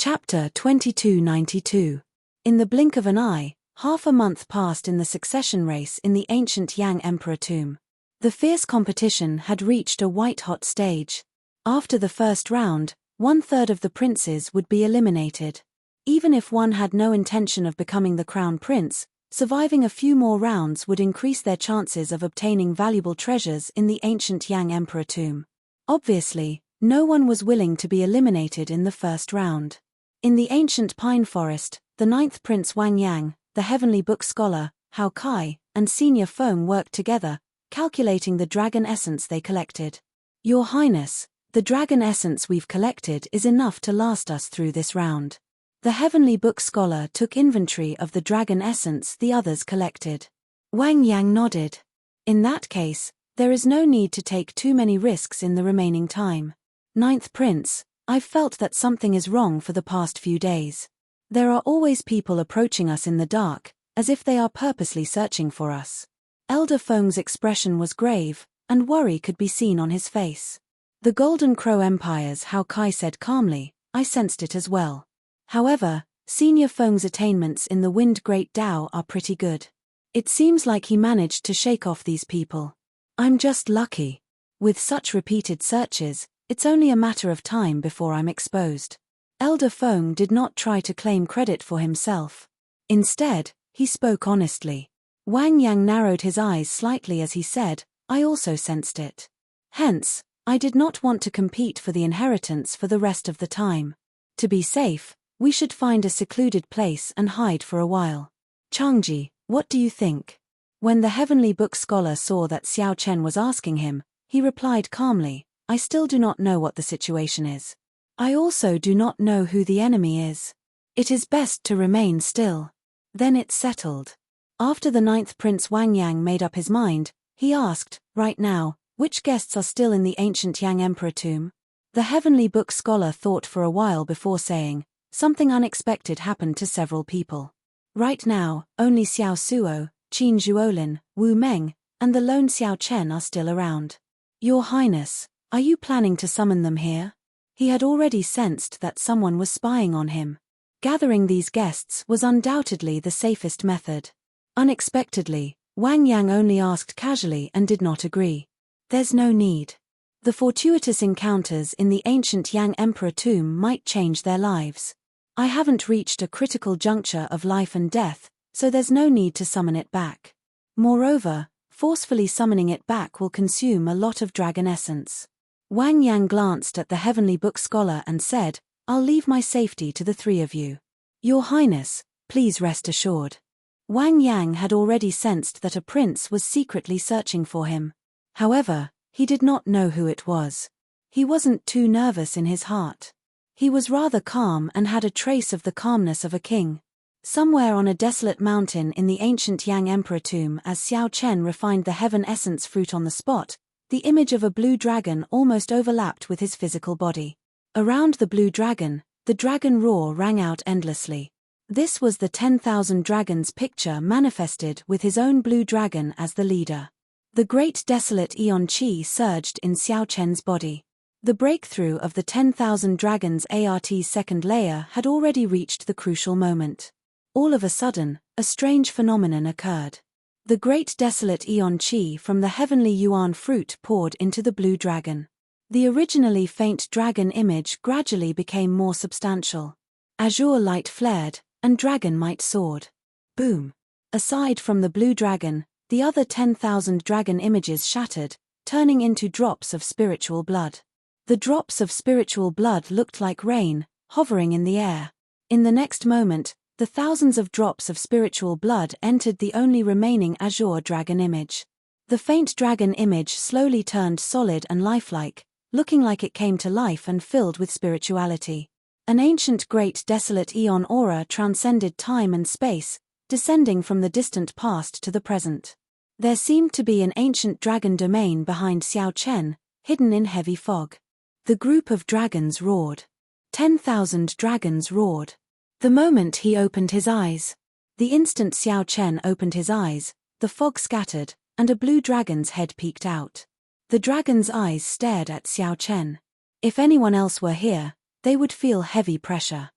Chapter 2292. In the blink of an eye, half a month passed in the succession race in the ancient Yang Emperor tomb. The fierce competition had reached a white-hot stage. After the first round, 1/3 of the princes would be eliminated. Even if one had no intention of becoming the crown prince, surviving a few more rounds would increase their chances of obtaining valuable treasures in the ancient Yang Emperor tomb. Obviously, no one was willing to be eliminated in the first round. In the ancient pine forest, the 9th Prince Wang Yang, the heavenly book scholar, Hao Kai, and Senior Feng worked together, calculating the dragon essence they collected. Your Highness, the dragon essence we've collected is enough to last us through this round. The heavenly book scholar took inventory of the dragon essence the others collected. Wang Yang nodded. In that case, there is no need to take too many risks in the remaining time. 9th Prince, I've felt that something is wrong for the past few days. There are always people approaching us in the dark, as if they are purposely searching for us. Elder Feng's expression was grave, and worry could be seen on his face. The Golden Crow Empire's Hao Kai said calmly, I sensed it as well. However, Senior Feng's attainments in the Wind Great Dao are pretty good. It seems like he managed to shake off these people. I'm just lucky. With such repeated searches, it's only a matter of time before I'm exposed. Elder Feng did not try to claim credit for himself. Instead, he spoke honestly. Wang Yang narrowed his eyes slightly as he said, I also sensed it. Hence, I did not want to compete for the inheritance for the rest of the time. To be safe, we should find a secluded place and hide for a while. Changji, what do you think? When the heavenly book scholar saw that Xiao Chen was asking him, he replied calmly, I still do not know what the situation is. I also do not know who the enemy is. It is best to remain still. Then it's settled. After the 9th Prince Wang Yang made up his mind, he asked, right now, which guests are still in the ancient Yang Emperor tomb? The heavenly book scholar thought for a while before saying, something unexpected happened to several people. Right now, only Xiao Suo, Qin Zhuolin, Wu Meng, and the lone Xiao Chen are still around. Your Highness, are you planning to summon them here? He had already sensed that someone was spying on him. Gathering these guests was undoubtedly the safest method. Unexpectedly, Wang Yang only asked casually and did not agree. There's no need. The fortuitous encounters in the ancient Yang Emperor tomb might change their lives. I haven't reached a critical juncture of life and death, so there's no need to summon it back. Moreover, forcefully summoning it back will consume a lot of dragon essence. Wang Yang glanced at the heavenly book scholar and said, I'll leave my safety to the three of you. Your Highness, please rest assured. Wang Yang had already sensed that a prince was secretly searching for him. However, he did not know who it was. He wasn't too nervous in his heart. He was rather calm and had a trace of the calmness of a king. Somewhere on a desolate mountain in the ancient Yang Emperor tomb, as Xiao Chen refined the heaven essence fruit on the spot, the image of a blue dragon almost overlapped with his physical body. Around the blue dragon, the dragon roar rang out endlessly. This was the 10,000 dragons picture manifested with his own blue dragon as the leader. The great desolate Eon Qi surged in Xiao Chen's body. The breakthrough of the 10,000 dragons ART's second layer had already reached the crucial moment. All of a sudden, a strange phenomenon occurred. The great desolate Eon Qi from the heavenly Yuan fruit poured into the blue dragon. The originally faint dragon image gradually became more substantial. Azure light flared, and dragon might soared. Boom! Aside from the blue dragon, the other 10,000 dragon images shattered, turning into drops of spiritual blood. The drops of spiritual blood looked like rain, hovering in the air. In the next moment, the thousands of drops of spiritual blood entered the only remaining azure dragon image. The faint dragon image slowly turned solid and lifelike, looking like it came to life and filled with spirituality. An ancient great desolate Eon aura transcended time and space, descending from the distant past to the present. There seemed to be an ancient dragon domain behind Xiao Chen, hidden in heavy fog. The group of dragons roared. 10,000 dragons roared. The moment he opened his eyes. The instant Xiao Chen opened his eyes, the fog scattered, and a blue dragon's head peeked out. The dragon's eyes stared at Xiao Chen. If anyone else were here, they would feel heavy pressure.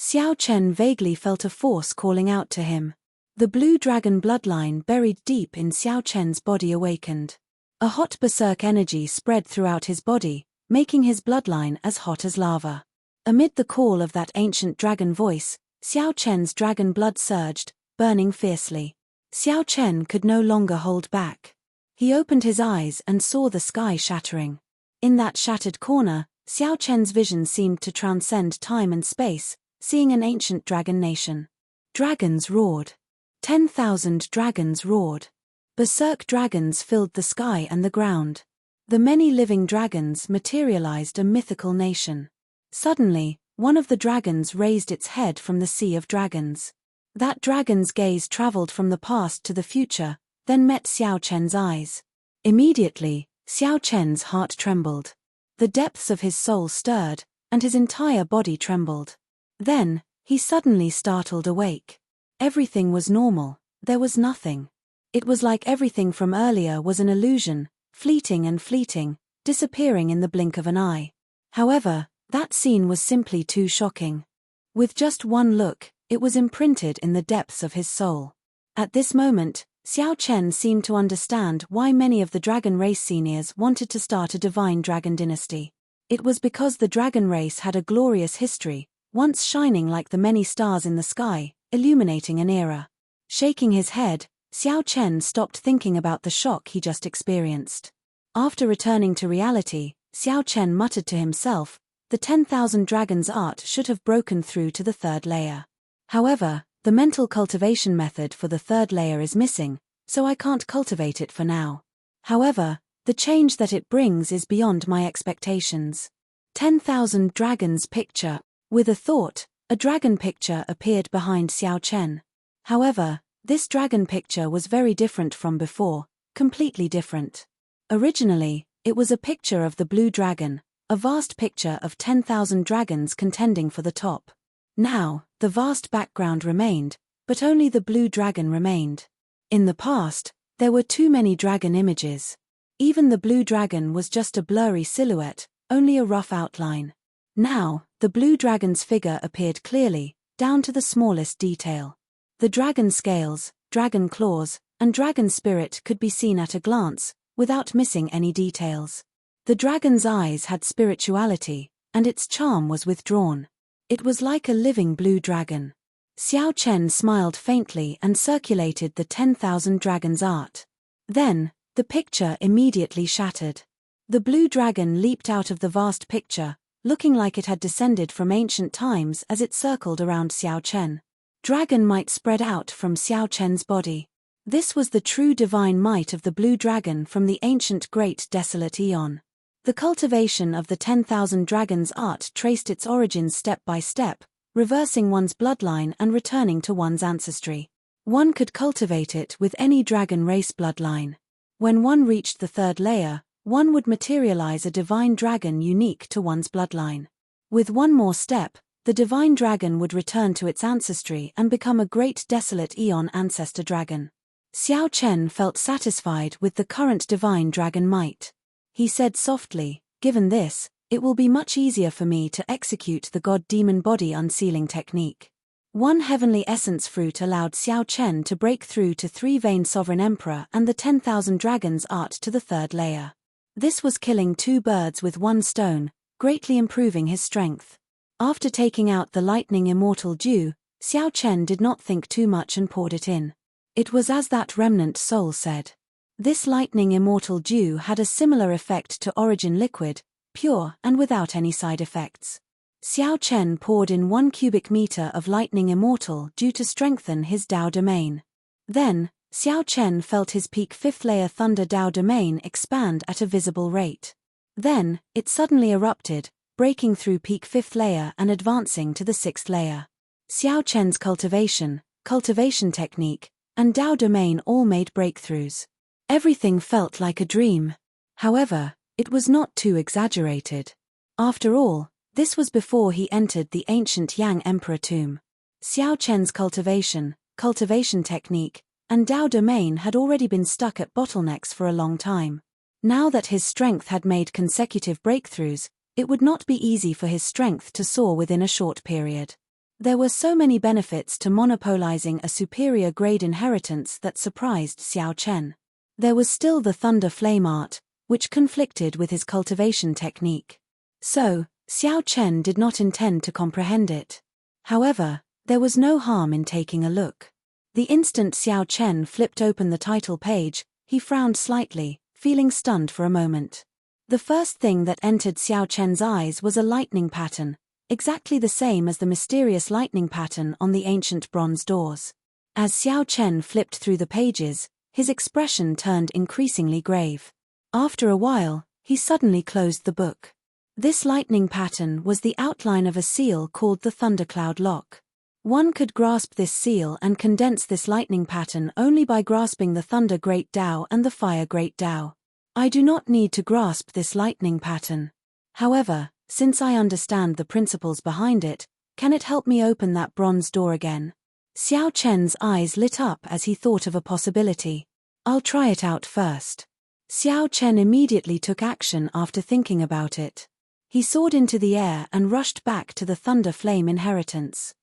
Xiao Chen vaguely felt a force calling out to him. The blue dragon bloodline buried deep in Xiao Chen's body awakened. A hot berserk energy spread throughout his body, making his bloodline as hot as lava. Amid the call of that ancient dragon voice, Xiao Chen's dragon blood surged, burning fiercely. Xiao Chen could no longer hold back. He opened his eyes and saw the sky shattering. In that shattered corner, Xiao Chen's vision seemed to transcend time and space, seeing an ancient dragon nation. Dragons roared. 10,000 dragons roared. Berserk dragons filled the sky and the ground. The many living dragons materialized a mythical nation. Suddenly, one of the dragons raised its head from the sea of dragons. That dragon's gaze traveled from the past to the future, then met Xiao Chen's eyes. Immediately, Xiao Chen's heart trembled. The depths of his soul stirred, and his entire body trembled. Then, he suddenly startled awake. Everything was normal, there was nothing. It was like everything from earlier was an illusion, fleeting and fleeting, disappearing in the blink of an eye. However, that scene was simply too shocking. With just one look, it was imprinted in the depths of his soul. At this moment, Xiao Chen seemed to understand why many of the dragon race seniors wanted to start a divine dragon dynasty. It was because the dragon race had a glorious history, once shining like the many stars in the sky, illuminating an era. Shaking his head, Xiao Chen stopped thinking about the shock he just experienced. After returning to reality, Xiao Chen muttered to himself, the 10,000 dragons art should have broken through to the third layer. However, the mental cultivation method for the third layer is missing, so I can't cultivate it for now. However, the change that it brings is beyond my expectations. 10,000 dragons picture. With a thought, a dragon picture appeared behind Xiao Chen. However, this dragon picture was very different from before, completely different. Originally, it was a picture of the blue dragon, a vast picture of 10,000 dragons contending for the top. Now, the vast background remained, but only the blue dragon remained. In the past, there were too many dragon images. Even the blue dragon was just a blurry silhouette, only a rough outline. Now, the blue dragon's figure appeared clearly, down to the smallest detail. The dragon scales, dragon claws, and dragon spirit could be seen at a glance, without missing any details. The dragon's eyes had spirituality, and its charm was withdrawn. It was like a living blue dragon. Xiao Chen smiled faintly and circulated the 10,000 dragons art. Then, the picture immediately shattered. The blue dragon leaped out of the vast picture, looking like it had descended from ancient times as it circled around Xiao Chen. Dragon might spread out from Xiao Chen's body. This was the true divine might of the blue dragon from the ancient great desolate eon. The cultivation of the 10,000 dragons art traced its origins step by step, reversing one's bloodline and returning to one's ancestry. One could cultivate it with any dragon race bloodline. When one reached the third layer, one would materialize a divine dragon unique to one's bloodline. With one more step, the divine dragon would return to its ancestry and become a great desolate eon ancestor dragon. Xiao Chen felt satisfied with the current divine dragon might. He said softly, given this, it will be much easier for me to execute the god-demon body unsealing technique. One heavenly essence fruit allowed Xiao Chen to break through to 3-vein sovereign emperor and the 10,000 dragons art to the third layer. This was killing 2 birds with 1 stone, greatly improving his strength. After taking out the lightning immortal dew, Xiao Chen did not think too much and poured it in. It was as that remnant soul said. This lightning immortal dew had a similar effect to origin liquid, pure and without any side effects. Xiao Chen poured in 1 cubic meter of lightning immortal dew to strengthen his Dao domain. Then, Xiao Chen felt his peak 5th layer thunder Dao domain expand at a visible rate. Then, it suddenly erupted, breaking through peak 5th layer and advancing to the 6th layer. Xiao Chen's cultivation technique, and Dao domain all made breakthroughs. Everything felt like a dream. However, it was not too exaggerated. After all, this was before he entered the ancient Yang Emperor tomb. Xiao Chen's cultivation technique, and Dao domain had already been stuck at bottlenecks for a long time. Now that his strength had made consecutive breakthroughs, it would not be easy for his strength to soar within a short period. There were so many benefits to monopolizing a superior grade inheritance that surprised Xiao Chen. There was still the thunder flame art, which conflicted with his cultivation technique. So, Xiao Chen did not intend to comprehend it. However, there was no harm in taking a look. The instant Xiao Chen flipped open the title page, he frowned slightly, feeling stunned for a moment. The first thing that entered Xiao Chen's eyes was a lightning pattern, exactly the same as the mysterious lightning pattern on the ancient bronze doors. As Xiao Chen flipped through the pages, his expression turned increasingly grave. After a while, he suddenly closed the book. This lightning pattern was the outline of a seal called the Thundercloud Lock. One could grasp this seal and condense this lightning pattern only by grasping the Thunder Great Tao and the Fire Great Tao. I do not need to grasp this lightning pattern. However, since I understand the principles behind it, can it help me open that bronze door again? Xiao Chen's eyes lit up as he thought of a possibility. I'll try it out first. Xiao Chen immediately took action after thinking about it. He soared into the air and rushed back to the Thunder Flame inheritance.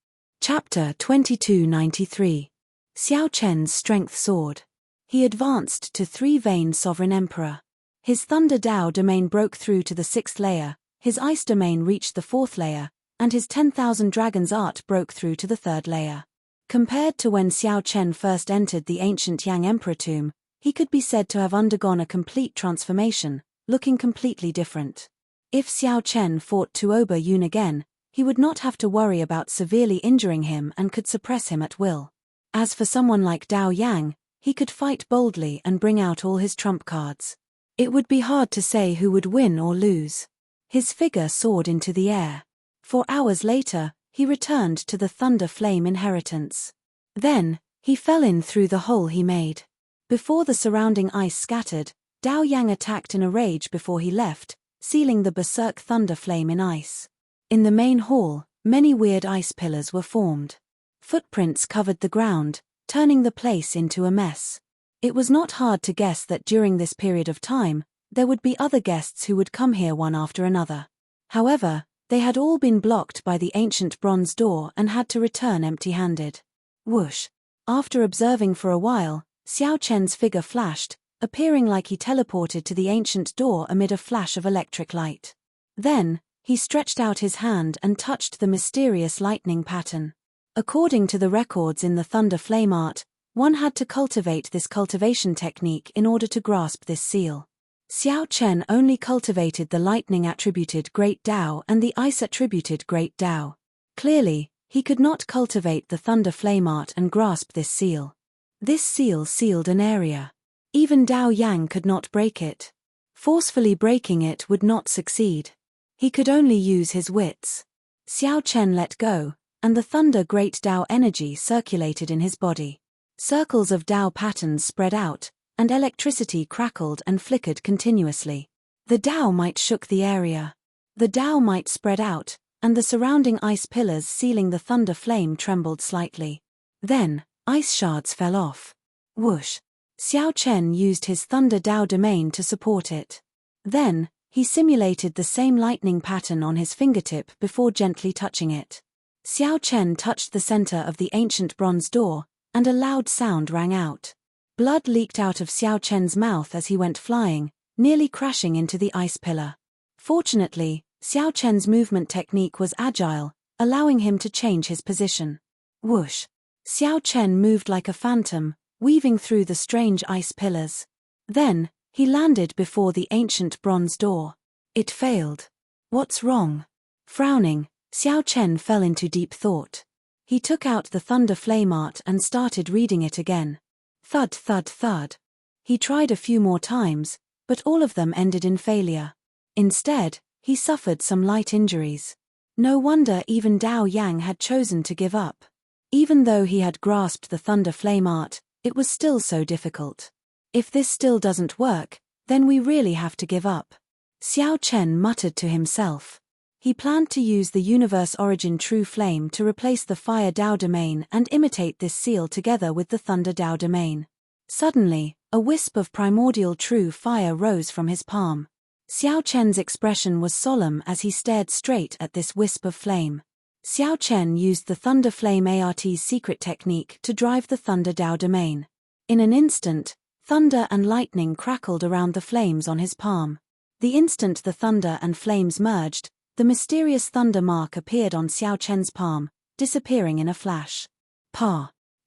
Chapter 2293. Xiao Chen's strength soared. He advanced to three-veined Sovereign Emperor. His Thunder Dao domain broke through to the 6th layer, his Ice domain reached the 4th layer, and his 10,000 Dragons art broke through to the 3rd layer. Compared to when Xiao Chen first entered the ancient Yang Emperor tomb, he could be said to have undergone a complete transformation, looking completely different. If Xiao Chen fought Tuoba Yun again, he would not have to worry about severely injuring him and could suppress him at will. As for someone like Dao Yang, he could fight boldly and bring out all his trump cards. It would be hard to say who would win or lose. His figure soared into the air. 4 hours later, he returned to the Thunder Flame inheritance. Then, he fell in through the hole he made. Before the surrounding ice scattered, Dao Yang attacked in a rage before he left, sealing the Berserk Thunder Flame in ice. In the main hall, many weird ice pillars were formed. Footprints covered the ground, turning the place into a mess. It was not hard to guess that during this period of time, there would be other guests who would come here one after another. However, they had all been blocked by the ancient bronze door and had to return empty-handed. Whoosh! After observing for a while, Xiao Chen's figure flashed, appearing like he teleported to the ancient door amid a flash of electric light. Then, he stretched out his hand and touched the mysterious lightning pattern. According to the records in the Thunder Flame art, one had to cultivate this cultivation technique in order to grasp this seal. Xiao Chen only cultivated the lightning-attributed Great Tao and the ice-attributed Great Tao. Clearly, he could not cultivate the Thunder Flame art and grasp this seal. This seal sealed an area. Even Dao Yang could not break it. Forcefully breaking it would not succeed. He could only use his wits. Xiao Chen let go, and the Thunder Great Tao energy circulated in his body. Circles of Tao patterns spread out, and electricity crackled and flickered continuously. The Tao might shook the area. The Tao might spread out, and the surrounding ice pillars sealing the thunder flame trembled slightly. Then, ice shards fell off. Whoosh! Xiao Chen used his Thunder Dao domain to support it. Then, he simulated the same lightning pattern on his fingertip before gently touching it. Xiao Chen touched the center of the ancient bronze door, and a loud sound rang out. Blood leaked out of Xiao Chen's mouth as he went flying, nearly crashing into the ice pillar. Fortunately, Xiao Chen's movement technique was agile, allowing him to change his position. Whoosh! Xiao Chen moved like a phantom, weaving through the strange ice pillars. Then, he landed before the ancient bronze door. It failed. What's wrong? Frowning, Xiao Chen fell into deep thought. He took out the Thunder Flame art and started reading it again. Thud, thud, thud. He tried a few more times, but all of them ended in failure. Instead, he suffered some light injuries. No wonder even Dao Yang had chosen to give up. Even though he had grasped the Thunder Flame art, it was still so difficult. If this still doesn't work, then we really have to give up. Xiao Chen muttered to himself. He planned to use the Universe Origin True Flame to replace the Fire Dao domain and imitate this seal together with the Thunder Dao domain. Suddenly, a wisp of primordial true fire rose from his palm. Xiao Chen's expression was solemn as he stared straight at this wisp of flame. Xiao Chen used the Thunder Flame ART's secret technique to drive the Thunder Dao domain. In an instant, thunder and lightning crackled around the flames on his palm. The instant the thunder and flames merged, the mysterious thunder mark appeared on Xiao Chen's palm, disappearing in a flash.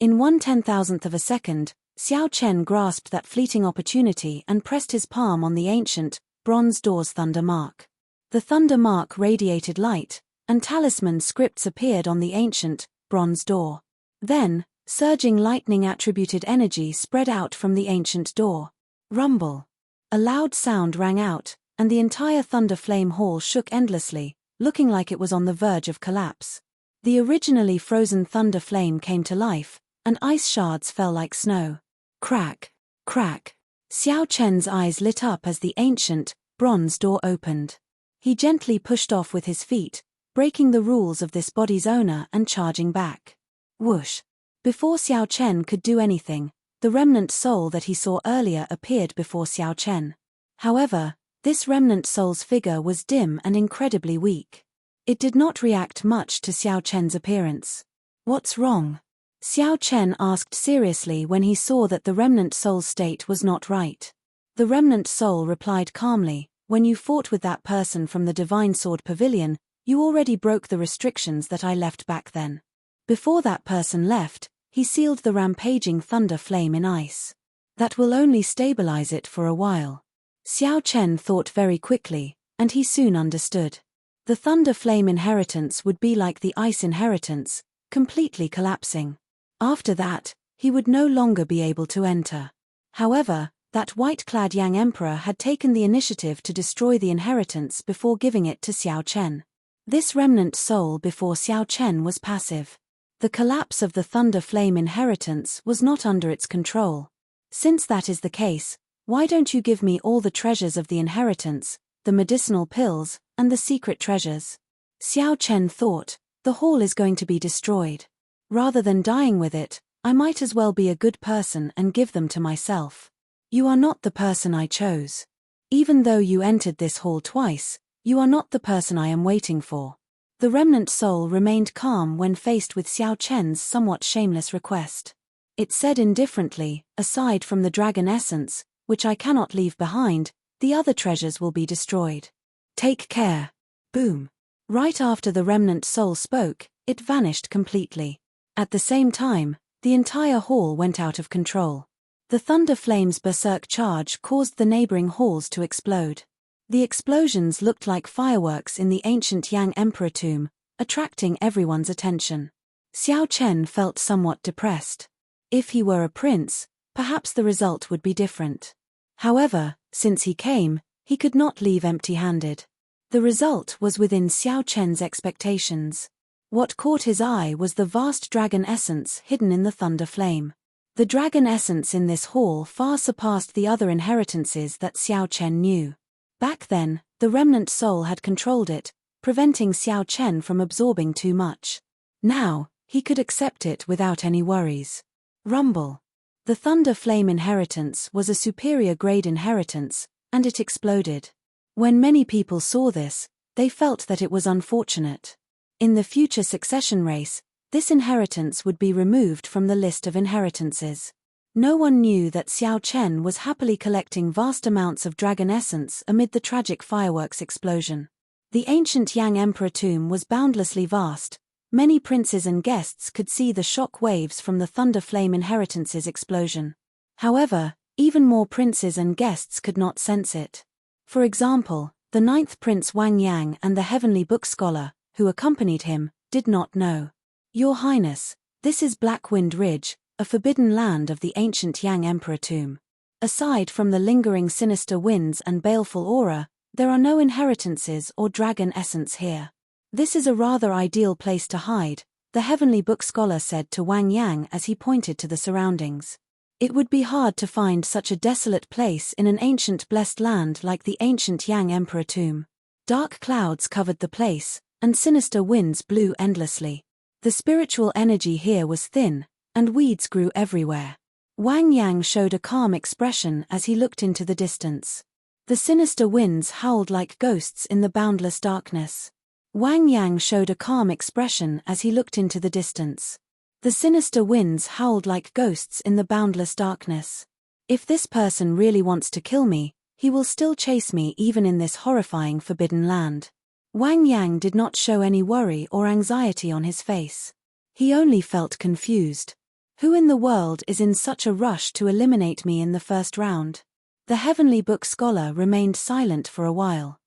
In 1/10,000th of a second, Xiao Chen grasped that fleeting opportunity and pressed his palm on the ancient, bronze door's thunder mark. The thunder mark radiated light, and talisman scripts appeared on the ancient, bronze door. Then, surging lightning-attributed energy spread out from the ancient door. Rumble. A loud sound rang out, and the entire Thunder Flame Hall shook endlessly, looking like it was on the verge of collapse. The originally frozen thunder flame came to life, and ice shards fell like snow. Crack, crack. Xiao Chen's eyes lit up as the ancient, bronze door opened. He gently pushed off with his feet, breaking the rules of this body's owner and charging back. Whoosh. Before Xiao Chen could do anything, the remnant soul that he saw earlier appeared before Xiao Chen. However, this remnant soul's figure was dim and incredibly weak. It did not react much to Xiao Chen's appearance. What's wrong? Xiao Chen asked seriously when he saw that the remnant soul's state was not right. The remnant soul replied calmly, "When you fought with that person from the Divine Sword Pavilion, you already broke the restrictions that I left back then. Before that person left, he sealed the rampaging thunder flame in ice. That will only stabilize it for a while." Xiao Chen thought very quickly, and he soon understood. The thunder flame inheritance would be like the ice inheritance, completely collapsing. After that, he would no longer be able to enter. However, that white-clad Yang Emperor had taken the initiative to destroy the inheritance before giving it to Xiao Chen. This remnant soul before Xiao Chen was passive. The collapse of the Thunder Flame inheritance was not under its control. Since that is the case, why don't you give me all the treasures of the inheritance, the medicinal pills, and the secret treasures? Xiao Chen thought, the hall is going to be destroyed. Rather than dying with it, I might as well be a good person and give them to myself. You are not the person I chose. Even though you entered this hall twice, you are not the person I am waiting for. The remnant soul remained calm when faced with Xiao Chen's somewhat shameless request. It said indifferently, aside from the dragon essence, which I cannot leave behind, the other treasures will be destroyed. Take care. Boom. Right after the remnant soul spoke, it vanished completely. At the same time, the entire hall went out of control. The Thunder Flame's berserk charge caused the neighboring halls to explode. The explosions looked like fireworks in the ancient Yang Emperor tomb, attracting everyone's attention. Xiao Chen felt somewhat depressed. If he were a prince, perhaps the result would be different. However, since he came, he could not leave empty-handed. The result was within Xiao Chen's expectations. What caught his eye was the vast dragon essence hidden in the thunder flame. The dragon essence in this hall far surpassed the other inheritances that Xiao Chen knew. Back then, the remnant soul had controlled it, preventing Xiao Chen from absorbing too much. Now, he could accept it without any worries. Rumble. The Thunder Flame inheritance was a superior grade inheritance, and it exploded. When many people saw this, they felt that it was unfortunate. In the future succession race, this inheritance would be removed from the list of inheritances. No one knew that Xiao Chen was happily collecting vast amounts of dragon essence amid the tragic fireworks explosion. The ancient Yang Emperor tomb was boundlessly vast. Many princes and guests could see the shock waves from the Thunder Flame inheritance's explosion. However, even more princes and guests could not sense it. For example, the 9th Prince Wang Yang and the Heavenly Book Scholar, who accompanied him, did not know. Your Highness, this is Blackwind Ridge, a forbidden land of the ancient Yang Emperor tomb. Aside from the lingering sinister winds and baleful aura, there are no inheritances or dragon essence here. This is a rather ideal place to hide, the Heavenly Book Scholar said to Wang Yang as he pointed to the surroundings. It would be hard to find such a desolate place in an ancient blessed land like the ancient Yang Emperor tomb. Dark clouds covered the place, and sinister winds blew endlessly. The spiritual energy here was thin, and weeds grew everywhere. Wang Yang showed a calm expression as he looked into the distance. The sinister winds howled like ghosts in the boundless darkness. Wang Yang showed a calm expression as he looked into the distance. The sinister winds howled like ghosts in the boundless darkness. If this person really wants to kill me, he will still chase me even in this horrifying forbidden land. Wang Yang did not show any worry or anxiety on his face. He only felt confused. Who in the world is in such a rush to eliminate me in the first round? The Heavenly Book scholar remained silent for a while.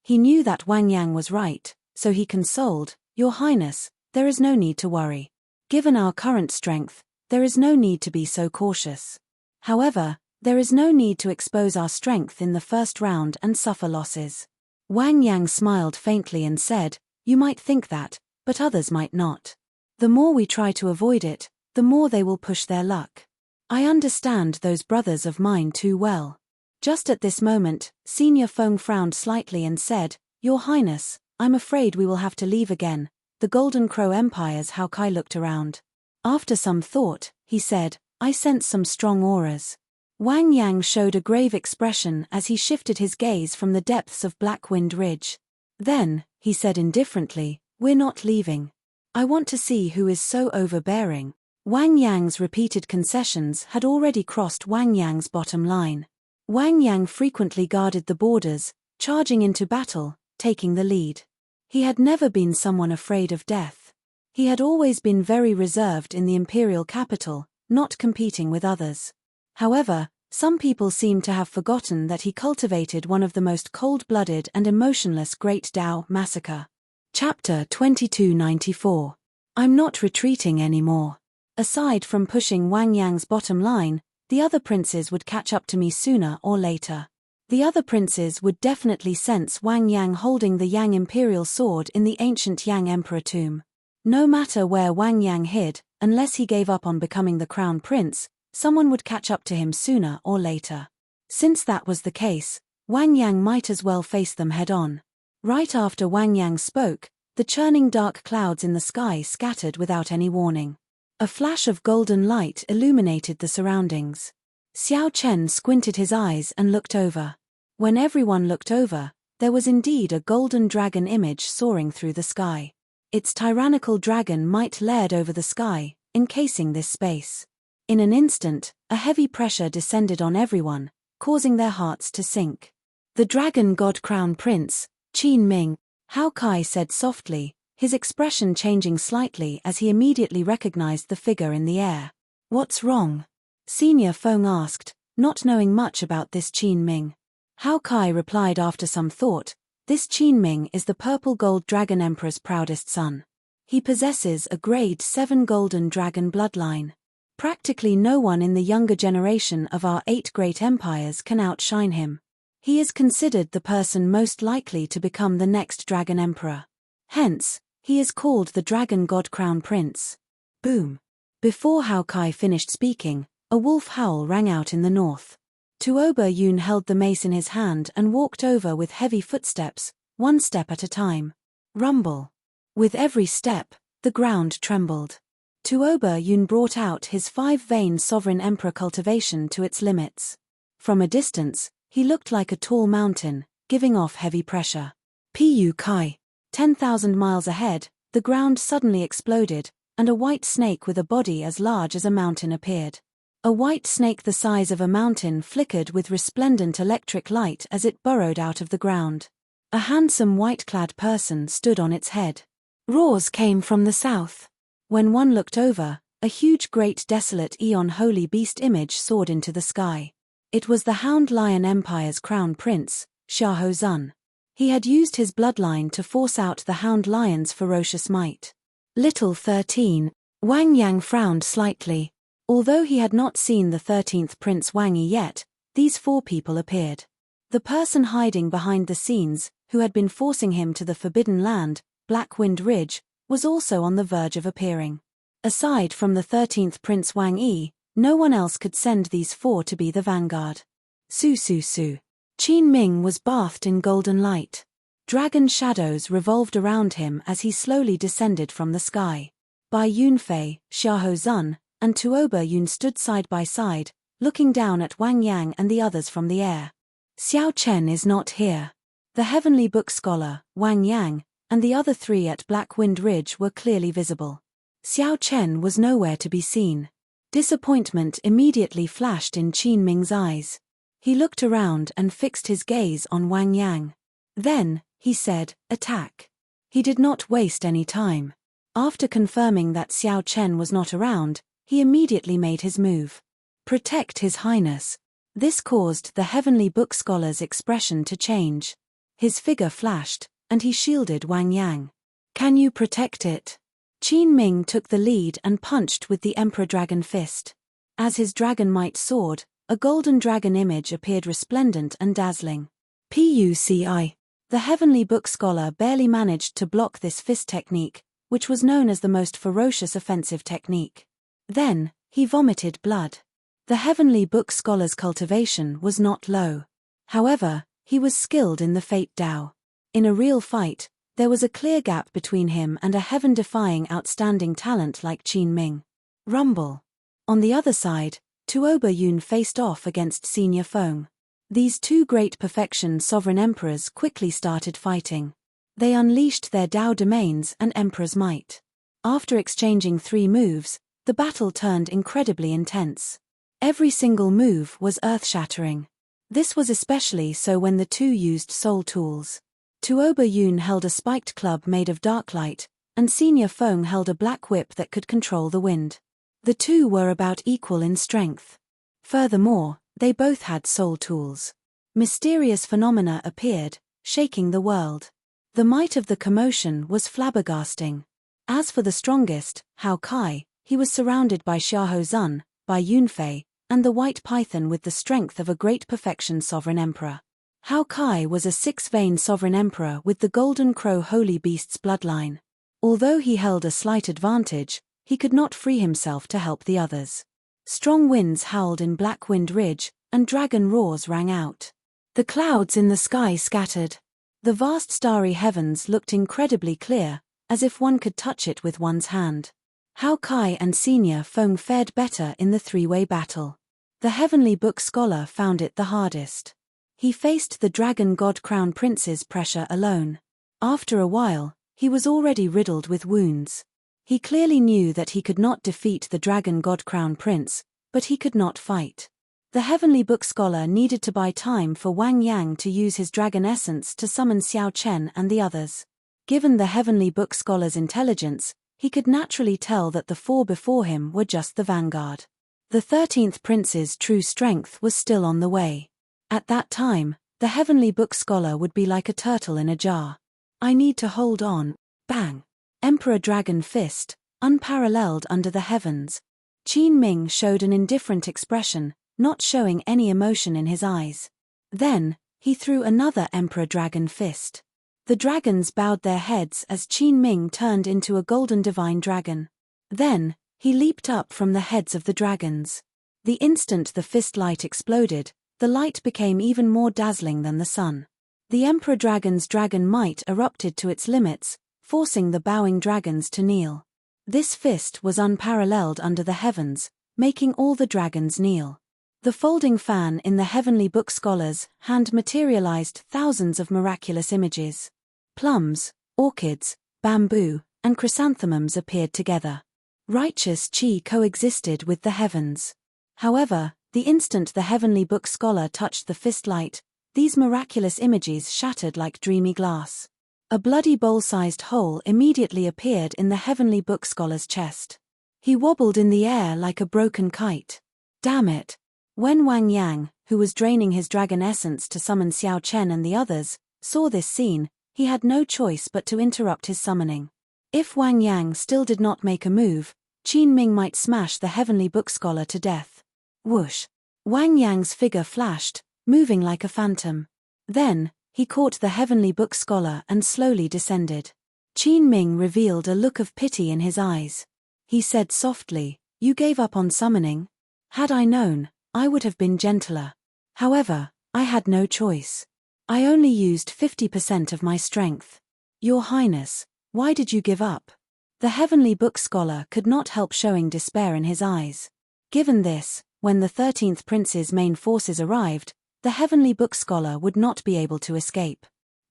He knew that Wang Yang was right, so he consoled, "Your Highness, there is no need to worry. Given our current strength, there is no need to be so cautious. However, there is no need to expose our strength in the first round and suffer losses." Wang Yang smiled faintly and said, "You might think that, but others might not. The more we try to avoid it, the more they will push their luck. I understand those brothers of mine too well." Just at this moment, Senior Feng frowned slightly and said, "Your Highness, I'm afraid we will have to leave again." The Golden Crow Empire's Hao Kai looked around. After some thought, he said, "I sense some strong auras." Wang Yang showed a grave expression as he shifted his gaze from the depths of Blackwind Ridge. Then, he said indifferently, "We're not leaving. I want to see who is so overbearing." Wang Yang's repeated concessions had already crossed Wang Yang's bottom line. Wang Yang frequently guarded the borders, charging into battle, taking the lead. He had never been someone afraid of death. He had always been very reserved in the imperial capital, not competing with others. However, some people seem to have forgotten that he cultivated one of the most cold-blooded and emotionless Great Dao massacre. Chapter 2294. I'm not retreating anymore. Aside from pushing Wang Yang's bottom line, the other princes would catch up to me sooner or later. The other princes would definitely sense Wang Yang holding the Yang Imperial Sword in the ancient Yang Emperor tomb. No matter where Wang Yang hid, unless he gave up on becoming the crown prince, someone would catch up to him sooner or later. Since that was the case, Wang Yang might as well face them head-on. Right after Wang Yang spoke, the churning dark clouds in the sky scattered without any warning. A flash of golden light illuminated the surroundings. Xiao Chen squinted his eyes and looked over. When everyone looked over, there was indeed a golden dragon image soaring through the sky. Its tyrannical dragon might layered over the sky, encasing this space. In an instant, a heavy pressure descended on everyone, causing their hearts to sink. "The Dragon God Crown Prince, Qin Ming," Hao Kai said softly, his expression changing slightly as he immediately recognized the figure in the air. "What's wrong?" Senior Feng asked, not knowing much about this Qin Ming. Hao Kai replied after some thought, "This Qin Ming is the Purple Gold Dragon Emperor's proudest son. He possesses a grade 7 Golden Dragon bloodline. Practically no one in the younger generation of our 8 great empires can outshine him. He is considered the person most likely to become the next Dragon Emperor. Hence, he is called the Dragon God Crown Prince." Boom. Before Hao Kai finished speaking, a wolf howl rang out in the north. Tuoba Yun held the mace in his hand and walked over with heavy footsteps, one step at a time. Rumble. With every step, the ground trembled. Tuoba Yun brought out his 5-vein sovereign emperor cultivation to its limits. From a distance, he looked like a tall mountain, giving off heavy pressure. Pu Kai. 10,000 miles ahead, the ground suddenly exploded, and a white snake with a body as large as a mountain appeared. A white snake the size of a mountain flickered with resplendent electric light as it burrowed out of the ground. A handsome white-clad person stood on its head. Roars came from the south. When one looked over, a huge great desolate Eon holy beast image soared into the sky. It was the Hound Lion Empire's crown prince, Xiahou Zun. He had used his bloodline to force out the Hound Lion's ferocious might. Little 13. Wang Yang frowned slightly. Although he had not seen the 13th Prince Wang Yi yet, these 4 people appeared. The person hiding behind the scenes, who had been forcing him to the Forbidden Land, Blackwind Ridge, was also on the verge of appearing. Aside from the 13th Prince Wang Yi, no one else could send these 4 to be the vanguard. Su. Qin Ming was bathed in golden light. Dragon shadows revolved around him as he slowly descended from the sky. Bai Yunfei, Xiahou Zun, and Tuoba Yun stood side by side, looking down at Wang Yang and the others from the air. Xiao Chen is not here. The Heavenly Book scholar, Wang Yang, and the other 3 at Black Wind Ridge were clearly visible. Xiao Chen was nowhere to be seen. Disappointment immediately flashed in Qin Ming's eyes. He looked around and fixed his gaze on Wang Yang. Then, he said, "Attack." He did not waste any time. After confirming that Xiao Chen was not around, he immediately made his move. "Protect His Highness." This caused the Heavenly Book Scholar's expression to change. His figure flashed, and he shielded Wang Yang. "Can you protect it?" Qin Ming took the lead and punched with the Emperor Dragon Fist. As his dragon might soared, a golden dragon image appeared resplendent and dazzling. PUCI. The Heavenly Book Scholar barely managed to block this fist technique, which was known as the most ferocious offensive technique. Then, he vomited blood. The Heavenly Book Scholar's cultivation was not low. However, he was skilled in the Fate Dao. In a real fight, there was a clear gap between him and a heaven-defying outstanding talent like Qin Ming. Rumble. On the other side, Tuoba Yun faced off against Senior Feng. These 2 great perfection sovereign emperors quickly started fighting. They unleashed their Dao domains and Emperor's might. After exchanging 3 moves, the battle turned incredibly intense. Every single move was earth-shattering. This was especially so when the 2 used soul tools. Tuoba Yun held a spiked club made of dark light, and Senior Feng held a black whip that could control the wind. The 2 were about equal in strength. Furthermore, they both had soul tools. Mysterious phenomena appeared, shaking the world. The might of the commotion was flabbergasting. As for the strongest, Hao Kai, he was surrounded by Xiahou Zun, by Yunfei, and the White Python with the strength of a great perfection sovereign emperor. Hao Kai was a 6-vein sovereign emperor with the Golden Crow Holy Beast's bloodline. Although he held a slight advantage, he could not free himself to help the others. Strong winds howled in Black Wind Ridge, and dragon roars rang out. The clouds in the sky scattered. The vast starry heavens looked incredibly clear, as if one could touch it with one's hand. Hao Kai and Senior Feng fared better in the 3-way battle. The Heavenly Book Scholar found it the hardest. He faced the Dragon God Crown Prince's pressure alone. After a while, he was already riddled with wounds. He clearly knew that he could not defeat the Dragon God Crown Prince, but he could not fight. The Heavenly Book Scholar needed to buy time for Wang Yang to use his dragon essence to summon Xiao Chen and the others. Given the Heavenly Book Scholar's intelligence, he could naturally tell that the 4 before him were just the vanguard. The 13th Prince's true strength was still on the way. At that time, the Heavenly Book Scholar would be like a turtle in a jar. "I need to hold on." Bang! Emperor Dragon Fist, unparalleled under the heavens. Qin Ming showed an indifferent expression, not showing any emotion in his eyes. Then, he threw another Emperor Dragon Fist. The dragons bowed their heads as Qin Ming turned into a golden divine dragon. Then, he leaped up from the heads of the dragons. The instant the fist light exploded, the light became even more dazzling than the sun. The Emperor Dragon's dragon might erupted to its limits, forcing the bowing dragons to kneel. This fist was unparalleled under the heavens, making all the dragons kneel. The folding fan in the Heavenly Book Scholar's hand materialized thousands of miraculous images. Plums, orchids, bamboo, and chrysanthemums appeared together. Righteous chi coexisted with the heavens. However, the instant the Heavenly Book Scholar touched the fist light, these miraculous images shattered like dreamy glass. A bloody bowl-sized hole immediately appeared in the Heavenly Book Scholar's chest. He wobbled in the air like a broken kite. Damn it! When Wang Yang, who was draining his dragon essence to summon Xiao Chen and the others, saw this scene, he had no choice but to interrupt his summoning. If Wang Yang still did not make a move, Qin Ming might smash the Heavenly Book Scholar to death. Whoosh! Wang Yang's figure flashed, moving like a phantom. Then, he caught the Heavenly Book Scholar and slowly descended. Qin Ming revealed a look of pity in his eyes. He said softly, "You gave up on summoning? Had I known, I would have been gentler. However, I had no choice. I only used 50% of my strength. Your Highness, why did you give up?" The Heavenly Book Scholar could not help showing despair in his eyes. Given this, when the 13th Prince's main forces arrived, the Heavenly Book Scholar would not be able to escape.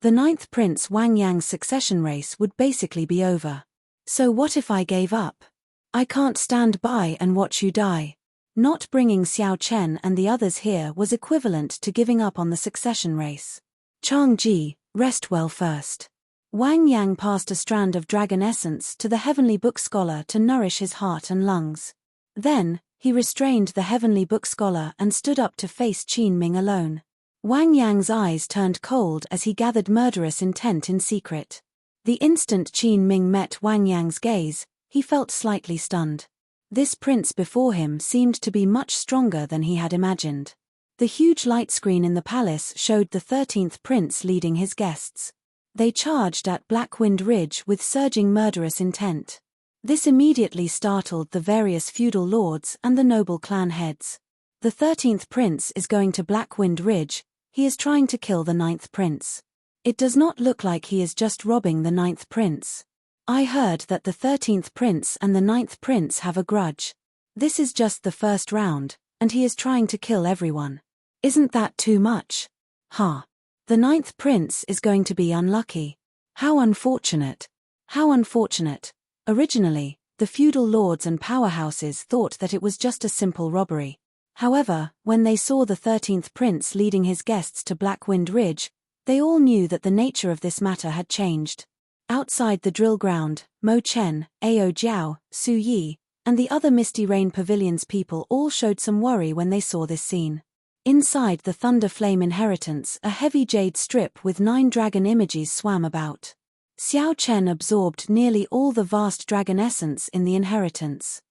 The ninth prince Wang Yang's succession race would basically be over. So what if I gave up? I can't stand by and watch you die. Not bringing Xiao Chen and the others here was equivalent to giving up on the succession race. Chang Ji, rest well first. Wang Yang passed a strand of dragon essence to the heavenly book scholar to nourish his heart and lungs. Then, he restrained the heavenly book scholar and stood up to face Qin Ming alone. Wang Yang's eyes turned cold as he gathered murderous intent in secret. The instant Qin Ming met Wang Yang's gaze, he felt slightly stunned. This prince before him seemed to be much stronger than he had imagined. The huge light screen in the palace showed the 13th prince leading his guests. They charged at Blackwind Ridge with surging murderous intent. This immediately startled the various feudal lords and the noble clan heads. The 13th prince is going to Blackwind Ridge, he is trying to kill the 9th prince. It does not look like he is just robbing the 9th prince. I heard that the 13th prince and the 9th prince have a grudge. This is just the first round, and he is trying to kill everyone. Isn't that too much? Ha! The 9th prince is going to be unlucky. How unfortunate. How unfortunate. Originally, the feudal lords and powerhouses thought that it was just a simple robbery. However, when they saw the 13th prince leading his guests to Blackwind Ridge, they all knew that the nature of this matter had changed. Outside the drill ground, Mo Chen, Ao Jiao, Su Yi, and the other Misty Rain Pavilion's people all showed some worry when they saw this scene. Inside the Thunder Flame Inheritance, a heavy jade strip with 9 dragon images swam about. Xiao Chen absorbed nearly all the vast dragon essence in the inheritance.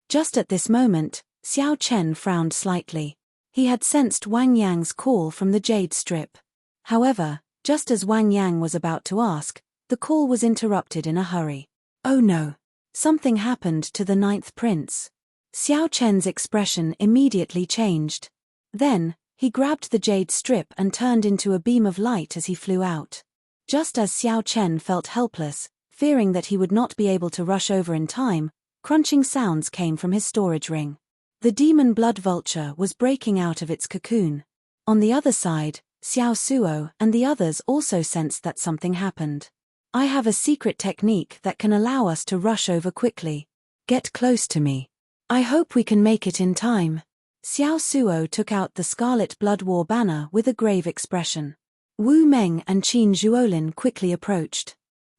Just at this moment, Xiao Chen frowned slightly. He had sensed Wang Yang's call from the jade strip. However, just as Wang Yang was about to ask, the call was interrupted in a hurry. Oh no! Something happened to the 9th prince. Xiao Chen's expression immediately changed. Then, he grabbed the jade strip and turned into a beam of light as he flew out. Just as Xiao Chen felt helpless, fearing that he would not be able to rush over in time, crunching sounds came from his storage ring. The demon blood vulture was breaking out of its cocoon. On the other side, Xiao Suo and the others also sensed that something happened. I have a secret technique that can allow us to rush over quickly. Get close to me. I hope we can make it in time. Xiao Suo took out the Scarlet Blood War banner with a grave expression. Wu Meng and Qin Zhuolin quickly approached.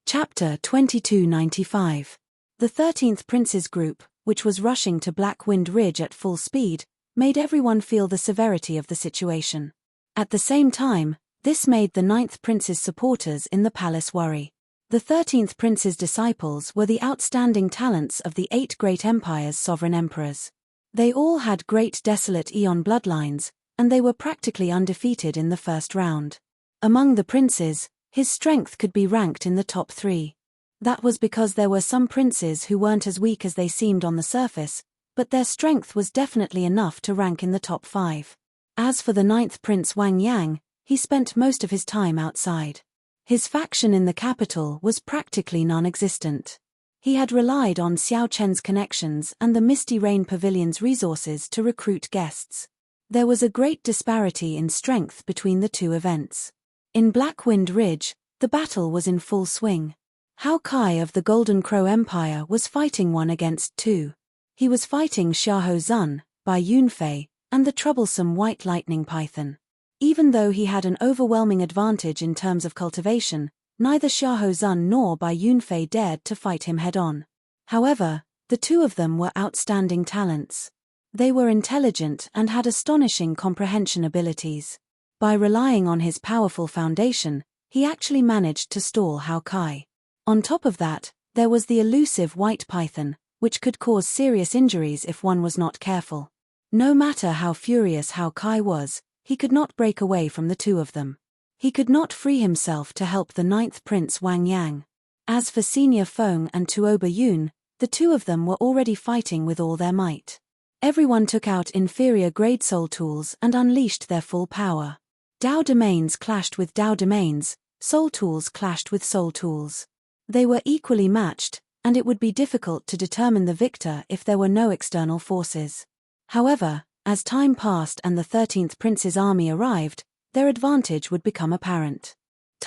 Chapter 2295. The 13th Prince's group, which was rushing to Blackwind Ridge at full speed, made everyone feel the severity of the situation. At the same time, this made the 9th Prince's supporters in the palace worry. The 13th Prince's disciples were the outstanding talents of the 8 great empires' sovereign emperors. They all had great desolate Aeon bloodlines, and they were practically undefeated in the first round. Among the princes, his strength could be ranked in the top 3. That was because there were some princes who weren't as weak as they seemed on the surface, but their strength was definitely enough to rank in the top 5. As for the 9th Prince Wang Yang, he spent most of his time outside. His faction in the capital was practically non-existent. He had relied on Xiao Chen's connections and the Misty Rain Pavilion's resources to recruit guests. There was a great disparity in strength between the two events. In Blackwind Ridge, the battle was in full swing. Hao Kai of the Golden Crow Empire was fighting 1 against 2. He was fighting Xiahou Zun, Bai Yunfei, and the troublesome White Lightning Python. Even though he had an overwhelming advantage in terms of cultivation, neither Xiahou Zun nor Bai Yunfei dared to fight him head-on. However, the two of them were outstanding talents. They were intelligent and had astonishing comprehension abilities. By relying on his powerful foundation, he actually managed to stall Hao Kai. On top of that, there was the elusive White Python, which could cause serious injuries if one was not careful. No matter how furious Hao Kai was, he could not break away from the two of them. He could not free himself to help the 9th Prince Wang Yang. As for Senior Feng and Tuoba Yun, the two of them were already fighting with all their might. Everyone took out inferior grade soul tools and unleashed their full power. Dao domains clashed with Dao domains, soul tools clashed with soul tools. They were equally matched, and it would be difficult to determine the victor if there were no external forces. However, as time passed and the 13th Prince's army arrived, their advantage would become apparent.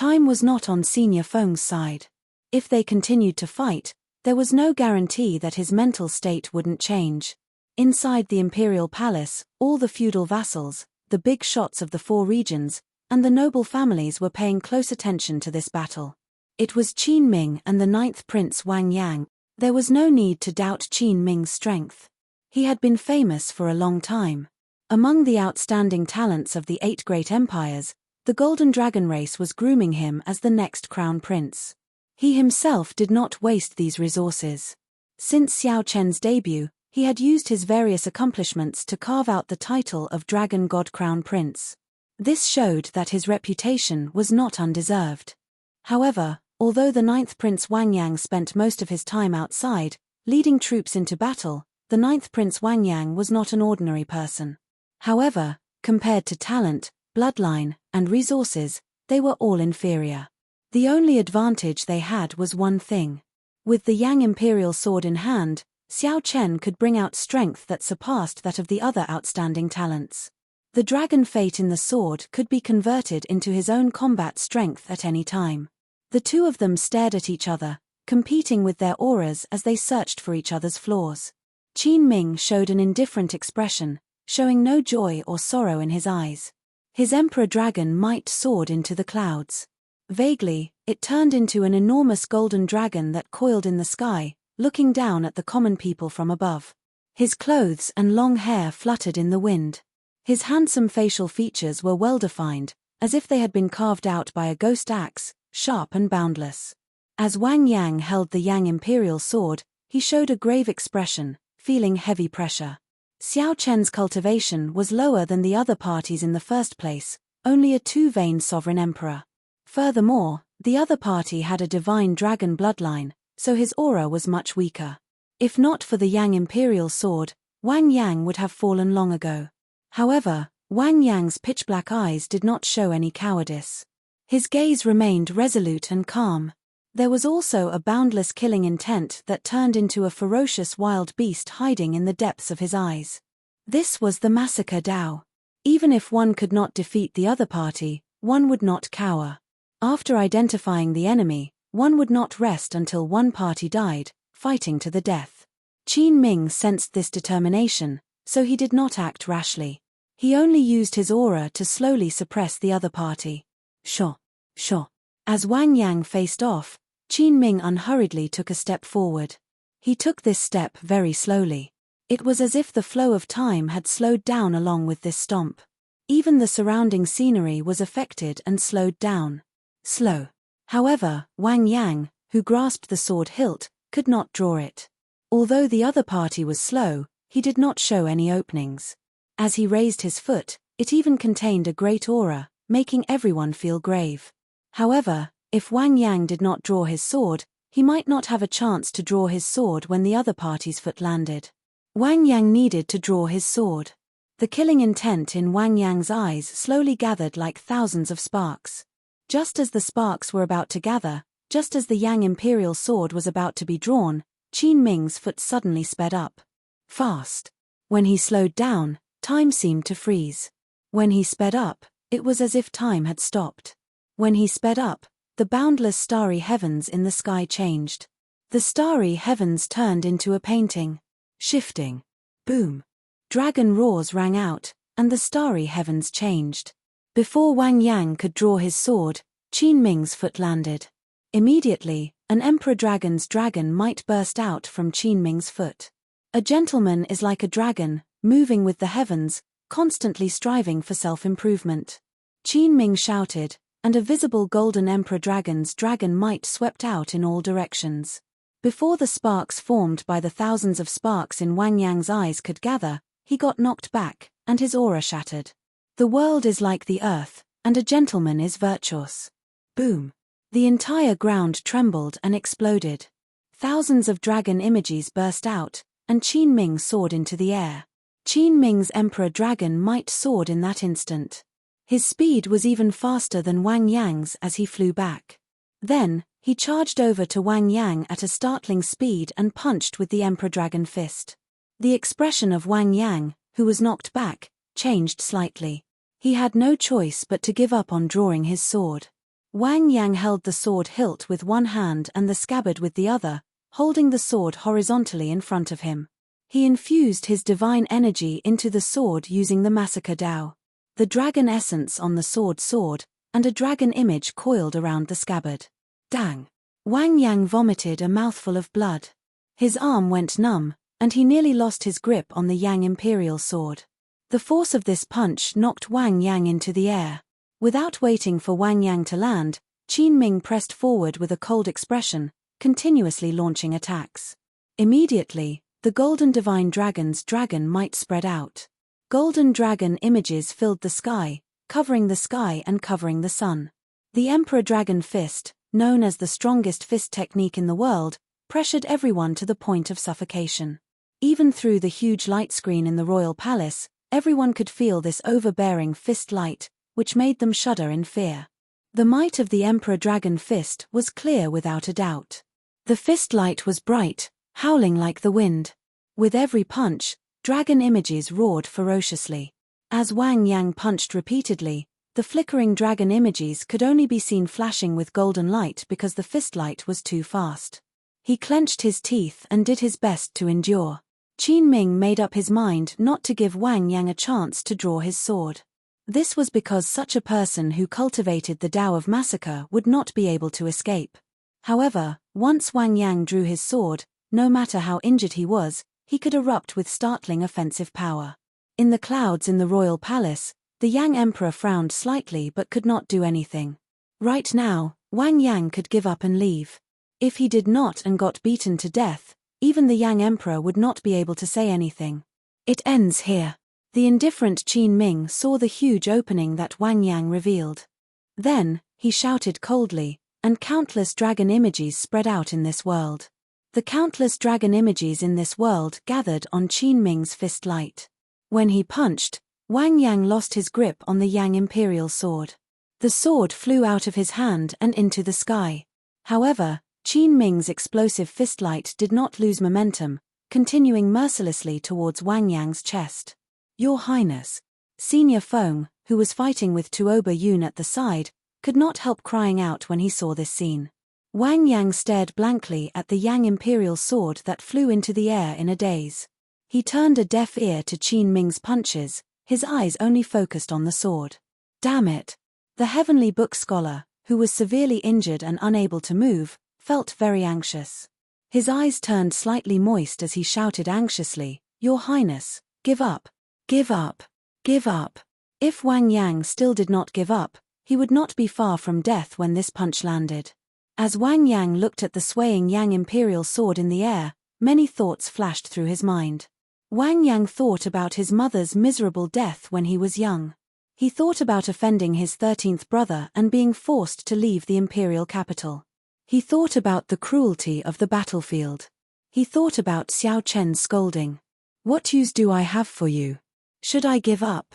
Time was not on Senior Feng's side. If they continued to fight, there was no guarantee that his mental state wouldn't change. Inside the imperial palace, all the feudal vassals, the big shots of the four regions, and the noble families were paying close attention to this battle. It was Qin Ming and the ninth prince Wang Yang. There was no need to doubt Qin Ming's strength. He had been famous for a long time. Among the outstanding talents of the 8 great empires, the Golden Dragon race was grooming him as the next crown prince. He himself did not waste these resources. Since Xiao Chen's debut, he had used his various accomplishments to carve out the title of Dragon God Crown Prince. This showed that his reputation was not undeserved. However, although the ninth prince Wang Yang spent most of his time outside, leading troops into battle, the ninth prince Wang Yang was not an ordinary person. However, compared to talent, bloodline, and resources, they were all inferior. The only advantage they had was one thing. With the Yang imperial sword in hand, Xiao Chen could bring out strength that surpassed that of the other outstanding talents. The dragon fate in the sword could be converted into his own combat strength at any time. The two of them stared at each other, competing with their auras as they searched for each other's flaws. Qin Ming showed an indifferent expression, showing no joy or sorrow in his eyes. His emperor dragon might soared into the clouds. Vaguely, it turned into an enormous golden dragon that coiled in the sky, looking down at the common people from above. His clothes and long hair fluttered in the wind. His handsome facial features were well-defined, as if they had been carved out by a ghost axe, sharp and boundless. As Wang Yang held the Yang imperial sword, he showed a grave expression, feeling heavy pressure. Xiao Chen's cultivation was lower than the other parties in the first place, only a 2-vein sovereign emperor. Furthermore, the other party had a divine dragon bloodline, so his aura was much weaker. If not for the Yang imperial sword, Wang Yang would have fallen long ago. However, Wang Yang's pitch-black eyes did not show any cowardice. His gaze remained resolute and calm. There was also a boundless killing intent that turned into a ferocious wild beast hiding in the depths of his eyes. This was the massacre Dao. Even if one could not defeat the other party, one would not cower. After identifying the enemy, one would not rest until one party died, fighting to the death. Qin Ming sensed this determination, so he did not act rashly. He only used his aura to slowly suppress the other party. Sure. As Wang Yang faced off, Qin Ming unhurriedly took a step forward. He took this step very slowly. It was as if the flow of time had slowed down along with this stomp. Even the surrounding scenery was affected and slowed down. Slow. However, Wang Yang, who grasped the sword hilt, could not draw it. Although the other party was slow, he did not show any openings. As he raised his foot, it even contained a great aura, making everyone feel grave. However, if Wang Yang did not draw his sword, he might not have a chance to draw his sword when the other party's foot landed. Wang Yang needed to draw his sword. The killing intent in Wang Yang's eyes slowly gathered like thousands of sparks. Just as the sparks were about to gather, just as the Yang imperial sword was about to be drawn, Qin Ming's foot suddenly sped up. Fast. When he slowed down, time seemed to freeze. When he sped up, it was as if time had stopped. When he sped up, the boundless starry heavens in the sky changed. The starry heavens turned into a painting. Shifting. Boom. Dragon roars rang out, and the starry heavens changed. Before Wang Yang could draw his sword, Qin Ming's foot landed. Immediately, an emperor dragon's dragon might burst out from Qin Ming's foot. A gentleman is like a dragon, moving with the heavens, constantly striving for self-improvement. Qin Ming shouted, and a visible golden emperor dragon's dragon might swept out in all directions. Before the sparks formed by the thousands of sparks in Wang Yang's eyes could gather, he got knocked back, and his aura shattered. The world is like the earth, and a gentleman is virtuous. Boom. The entire ground trembled and exploded. Thousands of dragon images burst out, and Qin Ming soared into the air. Qin Ming's emperor dragon might soared in that instant. His speed was even faster than Wang Yang's as he flew back. Then, he charged over to Wang Yang at a startling speed and punched with the emperor dragon fist. The expression of Wang Yang, who was knocked back, changed slightly. He had no choice but to give up on drawing his sword. Wang Yang held the sword hilt with one hand and the scabbard with the other, holding the sword horizontally in front of him. He infused his divine energy into the sword using the Massacre Dao. The dragon essence on the sword, and a dragon image coiled around the scabbard. Dang! Wang Yang vomited a mouthful of blood. His arm went numb, and he nearly lost his grip on the Yang Imperial sword. The force of this punch knocked Wang Yang into the air. Without waiting for Wang Yang to land, Qin Ming pressed forward with a cold expression, continuously launching attacks. Immediately, the Golden Divine Dragon's dragon might spread out. Golden dragon images filled the sky, covering the sky and covering the sun. The Emperor Dragon Fist, known as the strongest fist technique in the world, pressured everyone to the point of suffocation. Even through the huge light screen in the royal palace, everyone could feel this overbearing fist light, which made them shudder in fear. The might of the Emperor Dragon Fist was clear without a doubt. The fist light was bright, howling like the wind. With every punch, dragon images roared ferociously. As Wang Yang punched repeatedly, the flickering dragon images could only be seen flashing with golden light because the fist light was too fast. He clenched his teeth and did his best to endure. Qin Ming made up his mind not to give Wang Yang a chance to draw his sword. This was because such a person who cultivated the Tao of Massacre would not be able to escape. However, once Wang Yang drew his sword, no matter how injured he was, he could erupt with startling offensive power. In the clouds in the royal palace, the Yang Emperor frowned slightly but could not do anything. Right now, Wang Yang could give up and leave. If he did not and got beaten to death, even the Yang Emperor would not be able to say anything. It ends here. The indifferent Qin Ming saw the huge opening that Wang Yang revealed. Then, he shouted coldly, and countless dragon images spread out in this world. The countless dragon images in this world gathered on Qin Ming's fist light. When he punched, Wang Yang lost his grip on the Yang Imperial sword. The sword flew out of his hand and into the sky. However, Qin Ming's explosive fist light did not lose momentum, continuing mercilessly towards Wang Yang's chest. Your Highness. Senior Feng, who was fighting with Tuoba Yun at the side, could not help crying out when he saw this scene. Wang Yang stared blankly at the Yang Imperial sword that flew into the air in a daze. He turned a deaf ear to Qin Ming's punches, his eyes only focused on the sword. Damn it! The heavenly book scholar, who was severely injured and unable to move, felt very anxious. His eyes turned slightly moist as he shouted anxiously, Your Highness, give up. Give up. Give up. If Wang Yang still did not give up, he would not be far from death when this punch landed. As Wang Yang looked at the swaying Yang Imperial sword in the air, many thoughts flashed through his mind. Wang Yang thought about his mother's miserable death when he was young. He thought about offending his 13th brother and being forced to leave the imperial capital. He thought about the cruelty of the battlefield. He thought about Xiao Chen's scolding. What use do I have for you? Should I give up?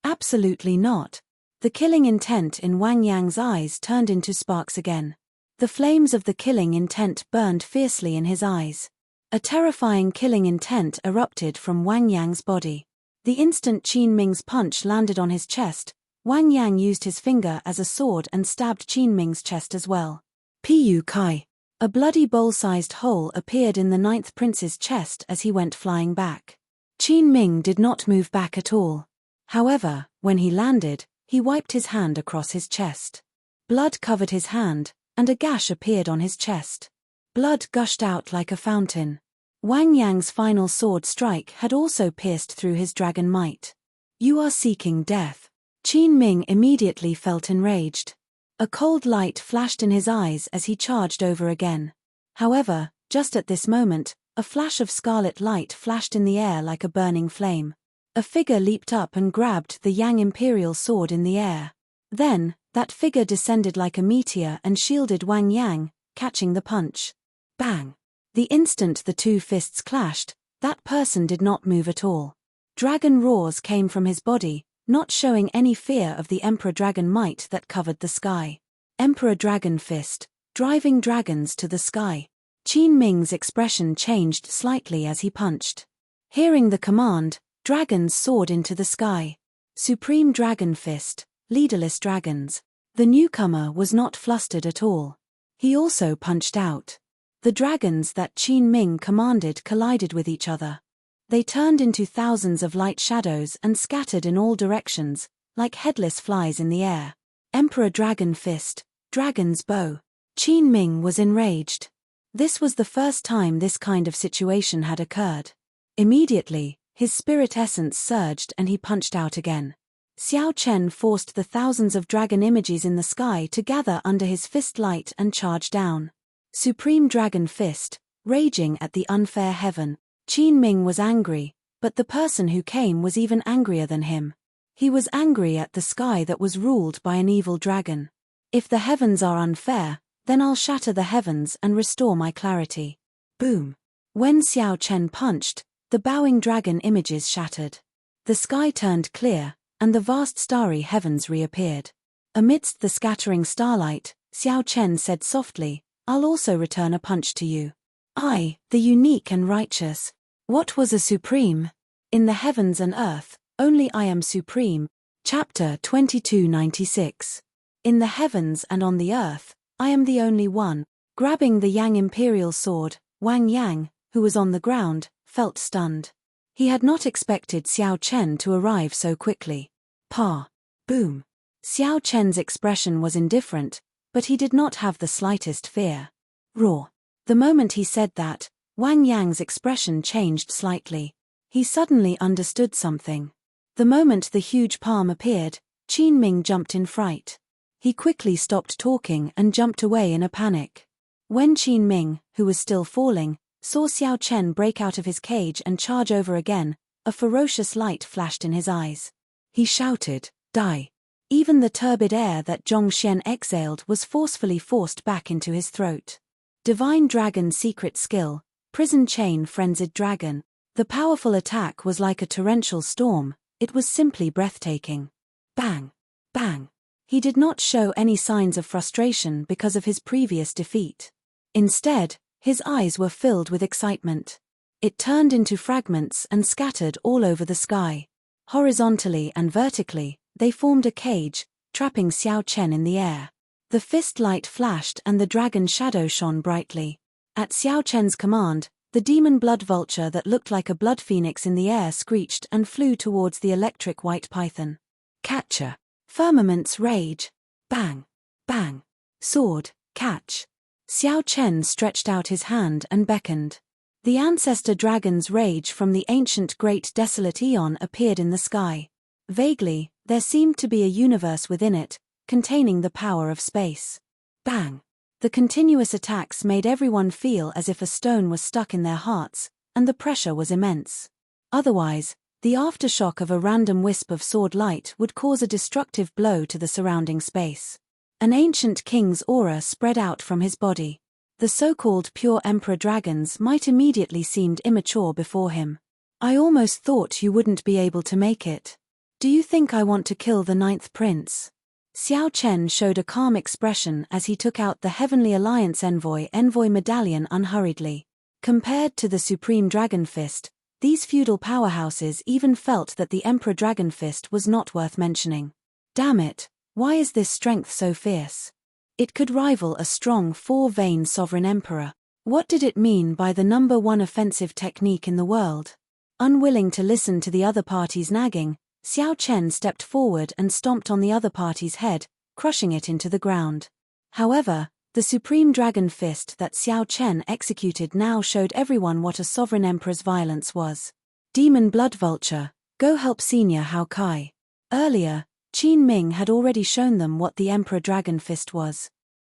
Absolutely not. The killing intent in Wang Yang's eyes turned into sparks again. The flames of the killing intent burned fiercely in his eyes. A terrifying killing intent erupted from Wang Yang's body. The instant Qin Ming's punch landed on his chest, Wang Yang used his finger as a sword and stabbed Qin Ming's chest as well. Pu Kai. A bloody bowl-sized hole appeared in the 9th prince's chest as he went flying back. Qin Ming did not move back at all. However, when he landed, he wiped his hand across his chest. Blood covered his hand, and a gash appeared on his chest. Blood gushed out like a fountain. Wang Yang's final sword strike had also pierced through his dragon might. You are seeking death. Qin Ming immediately felt enraged. A cold light flashed in his eyes as he charged over again. However, just at this moment, a flash of scarlet light flashed in the air like a burning flame. A figure leaped up and grabbed the Yang Imperial sword in the air. Then, that figure descended like a meteor and shielded Wang Yang, catching the punch. Bang! The instant the two fists clashed, that person did not move at all. Dragon roars came from his body, not showing any fear of the Emperor Dragon might that covered the sky. Emperor Dragon Fist, driving dragons to the sky. Qin Ming's expression changed slightly as he punched. Hearing the command, dragons soared into the sky. Supreme Dragon Fist, leaderless dragons. The newcomer was not flustered at all. He also punched out. The dragons that Qin Ming commanded collided with each other. They turned into thousands of light shadows and scattered in all directions, like headless flies in the air. Emperor Dragon Fist, Dragon's Bow. Qin Ming was enraged. This was the first time this kind of situation had occurred. Immediately, his spirit essence surged and he punched out again. Xiao Chen forced the thousands of dragon images in the sky to gather under his fist light and charge down. Supreme Dragon Fist, raging at the unfair heaven. Qin Ming was angry, but the person who came was even angrier than him. He was angry at the sky that was ruled by an evil dragon. If the heavens are unfair, then I'll shatter the heavens and restore my clarity. Boom. When Xiao Chen punched, the bowing dragon images shattered. The sky turned clear, and the vast starry heavens reappeared. Amidst the scattering starlight, Xiao Chen said softly, "I'll also return a punch to you. I, the unique and righteous." What was a supreme? In the heavens and earth, only I am supreme. Chapter 2296. In the heavens and on the earth, I am the only one. Grabbing the Yang Imperial sword, Wang Yang, who was on the ground, felt stunned. He had not expected Xiao Chen to arrive so quickly. Pa! Boom! Xiao Chen's expression was indifferent, but he did not have the slightest fear. Roar! The moment he said that, Wang Yang's expression changed slightly. He suddenly understood something. The moment the huge palm appeared, Qin Ming jumped in fright. He quickly stopped talking and jumped away in a panic. When Qin Ming, who was still falling, saw Xiao Chen break out of his cage and charge over again, a ferocious light flashed in his eyes. He shouted, "Die!" Even the turbid air that Zhongxian exhaled was forcefully forced back into his throat. Divine Dragon Secret Skill, Prison Chain Frenzied Dragon. The powerful attack was like a torrential storm, it was simply breathtaking. Bang! Bang! He did not show any signs of frustration because of his previous defeat. Instead, his eyes were filled with excitement. It turned into fragments and scattered all over the sky. Horizontally and vertically, they formed a cage, trapping Xiao Chen in the air. The fist light flashed and the dragon shadow shone brightly. At Xiao Chen's command, the demon blood vulture that looked like a blood phoenix in the air screeched and flew towards the electric white python. Catcher. Firmament's rage. Bang! Bang! Sword, catch! Xiao Chen stretched out his hand and beckoned. The ancestor dragon's rage from the ancient great desolate eon appeared in the sky. Vaguely, there seemed to be a universe within it, containing the power of space. Bang! The continuous attacks made everyone feel as if a stone was stuck in their hearts, and the pressure was immense. Otherwise, the aftershock of a random wisp of sword light would cause a destructive blow to the surrounding space. An ancient king's aura spread out from his body. The so-called pure emperor dragons might immediately seemed immature before him. I almost thought you wouldn't be able to make it. Do you think I want to kill the 9th prince? Xiao Chen showed a calm expression as he took out the Heavenly Alliance Envoy medallion unhurriedly. Compared to the Supreme Dragon Fist, these feudal powerhouses even felt that the Emperor Dragon Fist was not worth mentioning. Damn it, why is this strength so fierce? It could rival a strong 4-vein sovereign emperor. What did it mean by the #1 offensive technique in the world? Unwilling to listen to the other party's nagging, Xiao Chen stepped forward and stomped on the other party's head, crushing it into the ground. However, the Supreme Dragon Fist that Xiao Chen executed now showed everyone what a sovereign emperor's violence was. Demon Blood Vulture, go help Senior Hao Kai. Earlier, Qin Ming had already shown them what the Emperor Dragon Fist was.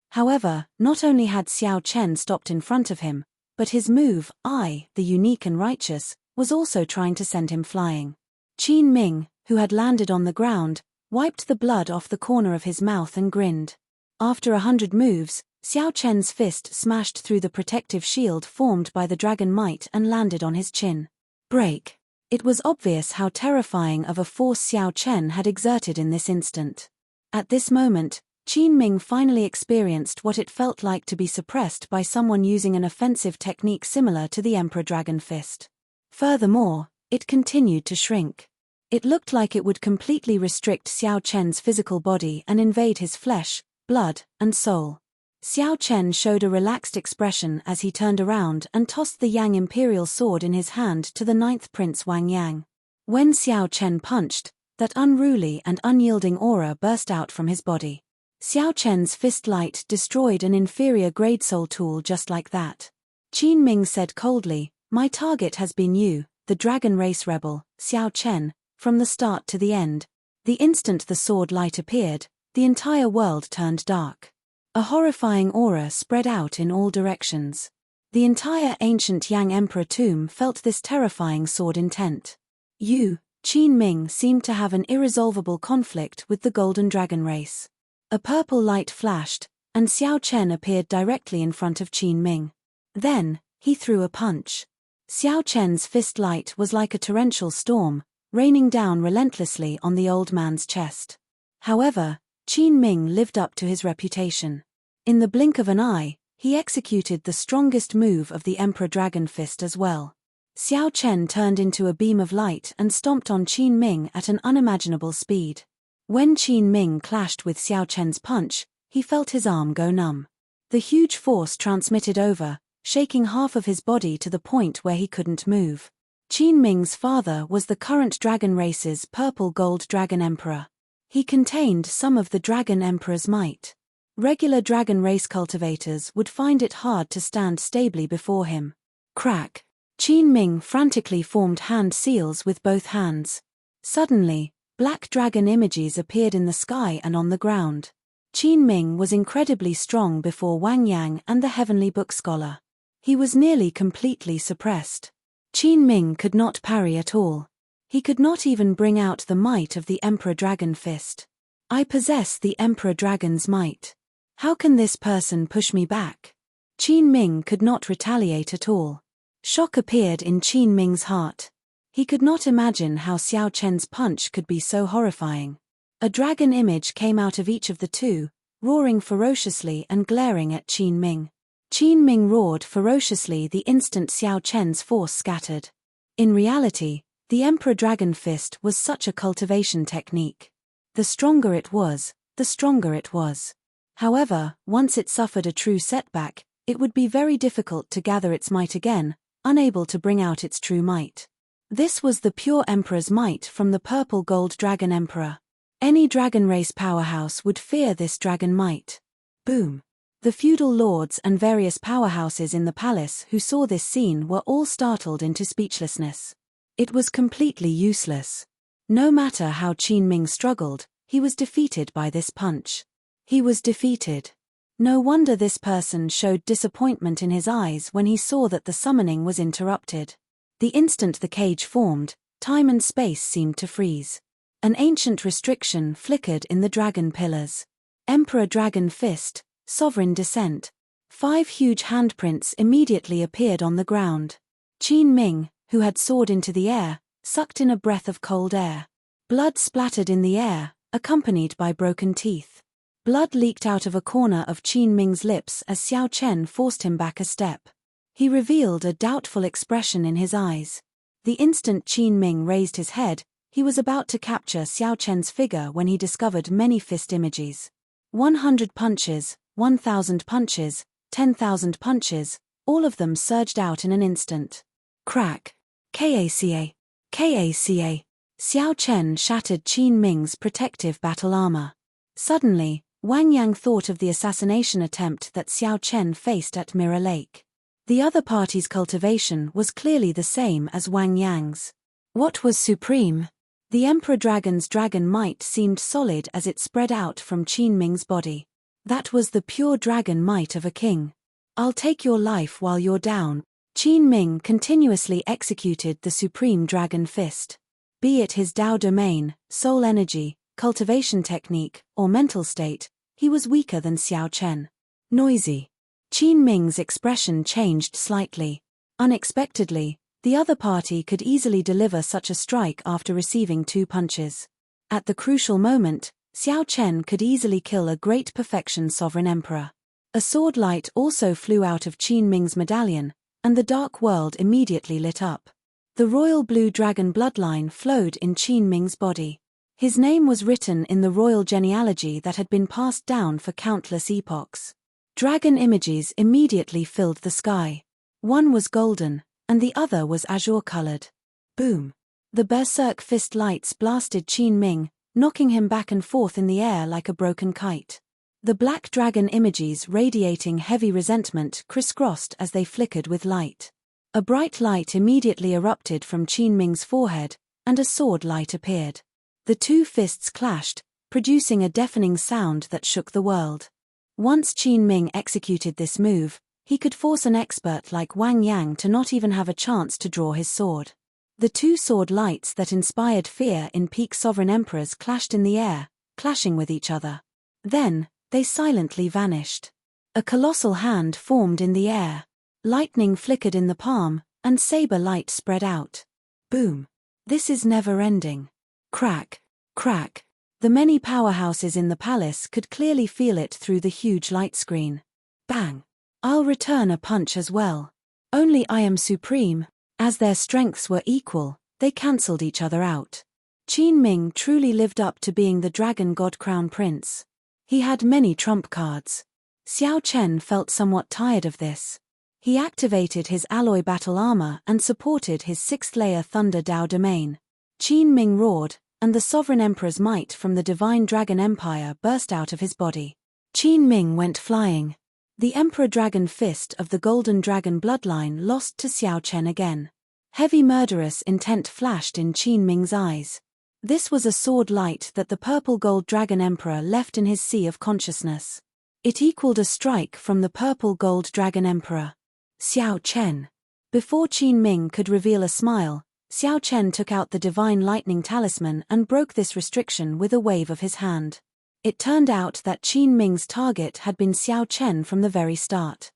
However, not only had Xiao Chen stopped in front of him, but his move, I, the unique and righteous, was also trying to send him flying. Qin Ming, who had landed on the ground, wiped the blood off the corner of his mouth and grinned. After 100 moves, Xiao Chen's fist smashed through the protective shield formed by the dragon might and landed on his chin. Break. It was obvious how terrifying of a force Xiao Chen had exerted in this instant. At this moment, Qin Ming finally experienced what it felt like to be suppressed by someone using an offensive technique similar to the Emperor Dragon Fist. Furthermore, it continued to shrink. It looked like it would completely restrict Xiao Chen's physical body and invade his flesh, blood, and soul. Xiao Chen showed a relaxed expression as he turned around and tossed the Yang Imperial sword in his hand to the ninth Prince Wang Yang. When Xiao Chen punched, that unruly and unyielding aura burst out from his body. Xiao Chen's fist light destroyed an inferior-grade soul tool just like that. Qin Ming said coldly, "My target has been you, the dragon race rebel, Xiao Chen, from the start to the end." The instant the sword light appeared, the entire world turned dark. A horrifying aura spread out in all directions. The entire ancient Yang Emperor tomb felt this terrifying sword intent. Qin Ming seemed to have an irresolvable conflict with the Golden Dragon race. A purple light flashed, and Xiao Chen appeared directly in front of Qin Ming. Then, he threw a punch. Xiao Chen's fist light was like a torrential storm, raining down relentlessly on the old man's chest. However, Qin Ming lived up to his reputation. In the blink of an eye, he executed the strongest move of the Emperor Dragon Fist as well. Xiao Chen turned into a beam of light and stomped on Qin Ming at an unimaginable speed. When Qin Ming clashed with Xiao Chen's punch, he felt his arm go numb. The huge force transmitted over, shaking half of his body to the point where he couldn't move. Qin Ming's father was the current dragon race's purple gold dragon emperor. He contained some of the dragon emperor's might. Regular dragon race cultivators would find it hard to stand stably before him. Crack! Qin Ming frantically formed hand seals with both hands. Suddenly, black dragon images appeared in the sky and on the ground. Qin Ming was incredibly strong before Wang Yang and the Heavenly Book Scholar. He was nearly completely suppressed. Qin Ming could not parry at all. He could not even bring out the might of the Emperor Dragon Fist. "I possess the Emperor Dragon's might. How can this person push me back?" Qin Ming could not retaliate at all. Shock appeared in Qin Ming's heart. He could not imagine how Xiao Chen's punch could be so horrifying. A dragon image came out of each of the two, roaring ferociously and glaring at Qin Ming. Qin Ming roared ferociously the instant Xiao Chen's force scattered. In reality, the Emperor Dragon Fist was such a cultivation technique. The stronger it was, the stronger it was. However, once it suffered a true setback, it would be very difficult to gather its might again, unable to bring out its true might. This was the pure Emperor's might from the purple gold dragon emperor. Any dragon race powerhouse would fear this dragon might. Boom! The feudal lords and various powerhouses in the palace who saw this scene were all startled into speechlessness. It was completely useless. No matter how Qin Ming struggled, he was defeated by this punch. He was defeated. No wonder this person showed disappointment in his eyes when he saw that the summoning was interrupted. The instant the cage formed, time and space seemed to freeze. An ancient restriction flickered in the dragon pillars. Emperor Dragon Fist, Sovereign Descent. 5 huge handprints immediately appeared on the ground. Qin Ming, who had soared into the air, sucked in a breath of cold air. Blood splattered in the air, accompanied by broken teeth. Blood leaked out of a corner of Qin Ming's lips as Xiao Chen forced him back a step. He revealed a doubtful expression in his eyes. The instant Qin Ming raised his head, he was about to capture Xiao Chen's figure when he discovered many fist images. 100 punches, 1,000 punches, 10,000 punches, all of them surged out in an instant. Crack! Kaca! Kaca! Xiao Chen shattered Qin Ming's protective battle armor. Suddenly, Wang Yang thought of the assassination attempt that Xiao Chen faced at Mirror Lake. The other party's cultivation was clearly the same as Wang Yang's. What was supreme? The Emperor Dragon's dragon might seemed solid as it spread out from Qin Ming's body. That was the pure dragon might of a king. "I'll take your life while you're down." Qin Ming continuously executed the supreme dragon fist. Be it his Dao domain, soul energy, cultivation technique, or mental state, he was weaker than Xiao Chen. Noisy. Qin Ming's expression changed slightly. Unexpectedly, the other party could easily deliver such a strike after receiving 2 punches. At the crucial moment, Xiao Chen could easily kill a great perfection sovereign emperor. A sword light also flew out of Qin Ming's medallion, and the dark world immediately lit up. The royal blue dragon bloodline flowed in Qin Ming's body. His name was written in the royal genealogy that had been passed down for countless epochs. Dragon images immediately filled the sky. One was golden, and the other was azure-colored. Boom! The berserk fist lights blasted Qin Ming, knocking him back and forth in the air like a broken kite. The black dragon images radiating heavy resentment crisscrossed as they flickered with light. A bright light immediately erupted from Qin Ming's forehead, and a sword light appeared. The two fists clashed, producing a deafening sound that shook the world. Once Qin Ming executed this move, he could force an expert like Wang Yang to not even have a chance to draw his sword. The two sword lights that inspired fear in peak sovereign emperors clashed in the air, clashing with each other. Then, they silently vanished. A colossal hand formed in the air. Lightning flickered in the palm, and saber light spread out. Boom! This is never-ending. Crack, crack. The many powerhouses in the palace could clearly feel it through the huge light screen. Bang! I'll return a punch as well. Only I am supreme. As their strengths were equal, they cancelled each other out. Qin Ming truly lived up to being the dragon god crown prince. He had many trump cards. Xiao Chen felt somewhat tired of this. He activated his alloy battle armor and supported his 6th layer Thunder Dao domain. Qin Ming roared, and the sovereign emperor's might from the divine dragon empire burst out of his body. Qin Ming went flying. The emperor dragon fist of the golden dragon bloodline lost to Xiao Chen again. Heavy murderous intent flashed in Qin Ming's eyes. This was a sword light that the purple gold dragon emperor left in his sea of consciousness. It equaled a strike from the purple gold dragon emperor. Xiao Chen. Before Qin Ming could reveal a smile, Xiao Chen took out the divine lightning talisman and broke this restriction with a wave of his hand. It turned out that Qin Ming's target had been Xiao Chen from the very start.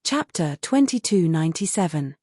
Chapter 2297.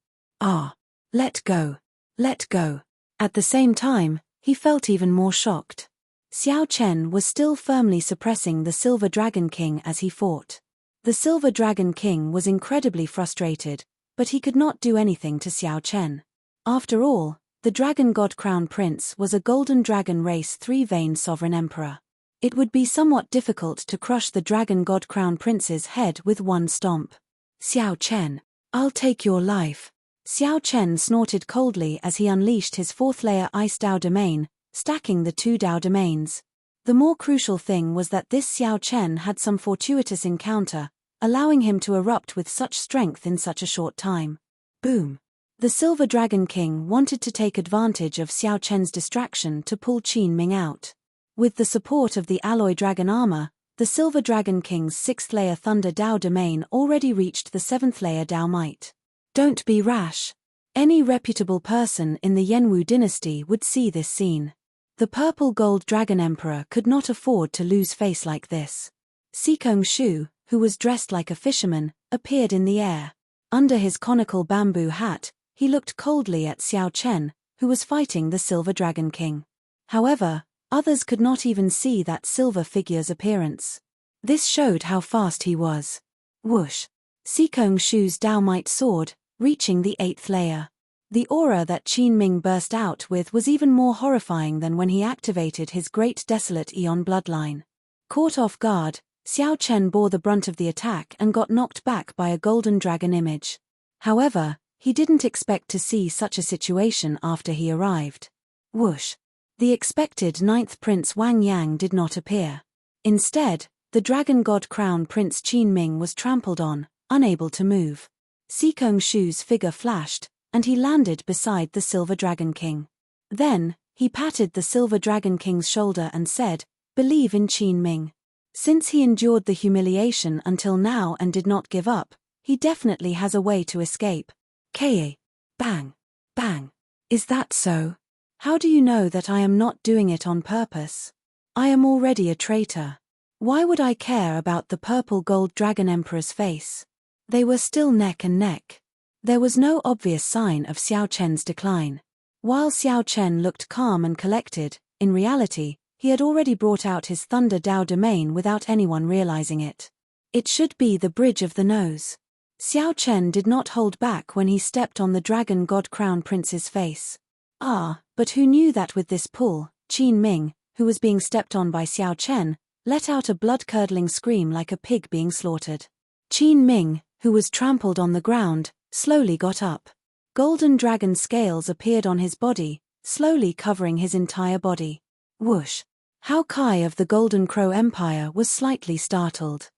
Let go. Let go. At the same time, he felt even more shocked. Xiao Chen was still firmly suppressing the Silver Dragon King as he fought. The Silver Dragon King was incredibly frustrated, but he could not do anything to Xiao Chen. After all, the Dragon God Crown Prince was a Golden Dragon Race 3-vein sovereign emperor. It would be somewhat difficult to crush the Dragon God Crown Prince's head with one stomp. Xiao Chen, I'll take your life. Xiao Chen snorted coldly as he unleashed his 4th layer Ice Dao domain, stacking the 2 Dao domains. The more crucial thing was that this Xiao Chen had some fortuitous encounter, allowing him to erupt with such strength in such a short time. Boom! The Silver Dragon King wanted to take advantage of Xiao Chen's distraction to pull Qin Ming out. With the support of the alloy dragon armor, the Silver Dragon King's 6th layer Thunder Dao domain already reached the 7th layer Dao might. Don't be rash. Any reputable person in the Yenwu dynasty would see this scene. The purple gold dragon emperor could not afford to lose face like this. Sikong Shu, who was dressed like a fisherman, appeared in the air. Under his conical bamboo hat, he looked coldly at Xiao Chen, who was fighting the Silver Dragon King. However, others could not even see that silver figure's appearance. This showed how fast he was. Whoosh! Sikong Shu's Dao Might sword, reaching the 8th layer. The aura that Qin Ming burst out with was even more horrifying than when he activated his great desolate Eon bloodline. Caught off guard, Xiao Chen bore the brunt of the attack and got knocked back by a golden dragon image. However, he didn't expect to see such a situation after he arrived. Whoosh! The expected 9th Prince Wang Yang did not appear. Instead, the Dragon God Crown Prince Qin Ming was trampled on, unable to move. Sikong Shu's figure flashed, and he landed beside the Silver Dragon King. Then, he patted the Silver Dragon King's shoulder and said, "Believe in Qin Ming. Since he endured the humiliation until now and did not give up, he definitely has a way to escape." Ka. Bang. Bang. Is that so? How do you know that I am not doing it on purpose? I am already a traitor. Why would I care about the purple gold dragon emperor's face? They were still neck and neck. There was no obvious sign of Xiao Chen's decline. While Xiao Chen looked calm and collected, in reality, he had already brought out his Thunder Dao domain without anyone realizing it. It should be the bridge of the nose. Xiao Chen did not hold back when he stepped on the dragon god crown prince's face. But who knew that with this pull, Qin Ming, who was being stepped on by Xiao Chen, let out a blood-curdling scream like a pig being slaughtered. Qin Ming, who was trampled on the ground, slowly got up. Golden dragon scales appeared on his body, slowly covering his entire body. Whoosh! Hao Kai of the Golden Crow Empire was slightly startled.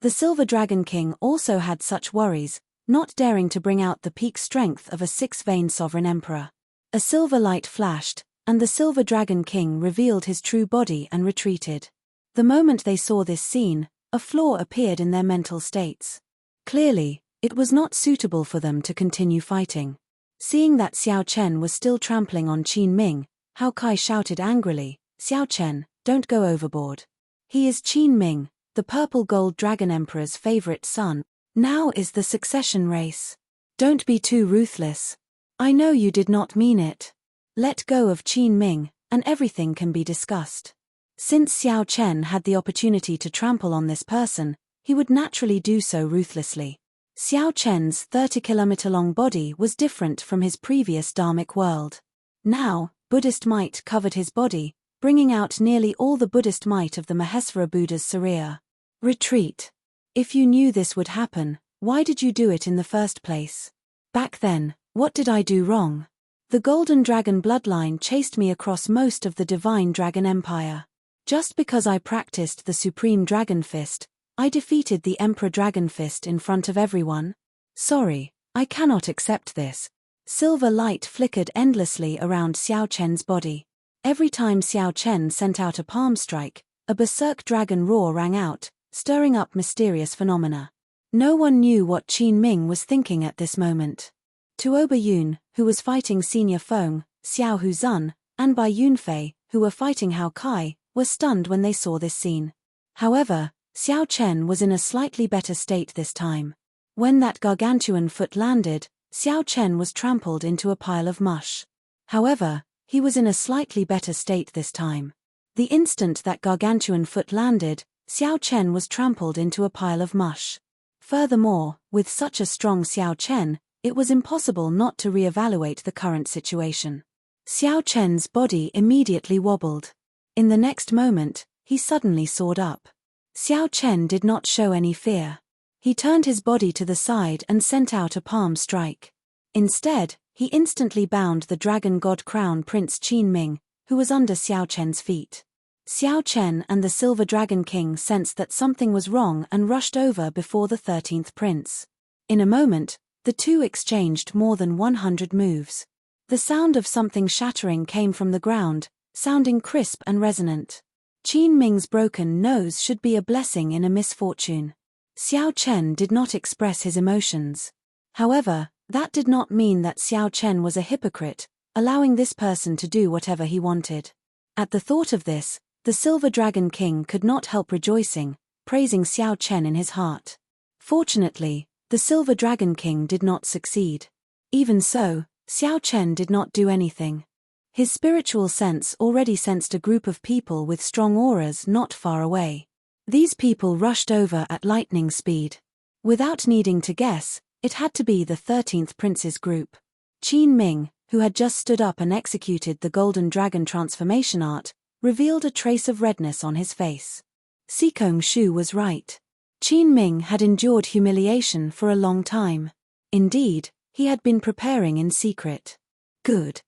The Silver Dragon King also had such worries, not daring to bring out the peak strength of a six-vein sovereign emperor. A silver light flashed, and the Silver Dragon King revealed his true body and retreated. The moment they saw this scene, a flaw appeared in their mental states. Clearly, it was not suitable for them to continue fighting. Seeing that Xiao Chen was still trampling on Qin Ming, Hao Kai shouted angrily, "Xiao Chen, don't go overboard. He is Qin Ming, the Purple Gold Dragon Emperor's favorite son. Now is the succession race. Don't be too ruthless. I know you did not mean it. Let go of Qin Ming, and everything can be discussed." Since Xiao Chen had the opportunity to trample on this person, he would naturally do so ruthlessly. Xiao Chen's 30-kilometer-long body was different from his previous Dharmic world. Now, Buddhist might covered his body, bringing out nearly all the Buddhist might of the Mahesvara Buddha's Sariya. Retreat. If you knew this would happen, why did you do it in the first place? Back then, what did I do wrong? The Golden Dragon bloodline chased me across most of the Divine Dragon Empire. Just because I practiced the Supreme Dragon Fist, I defeated the Emperor Dragon Fist in front of everyone? Sorry, I cannot accept this. Silver light flickered endlessly around Xiao Chen's body. Every time Xiao Chen sent out a palm strike, a berserk dragon roar rang out, stirring up mysterious phenomena. No one knew what Qin Ming was thinking at this moment. Tuoba Yun, who was fighting Senior Feng, Xiao Huzun, and Bai Yunfei, who were fighting Hao Kai, were stunned when they saw this scene. However, Xiao Chen was in a slightly better state this time. When that gargantuan foot landed, Xiao Chen was trampled into a pile of mush. However, he was in a slightly better state this time. The instant that gargantuan foot landed, Xiao Chen was trampled into a pile of mush. Furthermore, with such a strong Xiao Chen, it was impossible not to re-evaluate the current situation. Xiao Chen's body immediately wobbled. In the next moment, he suddenly soared up. Xiao Chen did not show any fear. He turned his body to the side and sent out a palm strike. Instead, he instantly bound the Dragon God Crown Prince Qin Ming, who was under Xiao Chen's feet. Xiao Chen and the Silver Dragon King sensed that something was wrong and rushed over before the 13th prince. In a moment, the two exchanged more than 100 moves. The sound of something shattering came from the ground, sounding crisp and resonant. Qin Ming's broken nose should be a blessing in a misfortune. Xiao Chen did not express his emotions. However, that did not mean that Xiao Chen was a hypocrite, allowing this person to do whatever he wanted. At the thought of this, the Silver Dragon King could not help rejoicing, praising Xiao Chen in his heart. Fortunately, the Silver Dragon King did not succeed. Even so, Xiao Chen did not do anything. His spiritual sense already sensed a group of people with strong auras not far away. These people rushed over at lightning speed. Without needing to guess, it had to be the 13th prince's group. Qin Ming, who had just stood up and executed the Golden Dragon transformation art, revealed a trace of redness on his face. Sikong Shu was right. Qin Ming had endured humiliation for a long time. Indeed, he had been preparing in secret. Good.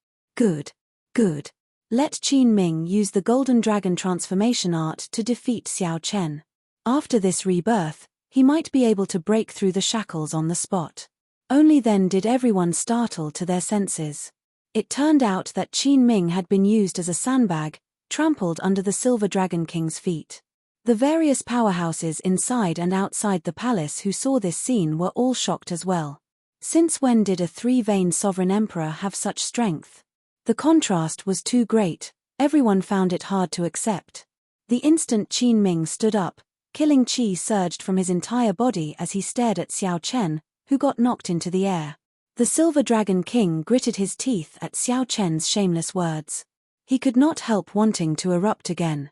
Let Qin Ming use the Golden Dragon transformation art to defeat Xiao Chen. After this rebirth, he might be able to break through the shackles on the spot. Only then did everyone startle to their senses. It turned out that Qin Ming had been used as a sandbag, trampled under the Silver Dragon King's feet. The various powerhouses inside and outside the palace who saw this scene were all shocked as well. Since when did a three-vein sovereign emperor have such strength? The contrast was too great, everyone found it hard to accept. The instant Qin Ming stood up, killing qi surged from his entire body as he stared at Xiao Chen, who got knocked into the air. The Silver Dragon King gritted his teeth at Xiao Chen's shameless words. He could not help wanting to erupt again.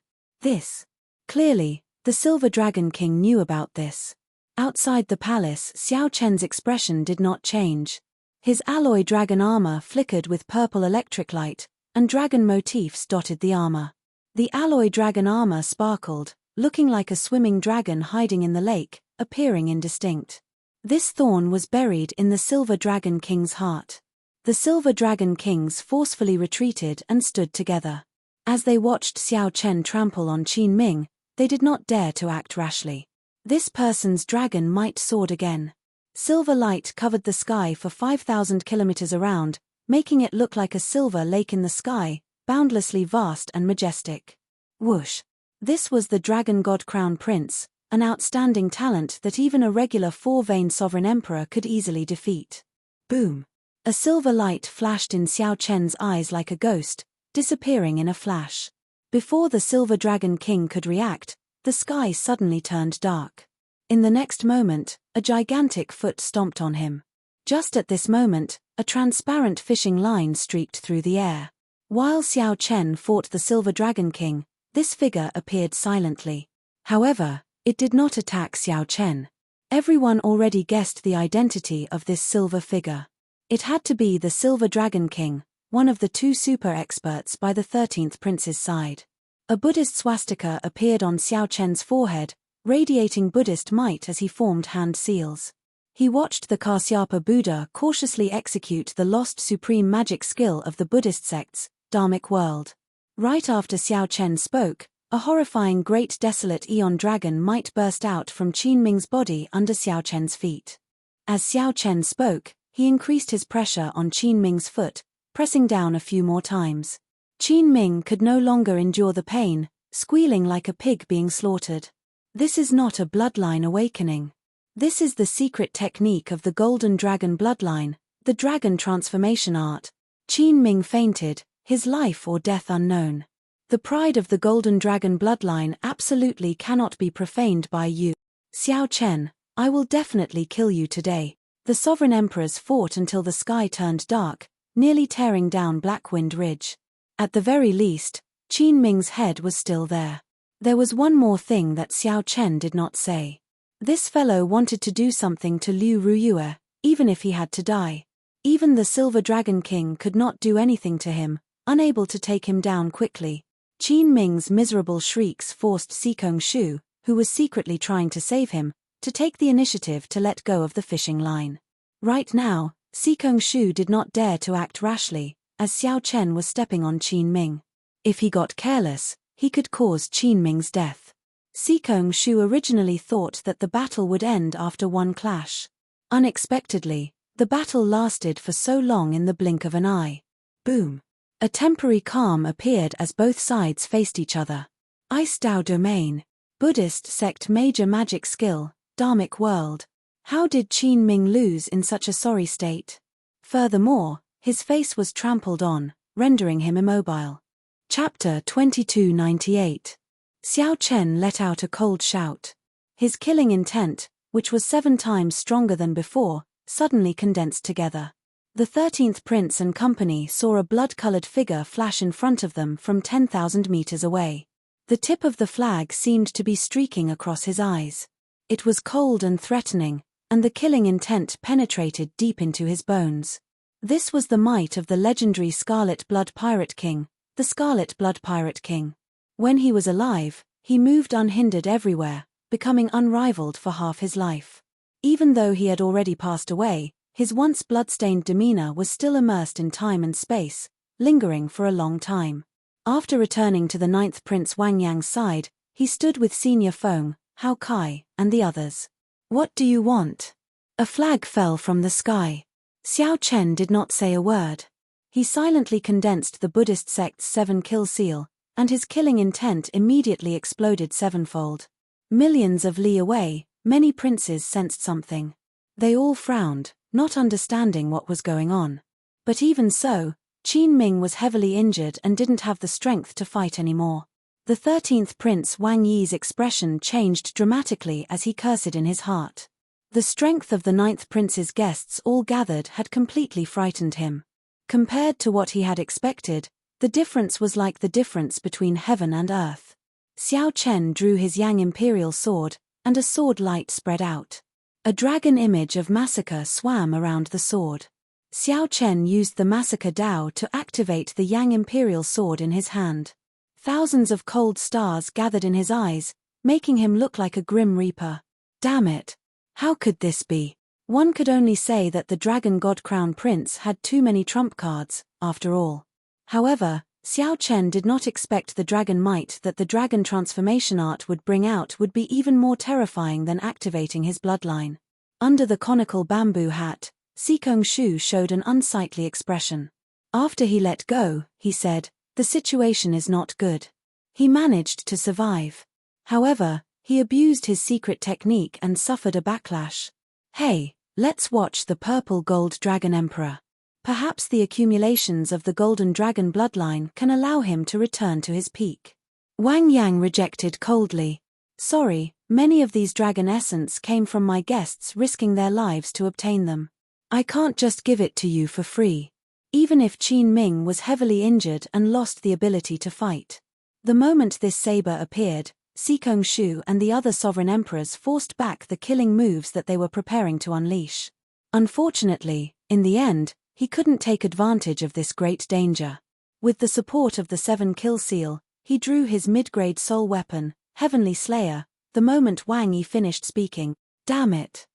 Clearly, the Silver Dragon King knew about this. Outside the palace, Xiao Chen's expression did not change. His alloy dragon armor flickered with purple electric light, and dragon motifs dotted the armor. The alloy dragon armor sparkled, looking like a swimming dragon hiding in the lake, appearing indistinct. This thorn was buried in the Silver Dragon King's heart. The Silver Dragon Kings forcefully retreated and stood together. As they watched Xiao Chen trample on Qin Ming, they did not dare to act rashly. This person's dragon might soared again. Silver light covered the sky for 5,000 kilometers around, making it look like a silver lake in the sky, boundlessly vast and majestic. Whoosh! This was the Dragon God Crown Prince, an outstanding talent that even a regular four-veined sovereign emperor could easily defeat. Boom! A silver light flashed in Xiao Chen's eyes like a ghost, disappearing in a flash. Before the Silver Dragon King could react, the sky suddenly turned dark. In the next moment, a gigantic foot stomped on him. Just at this moment, a transparent fishing line streaked through the air. While Xiao Chen fought the Silver Dragon King, this figure appeared silently. However, it did not attack Xiao Chen. Everyone already guessed the identity of this silver figure. It had to be the Silver Dragon King, one of the two super experts by the 13th Prince's side. A Buddhist swastika appeared on Xiao Chen's forehead, radiating Buddhist might as he formed hand seals. He watched the Kasyapa Buddha cautiously execute the lost supreme magic skill of the Buddhist sect's Dharmic world. Right after Xiao Chen spoke, a horrifying great desolate Aeon dragon might burst out from Qin Ming's body under Xiao Chen's feet. As Xiao Chen spoke, he increased his pressure on Qin Ming's foot, pressing down a few more times. Qin Ming could no longer endure the pain, squealing like a pig being slaughtered. This is not a bloodline awakening. This is the secret technique of the Golden Dragon bloodline, the dragon transformation art. Qin Ming fainted, his life or death unknown. The pride of the Golden Dragon bloodline absolutely cannot be profaned by you. Xiao Chen, I will definitely kill you today. The sovereign emperors fought until the sky turned dark, nearly tearing down Blackwind Ridge. At the very least, Qin Ming's head was still there. There was one more thing that Xiao Chen did not say. This fellow wanted to do something to Liu Ruyue, even if he had to die. Even the Silver Dragon King could not do anything to him, unable to take him down quickly. Qin Ming's miserable shrieks forced Sikong Shu, who was secretly trying to save him, to take the initiative to let go of the fishing line. Right now, Sikong Shu did not dare to act rashly, as Xiao Chen was stepping on Qin Ming. If he got careless, he could cause Qin Ming's death. Sikong Shu originally thought that the battle would end after one clash. Unexpectedly, the battle lasted for so long in the blink of an eye. Boom! A temporary calm appeared as both sides faced each other. Ice Dao Domain. Buddhist sect major magic skill, Dharmic world. How did Qin Ming lose in such a sorry state? Furthermore, his face was trampled on, rendering him immobile. Chapter 2298. Xiao Chen let out a cold shout. His killing intent, which was 7 times stronger than before, suddenly condensed together. The 13th Prince and company saw a blood-colored figure flash in front of them from 10,000 meters away. The tip of the flag seemed to be streaking across his eyes. It was cold and threatening, and the killing intent penetrated deep into his bones. This was the might of the legendary Scarlet Blood Pirate King, the Scarlet Blood Pirate King. When he was alive, he moved unhindered everywhere, becoming unrivaled for half his life. Even though he had already passed away, his once blood-stained demeanor was still immersed in time and space, lingering for a long time. After returning to the 9th Prince Wang Yang's side, he stood with Senior Feng, Hao Kai, and the others. What do you want? A flag fell from the sky. Xiao Chen did not say a word. He silently condensed the Buddhist sect's 7-kill seal, and his killing intent immediately exploded 7-fold. Millions of li away, many princes sensed something. They all frowned, not understanding what was going on. But even so, Qin Ming was heavily injured and didn't have the strength to fight anymore. The 13th Prince Wang Yi's expression changed dramatically as he cursed in his heart. The strength of the 9th Prince's guests all gathered had completely frightened him. Compared to what he had expected, the difference was like the difference between heaven and earth. Xiao Chen drew his Yang Imperial sword, and a sword light spread out. A dragon image of massacre swam around the sword. Xiao Chen used the massacre Dao to activate the Yang Imperial sword in his hand. Thousands of cold stars gathered in his eyes, making him look like a grim reaper. Damn it! How could this be? One could only say that the Dragon God Crown Prince had too many trump cards, after all. However, Xiao Chen did not expect the dragon might that the dragon transformation art would bring out would be even more terrifying than activating his bloodline. Under the conical bamboo hat, Sikong Shu showed an unsightly expression. After he let go, he said, "The situation is not good." He managed to survive. However, he abused his secret technique and suffered a backlash. Hey, let's watch the Purple Gold Dragon Emperor. Perhaps the accumulations of the Golden Dragon bloodline can allow him to return to his peak. Wang Yang rejected coldly. Sorry, many of these dragon essence came from my guests risking their lives to obtain them. I can't just give it to you for free. Even if Qin Ming was heavily injured and lost the ability to fight. The moment this saber appeared, Sikong Shu and the other sovereign emperors forced back the killing moves that they were preparing to unleash. Unfortunately, in the end, he couldn't take advantage of this great danger. With the support of the 7 kill seal, he drew his mid-grade soul weapon, Heavenly Slayer, the moment Wang Yi finished speaking. Damn it!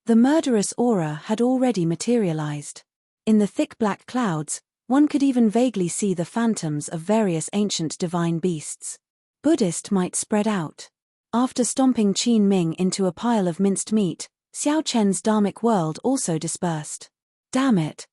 The murderous aura had already materialized. In the thick black clouds, one could even vaguely see the phantoms of various ancient divine beasts. Buddhist might spread out. After stomping Qin Ming into a pile of minced meat, Xiao Chen's dharmic world also dispersed. Damn it!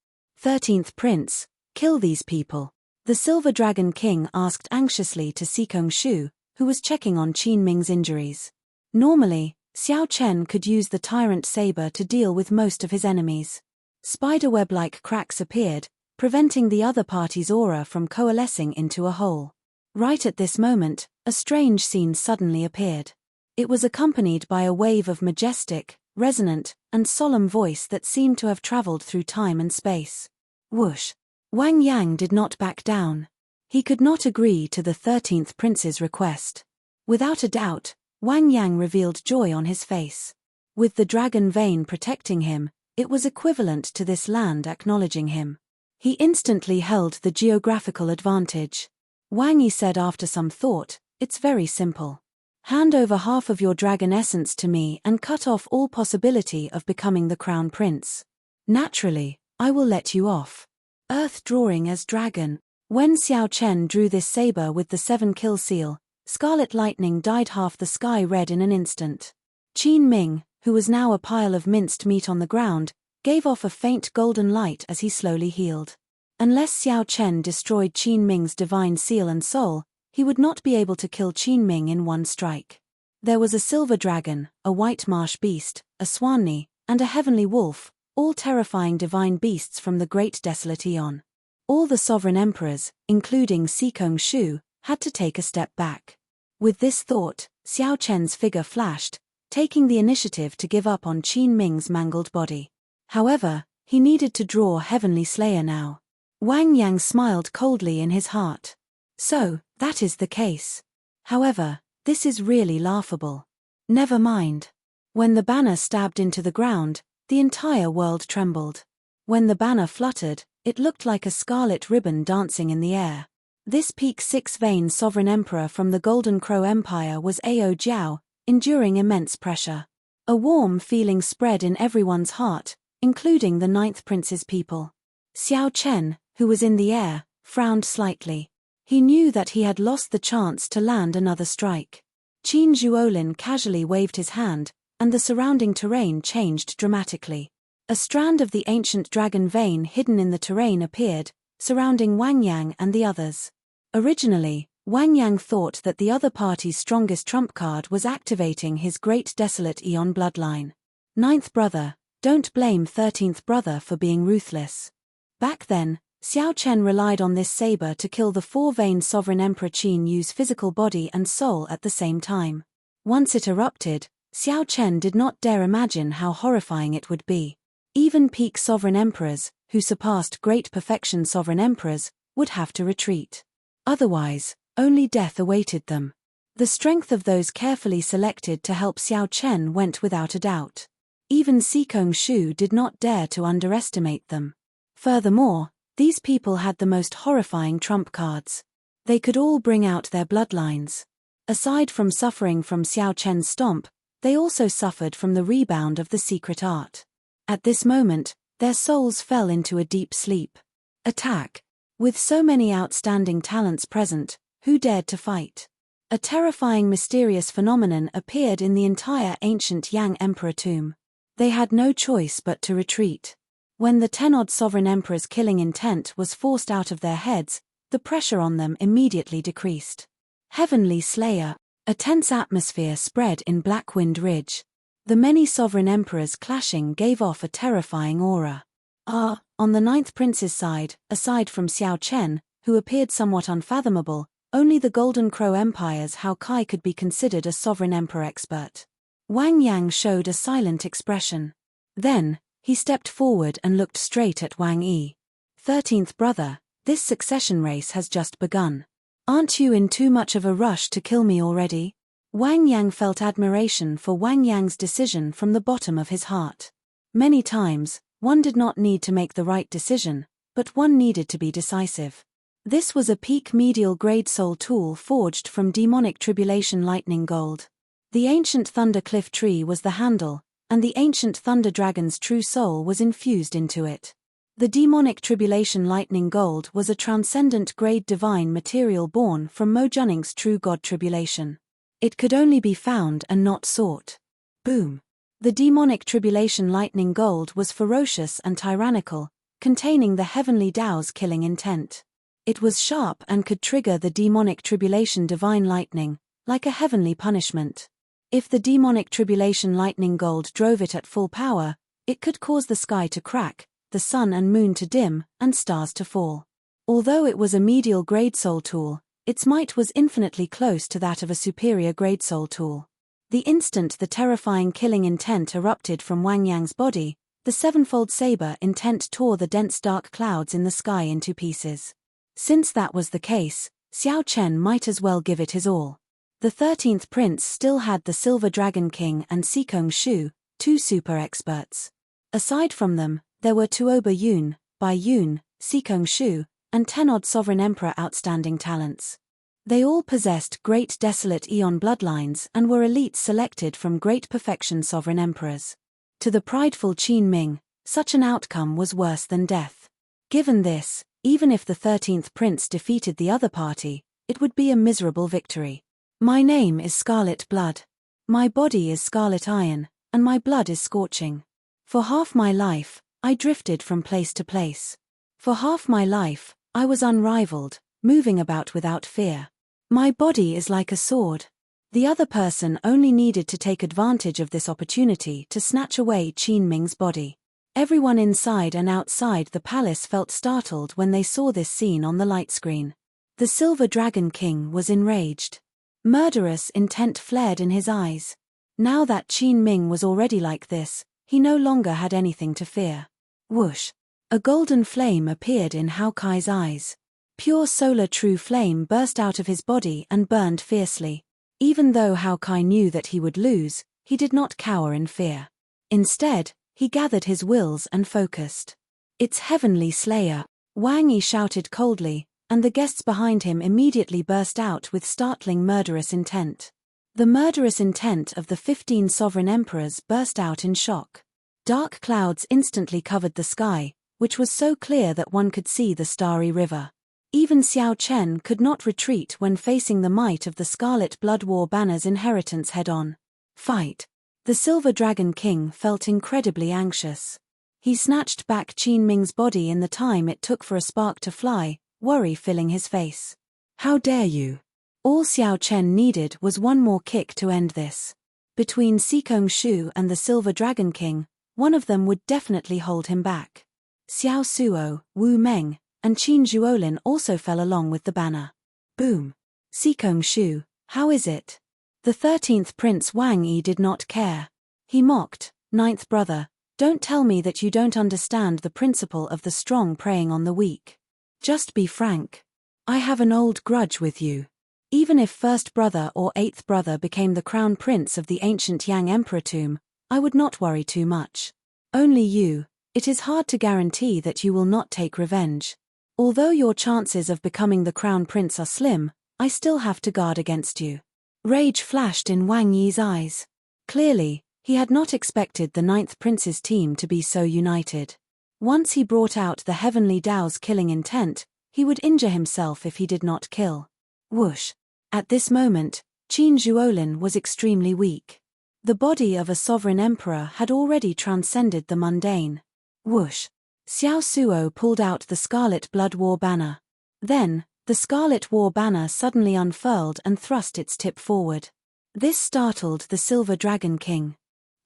13th Prince, kill these people. The Silver Dragon King asked anxiously to Sikong Shu, who was checking on Qin Ming's injuries. Normally, Xiao Chen could use the Tyrant Saber to deal with most of his enemies. Spiderweb-like cracks appeared, preventing the other party's aura from coalescing into a whole. Right at this moment, a strange scene suddenly appeared. It was accompanied by a wave of majestic, resonant, and solemn voice that seemed to have traveled through time and space. Whoosh! Wang Yang did not back down. He could not agree to the 13th Prince's request. Without a doubt, Wang Yang revealed joy on his face. With the dragon vein protecting him, it was equivalent to this land acknowledging him. He instantly held the geographical advantage. Wang Yi said after some thought, "It's very simple. Hand over half of your dragon essence to me and cut off all possibility of becoming the crown prince. Naturally, I will let you off." Earth drawing as dragon. When Xiao Chen drew this saber with the 7 kill seal, scarlet lightning dyed half the sky red in an instant. Qin Ming, who was now a pile of minced meat on the ground, gave off a faint golden light as he slowly healed. Unless Xiao Chen destroyed Qin Ming's divine seal and soul, he would not be able to kill Qin Ming in one strike. There was a silver dragon, a white marsh beast, a swanny, and a heavenly wolf, all terrifying divine beasts from the great desolate eon. All the sovereign emperors, including Sikong Shu, had to take a step back. With this thought, Xiao Chen's figure flashed, taking the initiative to give up on Qin Ming's mangled body. However, he needed to draw Heavenly Slayer now. Wang Yang smiled coldly in his heart. So, that is the case. However, this is really laughable. Never mind. When the banner stabbed into the ground, the entire world trembled. When the banner fluttered, it looked like a scarlet ribbon dancing in the air. This peak 6-vein sovereign emperor from the Golden Crow Empire was Ao Jiao, enduring immense pressure. A warm feeling spread in everyone's heart, including the 9th Prince's people. Xiao Chen, who was in the air, frowned slightly. He knew that he had lost the chance to land another strike. Qin Zhuolin casually waved his hand, and the surrounding terrain changed dramatically. A strand of the ancient dragon vein hidden in the terrain appeared, surrounding Wang Yang and the others. Originally, Wang Yang thought that the other party's strongest trump card was activating his great desolate eon bloodline. 9th brother, don't blame 13th brother for being ruthless. Back then, Xiao Chen relied on this saber to kill the 4-vein sovereign Emperor Qin Yu's physical body and soul at the same time. Once it erupted, Xiao Chen did not dare imagine how horrifying it would be. Even peak sovereign emperors, who surpassed great perfection sovereign emperors, would have to retreat. Otherwise, only death awaited them. The strength of those carefully selected to help Xiao Chen went without a doubt. Even Shu did not dare to underestimate them. Furthermore, these people had the most horrifying trump cards. They could all bring out their bloodlines. Aside from suffering from Xiao Chen's stomp, they also suffered from the rebound of the secret art. At this moment, their souls fell into a deep sleep. Attack. With so many outstanding talents present, who dared to fight? A terrifying mysterious phenomenon appeared in the entire ancient Yang Emperor tomb. They had no choice but to retreat. When the 10-odd sovereign emperors' killing intent was forced out of their heads, the pressure on them immediately decreased. Heavenly Slayer. A tense atmosphere spread in Blackwind Ridge. The many sovereign emperors clashing gave off a terrifying aura. On the 9th prince's side, aside from Xiao Chen, who appeared somewhat unfathomable, only the Golden Crow Empire's Hao Kai could be considered a sovereign emperor expert. Wang Yang showed a silent expression. Then, he stepped forward and looked straight at Wang Yi. 13th brother, this succession race has just begun. Aren't you in too much of a rush to kill me already? Wang Yang felt admiration for Wang Yang's decision from the bottom of his heart. Many times, one did not need to make the right decision, but one needed to be decisive. This was a peak medial grade soul tool forged from demonic tribulation lightning gold. The ancient thunder cliff tree was the handle, and the ancient thunder dragon's true soul was infused into it. The demonic tribulation lightning gold was a transcendent grade divine material born from Mo Junning's true god tribulation. It could only be found and not sought. Boom. The demonic tribulation lightning gold was ferocious and tyrannical, containing the heavenly Tao's killing intent. It was sharp and could trigger the demonic tribulation divine lightning, like a heavenly punishment. If the demonic tribulation lightning gold drove it at full power, it could cause the sky to crack, the sun and moon to dim, and stars to fall. Although it was a medial grade soul tool, its might was infinitely close to that of a superior grade soul tool. The instant the terrifying killing intent erupted from Wang Yang's body, the sevenfold saber intent tore the dense dark clouds in the sky into pieces. Since that was the case, Xiao Chen might as well give it his all. The 13th prince still had the Silver Dragon King and Shu, two super experts. Aside from them, there were Tuoba Yun, Bai Yun, Shu, and 10-odd sovereign emperor outstanding talents. They all possessed great desolate eon bloodlines and were elites selected from great perfection sovereign emperors. To the prideful Qin Ming, such an outcome was worse than death. Given this, even if the 13th prince defeated the other party, it would be a miserable victory. My name is Scarlet Blood. My body is scarlet iron, and my blood is scorching. For half my life, I drifted from place to place. For half my life, I was unrivaled, moving about without fear. My body is like a sword. The other person only needed to take advantage of this opportunity to snatch away Qin Ming's body. Everyone inside and outside the palace felt startled when they saw this scene on the light screen. The Silver Dragon King was enraged. Murderous intent flared in his eyes. Now that Qin Ming was already like this, he no longer had anything to fear. Whoosh! A golden flame appeared in Hao Kai's eyes. Pure solar true flame burst out of his body and burned fiercely. Even though Hao Kai knew that he would lose, he did not cower in fear. Instead, he gathered his wills and focused. It's Heavenly Slayer, Wang Yi shouted coldly, and the guests behind him immediately burst out with startling murderous intent. The murderous intent of the 15 sovereign emperors burst out in shock. Dark clouds instantly covered the sky, which was so clear that one could see the starry river. Even Xiao Chen could not retreat when facing the might of the Scarlet Blood War banner's inheritance head-on. Fight! The Silver Dragon King felt incredibly anxious. He snatched back Qin Ming's body in the time it took for a spark to fly, worry filling his face. How dare you! All Xiao Chen needed was one more kick to end this. Between Shu and the Silver Dragon King, one of them would definitely hold him back. Xiao Suo, Wu Meng, and Qin Zhuolin also fell along with the banner. Boom! Shu, how is it? The 13th Prince Wang Yi did not care. He mocked, 9th brother, don't tell me that you don't understand the principle of the strong preying on the weak. Just be frank. I have an old grudge with you. Even if 1st brother or 8th brother became the crown prince of the ancient Yang Emperor tomb, I would not worry too much. Only you, it is hard to guarantee that you will not take revenge. Although your chances of becoming the crown prince are slim, I still have to guard against you. Rage flashed in Wang Yi's eyes. Clearly, he had not expected the 9th Prince's team to be so united. Once he brought out the Heavenly Dao's killing intent, he would injure himself if he did not kill. Whoosh! At this moment, Qin Zhuolin was extremely weak. The body of a sovereign emperor had already transcended the mundane. Whoosh! Xiao Suo pulled out the Scarlet Blood War banner. Then, the Scarlet War banner suddenly unfurled and thrust its tip forward. This startled the Silver Dragon King.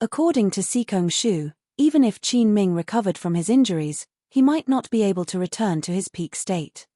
According to Sikong Shu, even if Qin Ming recovered from his injuries, he might not be able to return to his peak state.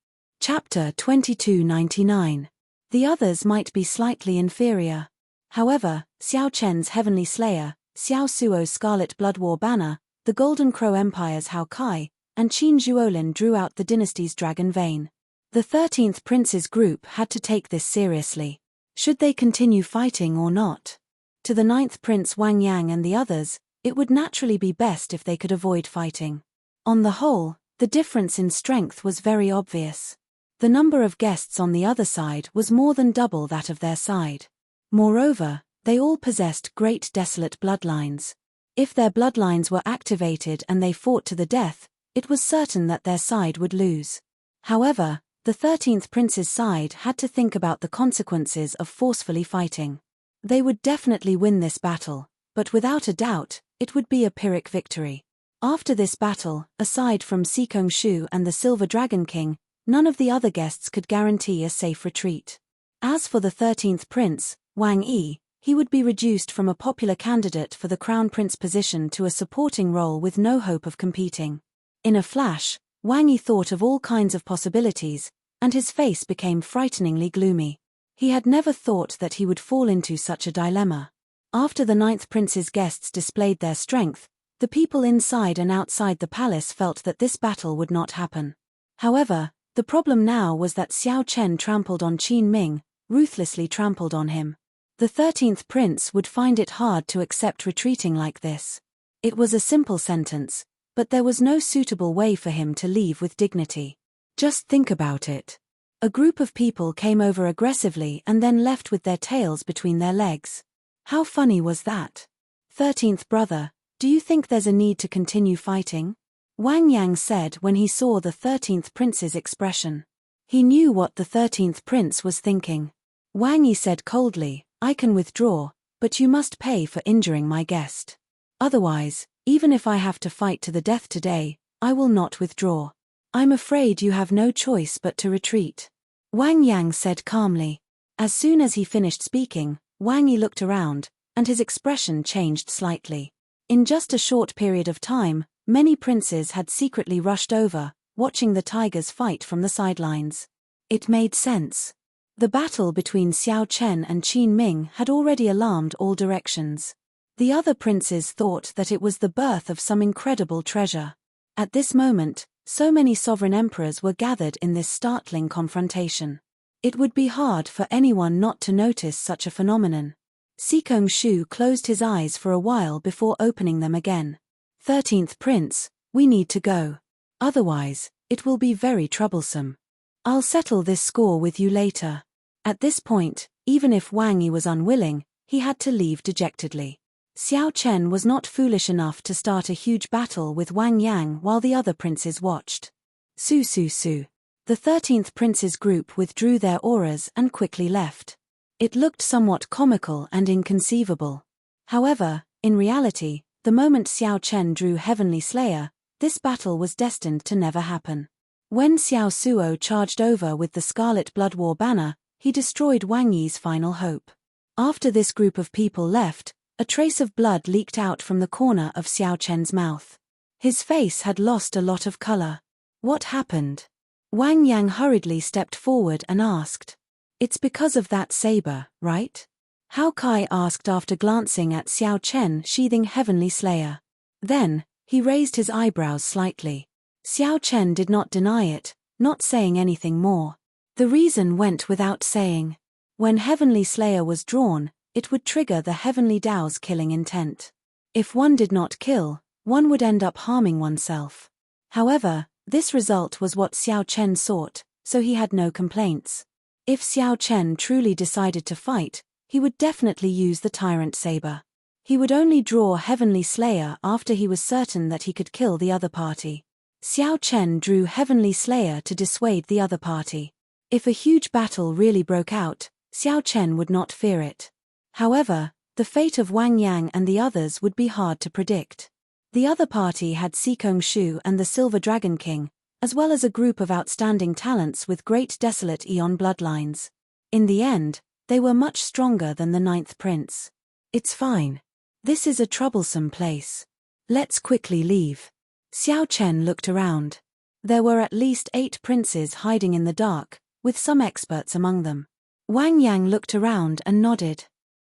Chapter 2299. The others might be slightly inferior. However, Xiao Chen's Heavenly Slayer, Xiao Suo's Scarlet Blood War banner, the Golden Crow Empire's Hao Kai, and Qin Zhuolin drew out the dynasty's dragon vein. The 13th Prince's group had to take this seriously. Should they continue fighting or not? To the 9th Prince Wang Yang and the others, it would naturally be best if they could avoid fighting. On the whole, the difference in strength was very obvious. The number of guests on the other side was more than double that of their side. Moreover, they all possessed great desolate bloodlines. If their bloodlines were activated and they fought to the death, it was certain that their side would lose. However, the 13th Prince's side had to think about the consequences of forcefully fighting. They would definitely win this battle, but without a doubt, it would be a Pyrrhic victory. After this battle, aside from Sikong Shu and the Silver Dragon King, none of the other guests could guarantee a safe retreat. As for the 13th Prince, Wang Yi, he would be reduced from a popular candidate for the Crown Prince position to a supporting role with no hope of competing. In a flash, Wang Yi thought of all kinds of possibilities, and his face became frighteningly gloomy. He had never thought that he would fall into such a dilemma. After the 9th Prince's guests displayed their strength, the people inside and outside the palace felt that this battle would not happen. However, the problem now was that Xiao Chen trampled on Qin Ming, ruthlessly trampled on him. The 13th Prince would find it hard to accept retreating like this. It was a simple sentence, but there was no suitable way for him to leave with dignity. Just think about it. A group of people came over aggressively and then left with their tails between their legs. How funny was that? 13th brother, do you think there's a need to continue fighting? Wang Yang said when he saw the 13th Prince's expression. He knew what the 13th Prince was thinking. Wang Yi said coldly, I can withdraw, but you must pay for injuring my guest. Otherwise, even if I have to fight to the death today, I will not withdraw. I'm afraid you have no choice but to retreat. Wang Yang said calmly. As soon as he finished speaking, Wang Yi looked around, and his expression changed slightly. In just a short period of time, many princes had secretly rushed over, watching the tigers fight from the sidelines. It made sense. The battle between Xiao Chen and Qin Ming had already alarmed all directions. The other princes thought that it was the birth of some incredible treasure. At this moment, so many sovereign emperors were gathered in this startling confrontation. It would be hard for anyone not to notice such a phenomenon. Sikong Shu closed his eyes for a while before opening them again. 13th Prince, we need to go. Otherwise, it will be very troublesome. I'll settle this score with you later. At this point, even if Wang Yi was unwilling, he had to leave dejectedly. Xiao Chen was not foolish enough to start a huge battle with Wang Yang while the other princes watched. Su. The 13th Prince's group withdrew their auras and quickly left. It looked somewhat comical and inconceivable. However, in reality, the moment Xiao Chen drew Heavenly Slayer, this battle was destined to never happen. When Xiao Suo charged over with the Scarlet Blood War banner, he destroyed Wang Yi's final hope. After this group of people left, a trace of blood leaked out from the corner of Xiao Chen's mouth. His face had lost a lot of color. What happened? Wang Yang hurriedly stepped forward and asked. It's because of that saber, right? Hao Kai asked after glancing at Xiao Chen sheathing Heavenly Slayer. Then, he raised his eyebrows slightly. Xiao Chen did not deny it, not saying anything more. The reason went without saying. When Heavenly Slayer was drawn, it would trigger the Heavenly Dao's killing intent. If one did not kill, one would end up harming oneself. However, this result was what Xiao Chen sought, so he had no complaints. If Xiao Chen truly decided to fight, he would definitely use the Tyrant Saber. He would only draw Heavenly Slayer after he was certain that he could kill the other party. Xiao Chen drew Heavenly Slayer to dissuade the other party. If a huge battle really broke out, Xiao Chen would not fear it. However, the fate of Wang Yang and the others would be hard to predict. The other party had Sikong Shu and the Silver Dragon King, as well as a group of outstanding talents with great desolate Eon bloodlines. In the end, they were much stronger than the Ninth Prince. It's fine. This is a troublesome place. Let's quickly leave. Xiao Chen looked around. There were at least 8 princes hiding in the dark, with some experts among them. Wang Yang looked around and nodded.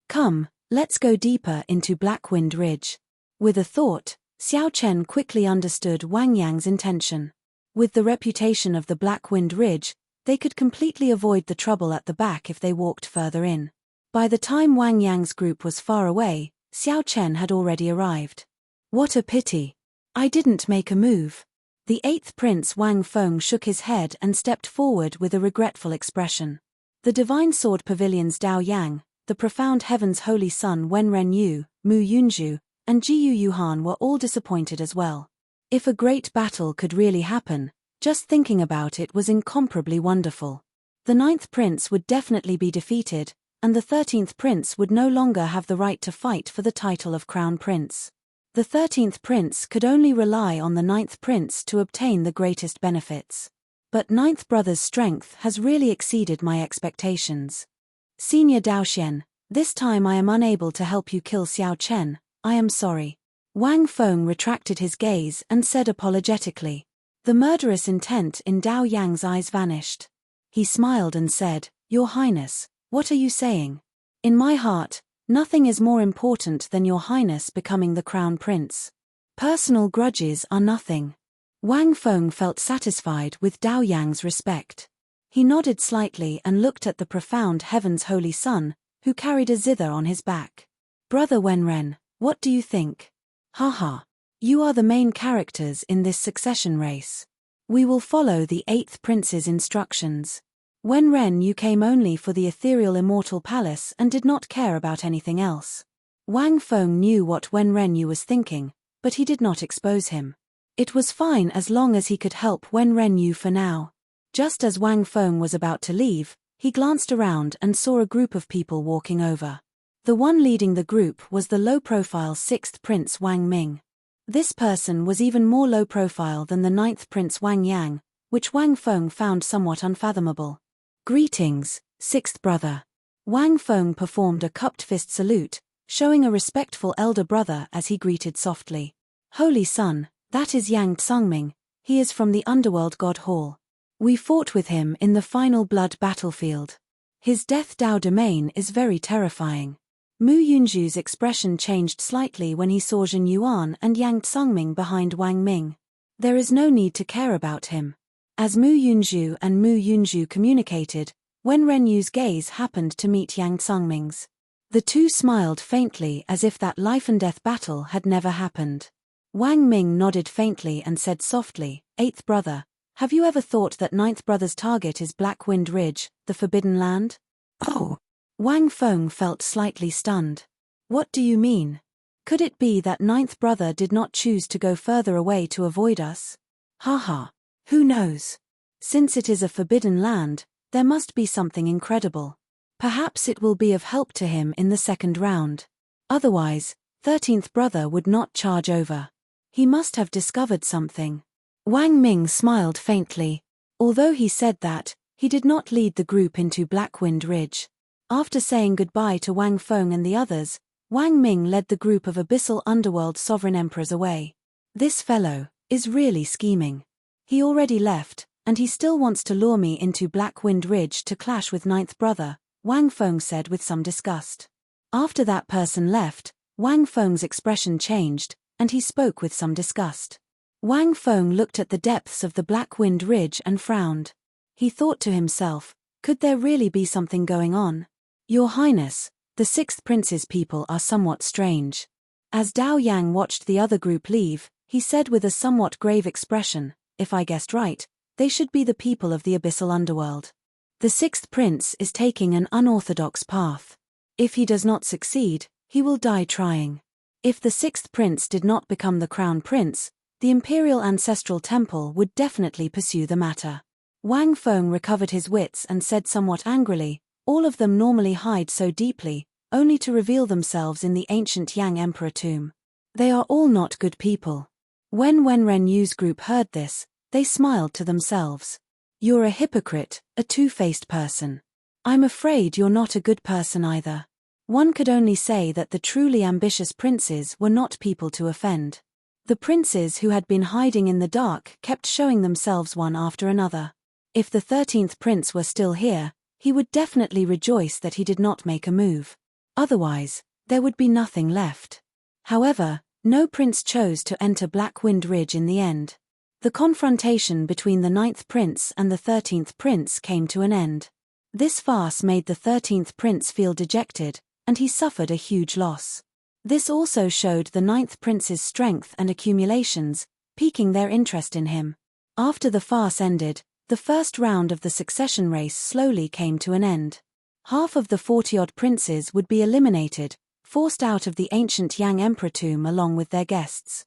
Come, let's go deeper into Blackwind Ridge. With a thought, Xiao Chen quickly understood Wang Yang's intention. With the reputation of the Blackwind Ridge, they could completely avoid the trouble at the back if they walked further in. By the time Wang Yang's group was far away, Xiao Chen had already arrived. What a pity. I didn't make a move. The 8th Prince Wang Feng shook his head and stepped forward with a regretful expression. The Divine Sword Pavilion's Dao Yang, the Profound Heaven's Holy Son Wenren Yu, Mu Yunju, and Jiyu Yuhan were all disappointed as well. If a great battle could really happen, just thinking about it was incomparably wonderful. The 9th Prince would definitely be defeated, and the 13th Prince would no longer have the right to fight for the title of Crown Prince. The 13th Prince could only rely on the 9th Prince to obtain the greatest benefits. But 9th Brother's strength has really exceeded my expectations. Senior Daoxian, this time I am unable to help you kill Xiao Chen, I am sorry. Wang Feng retracted his gaze and said apologetically. The murderous intent in Dao Yang's eyes vanished. He smiled and said, Your Highness, what are you saying? In my heart, nothing is more important than Your Highness becoming the Crown Prince. Personal grudges are nothing. Wang Feng felt satisfied with Dao Yang's respect. He nodded slightly and looked at the Profound Heaven's Holy Son, who carried a zither on his back. Brother Wenren, what do you think? Haha. You are the main characters in this succession race. We will follow the 8th Prince's instructions. Wenren Yu came only for the ethereal Immortal Palace and did not care about anything else. Wang Feng knew what Wenren Yu was thinking, but he did not expose him. It was fine as long as he could help Wenren Yu for now. Just as Wang Feng was about to leave, he glanced around and saw a group of people walking over. The one leading the group was the low-profile 6th Prince Wang Ming. This person was even more low-profile than the 9th Prince Wang Yang, which Wang Feng found somewhat unfathomable. Greetings, 6th brother. Wang Feng performed a cupped fist salute, showing a respectful elder brother as he greeted softly. Holy Son, that is Yang Tsungming, he is from the Underworld God Hall. We fought with him in the final blood battlefield. His Death Dao domain is very terrifying. Mu Yunju's expression changed slightly when he saw Zhen Yuan and Yang Tsungming behind Wang Ming. There is no need to care about him. As Mu Yunju and Mu Yunju communicated, Wenren Yu's gaze happened to meet Yang Tsungming's. The two smiled faintly as if that life-and-death battle had never happened. Wang Ming nodded faintly and said softly, 8th brother, have you ever thought that 9th brother's target is Blackwind Ridge, the Forbidden Land? Oh. Wang Feng felt slightly stunned. What do you mean? Could it be that 9th brother did not choose to go further away to avoid us? Haha. Who knows? Since it is a forbidden land, there must be something incredible. Perhaps it will be of help to him in the second round. Otherwise, 13th brother would not charge over. He must have discovered something. Wang Ming smiled faintly. Although he said that, he did not lead the group into Blackwind Ridge. After saying goodbye to Wang Feng and the others, Wang Ming led the group of Abyssal Underworld Sovereign Emperors away. This fellow is really scheming. He already left, and he still wants to lure me into Blackwind Ridge to clash with 9th brother, Wang Feng said with some disgust. After that person left, Wang Feng's expression changed, and he spoke with some disgust. Wang Feng looked at the depths of the Blackwind Ridge and frowned. He thought to himself, could there really be something going on? Your Highness, the 6th Prince's people are somewhat strange. As Dao Yang watched the other group leave, he said with a somewhat grave expression, "If I guessed right, they should be the people of the abyssal underworld. The sixth prince is taking an unorthodox path. If he does not succeed, he will die trying. If the sixth prince did not become the crown prince, the imperial ancestral temple would definitely pursue the matter." Wang Feng recovered his wits and said somewhat angrily, "All of them normally hide so deeply, only to reveal themselves in the ancient Yang Emperor tomb. They are all not good people." When Wenren Yu's group heard this, they smiled to themselves. "You're a hypocrite, a two-faced person. I'm afraid you're not a good person either." One could only say that the truly ambitious princes were not people to offend. The princes who had been hiding in the dark kept showing themselves one after another. If the 13th prince were still here, he would definitely rejoice that he did not make a move. Otherwise, there would be nothing left. However, no prince chose to enter Blackwind Ridge in the end. The confrontation between the 9th prince and the 13th prince came to an end. This farce made the 13th prince feel dejected, and he suffered a huge loss. This also showed the 9th prince's strength and accumulations, piquing their interest in him. After the farce ended, the first round of the succession race slowly came to an end. Half of the 40-odd princes would be eliminated, forced out of the ancient Yang Emperor tomb along with their guests.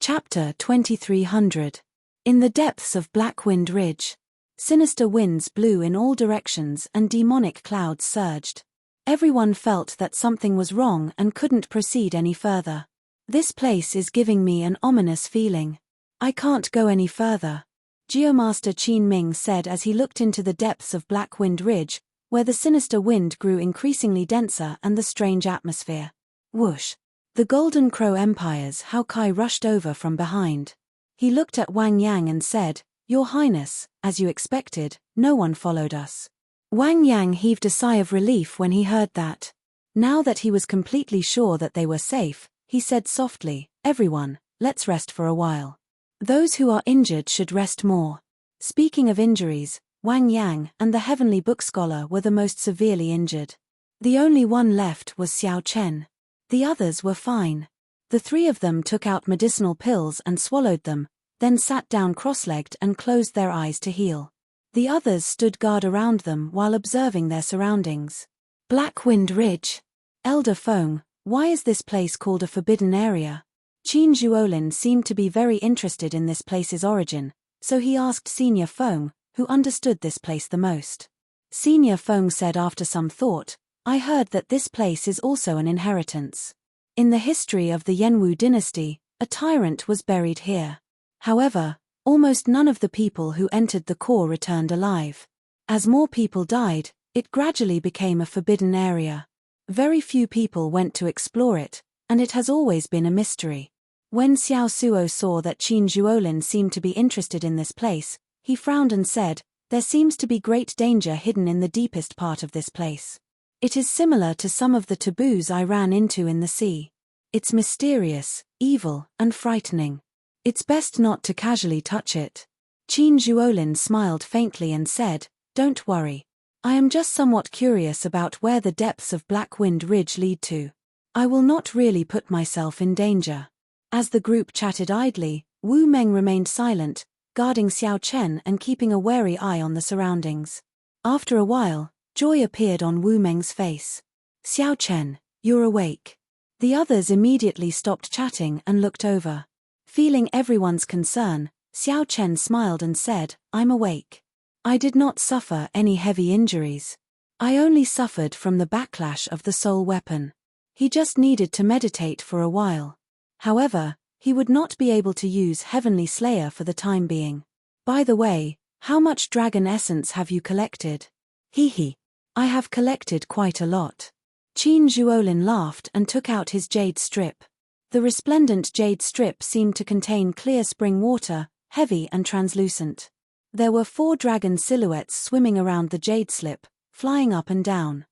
Chapter 2300. In the depths of Blackwind Ridge. Sinister winds blew in all directions and demonic clouds surged. Everyone felt that something was wrong and couldn't proceed any further. "This place is giving me an ominous feeling. I can't go any further," Geomaster Qin Ming said as he looked into the depths of Blackwind Ridge, where the sinister wind grew increasingly denser and the strange atmosphere. Whoosh! The Golden Crow Empire's Hao Kai rushed over from behind. He looked at Wang Yang and said, "Your Highness, as you expected, no one followed us." Wang Yang heaved a sigh of relief when he heard that. Now that he was completely sure that they were safe, he said softly, "Everyone, let's rest for a while. Those who are injured should rest more." Speaking of injuries, Wang Yang and the Heavenly Book Scholar were the most severely injured. The only one left was Xiao Chen. The others were fine. The three of them took out medicinal pills and swallowed them, then sat down cross-legged and closed their eyes to heal. The others stood guard around them while observing their surroundings. Blackwind Ridge. Elder Feng, why is this place called a forbidden area? Qin Zhuolin seemed to be very interested in this place's origin, so he asked Senior Feng, who understood this place the most. Senior Feng said after some thought, "I heard that this place is also an inheritance. In the history of the Yenwu dynasty, a tyrant was buried here. However, almost none of the people who entered the core returned alive. As more people died, it gradually became a forbidden area. Very few people went to explore it, and it has always been a mystery." When Xiao Suo saw that Qin Zhuolin seemed to be interested in this place, he frowned and said, "There seems to be great danger hidden in the deepest part of this place. It is similar to some of the taboos I ran into in the sea. It's mysterious, evil, and frightening. It's best not to casually touch it." Qin Zhuolin smiled faintly and said, "Don't worry. I am just somewhat curious about where the depths of Blackwind Ridge lead to. I will not really put myself in danger." As the group chatted idly, Wu Meng remained silent, guarding Xiao Chen and keeping a wary eye on the surroundings. After a while, joy appeared on Wu Meng's face. "Xiao Chen, you're awake." The others immediately stopped chatting and looked over. Feeling everyone's concern, Xiao Chen smiled and said, "I'm awake. I did not suffer any heavy injuries. I only suffered from the backlash of the soul weapon." He just needed to meditate for a while. However, he would not be able to use Heavenly Slayer for the time being. "By the way, how much dragon essence have you collected?" "Hee. I have collected quite a lot." Qin Zhuolin laughed and took out his jade strip. The resplendent jade strip seemed to contain clear spring water, heavy and translucent. There were 4 dragon silhouettes swimming around the jade slip, flying up and down.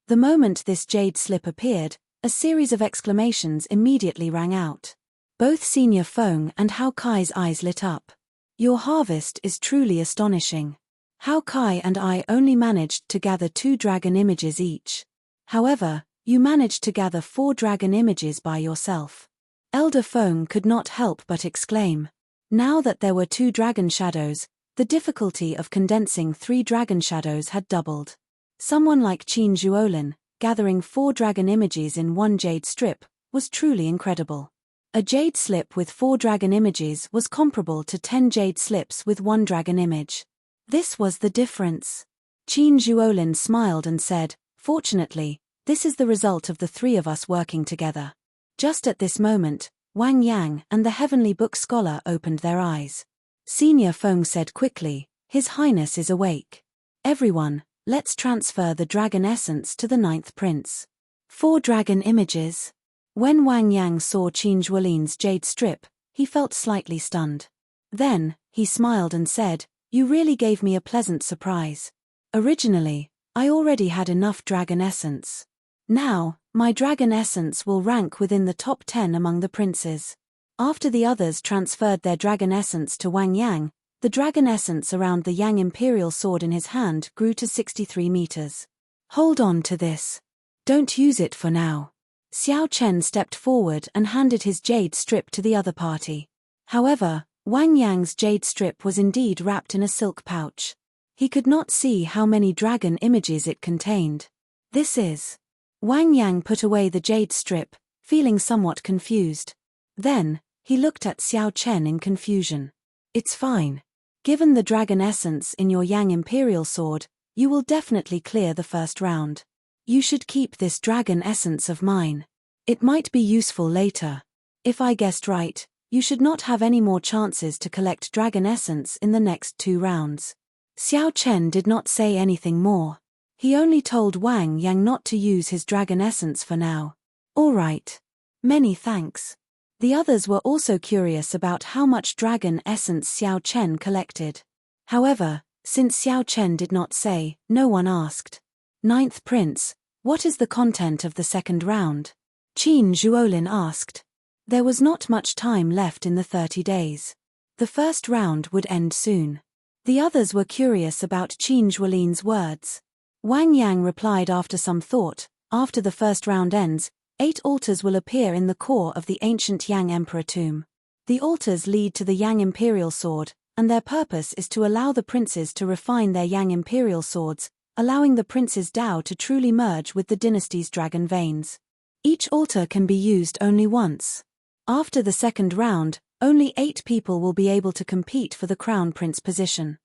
The moment this jade slip appeared, a series of exclamations immediately rang out. Both Senior Feng and Hao Kai's eyes lit up. "Your harvest is truly astonishing. Hao Kai and I only managed to gather 2 dragon images each. However, you managed to gather 4 dragon images by yourself. Elder Feng could not help but exclaim. Now that there were 2 dragon shadows, the difficulty of condensing 3 dragon shadows had doubled. Someone like Qin Zhuolin, gathering 4 dragon images in 1 jade strip, was truly incredible. A jade slip with 4 dragon images was comparable to 10 jade slips with 1 dragon image. This was the difference. Qin Zhuolin smiled and said, "Fortunately, this is the result of the 3 of us working together." Just at this moment, Wang Yang and the Heavenly Book Scholar opened their eyes. Senior Feng said quickly, "His Highness is awake. Everyone, let's transfer the dragon essence to the 9th prince." 4 dragon images. When Wang Yang saw Qin Zhuolin's jade strip, he felt slightly stunned. Then, he smiled and said, "You really gave me a pleasant surprise. Originally, I already had enough dragon essence. Now, my dragon essence will rank within the top 10 among the princes." After the others transferred their dragon essence to Wang Yang, the dragon essence around the Yang Imperial sword in his hand grew to 63 meters. "Hold on to this. Don't use it for now." Xiao Chen stepped forward and handed his jade strip to the other party. However, Wang Yang's jade strip was indeed wrapped in a silk pouch. He could not see how many dragon images it contained. "This is..." Wang Yang put away the jade strip, feeling somewhat confused. Then, he looked at Xiao Chen in confusion. "It's fine. Given the dragon essence in your Yang Imperial sword, you will definitely clear the first round. You should keep this dragon essence of mine. It might be useful later. If I guessed right, you should not have any more chances to collect dragon essence in the next 2 rounds." Xiao Chen did not say anything more. He only told Wang Yang not to use his dragon essence for now. "All right. Many thanks." The others were also curious about how much dragon essence Xiao Chen collected. However, since Xiao Chen did not say, no one asked. "9th Prince, what is the content of the second round?" Qin Zhuolin asked. There was not much time left in the 30 days. The first round would end soon. The others were curious about Qin Zhuolin's words. Wang Yang replied after some thought, "After the first round ends, 8 altars will appear in the core of the ancient Yang Emperor tomb. The altars lead to the Yang Imperial sword, and their purpose is to allow the princes to refine their Yang Imperial swords, allowing the prince's Tao to truly merge with the dynasty's dragon veins. Each altar can be used only once. After the second round, only 8 people will be able to compete for the crown prince position."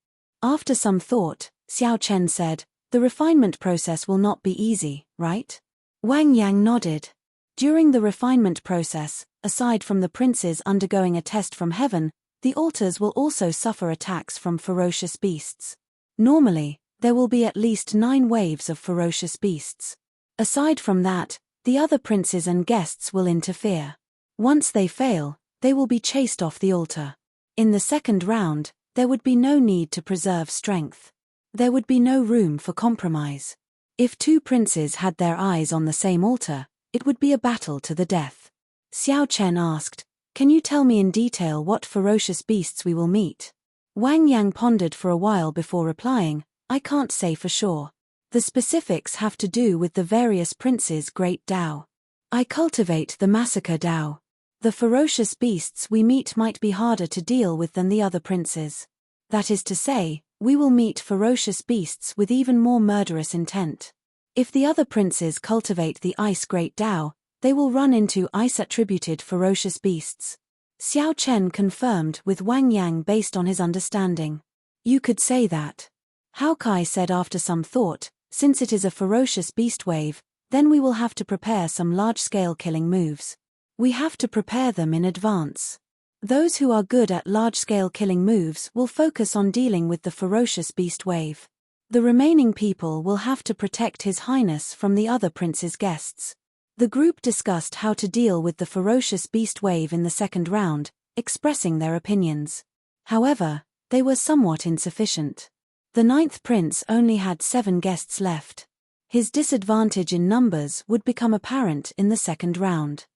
After some thought, Xiao Chen said, "The refinement process will not be easy, right?" Wang Yang nodded. During the refinement process, aside from the princes undergoing a test from heaven, the altars will also suffer attacks from ferocious beasts. Normally, there will be at least 9 waves of ferocious beasts. Aside from that, the other princes and guests will interfere. Once they fail, they will be chased off the altar. In the second round, there would be no need to preserve strength. There would be no room for compromise. If 2 princes had their eyes on the same altar, it would be a battle to the death. Xiao Chen asked, "Can you tell me in detail what ferocious beasts we will meet?" Wang Yang pondered for a while before replying, "I can't say for sure. The specifics have to do with the various princes' great Tao. I cultivate the massacre Tao. The ferocious beasts we meet might be harder to deal with than the other princes. That is to say, we will meet ferocious beasts with even more murderous intent. If the other princes cultivate the ice great Tao, they will run into ice-attributed ferocious beasts." Xiao Chen confirmed with Wang Yang based on his understanding. "You could say that." Hao Kai said after some thought, "Since it is a ferocious beast wave, then we will have to prepare some large-scale killing moves. We have to prepare them in advance. Those who are good at large-scale killing moves will focus on dealing with the ferocious beast wave. The remaining people will have to protect His Highness from the other prince's guests." The group discussed how to deal with the ferocious beast wave in the second round, expressing their opinions. However, they were somewhat insufficient. The 9th prince only had 7 guests left. His disadvantage in numbers would become apparent in the second round.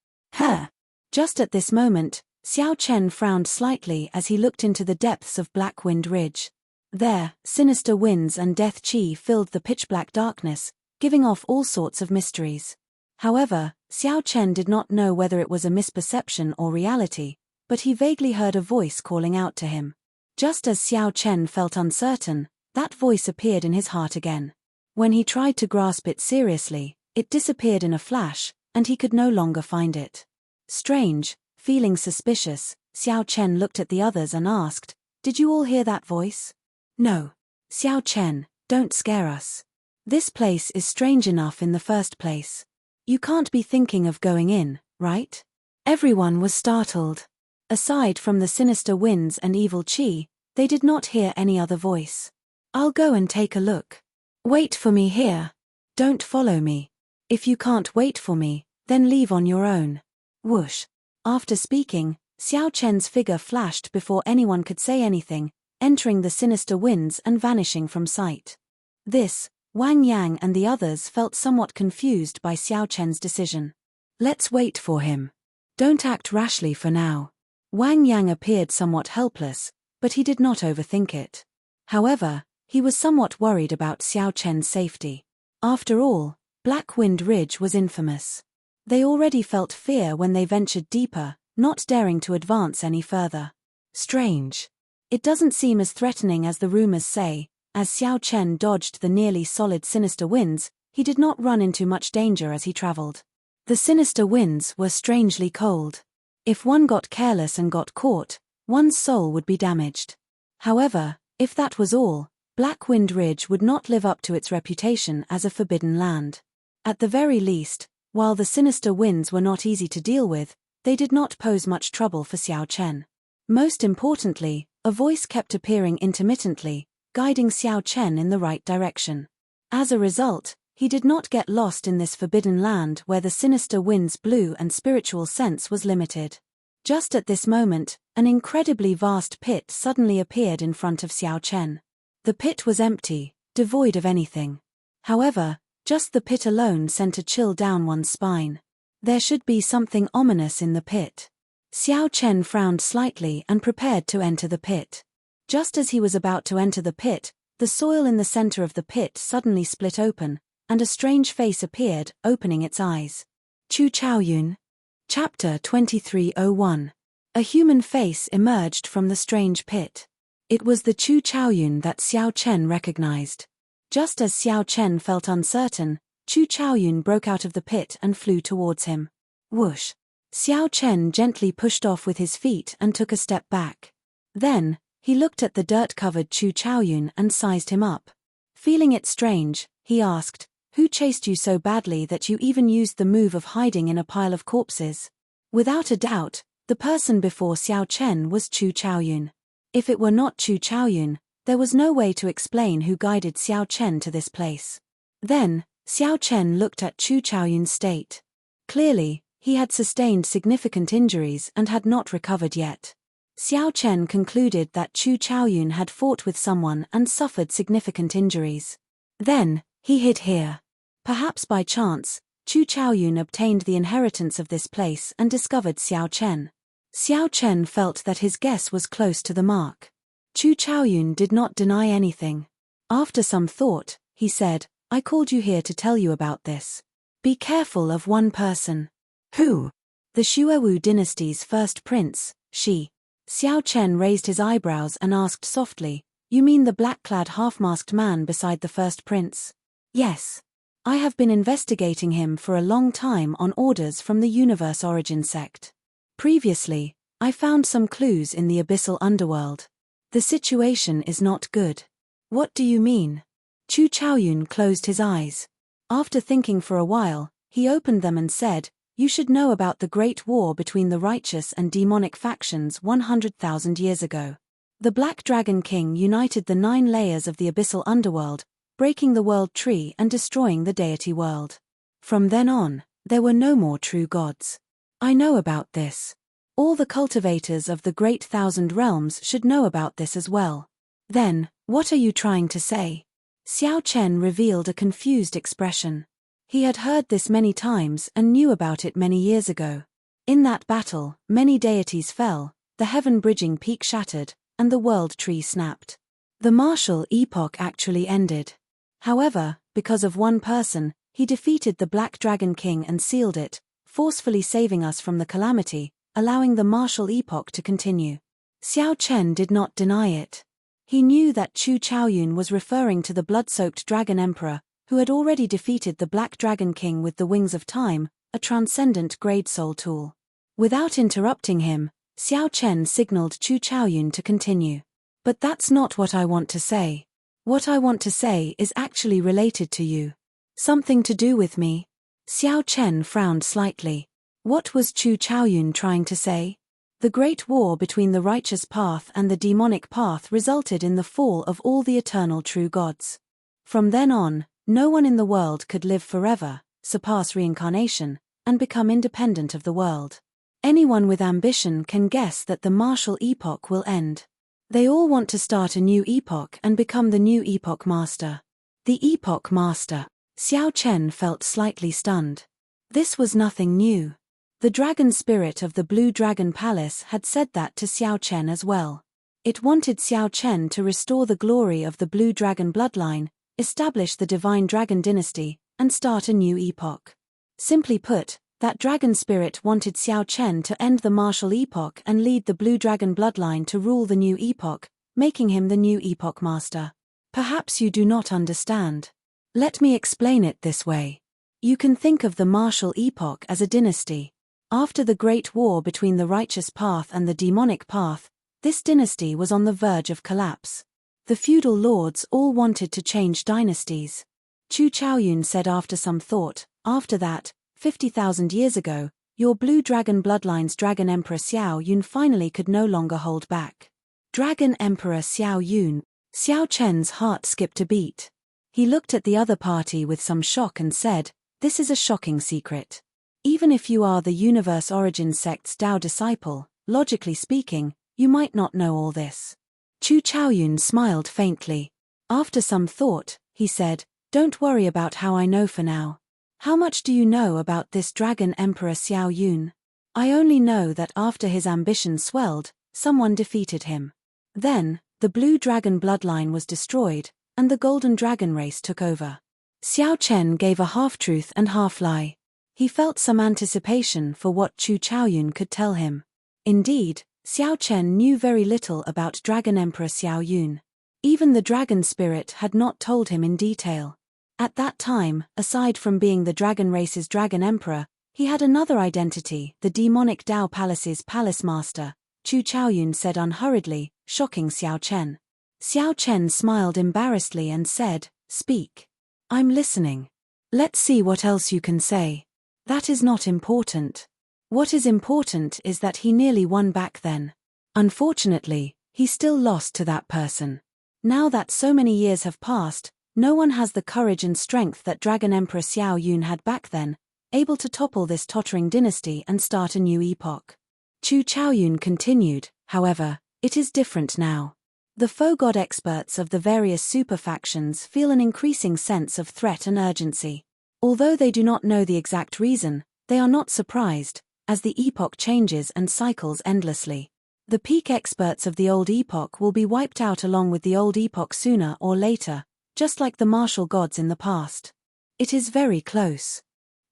Just at this moment, Xiao Chen frowned slightly as he looked into the depths of Black Wind Ridge. There, sinister winds and death chi filled the pitch-black darkness, giving off all sorts of mysteries. However, Xiao Chen did not know whether it was a misperception or reality, but he vaguely heard a voice calling out to him. Just as Xiao Chen felt uncertain, that voice appeared in his heart again. When he tried to grasp it seriously, it disappeared in a flash, and he could no longer find it. Strange, feeling suspicious, Xiao Chen looked at the others and asked, "Did you all hear that voice?" "No. Xiao Chen, don't scare us. This place is strange enough in the first place. You can't be thinking of going in, right?" Everyone was startled. Aside from the sinister winds and evil qi, they did not hear any other voice. "I'll go and take a look." "Wait for me here. Don't follow me. If you can't wait for me, then leave on your own." Whoosh. After speaking, Xiao Chen's figure flashed before anyone could say anything, entering the sinister winds and vanishing from sight. This, Wang Yang and the others felt somewhat confused by Xiao Chen's decision. "Let's wait for him. Don't act rashly for now." Wang Yang appeared somewhat helpless, but he did not overthink it. However, he was somewhat worried about Xiao Chen's safety. After all, Black Wind Ridge was infamous. They already felt fear when they ventured deeper, not daring to advance any further. Strange. It doesn't seem as threatening as the rumors say. As Xiao Chen dodged the nearly solid sinister winds, he did not run into much danger as he traveled. The sinister winds were strangely cold. If one got careless and got caught, one's soul would be damaged. However, if that was all, Black Wind Ridge would not live up to its reputation as a forbidden land. At the very least, while the sinister winds were not easy to deal with, they did not pose much trouble for Xiao Chen. Most importantly, a voice kept appearing intermittently, guiding Xiao Chen in the right direction. As a result, he did not get lost in this forbidden land where the sinister winds blew and spiritual sense was limited. Just at this moment, an incredibly vast pit suddenly appeared in front of Xiao Chen. The pit was empty, devoid of anything. However, just the pit alone sent a chill down one's spine. There should be something ominous in the pit. Xiao Chen frowned slightly and prepared to enter the pit. Just as he was about to enter the pit, the soil in the center of the pit suddenly split open, and a strange face appeared, opening its eyes. Chu Chaoyun. Chapter 2301. A human face emerged from the strange pit. It was the Chu Chaoyun that Xiao Chen recognized. Just as Xiao Chen felt uncertain, Chu Chaoyun broke out of the pit and flew towards him. Whoosh. Xiao Chen gently pushed off with his feet and took a step back. Then, he looked at the dirt-covered Chu Chaoyun and sized him up. Feeling it strange, he asked, "Who chased you so badly that you even used the move of hiding in a pile of corpses?" Without a doubt, the person before Xiao Chen was Chu Chaoyun. If it were not Chu Chaoyun, there was no way to explain who guided Xiao Chen to this place. Then, Xiao Chen looked at Chu Chaoyun's state. Clearly, he had sustained significant injuries and had not recovered yet. Xiao Chen concluded that Chu Chaoyun had fought with someone and suffered significant injuries. Then, he hid here. Perhaps by chance, Chu Chaoyun obtained the inheritance of this place and discovered Xiao Chen. Xiao Chen felt that his guess was close to the mark. Chu Chaoyun did not deny anything. After some thought, he said, "I called you here to tell you about this. Be careful of one person." "Who?" "The Xuewu dynasty's first prince, Shi." Xiao Chen raised his eyebrows and asked softly, "You mean the black-clad half-masked man beside the first prince?" "Yes. I have been investigating him for a long time on orders from the Universe Origin sect. Previously, I found some clues in the abyssal underworld. The situation is not good." "What do you mean?" Chu Chaoyun closed his eyes. After thinking for a while, he opened them and said, "You should know about the Great War between the righteous and demonic factions 100,000 years ago. The Black Dragon King united the 9 layers of the abyssal underworld, breaking the world tree and destroying the deity world. From then on, there were no more true gods. I know about this. All the cultivators of the Great Thousand Realms should know about this as well." "Then, what are you trying to say?" Xiao Chen revealed a confused expression. He had heard this many times and knew about it many years ago. In that battle, many deities fell, the heaven-bridging peak shattered, and the world tree snapped. The martial epoch actually ended. However, because of one person, he defeated the Black Dragon King and sealed it, forcefully saving us from the calamity, allowing the martial epoch to continue. Xiao Chen did not deny it. He knew that Chu Chaoyun was referring to the blood-soaked Dragon Emperor, who had already defeated the Black Dragon King with the Wings of Time, a transcendent grade soul tool. Without interrupting him, Xiao Chen signaled Chu Chaoyun to continue. But that's not what I want to say. What I want to say is actually related to you. Something to do with me. Xiao Chen frowned slightly. What was Chu Chaoyun trying to say? The great war between the righteous path and the demonic path resulted in the fall of all the eternal true gods. From then on, no one in the world could live forever, surpass reincarnation, and become independent of the world. Anyone with ambition can guess that the martial epoch will end. They all want to start a new epoch and become the new epoch master. The epoch master. Xiao Chen felt slightly stunned. This was nothing new. The dragon spirit of the Blue Dragon Palace had said that to Xiao Chen as well. It wanted Xiao Chen to restore the glory of the Blue Dragon bloodline, establish the divine dragon dynasty, and start a new epoch. Simply put, that dragon spirit wanted Xiao Chen to end the martial epoch and lead the Blue Dragon bloodline to rule the new epoch, making him the new epoch master. Perhaps you do not understand. Let me explain it this way. You can think of the martial epoch as a dynasty. After the great war between the righteous path and the demonic path, this dynasty was on the verge of collapse. The feudal lords all wanted to change dynasties. Chu Chaoyun said after some thought, after that, 50,000 years ago, your Blue Dragon bloodline's Dragon Emperor Xiao Yun finally could no longer hold back. Dragon Emperor Xiao Yun. Xiao Chen's heart skipped a beat. He looked at the other party with some shock and said, "This is a shocking secret. Even if you are the Universe Origin sect's Tao disciple, logically speaking, you might not know all this." Chu Chaoyun smiled faintly. After some thought, he said, "Don't worry about how I know for now. How much do you know about this Dragon Emperor Xiao Yun?" "I only know that after his ambition swelled, someone defeated him. Then, the Blue Dragon bloodline was destroyed, and the Golden Dragon race took over." Xiao Chen gave a half-truth and half-lie. He felt some anticipation for what Chu Chaoyun could tell him. Indeed, Xiao Chen knew very little about Dragon Emperor Xiao Yun. Even the dragon spirit had not told him in detail. At that time, aside from being the dragon race's Dragon Emperor, he had another identity, the demonic Tao Palace's Palace Master, Chu Chaoyun said unhurriedly, shocking Xiao Chen. Xiao Chen smiled embarrassedly and said, "Speak. I'm listening. Let's see what else you can say." "That is not important. What is important is that he nearly won back then. Unfortunately, he still lost to that person. Now that so many years have passed, no one has the courage and strength that Dragon Emperor Xiao Yun had back then, able to topple this tottering dynasty and start a new epoch." Chu Chaoyun continued, "However, it is different now. The faux god experts of the various super factions feel an increasing sense of threat and urgency. Although they do not know the exact reason, they are not surprised, as the epoch changes and cycles endlessly. The peak experts of the old epoch will be wiped out along with the old epoch sooner or later, just like the martial gods in the past. It is very close.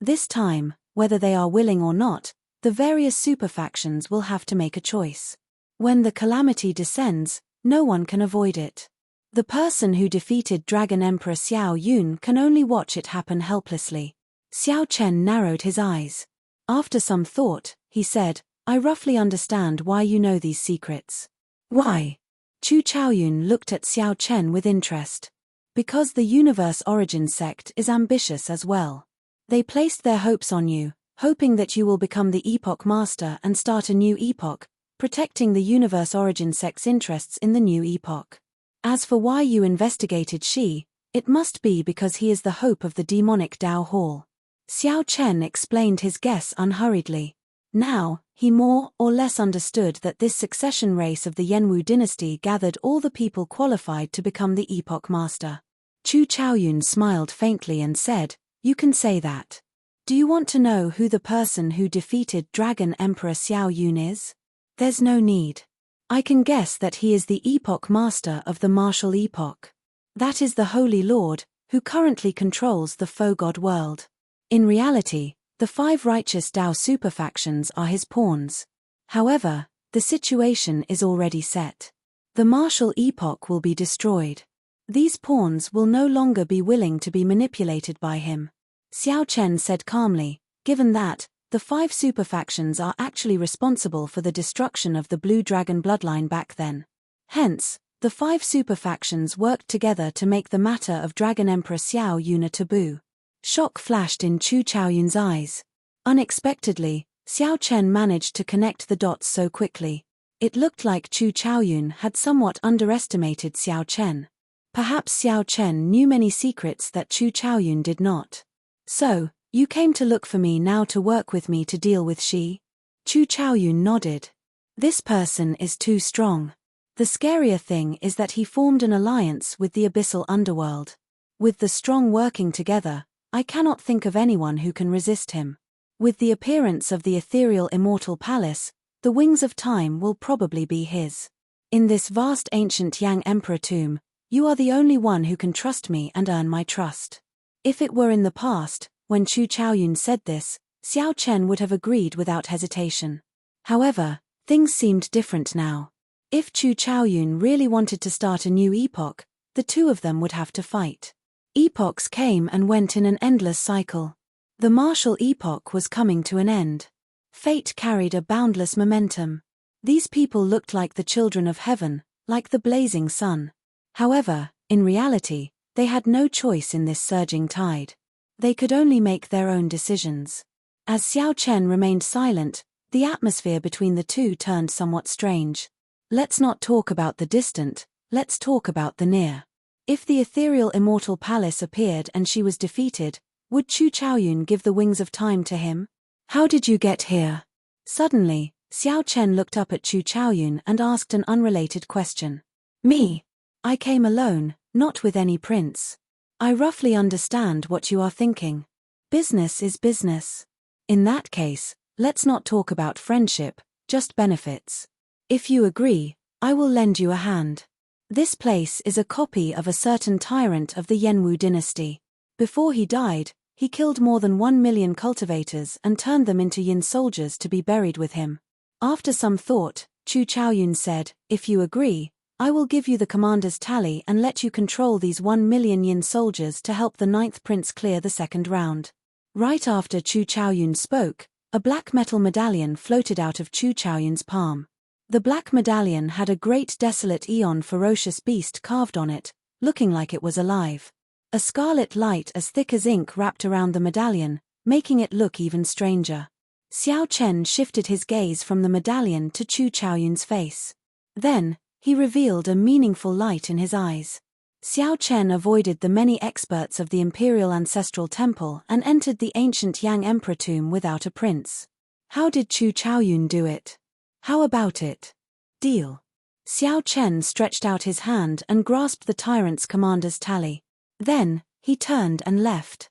This time, whether they are willing or not, the various super factions will have to make a choice. When the calamity descends, no one can avoid it. The person who defeated Dragon Emperor Xiao Yun can only watch it happen helplessly." Xiao Chen narrowed his eyes. After some thought, he said, "I roughly understand why you know these secrets." "Why?" Chu Chaoyun looked at Xiao Chen with interest. "Because the Universe Origin sect is ambitious as well. They placed their hopes on you, hoping that you will become the Epoch Master and start a new epoch, protecting the Universe Origin sect's interests in the new epoch. As for why you investigated Shi, it must be because he is the hope of the demonic Tao Hall." Xiao Chen explained his guess unhurriedly. Now, he more or less understood that this succession race of the Yanwu dynasty gathered all the people qualified to become the Epoch Master. Chu Chaoyun smiled faintly and said, "You can say that. Do you want to know who the person who defeated Dragon Emperor Xiao Yun is? There's no need. I can guess that he is the Epoch Master of the martial epoch. That is the Holy Lord, who currently controls the faux god world. In reality, The 5 righteous Tao superfactions are his pawns. However, the situation is already set. The martial epoch will be destroyed. These pawns will no longer be willing to be manipulated by him. Xiao Chen said calmly, given that, the 5 superfactions are actually responsible for the destruction of the Blue Dragon bloodline back then. Hence, the 5 superfactions worked together to make the matter of Dragon Emperor Xiao Yun a taboo. Shock flashed in Chu Chaoyun's eyes. Unexpectedly, Xiao Chen managed to connect the dots so quickly. It looked like Chu Chaoyun had somewhat underestimated Xiao Chen. Perhaps Xiao Chen knew many secrets that Chu Chaoyun did not. So, you came to look for me now to work with me to deal with she? Chu Chaoyun nodded. This person is too strong. The scarier thing is that he formed an alliance with the abyssal underworld. With the strong working together, I cannot think of anyone who can resist him. With the appearance of the ethereal immortal palace, the wings of time will probably be his. In this vast ancient Yang Emperor tomb, you are the only one who can trust me and earn my trust. If it were in the past, when Chu Chaoyun said this, Xiao Chen would have agreed without hesitation. However, things seemed different now. If Chu Chaoyun really wanted to start a new epoch, the two of them would have to fight. Epochs came and went in an endless cycle. The martial epoch was coming to an end. Fate carried a boundless momentum. These people looked like the children of heaven, like the blazing sun. However, in reality, they had no choice in this surging tide. They could only make their own decisions. As Xiao Chen remained silent, the atmosphere between the two turned somewhat strange. Let's not talk about the distant, let's talk about the near. If the ethereal immortal palace appeared and she was defeated, would Chu Chaoyun give the wings of time to him? How did you get here? Suddenly, Xiao Chen looked up at Chu Chaoyun and asked an unrelated question. Me? I came alone, not with any prince. I roughly understand what you are thinking. Business is business. In that case, let's not talk about friendship, just benefits. If you agree, I will lend you a hand. This place is a copy of a certain tyrant of the Yanwu dynasty. Before he died, he killed more than 1 million cultivators and turned them into Yin soldiers to be buried with him. After some thought, Chu Chaoyun said, if you agree, I will give you the commander's tally and let you control these 1 million Yin soldiers to help the 9th prince clear the second round. Right after Chu Chaoyun spoke, a black metal medallion floated out of Chu Chaoyun's palm. The black medallion had a great desolate eon ferocious beast carved on it, looking like it was alive. A scarlet light as thick as ink wrapped around the medallion, making it look even stranger. Xiao Chen shifted his gaze from the medallion to Chu Chaoyun's face. Then, he revealed a meaningful light in his eyes. Xiao Chen avoided the many experts of the Imperial Ancestral Temple and entered the ancient Yang Emperor tomb without a prince. How did Chu Chaoyun do it? How about it? Deal. Xiao Chen stretched out his hand and grasped the tyrant's commander's tally. Then, he turned and left.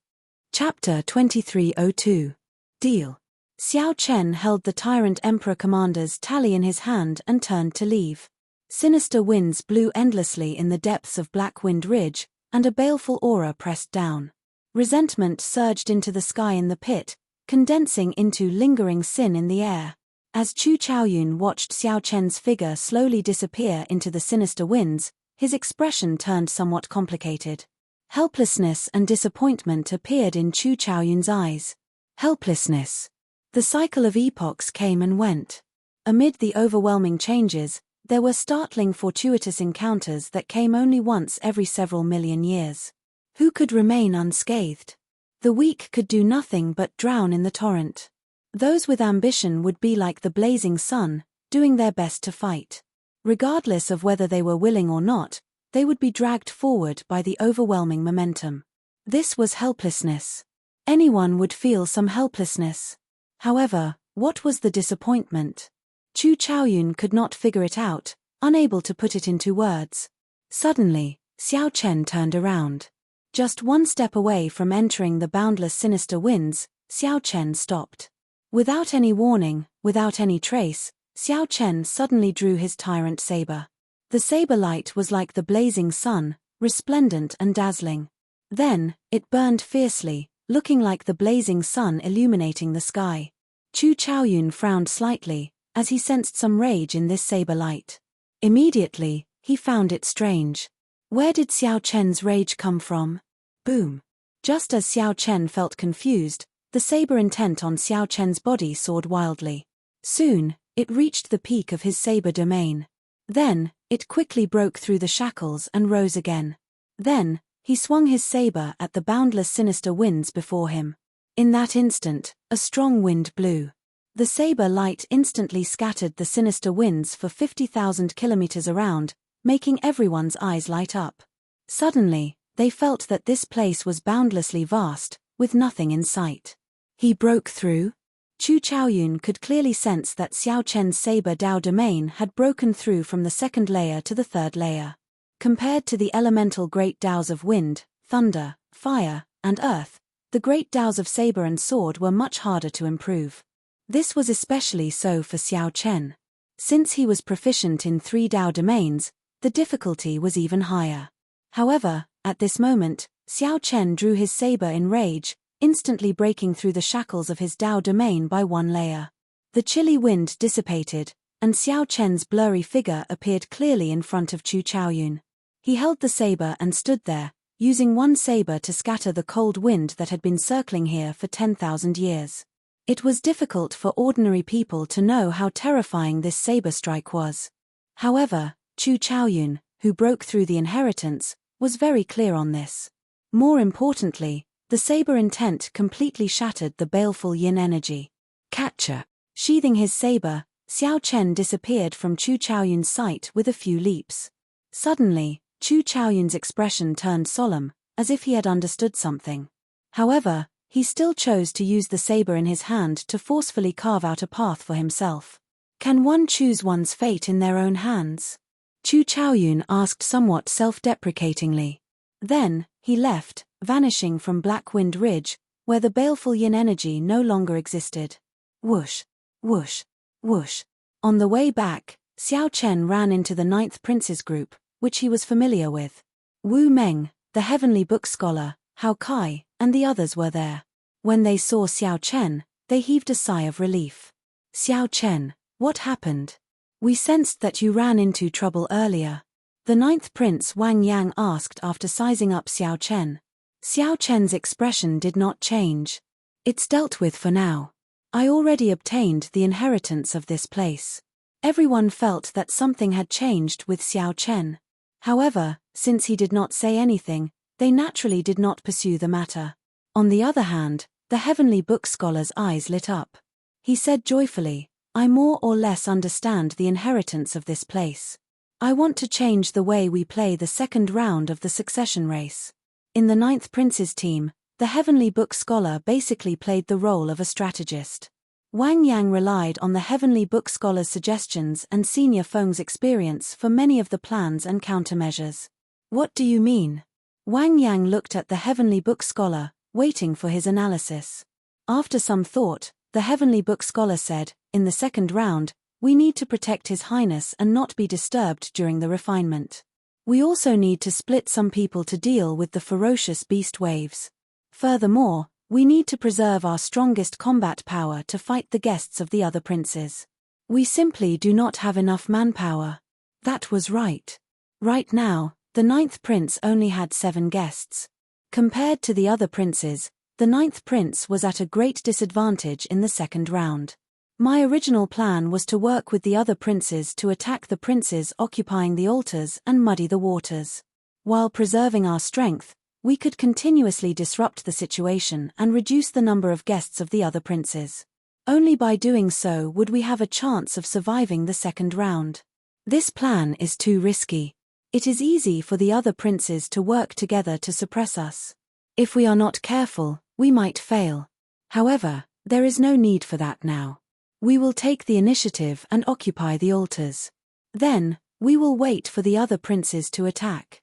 Chapter 2302. Deal. Xiao Chen held the tyrant emperor commander's tally in his hand and turned to leave. Sinister winds blew endlessly in the depths of Black Wind Ridge, and a baleful aura pressed down. Resentment surged into the sky in the pit, condensing into lingering sin in the air. As Chu Chaoyun watched Xiao Chen's figure slowly disappear into the sinister winds, his expression turned somewhat complicated. Helplessness and disappointment appeared in Chu Chaoyun's eyes. Helplessness. The cycle of epochs came and went. Amid the overwhelming changes, there were startling fortuitous encounters that came only once every several million years. Who could remain unscathed? The weak could do nothing but drown in the torrent. Those with ambition would be like the blazing sun, doing their best to fight. Regardless of whether they were willing or not, they would be dragged forward by the overwhelming momentum. This was helplessness. Anyone would feel some helplessness. However, what was the disappointment? Chu Chaoyun could not figure it out, unable to put it into words. Suddenly, Xiao Chen turned around. Just one step away from entering the boundless sinister winds, Xiao Chen stopped. Without any warning, without any trace, Xiao Chen suddenly drew his tyrant saber. The saber light was like the blazing sun, resplendent and dazzling. Then, it burned fiercely, looking like the blazing sun illuminating the sky. Chu Chaoyun frowned slightly, as he sensed some rage in this saber light. Immediately, he found it strange. Where did Xiao Chen's rage come from? Boom! Just as Xiao Chen felt confused, the saber intent on Xiao Chen's body soared wildly. Soon, it reached the peak of his saber domain. Then, it quickly broke through the shackles and rose again. Then, he swung his saber at the boundless sinister winds before him. In that instant, a strong wind blew. The saber light instantly scattered the sinister winds for 50,000 kilometers around, making everyone's eyes light up. Suddenly, they felt that this place was boundlessly vast, with nothing in sight. He broke through? Chu Chaoyun could clearly sense that Xiao Chen's saber Dao domain had broken through from the second layer to the third layer. Compared to the elemental great Daos of wind, thunder, fire, and earth, the great Daos of saber and sword were much harder to improve. This was especially so for Xiao Chen. Since he was proficient in 3 Dao domains, the difficulty was even higher. However, at this moment, Xiao Chen drew his saber in rage, instantly breaking through the shackles of his Dao domain by 1 layer. The chilly wind dissipated, and Xiao Chen's blurry figure appeared clearly in front of Chu Chaoyun. He held the saber and stood there, using one saber to scatter the cold wind that had been circling here for 10,000 years. It was difficult for ordinary people to know how terrifying this saber strike was. However, Chu Chaoyun, who broke through the inheritance, was very clear on this. More importantly, the saber intent completely shattered the baleful yin energy. Catcher. Sheathing his saber, Xiao Chen disappeared from Chu Chaoyun's sight with a few leaps. Suddenly, Chu Chaoyun's expression turned solemn, as if he had understood something. However, he still chose to use the saber in his hand to forcefully carve out a path for himself. Can one choose one's fate in their own hands? Chu Chaoyun asked somewhat self-deprecatingly. Then, he left, vanishing from Black Wind Ridge, where the baleful yin energy no longer existed. Whoosh, whoosh, whoosh. On the way back, Xiao Chen ran into the 9th Prince's group, which he was familiar with. Wu Meng, the heavenly book scholar, Hao Kai, and the others were there. When they saw Xiao Chen, they heaved a sigh of relief. Xiao Chen, what happened? We sensed that you ran into trouble earlier. The 9th Prince Wang Yang asked after sizing up Xiao Chen. Xiao Chen's expression did not change. It's dealt with for now. I already obtained the inheritance of this place. Everyone felt that something had changed with Xiao Chen. However, since he did not say anything, they naturally did not pursue the matter. On the other hand, the heavenly book scholar's eyes lit up. He said joyfully, I more or less understand the inheritance of this place. I want to change the way we play the second round of the succession race. In the 9th Prince's team, the heavenly book scholar basically played the role of a strategist. Wang Yang relied on the heavenly book scholar's suggestions and Senior Feng's experience for many of the plans and countermeasures. What do you mean? Wang Yang looked at the heavenly book scholar, waiting for his analysis. After some thought, the heavenly book scholar said, in the second round, we need to protect His Highness and not be disturbed during the refinement. We also need to split some people to deal with the ferocious beast waves. Furthermore, we need to preserve our strongest combat power to fight the guests of the other princes. We simply do not have enough manpower. That was right. Right now, the 9th Prince only had 7 guests. Compared to the other princes, the 9th Prince was at a great disadvantage in the second round. My original plan was to work with the other princes to attack the princes occupying the altars and muddy the waters. While preserving our strength, we could continuously disrupt the situation and reduce the number of guests of the other princes. Only by doing so would we have a chance of surviving the second round. This plan is too risky. It is easy for the other princes to work together to suppress us. If we are not careful, we might fail. However, there is no need for that now. We will take the initiative and occupy the altars. Then, we will wait for the other princes to attack.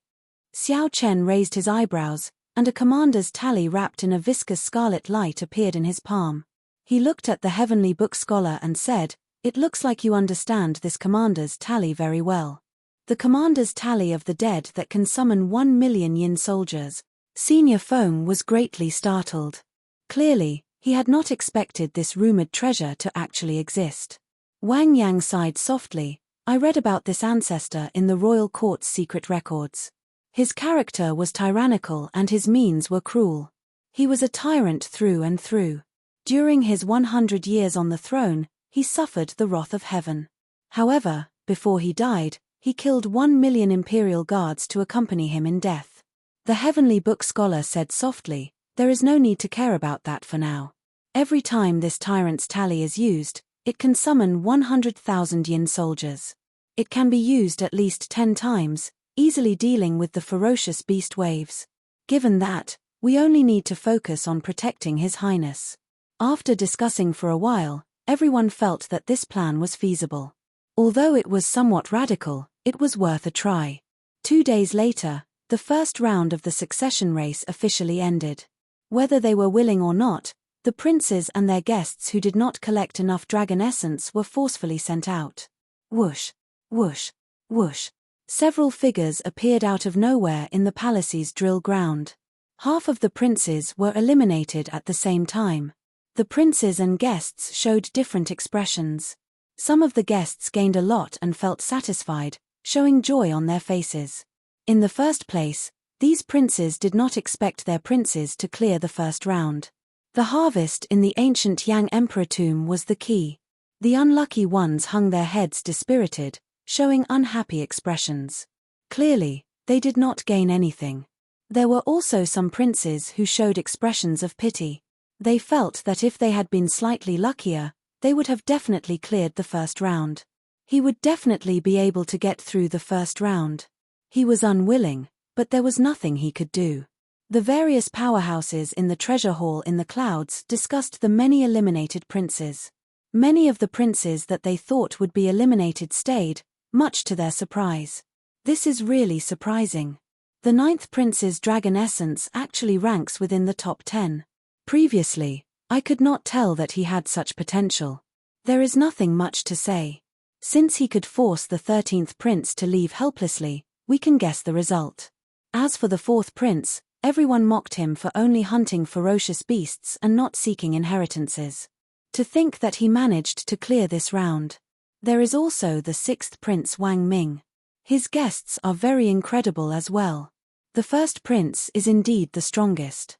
Xiao Chen raised his eyebrows, and a commander's tally wrapped in a viscous scarlet light appeared in his palm. He looked at the heavenly book scholar and said, It looks like you understand this commander's tally very well. The commander's tally of the dead that can summon 1 million yin soldiers. Senior Feng was greatly startled. Clearly, he had not expected this rumored treasure to actually exist. Wang Yang sighed softly. I read about this ancestor in the royal court's secret records. His character was tyrannical and his means were cruel. He was a tyrant through and through. During his 100 years on the throne, he suffered the wrath of heaven. However, before he died, he killed 1 million imperial guards to accompany him in death. The heavenly book scholar said softly, there is no need to care about that for now. Every time this tyrant's tally is used, it can summon 100,000 yin soldiers. It can be used at least 10 times, easily dealing with the ferocious beast waves. Given that, we only need to focus on protecting His Highness. After discussing for a while, everyone felt that this plan was feasible. Although it was somewhat radical, it was worth a try. 2 days later, the first round of the succession race officially ended. Whether they were willing or not, the princes and their guests who did not collect enough dragon essence were forcefully sent out. Whoosh, whoosh, whoosh. Several figures appeared out of nowhere in the palace's drill ground. Half of the princes were eliminated at the same time. The princes and guests showed different expressions. Some of the guests gained a lot and felt satisfied, showing joy on their faces. In the first place, these princes did not expect their princes to clear the first round. The harvest in the ancient Yang Emperor tomb was the key. The unlucky ones hung their heads dispirited, showing unhappy expressions. Clearly, they did not gain anything. There were also some princes who showed expressions of pity. They felt that if they had been slightly luckier, they would have definitely cleared the first round. He would definitely be able to get through the first round. He was unwilling, but there was nothing he could do. The various powerhouses in the treasure hall in the clouds discussed the many eliminated princes. Many of the princes that they thought would be eliminated stayed, much to their surprise. This is really surprising. The 9th prince's dragon essence actually ranks within the top 10. Previously, I could not tell that he had such potential. There is nothing much to say. Since he could force the 13th prince to leave helplessly, we can guess the result. As for the 4th prince, everyone mocked him for only hunting ferocious beasts and not seeking inheritances. To think that he managed to clear this round. There is also the 6th prince Wang Ming. His guests are very incredible as well. The 1st prince is indeed the strongest.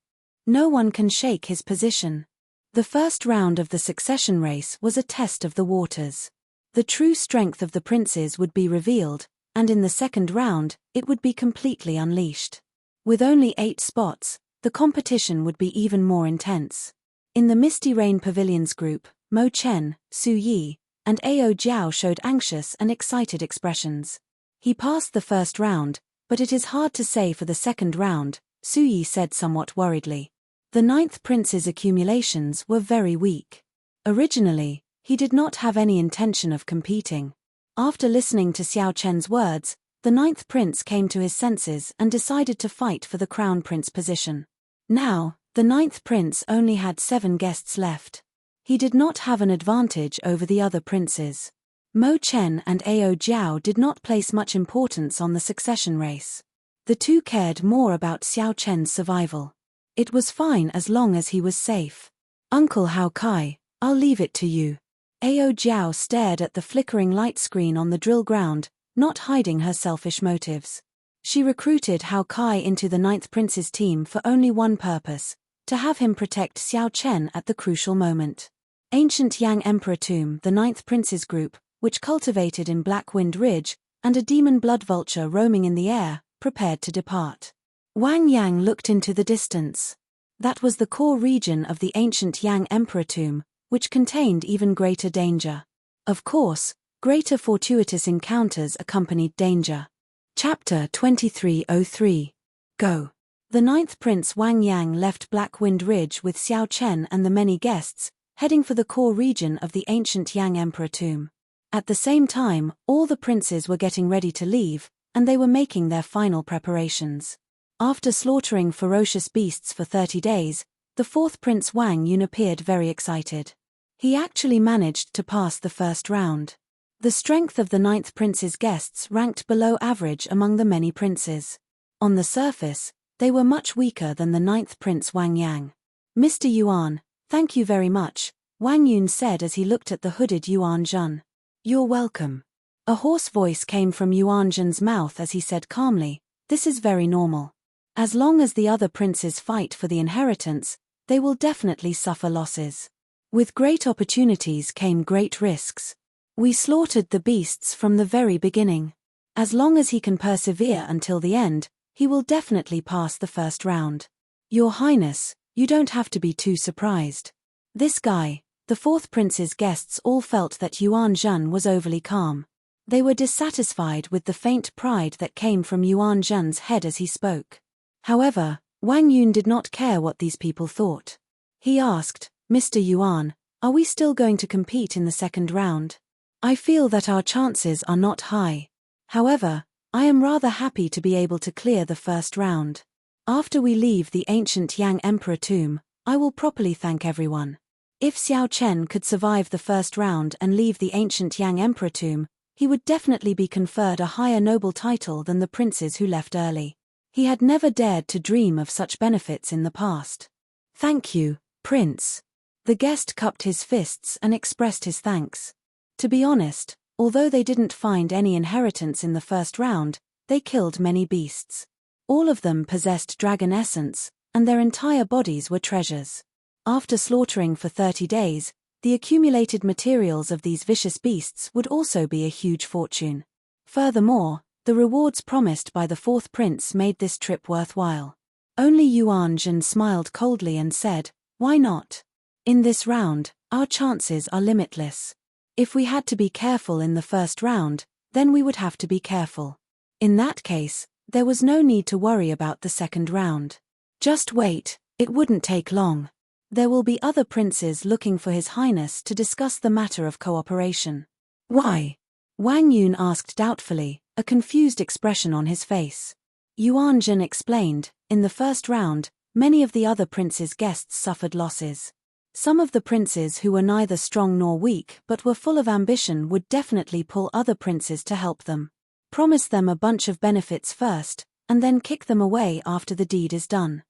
No one can shake his position. The first round of the succession race was a test of the waters. The true strength of the princes would be revealed, and in the second round, it would be completely unleashed. With only 8 spots, the competition would be even more intense. In the Misty Rain Pavilions group, Mo Chen, Su Yi, and Ao Jiao showed anxious and excited expressions. He passed the first round, but it is hard to say for the second round, Su Yi said somewhat worriedly. The 9th prince's accumulations were very weak. Originally, he did not have any intention of competing. After listening to Xiao Chen's words, the 9th prince came to his senses and decided to fight for the crown prince position. Now, the 9th prince only had 7 guests left. He did not have an advantage over the other princes. Mo Chen and Ao Jiao did not place much importance on the succession race. The two cared more about Xiao Chen's survival. It was fine as long as he was safe. Uncle Hao Kai, I'll leave it to you. Ao Jiao stared at the flickering light screen on the drill ground, not hiding her selfish motives. She recruited Hao Kai into the 9th prince's team for only one purpose, to have him protect Xiao Chen at the crucial moment. Ancient Yang Emperor Tomb, the 9th prince's group, which cultivated in Black Wind Ridge, and a demon blood vulture roaming in the air, prepared to depart. Wang Yang looked into the distance. That was the core region of the ancient Yang Emperor Tomb, which contained even greater danger. Of course, greater fortuitous encounters accompanied danger. Chapter 2303. Go. The 9th Prince Wang Yang left Black Wind Ridge with Xiao Chen and the many guests, heading for the core region of the ancient Yang Emperor Tomb. At the same time, all the princes were getting ready to leave, and they were making their final preparations. After slaughtering ferocious beasts for 30 days, the 4th Prince Wang Yun appeared very excited. He actually managed to pass the first round. The strength of the 9th Prince's guests ranked below average among the many princes. On the surface, they were much weaker than the 9th Prince Wang Yang. Mr. Yuan, thank you very much, Wang Yun said as he looked at the hooded Yuan Jun. You're welcome. A hoarse voice came from Yuan Jun's mouth as he said calmly, this is very normal. As long as the other princes fight for the inheritance, they will definitely suffer losses. With great opportunities came great risks. We slaughtered the beasts from the very beginning. As long as he can persevere until the end, he will definitely pass the first round. Your Highness, you don't have to be too surprised. This guy, the fourth prince's guests all felt that Yuan Jun was overly calm. They were dissatisfied with the faint pride that came from Yuan Jun's head as he spoke. However, Wang Yun did not care what these people thought. He asked, Mr. Yuan, are we still going to compete in the second round? I feel that our chances are not high. However, I am rather happy to be able to clear the first round. After we leave the ancient Yang Emperor tomb, I will properly thank everyone. If Xiao Chen could survive the first round and leave the ancient Yang Emperor tomb, he would definitely be conferred a higher noble title than the princes who left early. He had never dared to dream of such benefits in the past. Thank you, Prince. The guest cupped his fists and expressed his thanks. To be honest, although they didn't find any inheritance in the first round, they killed many beasts. All of them possessed dragon essence, and their entire bodies were treasures. After slaughtering for 30 days, the accumulated materials of these vicious beasts would also be a huge fortune. Furthermore, the rewards promised by the fourth prince made this trip worthwhile. Only Yuan Jun smiled coldly and said, why not? In this round, our chances are limitless. If we had to be careful in the first round, then we would have to be careful. In that case, there was no need to worry about the second round. Just wait, it wouldn't take long. There will be other princes looking for His Highness to discuss the matter of cooperation. Why? Wang Yun asked doubtfully, a confused expression on his face. Yuan Jun explained, in the first round, many of the other princes' guests suffered losses. Some of the princes who were neither strong nor weak but were full of ambition would definitely pull other princes to help them. Promise them a bunch of benefits first, and then kick them away after the deed is done.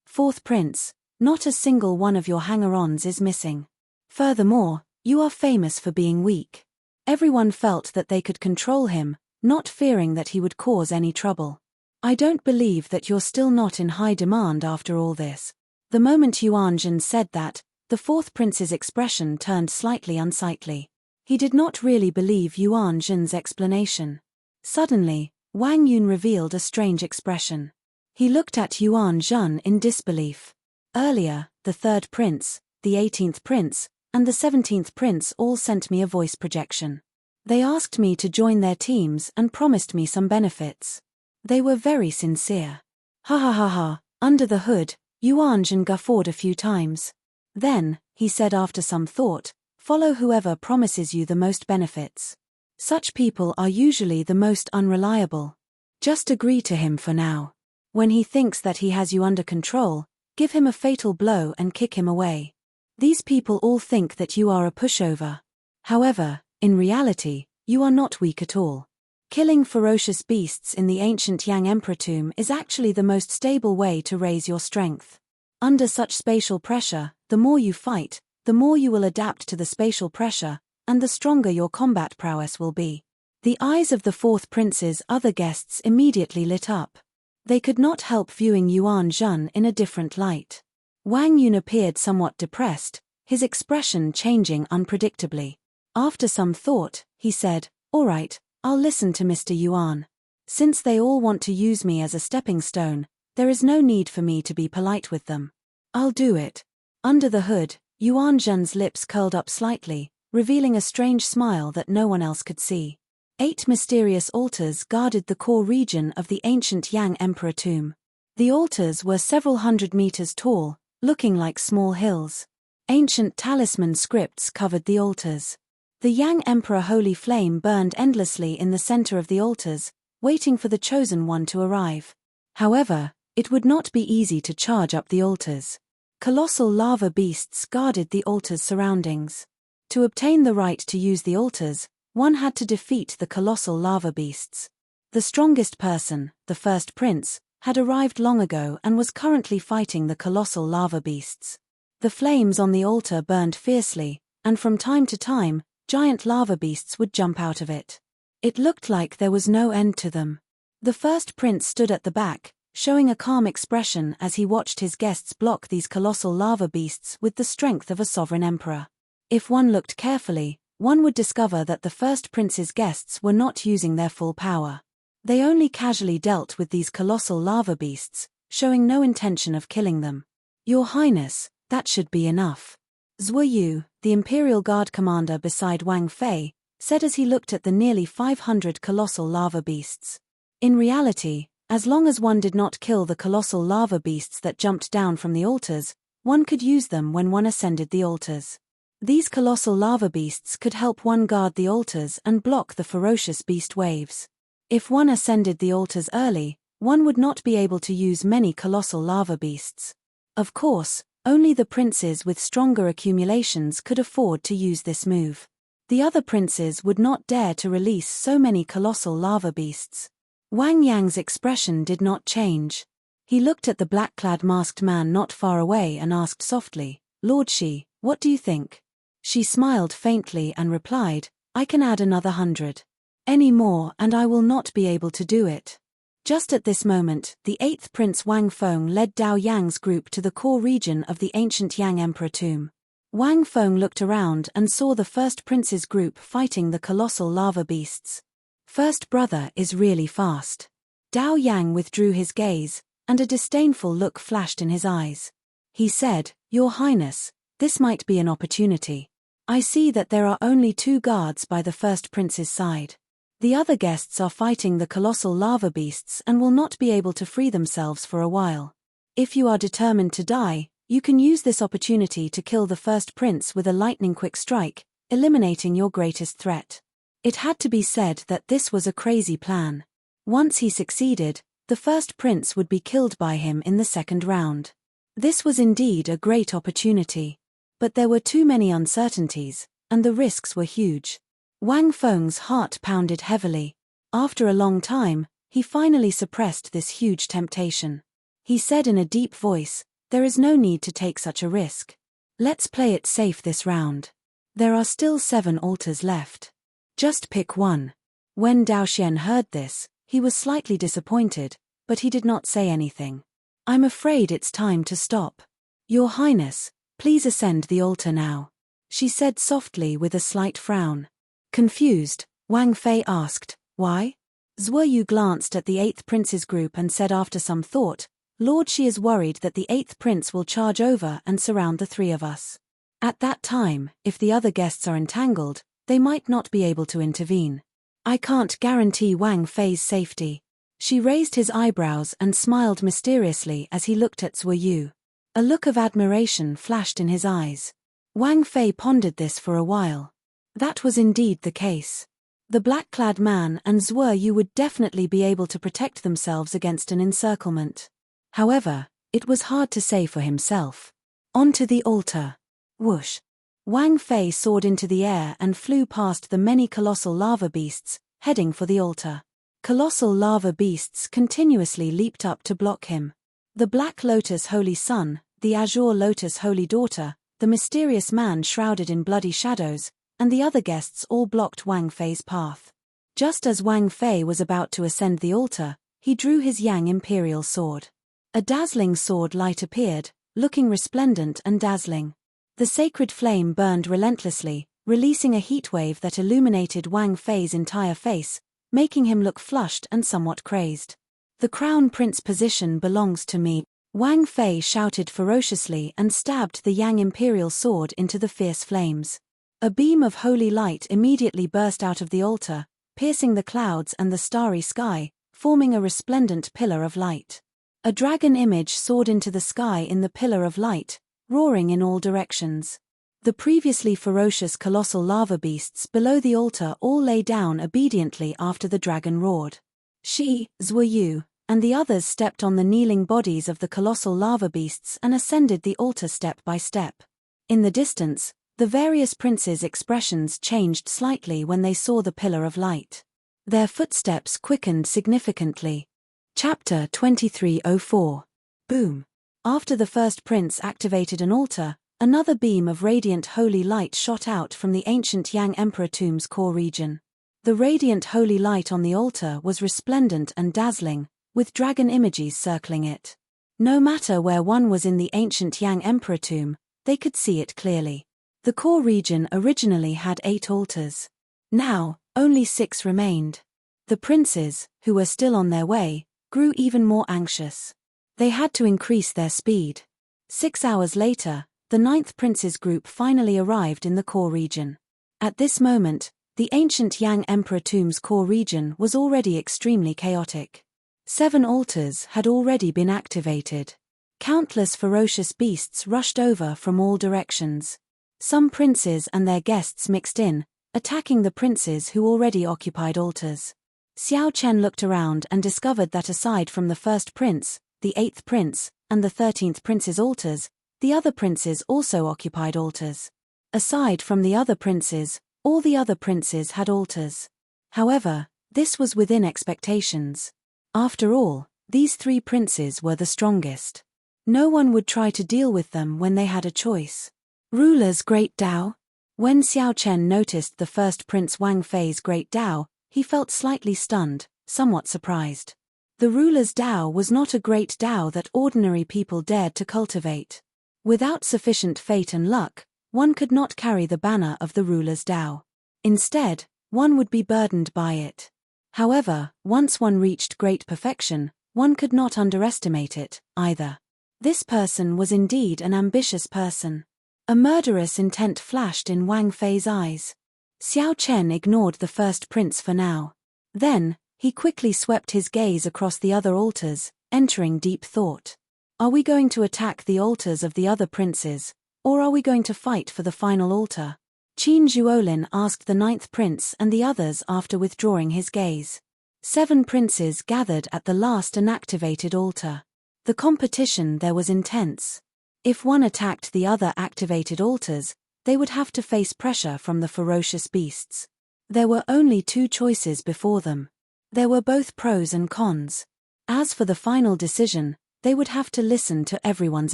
Fourth prince, not a single one of your hanger-ons is missing. Furthermore, you are famous for being weak. Everyone felt that they could control him, not fearing that he would cause any trouble. I don't believe that you're still not in high demand after all this. The moment Yuan Jun said that, the fourth prince's expression turned slightly unsightly. He did not really believe Yuan Jun's explanation. Suddenly, Wang Yun revealed a strange expression. He looked at Yuan Jun in disbelief. Earlier, the third prince, the 18th prince, and the 17th prince all sent me a voice projection. They asked me to join their teams and promised me some benefits. They were very sincere. Ha ha ha ha, under the hood, Yuan Jun guffawed a few times. Then, he said after some thought, follow whoever promises you the most benefits. Such people are usually the most unreliable. Just agree to him for now. When he thinks that he has you under control, give him a fatal blow and kick him away. These people all think that you are a pushover. However, in reality, you are not weak at all. Killing ferocious beasts in the ancient Yang Emperor tomb is actually the most stable way to raise your strength. Under such spatial pressure, the more you fight, the more you will adapt to the spatial pressure, and the stronger your combat prowess will be. The eyes of the fourth prince's other guests immediately lit up. They could not help viewing Yuan Jun in a different light. Wang Yun appeared somewhat depressed, his expression changing unpredictably. After some thought, he said, all right, I'll listen to Mr. Yuan. Since they all want to use me as a stepping stone, there is no need for me to be polite with them. I'll do it. Under the hood, Yuan Jun's lips curled up slightly, revealing a strange smile that no one else could see. 8 mysterious altars guarded the core region of the ancient Yang Emperor tomb. The altars were several hundred meters tall, looking like small hills. Ancient talisman scripts covered the altars. The Yang Emperor holy flame burned endlessly in the center of the altars, waiting for the chosen one to arrive. However, it would not be easy to charge up the altars. Colossal lava beasts guarded the altars' surroundings. To obtain the right to use the altars, one had to defeat the colossal lava beasts. The strongest person, the first prince, had arrived long ago and was currently fighting the colossal lava beasts. The flames on the altar burned fiercely, and from time to time, giant lava beasts would jump out of it. It looked like there was no end to them. The first prince stood at the back, showing a calm expression as he watched his guests block these colossal lava beasts with the strength of a sovereign emperor. If one looked carefully, one would discover that the first prince's guests were not using their full power. They only casually dealt with these colossal lava beasts, showing no intention of killing them. "Your Highness, that should be enough," Zuoyu, the Imperial Guard commander beside Wang Fei, said as he looked at the nearly 500 colossal lava beasts. In reality, as long as one did not kill the colossal lava beasts that jumped down from the altars, one could use them when one ascended the altars. These colossal lava beasts could help one guard the altars and block the ferocious beast waves. If one ascended the altars early, one would not be able to use many colossal lava beasts. Of course, only the princes with stronger accumulations could afford to use this move. The other princes would not dare to release so many colossal lava beasts. Wang Yang's expression did not change. He looked at the black-clad masked man not far away and asked softly, "Lord Shi, what do you think?" She smiled faintly and replied, "I can add another 100. Any more and I will not be able to do it." Just at this moment, the 8th Prince Wang Feng led Dao Yang's group to the core region of the ancient Yang Emperor tomb. Wang Feng looked around and saw the first prince's group fighting the colossal lava beasts. "First brother is really fast." Dao Yang withdrew his gaze, and a disdainful look flashed in his eyes. He said, "Your Highness, this might be an opportunity. I see that there are only 2 guards by the first prince's side. The other guests are fighting the colossal lava beasts and will not be able to free themselves for a while. If you are determined to die, you can use this opportunity to kill the first prince with a lightning-quick strike, eliminating your greatest threat." It had to be said that this was a crazy plan. Once he succeeded, the first prince would be killed by him in the second round. This was indeed a great opportunity. But there were too many uncertainties, and the risks were huge. Wang Feng's heart pounded heavily. After a long time, he finally suppressed this huge temptation. He said in a deep voice, "There is no need to take such a risk. Let's play it safe this round. There are still 7 altars left. Just pick one." When Dao Xian heard this, he was slightly disappointed, but he did not say anything. "I'm afraid it's time to stop. Your Highness, please ascend the altar now," she said softly with a slight frown. Confused, Wang Fei asked, "Why?" Zuoyu glanced at the 8th prince's group and said after some thought, "Lord Shi is worried that the 8th prince will charge over and surround the 3 of us. At that time, if the other guests are entangled, they might not be able to intervene. I can't guarantee Wang Fei's safety." She raised his eyebrows and smiled mysteriously as he looked at Zuoyu. A look of admiration flashed in his eyes. Wang Fei pondered this for a while. That was indeed the case. The black-clad man and Zuoyu would definitely be able to protect themselves against an encirclement. However, it was hard to say for himself. Onto the altar. Whoosh. Wang Fei soared into the air and flew past the many colossal lava beasts, heading for the altar. Colossal lava beasts continuously leaped up to block him. The Black Lotus Holy Son, the Azure Lotus Holy Daughter, the mysterious man shrouded in bloody shadows, and the other guests all blocked Wang Fei's path. Just as Wang Fei was about to ascend the altar, he drew his Yang Imperial sword. A dazzling sword light appeared, looking resplendent and dazzling. The sacred flame burned relentlessly, releasing a heatwave that illuminated Wang Fei's entire face, making him look flushed and somewhat crazed. "The Crown Prince position belongs to me," Wang Fei shouted ferociously and stabbed the Yang Imperial sword into the fierce flames. A beam of holy light immediately burst out of the altar, piercing the clouds and the starry sky, forming a resplendent pillar of light. A dragon image soared into the sky in the pillar of light, roaring in all directions. The previously ferocious colossal lava beasts below the altar all lay down obediently after the dragon roared. Shi, Zuoyu, and the others stepped on the kneeling bodies of the colossal lava beasts and ascended the altar step by step. In the distance, the various princes' expressions changed slightly when they saw the pillar of light. Their footsteps quickened significantly. Chapter 2304. Boom. After the first prince activated an altar, Another beam of radiant holy light shot out from the ancient Yang Emperor tomb's core region. The radiant holy light on the altar was resplendent and dazzling, with dragon images circling it. No matter where one was in the ancient Yang Emperor tomb, they could see it clearly. The core region originally had 8 altars. Now, only 6 remained. The princes, who were still on their way, grew even more anxious. They had to increase their speed. 6 hours later, the 9th prince's group finally arrived in the core region. At this moment, the ancient Yang Emperor tomb's core region was already extremely chaotic. 7 altars had already been activated. Countless ferocious beasts rushed over from all directions. Some princes and their guests mixed in, attacking the princes who already occupied altars. Xiao Chen looked around and discovered that aside from the 1st prince, the 8th prince, and the 13th prince's altars, the other princes also occupied altars. Aside from the other princes, all the other princes had altars. However, this was within expectations. After all, these 3 princes were the strongest. No one would try to deal with them when they had a choice. Ruler's Great Dao? When Xiao Chen noticed the 1st Prince Wang Fei's Great Dao, he felt slightly stunned, somewhat surprised. The ruler's Dao was not a great Dao that ordinary people dared to cultivate. Without sufficient fate and luck, one could not carry the banner of the ruler's Dao. Instead, one would be burdened by it. However, once one reached great perfection, one could not underestimate it, either. This person was indeed an ambitious person. A murderous intent flashed in Wang Fei's eyes. Xiao Chen ignored the 1st prince for now. Then, he quickly swept his gaze across the other altars, entering deep thought. Are we going to attack the altars of the other princes, or are we going to fight for the final altar? Qin Zhuolin asked the 9th prince and the others after withdrawing his gaze. 7 princes gathered at the last inactivated altar. The competition there was intense. If one attacked the other activated altars, they would have to face pressure from the ferocious beasts. There were only 2 choices before them. There were both pros and cons. As for the final decision, they would have to listen to everyone's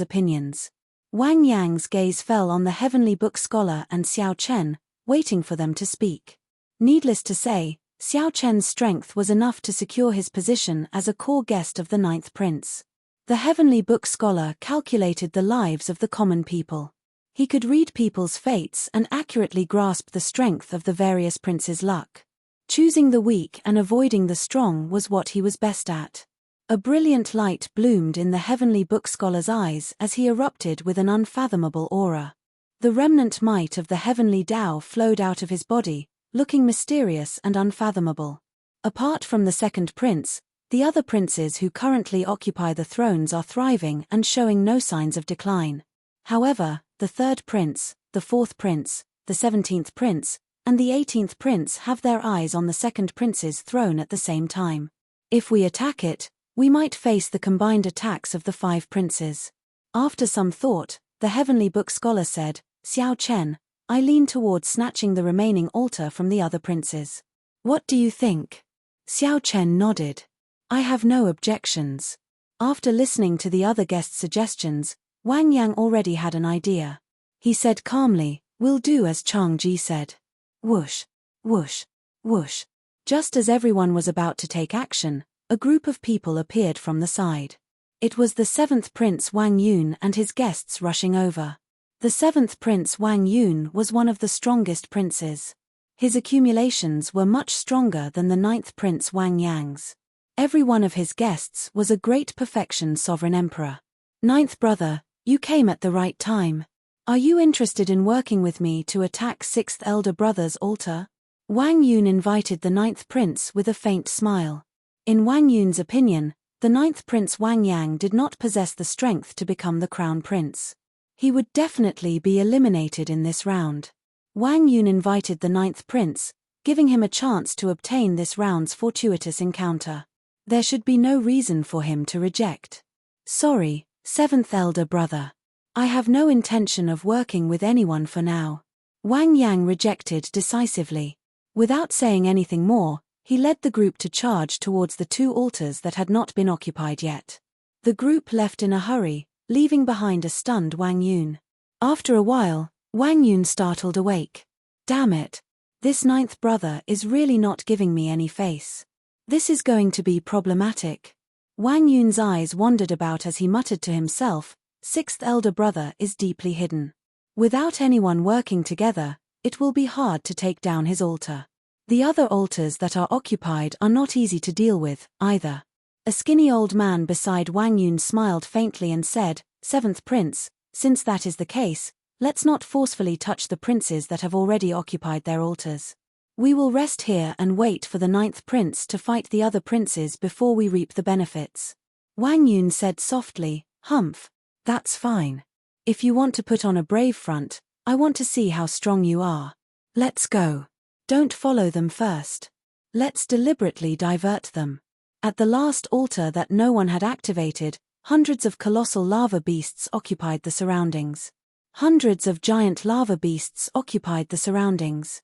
opinions. Wang Yang's gaze fell on the heavenly book scholar and Xiao Chen, waiting for them to speak. Needless to say, Xiao Chen's strength was enough to secure his position as a core guest of the 9th prince. The heavenly book scholar calculated the lives of the common people. He could read people's fates and accurately grasp the strength of the various princes' luck. Choosing the weak and avoiding the strong was what he was best at. A brilliant light bloomed in the heavenly book scholar's eyes as he erupted with an unfathomable aura. The remnant might of the heavenly Tao flowed out of his body, looking mysterious and unfathomable. Apart from the 2nd prince, the other princes who currently occupy the thrones are thriving and showing no signs of decline. However, the 3rd prince, the 4th prince, the 17th prince, and the 18th prince have their eyes on the 2nd prince's throne at the same time. If we attack it, we might face the combined attacks of the 5 princes. After some thought, the heavenly book scholar said, Xiao Chen, I lean towards snatching the remaining altar from the other princes. What do you think? Xiao Chen nodded. I have no objections. After listening to the other guests' suggestions, Wang Yang already had an idea. He said calmly, we'll do as Chang Ji said. Whoosh, whoosh, whoosh. Just as everyone was about to take action, a group of people appeared from the side. It was the 7th Prince Wang Yun and his guests rushing over. The 7th Prince Wang Yun was one of the strongest princes. His accumulations were much stronger than the 9th Prince Wang Yang's. Every one of his guests was a great perfection sovereign emperor. 9th brother, you came at the right time. Are you interested in working with me to attack 6th elder brother's altar? Wang Yun invited the 9th prince with a faint smile. In Wang Yun's opinion, the 9th prince Wang Yang did not possess the strength to become the crown prince. He would definitely be eliminated in this round. Wang Yun invited the 9th prince, giving him a chance to obtain this round's fortuitous encounter. There should be no reason for him to reject. Sorry, 7th elder brother. I have no intention of working with anyone for now. Wang Yang rejected decisively. Without saying anything more, he led the group to charge towards the 2 altars that had not been occupied yet. The group left in a hurry, leaving behind a stunned Wang Yun. After a while, Wang Yun startled awake. Damn it. This ninth brother is really not giving me any face. This is going to be problematic. Wang Yun's eyes wandered about as he muttered to himself, sixth elder brother is deeply hidden. Without anyone working together, it will be hard to take down his altar. The other altars that are occupied are not easy to deal with, either. A skinny old man beside Wang Yun smiled faintly and said, Seventh Prince, since that is the case, let's not forcefully touch the princes that have already occupied their altars. We will rest here and wait for the ninth prince to fight the other princes before we reap the benefits. Wang Yun said softly, Humph. That's fine. If you want to put on a brave front, I want to see how strong you are. Let's go. Don't follow them first. Let's deliberately divert them. At the last altar that no one had activated, hundreds of colossal lava beasts occupied the surroundings. Hundreds of giant lava beasts occupied the surroundings.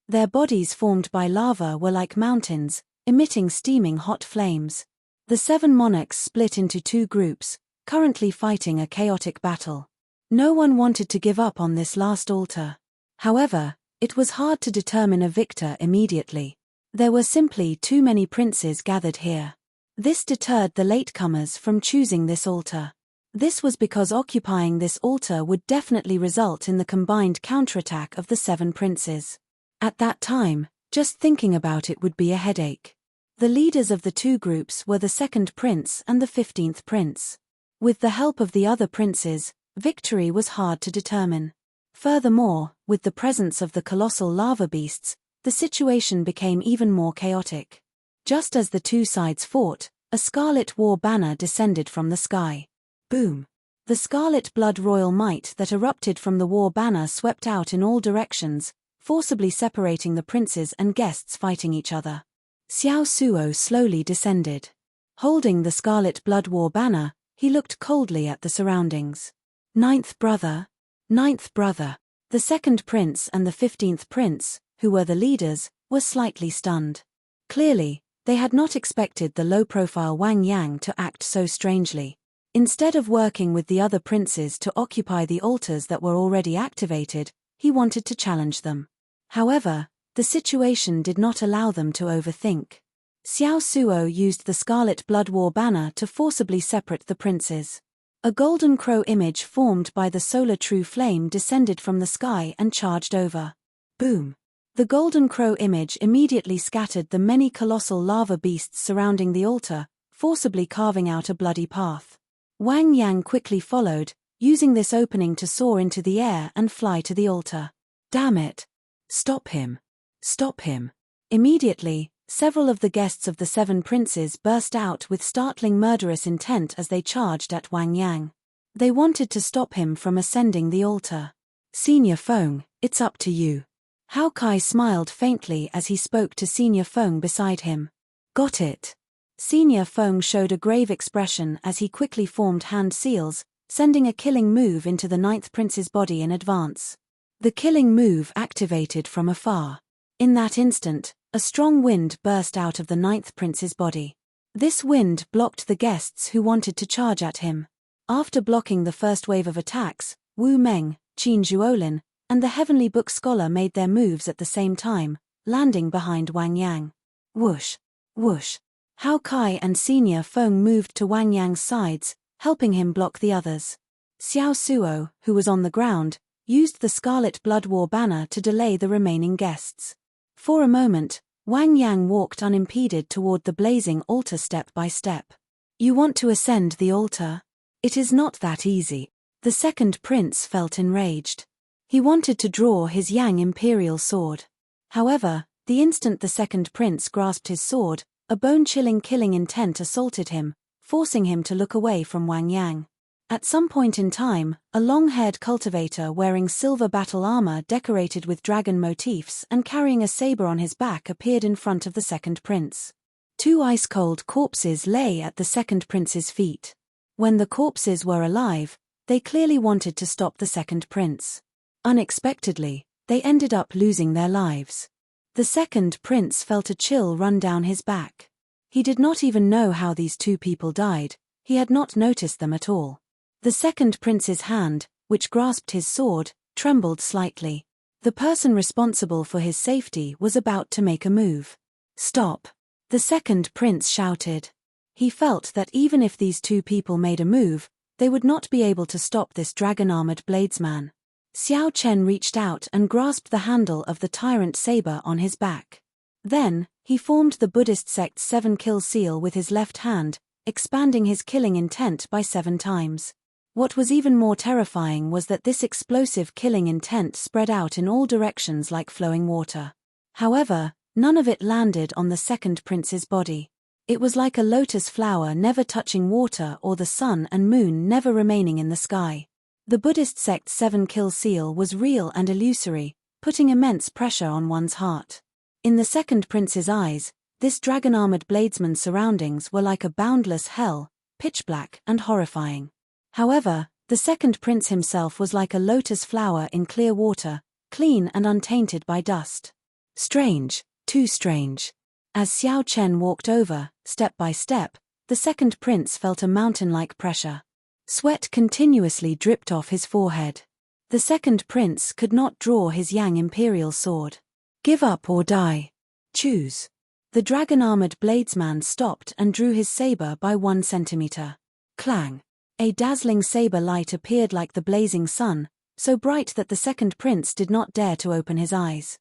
Their bodies formed by lava were like mountains, emitting steaming hot flames. The 7 monarchs split into 2 groups, currently fighting a chaotic battle. No one wanted to give up on this last altar. However, it was hard to determine a victor immediately. There were simply too many princes gathered here. This deterred the latecomers from choosing this altar. This was because occupying this altar would definitely result in the combined counterattack of the 7 princes. At that time, just thinking about it would be a headache. The leaders of the 2 groups were the 2nd prince and the 15th prince. With the help of the other princes, victory was hard to determine. Furthermore, with the presence of the colossal lava beasts, the situation became even more chaotic. Just as the 2 sides fought, a scarlet war banner descended from the sky. Boom! The scarlet blood royal might that erupted from the war banner swept out in all directions, forcibly separating the princes and guests fighting each other. Xiao Suo slowly descended. Holding the scarlet blood war banner, he looked coldly at the surroundings. Ninth brother. Ninth brother. The 2nd prince and the 15th prince, who were the leaders, were slightly stunned. Clearly, they had not expected the low-profile Wang Yang to act so strangely. Instead of working with the other princes to occupy the altars that were already activated, he wanted to challenge them. However, the situation did not allow them to overthink. Xiao Suo used the Scarlet Blood War banner to forcibly separate the princes. A golden crow image formed by the solar true flame descended from the sky and charged over. Boom! The golden crow image immediately scattered the many colossal lava beasts surrounding the altar, forcibly carving out a bloody path. Wang Yang quickly followed, using this opening to soar into the air and fly to the altar. Damn it! Stop him! Stop him! Immediately, several of the guests of the 7 princes burst out with startling murderous intent as they charged at Wang Yang. They wanted to stop him from ascending the altar. Senior Feng, it's up to you. Hao Kai smiled faintly as he spoke to Senior Feng beside him. Got it. Senior Feng showed a grave expression as he quickly formed hand seals, sending a killing move into the 9th prince's body in advance. The killing move activated from afar. In that instant, a strong wind burst out of the 9th prince's body. This wind blocked the guests who wanted to charge at him. After blocking the first wave of attacks, Wu Meng, Qin Zhuolin, and the Heavenly Book Scholar made their moves at the same time, landing behind Wang Yang. Whoosh! Whoosh! Hao Kai and Senior Feng moved to Wang Yang's sides, helping him block the others. Xiao Suo, who was on the ground, used the Scarlet Blood War banner to delay the remaining guests. For a moment, Wang Yang walked unimpeded toward the blazing altar step by step. You want to ascend the altar? It is not that easy. The 2nd prince felt enraged. He wanted to draw his Yang Imperial sword. However, the instant the 2nd prince grasped his sword, a bone-chilling killing intent assaulted him, forcing him to look away from Wang Yang. At some point in time, a long-haired cultivator wearing silver battle armor decorated with dragon motifs and carrying a saber on his back appeared in front of the 2nd prince. 2 ice-cold corpses lay at the 2nd prince's feet. When the corpses were alive, they clearly wanted to stop the 2nd prince. Unexpectedly, they ended up losing their lives. The 2nd prince felt a chill run down his back. He did not even know how these 2 people died, he had not noticed them at all. The 2nd prince's hand, which grasped his sword, trembled slightly. The person responsible for his safety was about to make a move. "Stop!" the second prince shouted. He felt that even if these two people made a move, they would not be able to stop this dragon-armored bladesman. Xiao Chen reached out and grasped the handle of the tyrant saber on his back. Then, he formed the Buddhist sect's 7-kill seal with his left hand, expanding his killing intent by 7 times. What was even more terrifying was that this explosive killing intent spread out in all directions like flowing water. However, none of it landed on the second prince's body. It was like a lotus flower never touching water or the sun and moon never remaining in the sky. The Buddhist sect's 7-kill seal was real and illusory, putting immense pressure on one's heart. In the second prince's eyes, this dragon-armored bladesman's surroundings were like a boundless hell, pitch black and horrifying. However, the second prince himself was like a lotus flower in clear water, clean and untainted by dust. Strange, too strange. As Xiao Chen walked over, step by step, the second prince felt a mountain-like pressure. Sweat continuously dripped off his forehead. The second prince could not draw his Yang Imperial sword. "Give up or die. Choose." The dragon-armored bladesman stopped and drew his saber by 1 centimeter. Clang! A dazzling saber light appeared like the blazing sun, so bright that the second prince did not dare to open his eyes.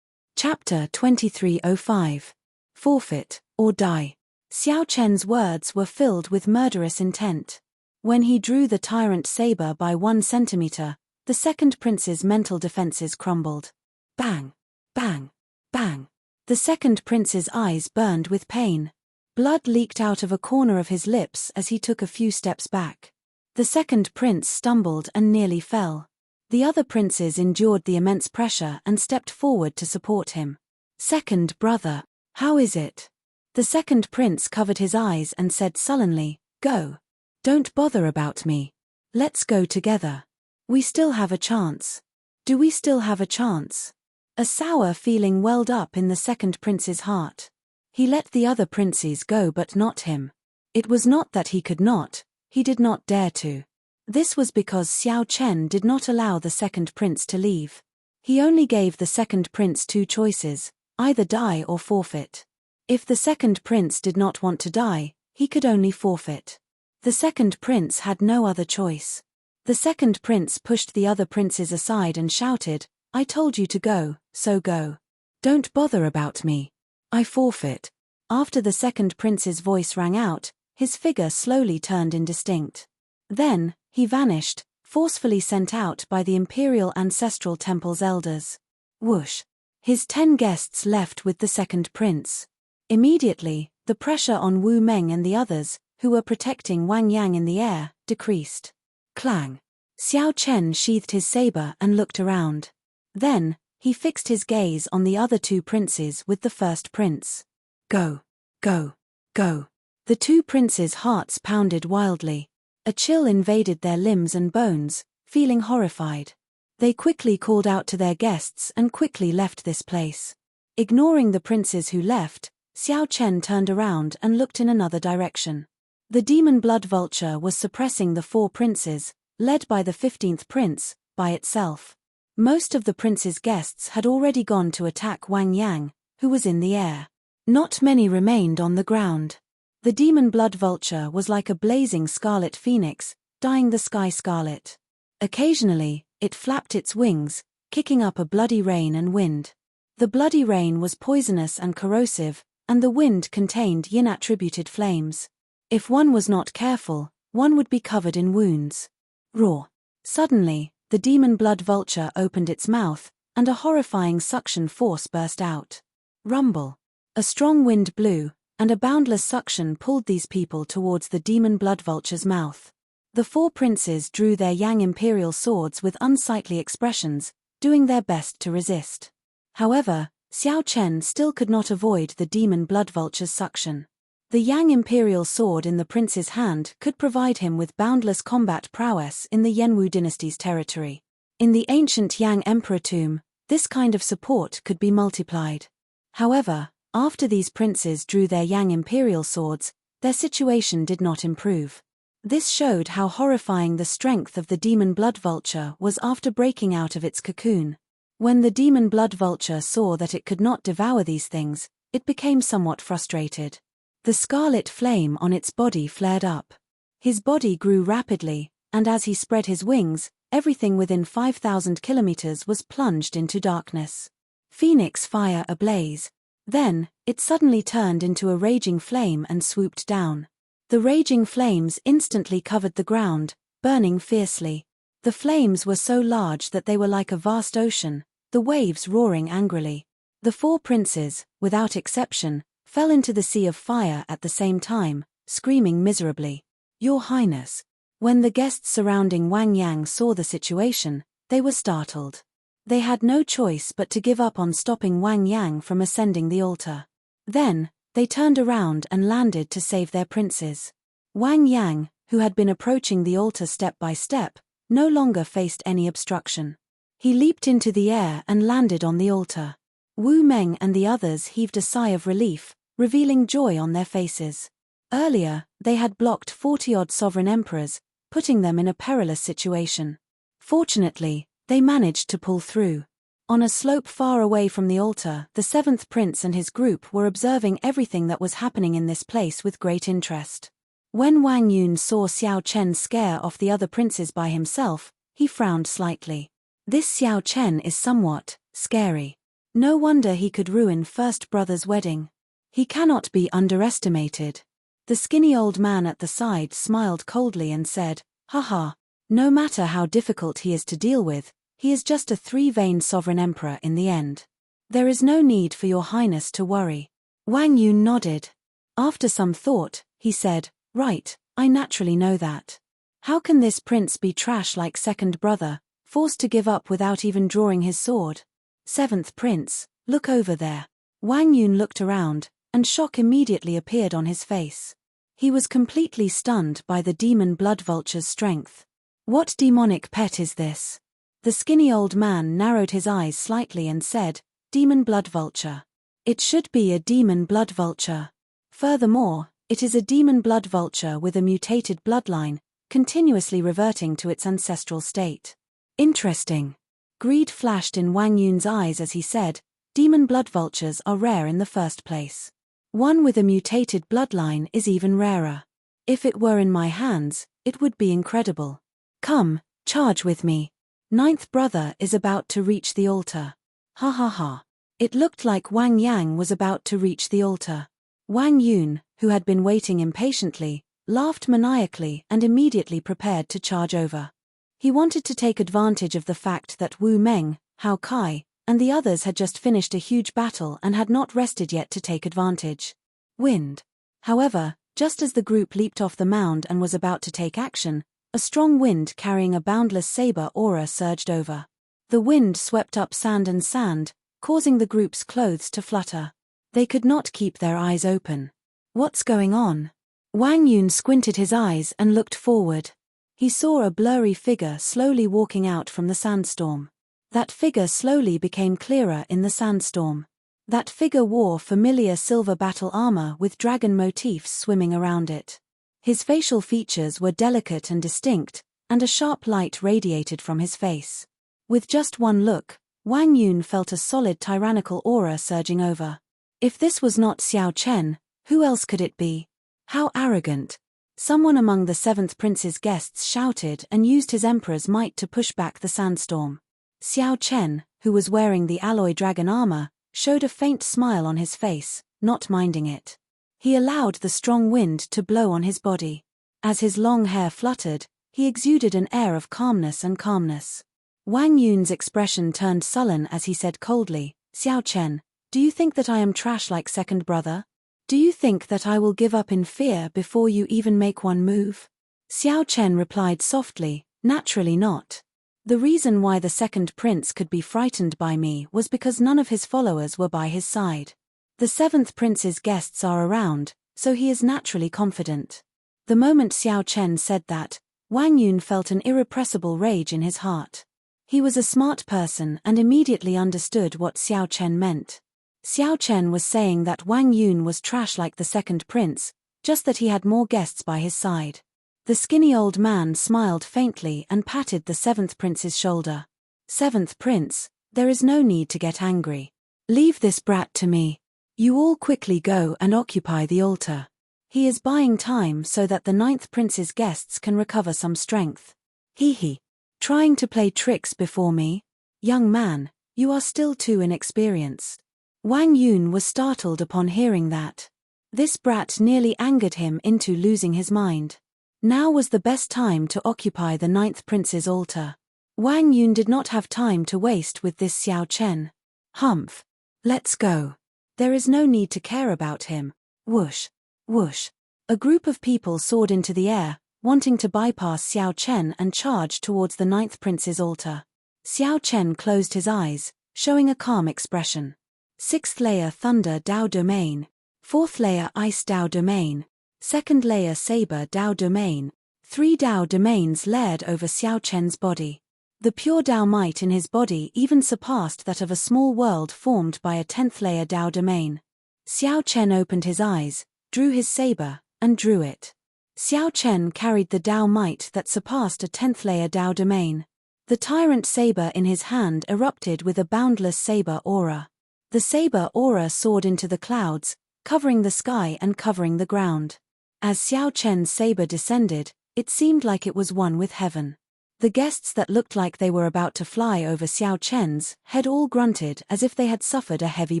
Chapter 2305. Forfeit, or die. Xiao Chen's words were filled with murderous intent. When he drew the tyrant saber by 1 centimeter, the second prince's mental defenses crumbled. Bang! Bang! Bang! The second prince's eyes burned with pain. Blood leaked out of a corner of his lips as he took a few steps back. The second prince stumbled and nearly fell. The other princes endured the immense pressure and stepped forward to support him. "Second brother, how is it?" The second prince covered his eyes and said sullenly, "Go. Don't bother about me. Let's go together. We still have a chance. Do we still have a chance?" A sour feeling welled up in the second prince's heart. He let the other princes go but not him. It was not that he could not, he did not dare to. This was because Xiao Chen did not allow the second prince to leave. He only gave the second prince 2 choices, either die or forfeit. If the second prince did not want to die, he could only forfeit. The second prince had no other choice. The second prince pushed the other princes aside and shouted, "I told you to go, so go. Don't bother about me. I forfeit." After the second prince's voice rang out, his figure slowly turned indistinct. Then, he vanished, forcefully sent out by the Imperial Ancestral Temple's elders. Whoosh! His 10 guests left with the second prince. Immediately, the pressure on Wu Meng and the others, who were protecting Wang Yang in the air, decreased. Clang! Xiao Chen sheathed his saber and looked around. Then, he fixed his gaze on the other 2 princes with the first prince. Go! Go! Go! The 2 princes' hearts pounded wildly. A chill invaded their limbs and bones, feeling horrified. They quickly called out to their guests and quickly left this place. Ignoring the princes who left, Xiao Chen turned around and looked in another direction. The demon blood vulture was suppressing the 4 princes, led by the 15th prince, by itself. Most of the prince's guests had already gone to attack Wang Yang, who was in the air. Not many remained on the ground. The demon blood vulture was like a blazing scarlet phoenix, dyeing the sky scarlet. Occasionally, it flapped its wings, kicking up a bloody rain and wind. The bloody rain was poisonous and corrosive, and the wind contained yin-attributed flames. If one was not careful, one would be covered in wounds. Roar! Suddenly, the demon blood vulture opened its mouth, and a horrifying suction force burst out. Rumble! A strong wind blew, and a boundless suction pulled these people towards the demon blood vulture's mouth. The 4 princes drew their Yang Imperial swords with unsightly expressions, doing their best to resist. However, Xiao Chen still could not avoid the demon blood vulture's suction. The Yang Imperial sword in the prince's hand could provide him with boundless combat prowess in the Yanwu dynasty's territory. In the ancient Yang Emperor tomb, this kind of support could be multiplied. However, after these princes drew their Yang Imperial swords, their situation did not improve. This showed how horrifying the strength of the demon blood vulture was after breaking out of its cocoon. When the demon blood vulture saw that it could not devour these things, it became somewhat frustrated. The scarlet flame on its body flared up. His body grew rapidly, and as he spread his wings, everything within 5,000 kilometers was plunged into darkness. Phoenix fire ablaze. Then, it suddenly turned into a raging flame and swooped down. The raging flames instantly covered the ground, burning fiercely. The flames were so large that they were like a vast ocean, the waves roaring angrily. The 4 princes, without exception, fell into the sea of fire at the same time, screaming miserably. Your Highness. When the guests surrounding Wang Yang saw the situation, they were startled. They had no choice but to give up on stopping Wang Yang from ascending the altar. Then, they turned around and landed to save their princes. Wang Yang, who had been approaching the altar step by step, no longer faced any obstruction. He leaped into the air and landed on the altar. Wu Meng and the others heaved a sigh of relief, revealing joy on their faces. Earlier, they had blocked 40-odd sovereign emperors, putting them in a perilous situation. Fortunately, they managed to pull through. On a slope far away from the altar, the 7th prince and his group were observing everything that was happening in this place with great interest. When Wang Yun saw Xiao Chen scare off the other princes by himself, he frowned slightly. This Xiao Chen is somewhat scary. No wonder he could ruin first brother's wedding. He cannot be underestimated. The skinny old man at the side smiled coldly and said, "Haha, no matter how difficult he is to deal with, he is just a 3-veined sovereign emperor in the end. There is no need for your highness to worry." Wang Yun nodded. After some thought, he said, "Right, I naturally know that. How can this prince be trash like second brother, forced to give up without even drawing his sword? 7th prince, look over there." Wang Yun looked around, and shock immediately appeared on his face. He was completely stunned by the demon blood vulture's strength. What demonic pet is this? The skinny old man narrowed his eyes slightly and said, "Demon blood vulture. It should be a demon blood vulture. Furthermore, it is a demon blood vulture with a mutated bloodline, continuously reverting to its ancestral state." Interesting. Greed flashed in Wang Yun's eyes as he said, "Demon blood vultures are rare in the first place. One with a mutated bloodline is even rarer. If it were in my hands, it would be incredible. Come, charge with me. 9th brother is about to reach the altar." Ha ha ha. It looked like Wang Yang was about to reach the altar. Wang Yun, who had been waiting impatiently, laughed maniacally and immediately prepared to charge over. He wanted to take advantage of the fact that Wu Meng, Hao Kai, and the others had just finished a huge battle and had not rested yet to take advantage. Wind. However, just as the group leaped off the mound and was about to take action, a strong wind carrying a boundless saber aura surged over. The wind swept up sand and sand, causing the group's clothes to flutter. They could not keep their eyes open. What's going on? Wang Yun squinted his eyes and looked forward. He saw a blurry figure slowly walking out from the sandstorm. That figure slowly became clearer in the sandstorm. That figure wore familiar silver battle armor with dragon motifs swimming around it. His facial features were delicate and distinct, and a sharp light radiated from his face. With just one look, Wang Yun felt a solid tyrannical aura surging over. If this was not Xiao Chen, who else could it be? How arrogant. Someone among the 7th prince's guests shouted and used his emperor's might to push back the sandstorm. Xiao Chen, who was wearing the alloy dragon armor, showed a faint smile on his face, not minding it. He allowed the strong wind to blow on his body. As his long hair fluttered, he exuded an air of calmness and calmness. Wang Yun's expression turned sullen as he said coldly, "Xiao Chen, do you think that I am trash like second brother? Do you think that I will give up in fear before you even make one move?" Xiao Chen replied softly, "Naturally not. The reason why the 2nd prince could be frightened by me was because none of his followers were by his side. The 7th prince's guests are around, so he is naturally confident." The moment Xiao Chen said that, Wang Yun felt an irrepressible rage in his heart. He was a smart person and immediately understood what Xiao Chen meant. Xiao Chen was saying that Wang Yun was trash like the 2nd prince, just that he had more guests by his side. The skinny old man smiled faintly and patted the seventh prince's shoulder. "Seventh prince, there is no need to get angry. Leave this brat to me. You all quickly go and occupy the altar. He is buying time so that the ninth prince's guests can recover some strength. Hee. Trying to play tricks before me? Young man, you are still too inexperienced." Wang Yun was startled upon hearing that. This brat nearly angered him into losing his mind. Now was the best time to occupy the ninth prince's altar. Wang Yun did not have time to waste with this Xiao Chen. "Humph. Let's go. There is no need to care about him." Whoosh. Whoosh. A group of people soared into the air, wanting to bypass Xiao Chen and charge towards the ninth prince's altar. Xiao Chen closed his eyes, showing a calm expression. Sixth layer Thunder Dao Domain. Fourth layer Ice Dao Domain. Second layer Saber Dao Domain. 3 Dao domains layered over Xiao Chen's body. The pure Dao might in his body even surpassed that of a small world formed by a 10th layer Dao domain. Xiao Chen opened his eyes, drew his saber, and drew it. Xiao Chen carried the Dao might that surpassed a 10th layer Dao domain. The tyrant saber in his hand erupted with a boundless saber aura. The saber aura soared into the clouds, covering the sky and covering the ground. As Xiao Chen's saber descended, it seemed like it was one with heaven. The guests that looked like they were about to fly over Xiao Chen's head all grunted as if they had suffered a heavy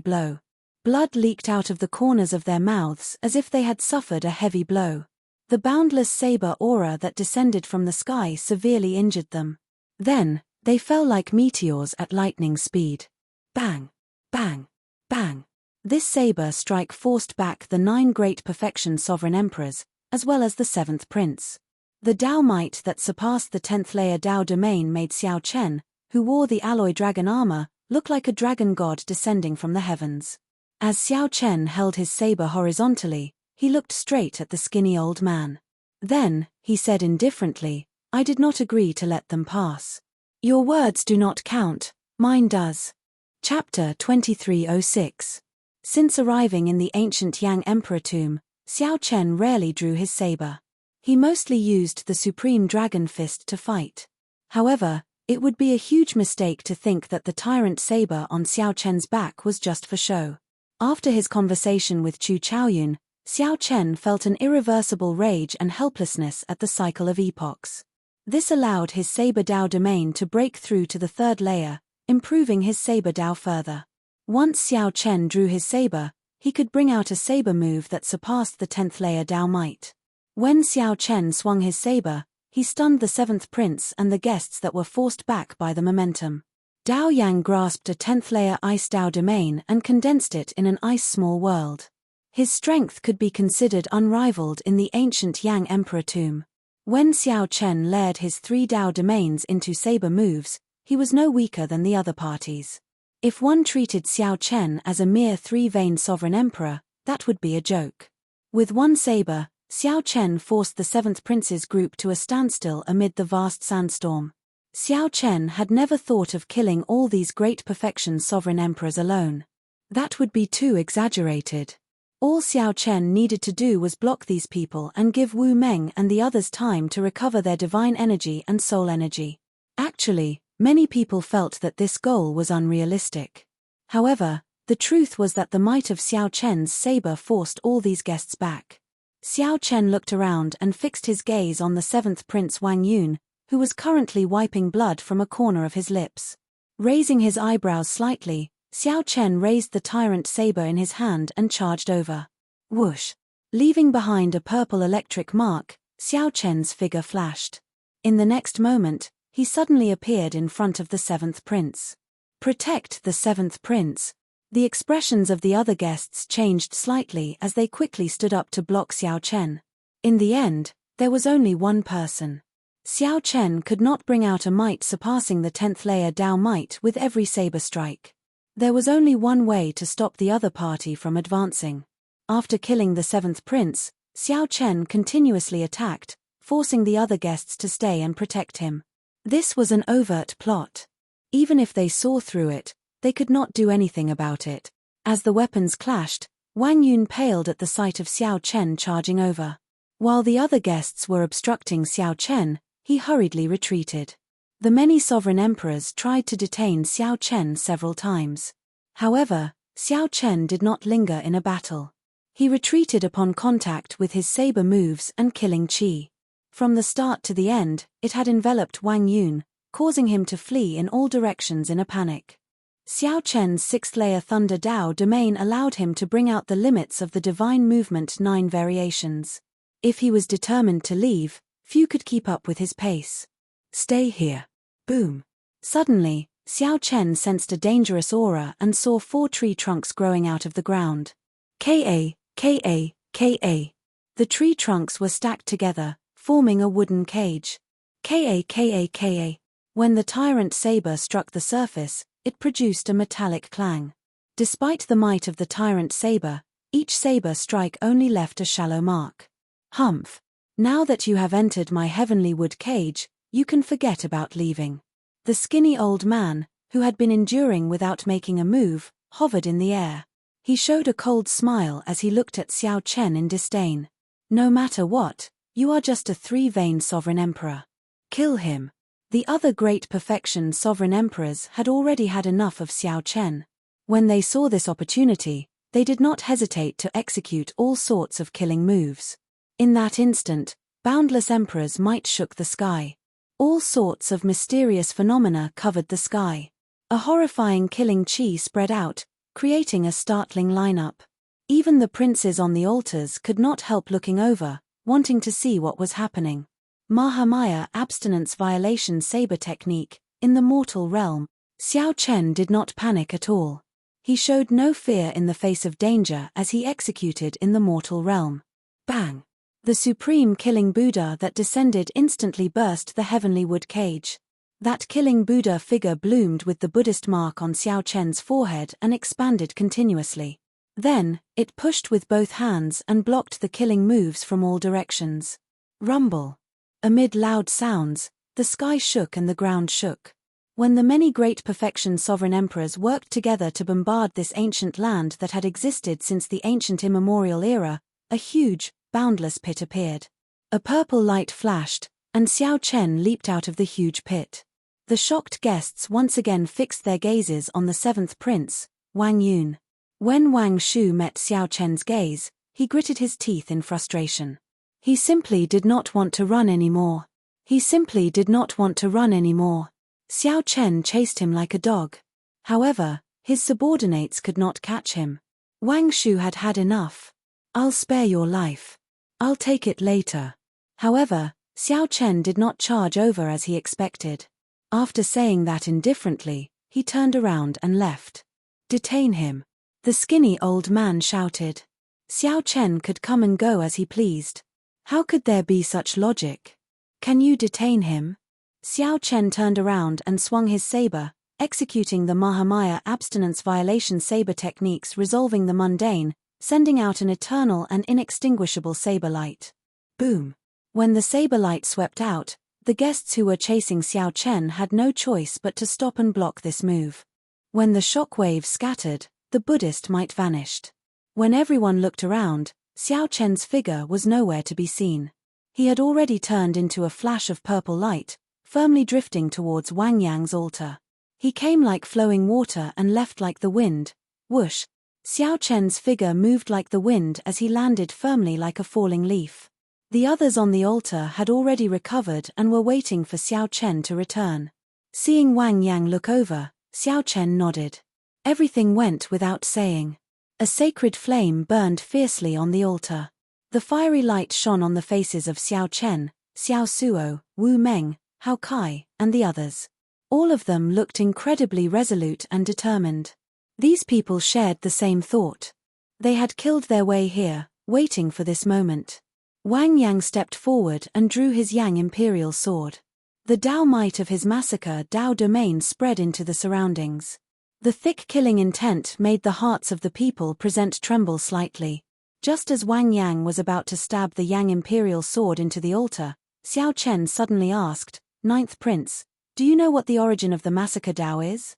blow. Blood leaked out of the corners of their mouths as if they had suffered a heavy blow. The boundless saber aura that descended from the sky severely injured them. Then, they fell like meteors at lightning speed. Bang! Bang! Bang! This saber strike forced back the 9 great perfection sovereign emperors, as well as the 7th prince. The Dao might that surpassed the 10th layer Dao domain made Xiao Chen, who wore the alloy dragon armor, look like a dragon god descending from the heavens. As Xiao Chen held his saber horizontally, he looked straight at the skinny old man. Then, he said indifferently, "I did not agree to let them pass. Your words do not count, mine does." Chapter 2306. Since arriving in the ancient Yang Emperor tomb, Xiao Chen rarely drew his saber. He mostly used the Supreme Dragon Fist to fight. However, it would be a huge mistake to think that the tyrant saber on Xiao Chen's back was just for show. After his conversation with Chu Chaoyun, Xiao Chen felt an irreversible rage and helplessness at the cycle of epochs. This allowed his Saber Dao domain to break through to the 3rd layer, improving his Saber Dao further. Once Xiao Chen drew his saber, he could bring out a saber move that surpassed the 10th layer Dao might. When Xiao Chen swung his saber, he stunned the 7th prince and the guests that were forced back by the momentum. Dao Yang grasped a 10th layer Ice Dao domain and condensed it in an ice small world. His strength could be considered unrivaled in the ancient Yang Emperor tomb. When Xiao Chen layered his 3 Dao domains into saber moves, he was no weaker than the other parties. If one treated Xiao Chen as a mere 3-veined sovereign emperor, that would be a joke. With one saber, Xiao Chen forced the 7th prince's group to a standstill amid the vast sandstorm. Xiao Chen had never thought of killing all these great perfection sovereign emperors alone. That would be too exaggerated. All Xiao Chen needed to do was block these people and give Wu Meng and the others time to recover their divine energy and soul energy. Actually, many people felt that this goal was unrealistic. However, the truth was that the might of Xiao Chen's saber forced all these guests back. Xiao Chen looked around and fixed his gaze on the 7th prince Wang Yun, who was currently wiping blood from a corner of his lips. Raising his eyebrows slightly, Xiao Chen raised the tyrant saber in his hand and charged over. Whoosh! Leaving behind a purple electric mark, Xiao Chen's figure flashed. In the next moment, he suddenly appeared in front of the 7th prince. Protect the 7th prince. The expressions of the other guests changed slightly as they quickly stood up to block Xiao Chen. In the end, there was only one person. Xiao Chen could not bring out a might surpassing the 10th layer Dao might with every saber strike. There was only one way to stop the other party from advancing. After killing the 7th prince, Xiao Chen continuously attacked, forcing the other guests to stay and protect him. This was an overt plot. Even if they saw through it, they could not do anything about it. As the weapons clashed, Wang Yun paled at the sight of Xiao Chen charging over. While the other guests were obstructing Xiao Chen, he hurriedly retreated. The many sovereign emperors tried to detain Xiao Chen several times. However, Xiao Chen did not linger in a battle. He retreated upon contact with his saber moves and killing qi. From the start to the end, it had enveloped Wang Yun, causing him to flee in all directions in a panic. Xiao Chen's sixth-layer Thunder Dao domain allowed him to bring out the limits of the Divine Movement 9 variations. If he was determined to leave, few could keep up with his pace. Stay here. Boom. Suddenly, Xiao Chen sensed a dangerous aura and saw 4 tree trunks growing out of the ground. Ka. The tree trunks were stacked together, forming a wooden cage. Ka. When the tyrant saber struck the surface, it produced a metallic clang. Despite the might of the tyrant saber, each saber strike only left a shallow mark. Humph. Now that you have entered my heavenly wood cage, you can forget about leaving. The skinny old man, who had been enduring without making a move, hovered in the air. He showed a cold smile as he looked at Xiao Chen in disdain. No matter what, you are just a 3-vein sovereign emperor. Kill him. The other great perfection sovereign emperors had already had enough of Xiao Chen. When they saw this opportunity, they did not hesitate to execute all sorts of killing moves. In that instant, boundless emperors' might shook the sky. All sorts of mysterious phenomena covered the sky. A horrifying killing qi spread out, creating a startling lineup. Even the princes on the altars could not help looking over, wanting to see what was happening. Mahamaya abstinence violation saber technique, in the mortal realm. Xiao Chen did not panic at all. He showed no fear in the face of danger as he executed in the mortal realm. Bang! The supreme killing Buddha that descended instantly burst the heavenly wood cage. That killing Buddha figure bloomed with the Buddhist mark on Xiao Chen's forehead and expanded continuously. Then, it pushed with both hands and blocked the killing moves from all directions. Rumble. Amid loud sounds, the sky shook and the ground shook. When the many great perfection sovereign emperors worked together to bombard this ancient land that had existed since the ancient immemorial era, a huge, boundless pit appeared. A purple light flashed, and Xiao Chen leaped out of the huge pit. The shocked guests once again fixed their gazes on the 7th prince, Wang Yun. When Wang Shu met Xiao Chen's gaze, he gritted his teeth in frustration. He simply did not want to run anymore. Xiao Chen chased him like a dog. However, his subordinates could not catch him. Wang Shu had had enough. I'll spare your life. I'll take it later. However, Xiao Chen did not charge over as he expected. After saying that indifferently, he turned around and left. Detain him. The skinny old man shouted. Xiao Chen could come and go as he pleased. How could there be such logic? Can you detain him? Xiao Chen turned around and swung his saber, executing the Mahamaya abstinence violation saber techniques, resolving the mundane, sending out an eternal and inextinguishable saber light. Boom. When the saber light swept out, the guests who were chasing Xiao Chen had no choice but to stop and block this move. When the shock waves scattered, the Buddhist might vanished. When everyone looked around, Xiao Chen's figure was nowhere to be seen. He had already turned into a flash of purple light, firmly drifting towards Wang Yang's altar. He came like flowing water and left like the wind. Whoosh! Xiao Chen's figure moved like the wind as he landed firmly like a falling leaf. The others on the altar had already recovered and were waiting for Xiao Chen to return. Seeing Wang Yang look over, Xiao Chen nodded. Everything went without saying. A sacred flame burned fiercely on the altar. The fiery light shone on the faces of Xiao Chen, Xiao Suo, Wu Meng, Hao Kai, and the others. All of them looked incredibly resolute and determined. These people shared the same thought. They had killed their way here, waiting for this moment. Wang Yang stepped forward and drew his Yang Imperial sword. The Dao might of his massacre Dao domain spread into the surroundings. The thick killing intent made the hearts of the people present tremble slightly. Just as Wang Yang was about to stab the Yang Imperial sword into the altar, Xiao Chen suddenly asked, 9th Prince, do you know what the origin of the massacre Dao is?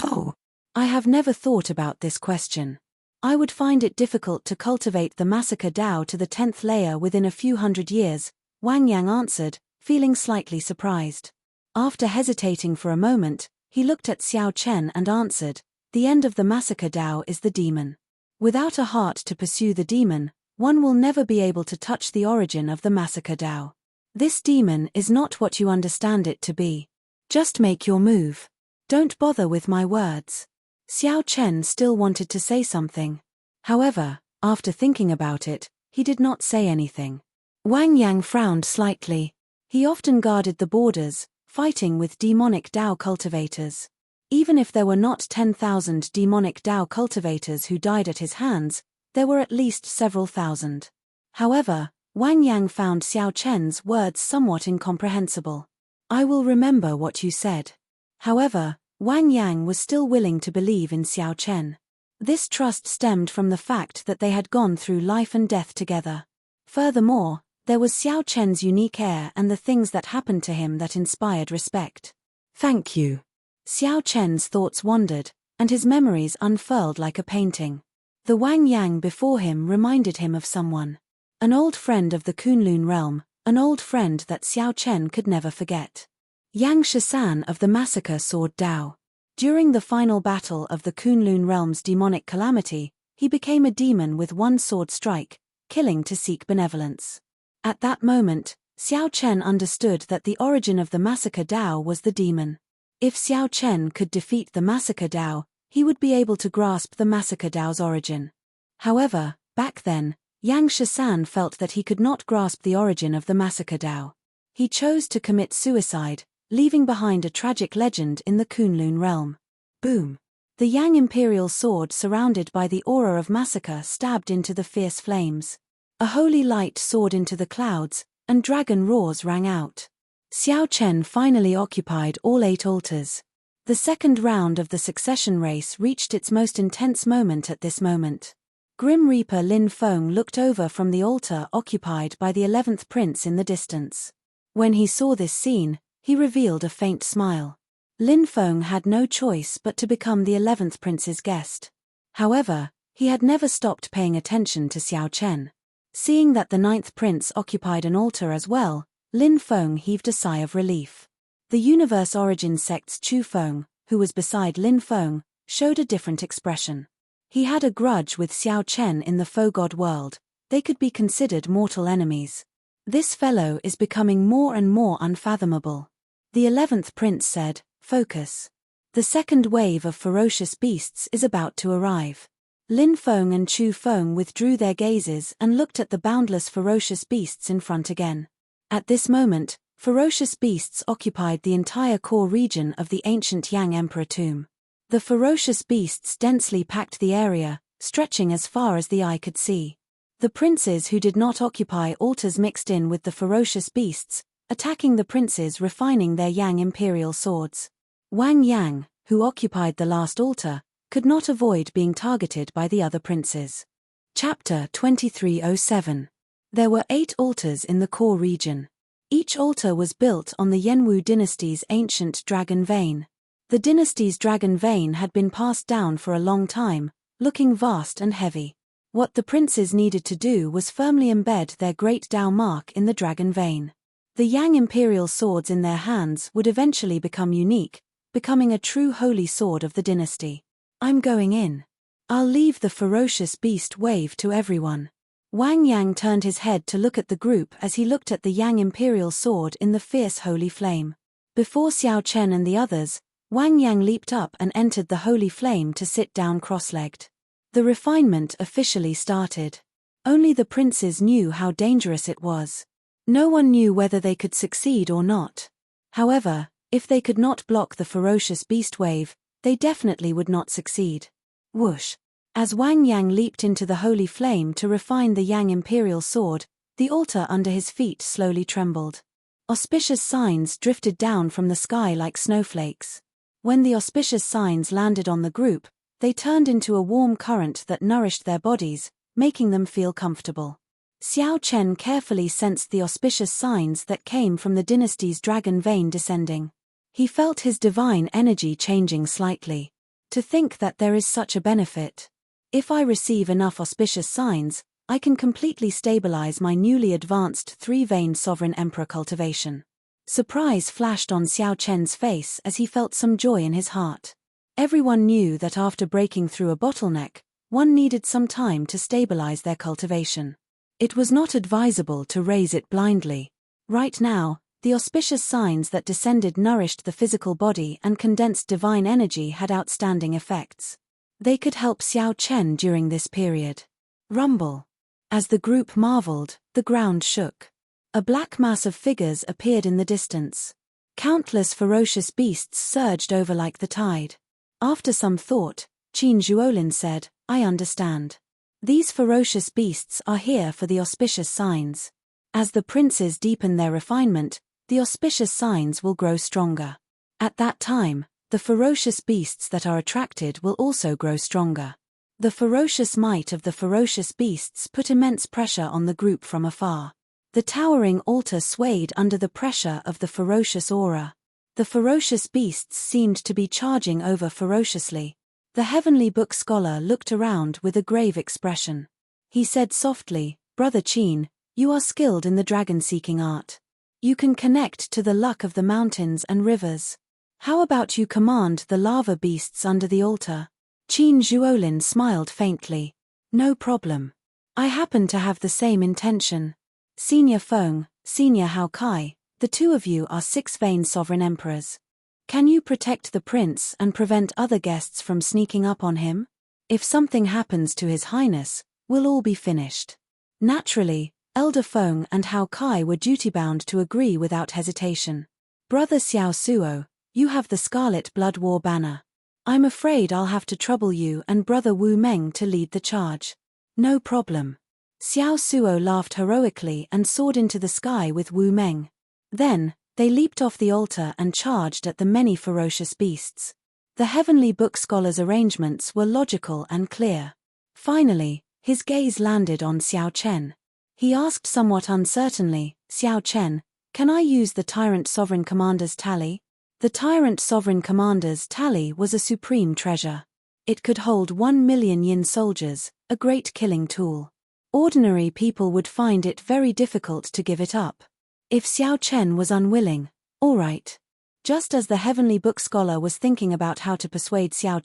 Oh, I have never thought about this question. I would find it difficult to cultivate the Massacre Dao to the 10th layer within a few hundred years, Wang Yang answered, feeling slightly surprised. After hesitating for a moment, he looked at Xiao Chen and answered, the end of the Massacre Dao is the demon. Without a heart to pursue the demon, one will never be able to touch the origin of the Massacre Dao. This demon is not what you understand it to be. Just make your move. Don't bother with my words. Xiao Chen still wanted to say something. However, after thinking about it, he did not say anything. Wang Yang frowned slightly. He often guarded the borders, fighting with demonic Dao cultivators. Even if there were not 10,000 demonic Dao cultivators who died at his hands, there were at least several thousand. However, Wang Yang found Xiao Chen's words somewhat incomprehensible. I will remember what you said. However, Wang Yang was still willing to believe in Xiao Chen. This trust stemmed from the fact that they had gone through life and death together. Furthermore, there was Xiao Chen's unique air and the things that happened to him that inspired respect. Thank you. Xiao Chen's thoughts wandered, and his memories unfurled like a painting. The Wang Yang before him reminded him of someone. An old friend of the Kunlun realm, an old friend that Xiao Chen could never forget. Yang Shisan of the Massacre Sword Dao. During the final battle of the Kunlun realm's demonic calamity, he became a demon with one sword strike, killing to seek benevolence. At that moment, Xiao Chen understood that the origin of the Massacre Dao was the demon. If Xiao Chen could defeat the Massacre Dao, he would be able to grasp the Massacre Dao's origin. However, back then, Yang Shisan felt that he could not grasp the origin of the Massacre Dao. He chose to commit suicide, leaving behind a tragic legend in the Kunlun realm. Boom! The Yang Imperial sword surrounded by the aura of massacre stabbed into the fierce flames. A holy light soared into the clouds, and dragon roars rang out. Xiao Chen finally occupied all 8 altars. The second round of the succession race reached its most intense moment at this moment. Grim Reaper Lin Feng looked over from the altar occupied by the 11th prince in the distance. When he saw this scene, he revealed a faint smile. Lin Feng had no choice but to become the 11th prince's guest. However, he had never stopped paying attention to Xiao Chen. Seeing that the 9th prince occupied an altar as well, Lin Feng heaved a sigh of relief. The Universe Origin sect's Chu Feng, who was beside Lin Feng, showed a different expression. He had a grudge with Xiao Chen in the Faux God world. They could be considered mortal enemies. This fellow is becoming more and more unfathomable. The 11th prince said, "Focus. The second wave of ferocious beasts is about to arrive." Lin Feng and Chu Feng withdrew their gazes and looked at the boundless ferocious beasts in front again. At this moment, ferocious beasts occupied the entire core region of the ancient Yang Emperor tomb. The ferocious beasts densely packed the area, stretching as far as the eye could see. The princes who did not occupy altars mixed in with the ferocious beasts, attacking the princes refining their Yang Imperial swords. Wang Yang, who occupied the last altar, could not avoid being targeted by the other princes. Chapter 2307. There were 8 altars in the core region. Each altar was built on the Yenwu dynasty's ancient dragon vein. The dynasty's dragon vein had been passed down for a long time, looking vast and heavy. What the princes needed to do was firmly embed their great Dao mark in the dragon vein. The Yang Imperial swords in their hands would eventually become unique, becoming a true holy sword of the dynasty. I'm going in. I'll leave the ferocious beast wave to everyone. Wang Yang turned his head to look at the group as he looked at the Yang Imperial sword in the fierce holy flame. Before Xiao Chen and the others, Wang Yang leaped up and entered the holy flame to sit down cross-legged. The refinement officially started. Only the princes knew how dangerous it was. No one knew whether they could succeed or not. However, if they could not block the ferocious beast wave, they definitely would not succeed. Whoosh! As Wang Yang leaped into the holy flame to refine the Yang Imperial sword, the altar under his feet slowly trembled. Auspicious signs drifted down from the sky like snowflakes. When the auspicious signs landed on the group, they turned into a warm current that nourished their bodies, making them feel comfortable. Xiao Chen carefully sensed the auspicious signs that came from the dynasty's dragon vein descending. He felt his divine energy changing slightly. To think that there is such a benefit. If I receive enough auspicious signs, I can completely stabilize my newly advanced 3-vein sovereign emperor cultivation. Surprise flashed on Xiao Chen's face as he felt some joy in his heart. Everyone knew that after breaking through a bottleneck, one needed some time to stabilize their cultivation. It was not advisable to raise it blindly. Right now, the auspicious signs that descended nourished the physical body and condensed divine energy had outstanding effects. They could help Xiao Chen during this period. Rumble. As the group marveled, the ground shook. A black mass of figures appeared in the distance. Countless ferocious beasts surged over like the tide. After some thought, Qin Zhuolin said, "I understand. These ferocious beasts are here for the auspicious signs. As the princes deepen their refinement, the auspicious signs will grow stronger. At that time, the ferocious beasts that are attracted will also grow stronger." The ferocious might of the ferocious beasts put immense pressure on the group from afar. The towering altar swayed under the pressure of the ferocious aura. The ferocious beasts seemed to be charging over ferociously. The heavenly book scholar looked around with a grave expression. He said softly, "Brother Qin, you are skilled in the dragon-seeking art. You can connect to the luck of the mountains and rivers. How about you command the lava beasts under the altar?" Qin Zhuolin smiled faintly. "No problem. I happen to have the same intention. Senior Feng, Senior Hao Kai, the two of you are 6-vein sovereign emperors. Can you protect the prince and prevent other guests from sneaking up on him? If something happens to His Highness, we'll all be finished." Naturally, Elder Feng and Hao Kai were duty-bound to agree without hesitation. "Brother Xiao Suo, you have the Scarlet Blood War banner. I'm afraid I'll have to trouble you and Brother Wu Meng to lead the charge." "No problem." Xiao Suo laughed heroically and soared into the sky with Wu Meng. Then, they leaped off the altar and charged at the many ferocious beasts. The heavenly book scholar's arrangements were logical and clear. Finally, his gaze landed on Xiao Chen. He asked somewhat uncertainly, "Xiao Chen, can I use the Tyrant Sovereign Commander's tally?" The Tyrant Sovereign Commander's tally was a supreme treasure. It could hold 1,000,000 yin soldiers, a great killing tool. Ordinary people would find it very difficult to give it up. If Xiao Chen was unwilling, all right. Just as the heavenly book scholar was thinking about how to persuade Xiao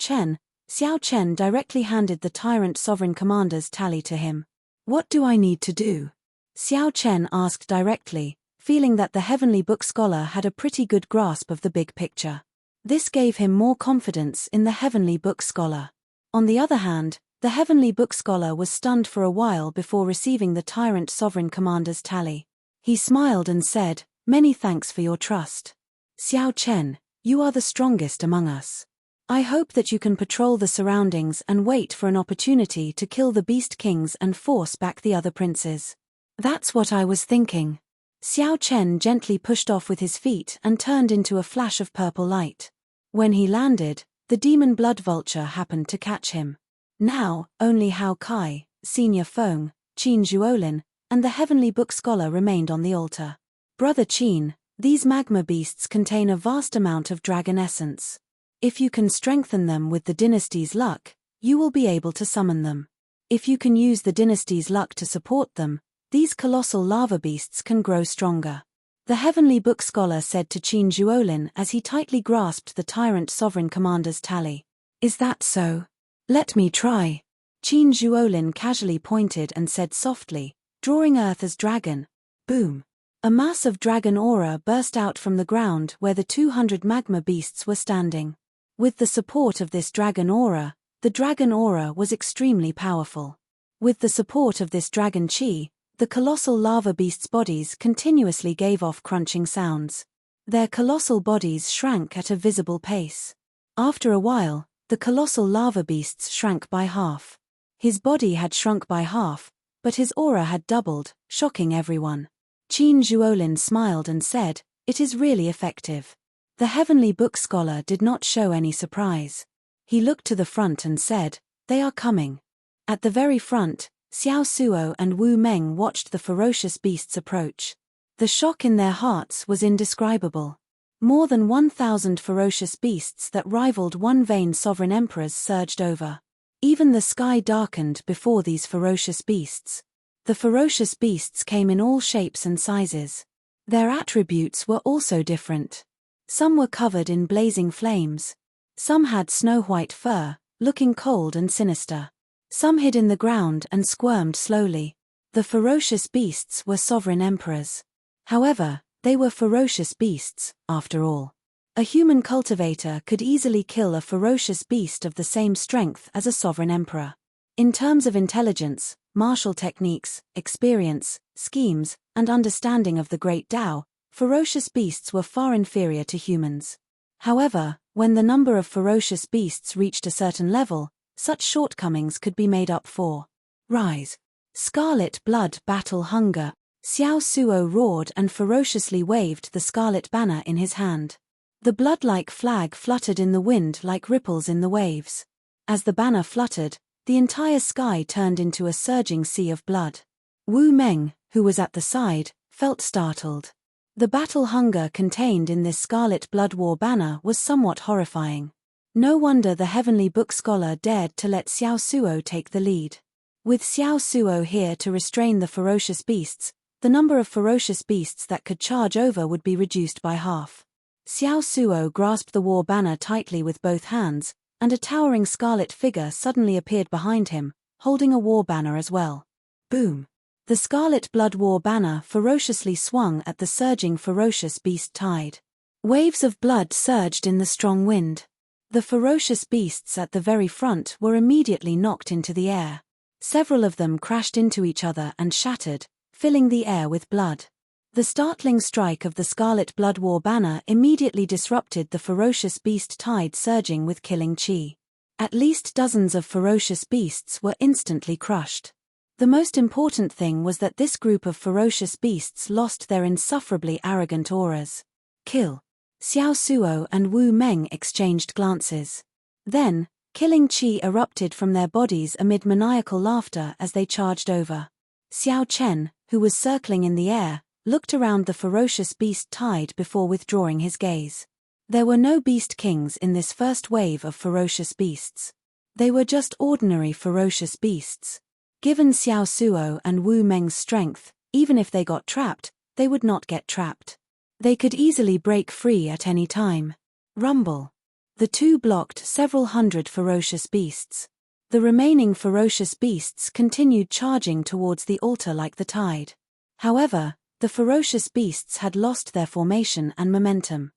Chen directly handed the Tyrant Sovereign Commander's tally to him. "What do I need to do?" Xiao Chen asked directly, feeling that the heavenly book scholar had a pretty good grasp of the big picture. This gave him more confidence in the heavenly book scholar. On the other hand, the heavenly book scholar was stunned for a while before receiving the Tyrant Sovereign Commander's tally. He smiled and said, "Many thanks for your trust. Xiao Chen, you are the strongest among us. I hope that you can patrol the surroundings and wait for an opportunity to kill the beast kings and force back the other princes." "That's what I was thinking." Xiao Chen gently pushed off with his feet and turned into a flash of purple light. When he landed, the demon blood vulture happened to catch him. Now, only Hao Kai, Senior Feng, Qin Zhuolin, and the heavenly book scholar remained on the altar. "Brother Qin, these magma beasts contain a vast amount of dragon essence. If you can strengthen them with the dynasty's luck, you will be able to summon them. If you can use the dynasty's luck to support them, these colossal lava beasts can grow stronger." The heavenly book scholar said to Qin Zhuolin as he tightly grasped the Tyrant Sovereign Commander's tally. "Is that so? Let me try." Qin Zhuolin casually pointed and said softly, "Drawing Earth as dragon." Boom. A mass of dragon aura burst out from the ground where the 200 magma beasts were standing. With the support of this dragon aura, the dragon aura was extremely powerful. With the support of this dragon chi, the colossal lava beasts' bodies continuously gave off crunching sounds. Their colossal bodies shrank at a visible pace. After a while, the colossal lava beasts shrank by half. His body had shrunk by half, but his aura had doubled, shocking everyone. Qin Zhuolin smiled and said, "It is really effective." The heavenly book scholar did not show any surprise. He looked to the front and said, "They are coming." At the very front, Xiao Suo and Wu Meng watched the ferocious beasts approach. The shock in their hearts was indescribable. More than 1,000 ferocious beasts that rivaled 1-vein sovereign emperors surged over. Even the sky darkened before these ferocious beasts. The ferocious beasts came in all shapes and sizes. Their attributes were also different. Some were covered in blazing flames. Some had snow-white fur, looking cold and sinister. Some hid in the ground and squirmed slowly. The ferocious beasts were sovereign emperors. However, they were ferocious beasts, after all. A human cultivator could easily kill a ferocious beast of the same strength as a sovereign emperor. In terms of intelligence, martial techniques, experience, schemes, and understanding of the Great Tao, ferocious beasts were far inferior to humans. However, when the number of ferocious beasts reached a certain level, such shortcomings could be made up for. Rise. Scarlet blood battle hunger. Xiao Suo roared and ferociously waved the scarlet banner in his hand. The blood-like flag fluttered in the wind like ripples in the waves. As the banner fluttered, the entire sky turned into a surging sea of blood. Wu Meng, who was at the side, felt startled. The battle hunger contained in this scarlet blood war banner was somewhat horrifying. No wonder the heavenly book scholar dared to let Xiao Suo take the lead. With Xiao Suo here to restrain the ferocious beasts, the number of ferocious beasts that could charge over would be reduced by half. Xiao Suo grasped the war banner tightly with both hands, and a towering scarlet figure suddenly appeared behind him, holding a war banner as well. Boom! The scarlet blood war banner ferociously swung at the surging ferocious beast tide. Waves of blood surged in the strong wind. The ferocious beasts at the very front were immediately knocked into the air. Several of them crashed into each other and shattered, filling the air with blood. The startling strike of the scarlet blood war banner immediately disrupted the ferocious beast tide surging with killing chi. At least dozens of ferocious beasts were instantly crushed. The most important thing was that this group of ferocious beasts lost their insufferably arrogant auras. Kill. Xiao Suo and Wu Meng exchanged glances. Then, killing chi erupted from their bodies amid maniacal laughter as they charged over. Xiao Chen, who was circling in the air, looked around the ferocious beast tide before withdrawing his gaze. There were no beast kings in this first wave of ferocious beasts. They were just ordinary ferocious beasts. Given Xiao Suo and Wu Meng's strength, even if they got trapped, they would not get trapped. They could easily break free at any time. Rumble. The two blocked several hundred ferocious beasts. The remaining ferocious beasts continued charging towards the altar like the tide. However, the ferocious beasts had lost their formation and momentum.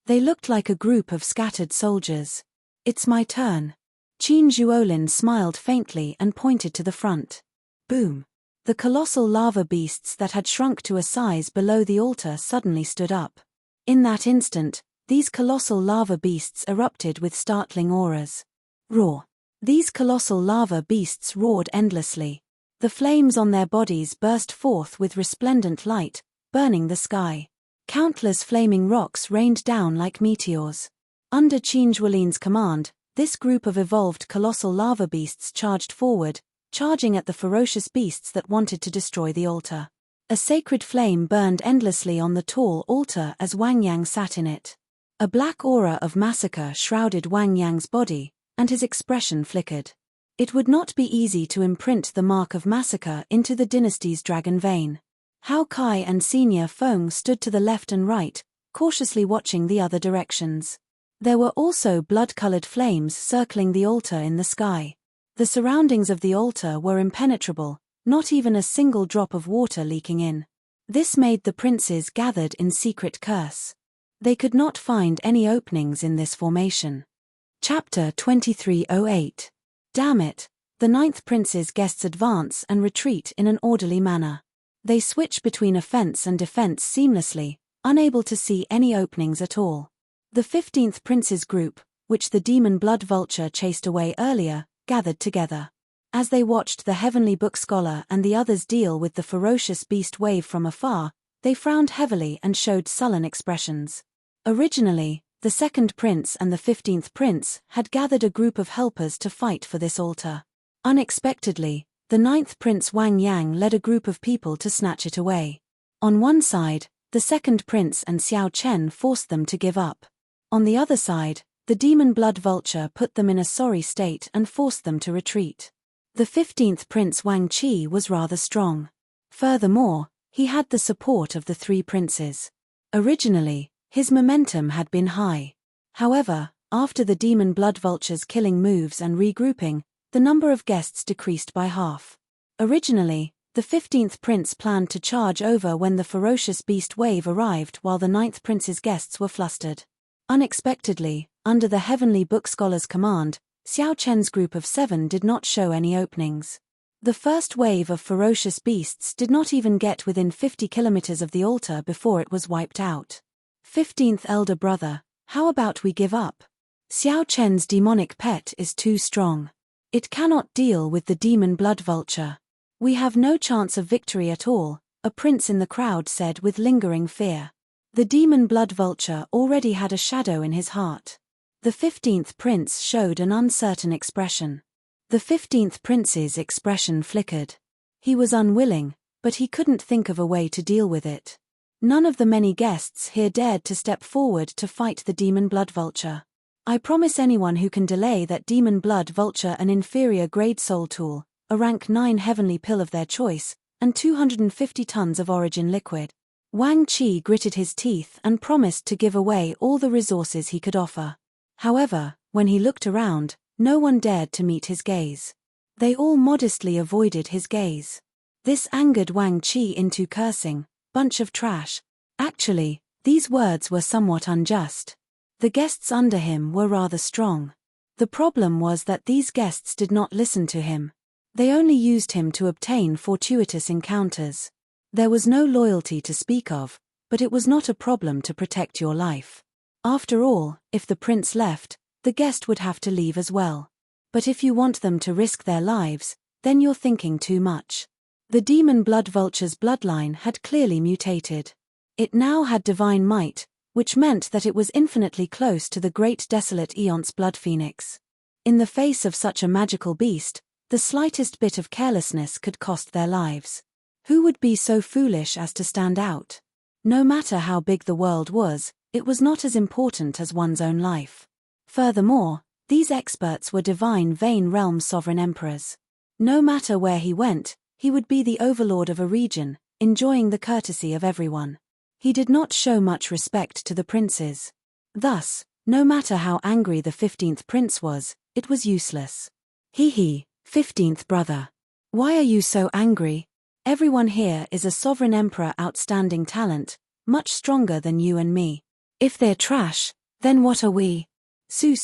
They looked like a group of scattered soldiers. It's my turn. Qin Zhuolin smiled faintly and pointed to the front. Boom. The colossal lava beasts that had shrunk to a size below the altar suddenly stood up. In that instant, these colossal lava beasts erupted with startling auras. Roar. These colossal lava beasts roared endlessly. The flames on their bodies burst forth with resplendent light, burning the sky. Countless flaming rocks rained down like meteors. Under Qin Zhuolin's command, this group of evolved colossal lava beasts charged forward, charging at the ferocious beasts that wanted to destroy the altar. A sacred flame burned endlessly on the tall altar as Wang Yang sat in it. A black aura of massacre shrouded Wang Yang's body, and his expression flickered. It would not be easy to imprint the mark of massacre into the dynasty's dragon vein. Hao Kai and Senior Feng stood to the left and right, cautiously watching the other directions. There were also blood-colored flames circling the altar in the sky. The surroundings of the altar were impenetrable, not even a single drop of water leaking in. This made the princes gathered in secret curse. They could not find any openings in this formation. Chapter 2308. Damn it! The ninth prince's guests advance and retreat in an orderly manner. They switch between offense and defense seamlessly, unable to see any openings at all. The 15th prince's group, which the demon blood vulture chased away earlier, gathered together. As they watched the heavenly book scholar and the others deal with the ferocious beast wave from afar, they frowned heavily and showed sullen expressions. Originally, the second prince and the 15th prince had gathered a group of helpers to fight for this altar. Unexpectedly, the 9th prince Wang Yang led a group of people to snatch it away. On one side, the second prince and Xiao Chen forced them to give up. On the other side, The demon blood vulture put them in a sorry state and forced them to retreat. The 15th Prince Wang Qi was rather strong. Furthermore, he had the support of the 3 princes. Originally, his momentum had been high. However, after the demon blood vulture's killing moves and regrouping, the number of guests decreased by half. Originally, the 15th Prince planned to charge over when the ferocious beast wave arrived while the 9th Prince's guests were flustered. Unexpectedly, under the Heavenly Book Scholar's command, Xiao Chen's group of 7 did not show any openings. The first wave of ferocious beasts did not even get within 50 kilometers of the altar before it was wiped out. 15th Elder Brother, how about we give up? Xiao Chen's demonic pet is too strong. It cannot deal with the demon blood vulture. We have no chance of victory at all, a prince in the crowd said with lingering fear. The demon blood vulture already had a shadow in his heart. The 15th Prince showed an uncertain expression. The 15th Prince's expression flickered. He was unwilling, but he couldn't think of a way to deal with it. None of the many guests here dared to step forward to fight the demon blood vulture. I promise anyone who can delay that demon blood vulture an inferior grade soul tool, a rank 9 heavenly pill of their choice, and 250 tons of origin liquid. Wang Qi gritted his teeth and promised to give away all the resources he could offer. However, when he looked around, no one dared to meet his gaze. They all modestly avoided his gaze. This angered Wang Qi into cursing, "Bunch of trash." Actually, these words were somewhat unjust. The guests under him were rather strong. The problem was that these guests did not listen to him. They only used him to obtain fortuitous encounters. There was no loyalty to speak of, but it was not a problem to protect your life. After all, if the prince left, the guest would have to leave as well. But if you want them to risk their lives, then you're thinking too much. The demon blood vulture's bloodline had clearly mutated. It now had divine might, which meant that it was infinitely close to the great desolate Eon's blood phoenix. In the face of such a magical beast, the slightest bit of carelessness could cost their lives. Who would be so foolish as to stand out? No matter how big the world was, it was not as important as one's own life. Furthermore, these experts were divine Vane Realm sovereign emperors. No matter where he went, he would be the overlord of a region, enjoying the courtesy of everyone. He did not show much respect to the princes. Thus, no matter how angry the 15th Prince was, it was useless. He, 15th brother. Why are you so angry? Everyone here is a sovereign emperor outstanding talent, much stronger than you and me. If they're trash, then what are we? Su.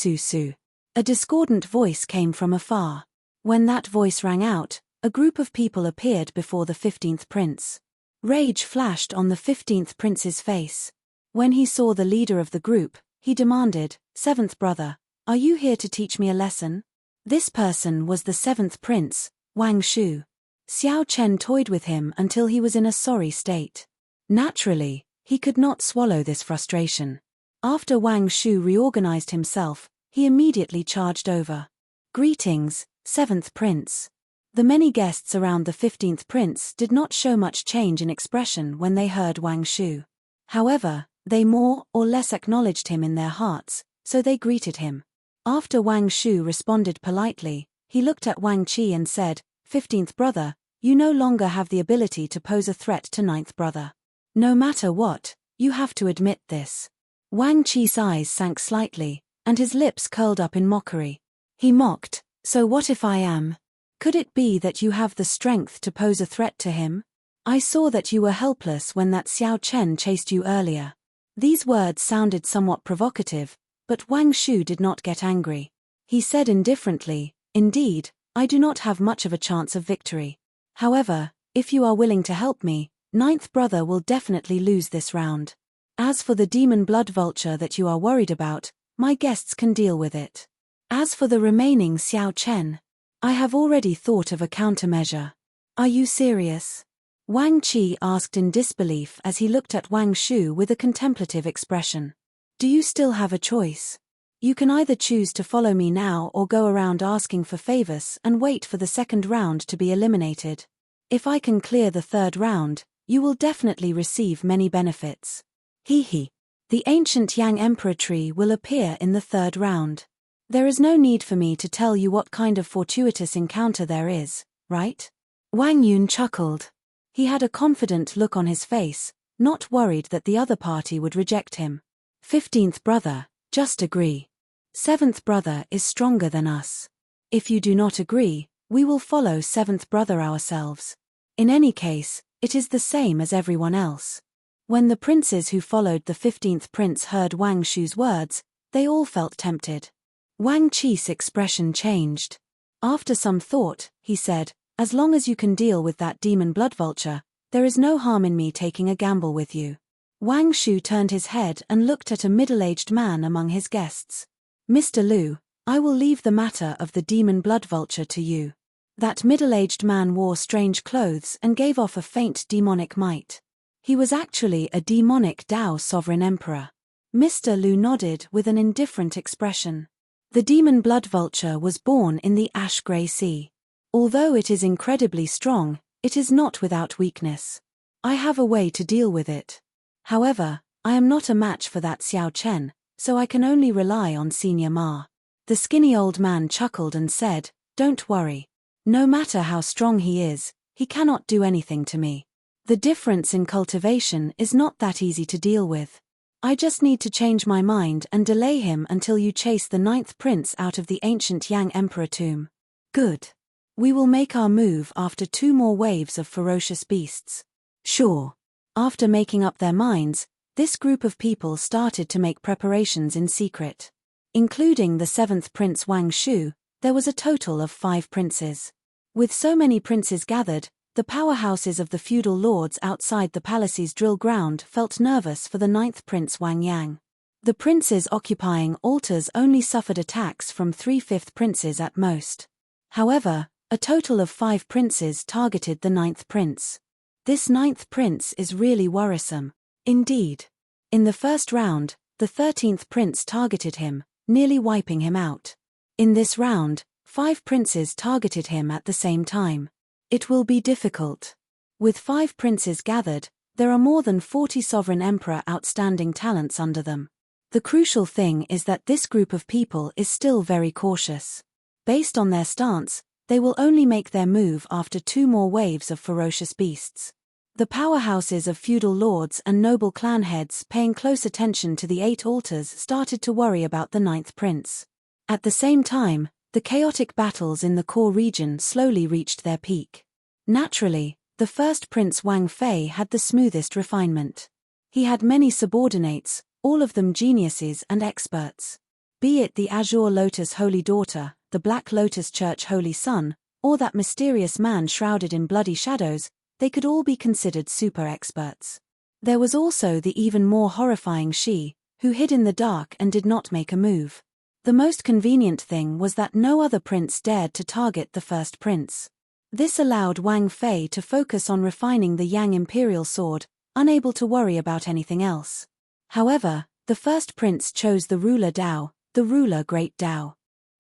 A discordant voice came from afar. When that voice rang out, a group of people appeared before the 15th Prince. Rage flashed on the 15th Prince's face. When he saw the leader of the group, he demanded, "7th brother, are you here to teach me a lesson?" This person was the 7th Prince, Wang Shu. Xiao Chen toyed with him until he was in a sorry state. Naturally, he could not swallow this frustration. After Wang Shu reorganized himself, he immediately charged over. "Greetings, 7th Prince." The many guests around the 15th Prince did not show much change in expression when they heard Wang Shu. However, they more or less acknowledged him in their hearts, so they greeted him. After Wang Shu responded politely, he looked at Wang Qi and said, "15th brother, you no longer have the ability to pose a threat to 9th brother. No matter what, you have to admit this." Wang Qi's eyes sank slightly, and his lips curled up in mockery. He mocked, "So what if I am? Could it be that you have the strength to pose a threat to him? I saw that you were helpless when that Xiao Chen chased you earlier." These words sounded somewhat provocative, but Wang Shu did not get angry. He said indifferently, "Indeed, I do not have much of a chance of victory. However, if you are willing to help me, 9th brother will definitely lose this round. As for the demon blood vulture that you are worried about, my guests can deal with it. As for the remaining Xiao Chen, I have already thought of a countermeasure." "Are you serious?" Wang Qi asked in disbelief as he looked at Wang Shu with a contemplative expression. "Do you still have a choice? You can either choose to follow me now or go around asking for favors and wait for the second round to be eliminated. If I can clear the third round, you will definitely receive many benefits." The The ancient Yang Emperor tree will appear in the third round. There is no need for me to tell you what kind of fortuitous encounter there is, right? Wang Yun chuckled. He had a confident look on his face, not worried that the other party would reject him. 15th brother, just agree. 7th brother is stronger than us. If you do not agree, we will follow 7th brother ourselves. In any case, it is the same as everyone else. When the princes who followed the 15th prince heard Wang Shu's words, they all felt tempted. Wang Qi's expression changed. After some thought, he said, "As long as you can deal with that demon blood vulture, there is no harm in me taking a gamble with you." Wang Shu turned his head and looked at a middle-aged man among his guests. "Mr. Liu, I will leave the matter of the demon blood vulture to you." That middle-aged man wore strange clothes and gave off a faint demonic might. He was actually a demonic Dao sovereign emperor. Mr. Liu nodded with an indifferent expression. The demon blood vulture was born in the ash-grey sea. Although it is incredibly strong, it is not without weakness. I have a way to deal with it. However, I am not a match for that Xiao Chen, so I can only rely on Senior Ma. The skinny old man chuckled and said, "Don't worry. No matter how strong he is, he cannot do anything to me. The difference in cultivation is not that easy to deal with. I just need to change my mind and delay him until you chase the 9th prince out of the ancient Yang Emperor tomb." "Good. We will make our move after 2 more waves of ferocious beasts." "Sure." After making up their minds, this group of people started to make preparations in secret. Including the 7th prince Wang Shu, there was a total of 5 princes. With so many princes gathered, the powerhouses of the feudal lords outside the palace's drill ground felt nervous for the 9th prince Wang Yang. The princes occupying altars only suffered attacks from 3/5 princes at most. However, a total of 5 princes targeted the 9th prince. This 9th prince is really worrisome. Indeed. In the first round, the 13th prince targeted him, nearly wiping him out. In this round, 5 princes targeted him at the same time. It will be difficult. With 5 princes gathered, there are more than 40 sovereign emperor outstanding talents under them. The crucial thing is that this group of people is still very cautious. Based on their stance, they will only make their move after 2 more waves of ferocious beasts. The powerhouses of feudal lords and noble clan heads paying close attention to the 8 altars started to worry about the 9th prince. At the same time, the chaotic battles in the core region slowly reached their peak. Naturally, the first prince Wang Fei had the smoothest refinement. He had many subordinates, all of them geniuses and experts. Be it the Azure Lotus Holy Daughter, the Black Lotus Church Holy Son, or that mysterious man shrouded in bloody shadows, they could all be considered super experts. There was also the even more horrifying Shi, who hid in the dark and did not make a move. The most convenient thing was that no other prince dared to target the first prince. This allowed Wang Fei to focus on refining the Yang Imperial Sword, unable to worry about anything else. However, the first prince chose the ruler Dao, the ruler Great Dao.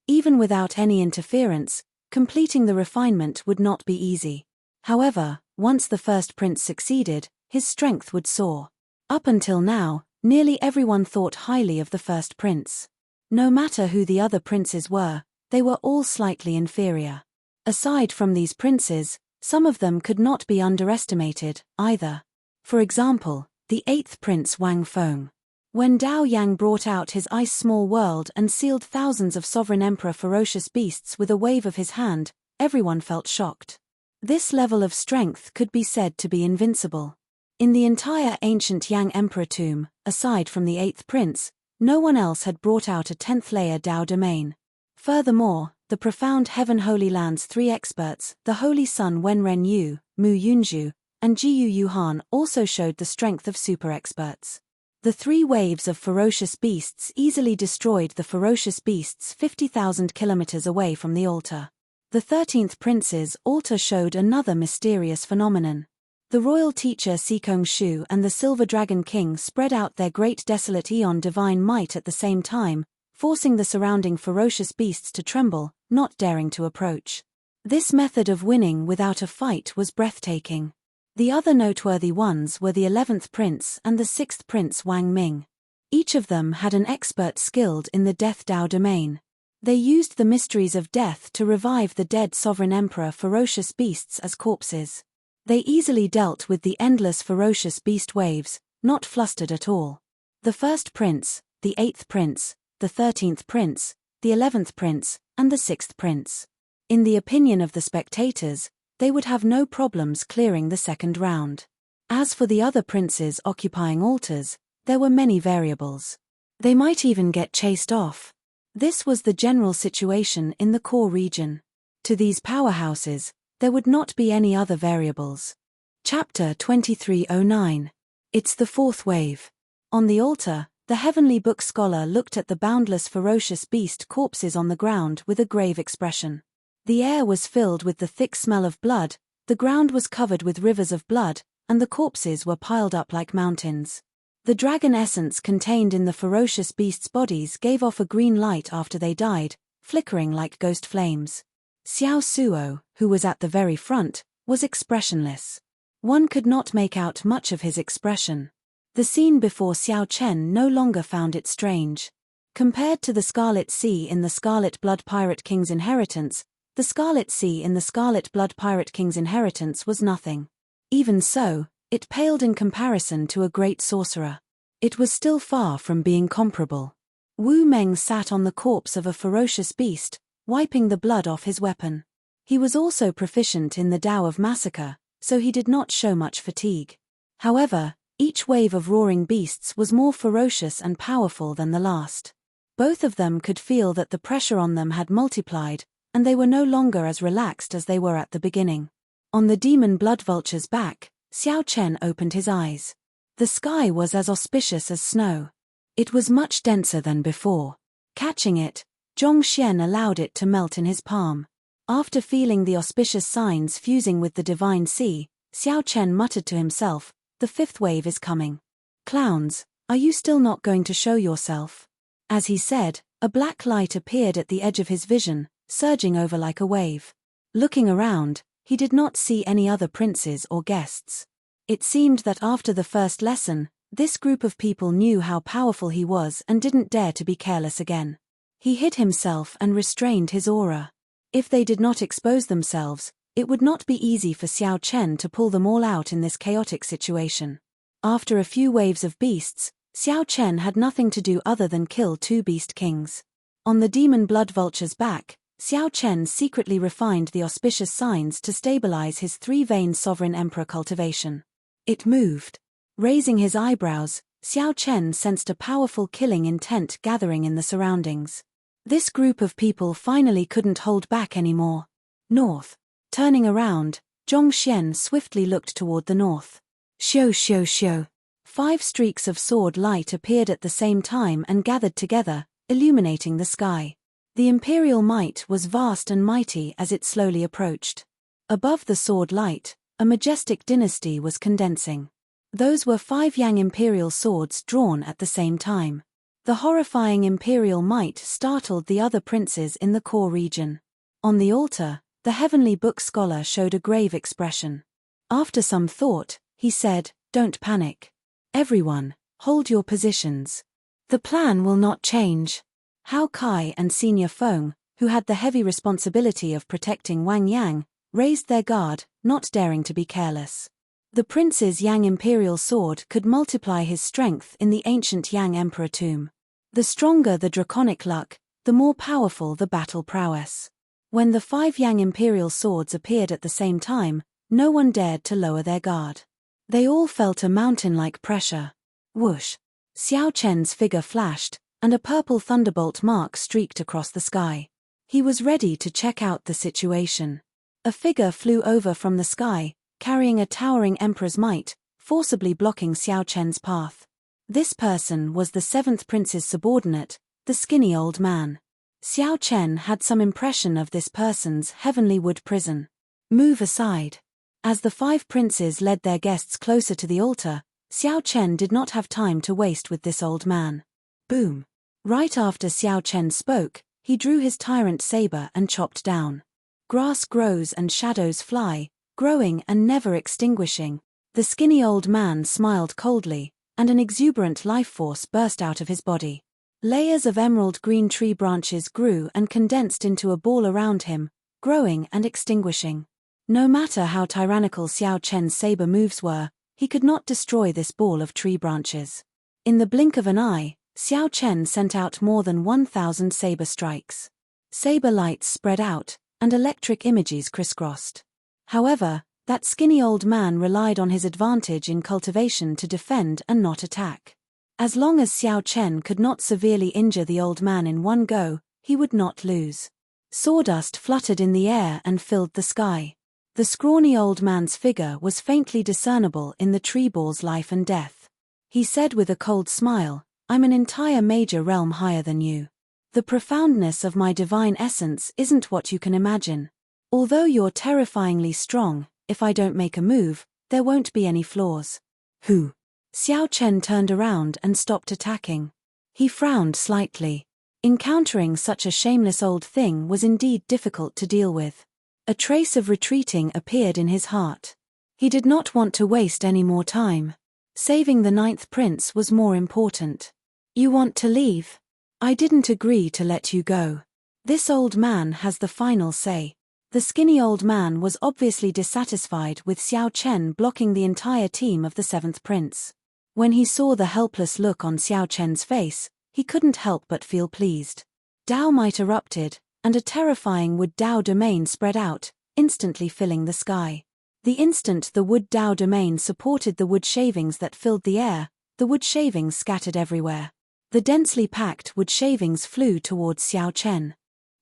Even without any interference, completing the refinement would not be easy. However, once the first prince succeeded, his strength would soar. Up until now, nearly everyone thought highly of the first prince. No matter who the other princes were, they were all slightly inferior. Aside from these princes, some of them could not be underestimated, either. For example, the 8th prince Wang Feng. When Dao Yang brought out his ice small world and sealed thousands of sovereign emperor ferocious beasts with a wave of his hand, everyone felt shocked. This level of strength could be said to be invincible. In the entire ancient Yang Emperor tomb, aside from the 8th prince, no one else had brought out a 10th layer Dao domain. Furthermore, the profound Heaven Holy Land's 3 experts, the Holy Sun Wenren Yu, Mu Yunju, and Jiyu Yuhan also showed the strength of super experts. The 3 waves of ferocious beasts easily destroyed the ferocious beasts 50,000 kilometers away from the altar. The 13th prince's altar showed another mysterious phenomenon. The royal teacher Sikong Shu and the Silver Dragon King spread out their great desolate eon divine might at the same time, forcing the surrounding ferocious beasts to tremble, not daring to approach. This method of winning without a fight was breathtaking. The other noteworthy ones were the 11th prince and the 6th prince Wang Ming. Each of them had an expert skilled in the Death Dao domain. They used the mysteries of death to revive the dead sovereign emperor ferocious beasts as corpses. They easily dealt with the endless ferocious beast waves, not flustered at all. The first prince, the 8th prince, the 13th prince, the 11th prince, and the 6th prince. In the opinion of the spectators, they would have no problems clearing the second round. As for the other princes occupying altars, there were many variables. They might even get chased off. This was the general situation in the core region. To these powerhouses, there would not be any other variables. Chapter 2309. It's the fourth wave. On the altar, the heavenly book scholar looked at the boundless ferocious beast corpses on the ground with a grave expression. The air was filled with the thick smell of blood, the ground was covered with rivers of blood, and the corpses were piled up like mountains. The dragon essence contained in the ferocious beasts' bodies gave off a green light after they died, flickering like ghost flames. Xiao Suo, who was at the very front, was expressionless. One could not make out much of his expression. The scene before Xiao Chen no longer found it strange. Compared to the Scarlet Sea in the Scarlet Blood Pirate King's inheritance, the Scarlet Sea in the Scarlet Blood Pirate King's inheritance was nothing. Even so, it paled in comparison to a great sorcerer. It was still far from being comparable. Wu Meng sat on the corpse of a ferocious beast, wiping the blood off his weapon. He was also proficient in the Tao of Massacre, so he did not show much fatigue. However, each wave of roaring beasts was more ferocious and powerful than the last. Both of them could feel that the pressure on them had multiplied, and they were no longer as relaxed as they were at the beginning. On the demon blood vulture's back, Xiao Chen opened his eyes. The sky was as auspicious as snow. It was much denser than before. Catching it, Zhong Xian allowed it to melt in his palm. After feeling the auspicious signs fusing with the divine sea, Xiao Chen muttered to himself, "The fifth wave is coming. Clowns, are you still not going to show yourself?" As he said, a black light appeared at the edge of his vision, surging over like a wave. Looking around, he did not see any other princes or guests. It seemed that after the first lesson, this group of people knew how powerful he was and didn't dare to be careless again. He hid himself and restrained his aura. If they did not expose themselves, it would not be easy for Xiao Chen to pull them all out in this chaotic situation. After a few waves of beasts, Xiao Chen had nothing to do other than kill 2 beast kings. On the demon blood vulture's back, Xiao Chen secretly refined the auspicious signs to stabilize his 3-vein sovereign emperor cultivation. It moved. Raising his eyebrows, Xiao Chen sensed a powerful killing intent gathering in the surroundings. This group of people finally couldn't hold back anymore. North. Turning around, Zhong Xian swiftly looked toward the north. Xiu xiu xiu. 5 streaks of sword light appeared at the same time and gathered together, illuminating the sky. The imperial might was vast and mighty as it slowly approached. Above the sword light, a majestic dynasty was condensing. Those were 5 Yang imperial swords drawn at the same time. The horrifying imperial might startled the other princes in the core region. On the altar, the heavenly book scholar showed a grave expression. After some thought, he said, "Don't panic. Everyone, hold your positions. The plan will not change." Hao Kai and Senior Feng, who had the heavy responsibility of protecting Wang Yang, raised their guard, not daring to be careless. The prince's Yang imperial sword could multiply his strength in the ancient Yang emperor tomb. The stronger the draconic luck, the more powerful the battle prowess. When the 5 Yang imperial swords appeared at the same time, no one dared to lower their guard. They all felt a mountain-like pressure. Whoosh! Xiao Chen's figure flashed, and a purple thunderbolt mark streaked across the sky. He was ready to check out the situation. A figure flew over from the sky, carrying a towering emperor's might, forcibly blocking Xiao Chen's path. This person was the 7th prince's subordinate, the skinny old man. Xiao Chen had some impression of this person's heavenly wood prison. "Move aside." As the 5 princes led their guests closer to the altar, Xiao Chen did not have time to waste with this old man. Boom! Right after Xiao Chen spoke, he drew his tyrant saber and chopped down. Grass grows and shadows fly, growing and never extinguishing. The skinny old man smiled coldly, and an exuberant life force burst out of his body. Layers of emerald green tree branches grew and condensed into a ball around him, growing and extinguishing. No matter how tyrannical Xiao Chen's saber moves were, he could not destroy this ball of tree branches. In the blink of an eye, Xiao Chen sent out more than 1,000 saber strikes. Saber lights spread out, and electric images crisscrossed. However, that skinny old man relied on his advantage in cultivation to defend and not attack. As long as Xiao Chen could not severely injure the old man in one go, he would not lose. Sawdust fluttered in the air and filled the sky. The scrawny old man's figure was faintly discernible in the tree ball's life and death. He said with a cold smile, "I'm an entire major realm higher than you. The profoundness of my divine essence isn't what you can imagine. Although you're terrifyingly strong, if I don't make a move, there won't be any flaws." "Who?" Xiao Chen turned around and stopped attacking. He frowned slightly. Encountering such a shameless old thing was indeed difficult to deal with. A trace of retreating appeared in his heart. He did not want to waste any more time. Saving the 9th prince was more important. "You want to leave? I didn't agree to let you go. This old man has the final say." The skinny old man was obviously dissatisfied with Xiao Chen blocking the entire team of the 7th prince. When he saw the helpless look on Xiao Chen's face, he couldn't help but feel pleased. Dao Might erupted, and a terrifying wood Dao domain spread out, instantly filling the sky. The instant the wood Dao domain supported the wood shavings that filled the air, the wood shavings scattered everywhere. The densely packed wood shavings flew towards Xiao Chen.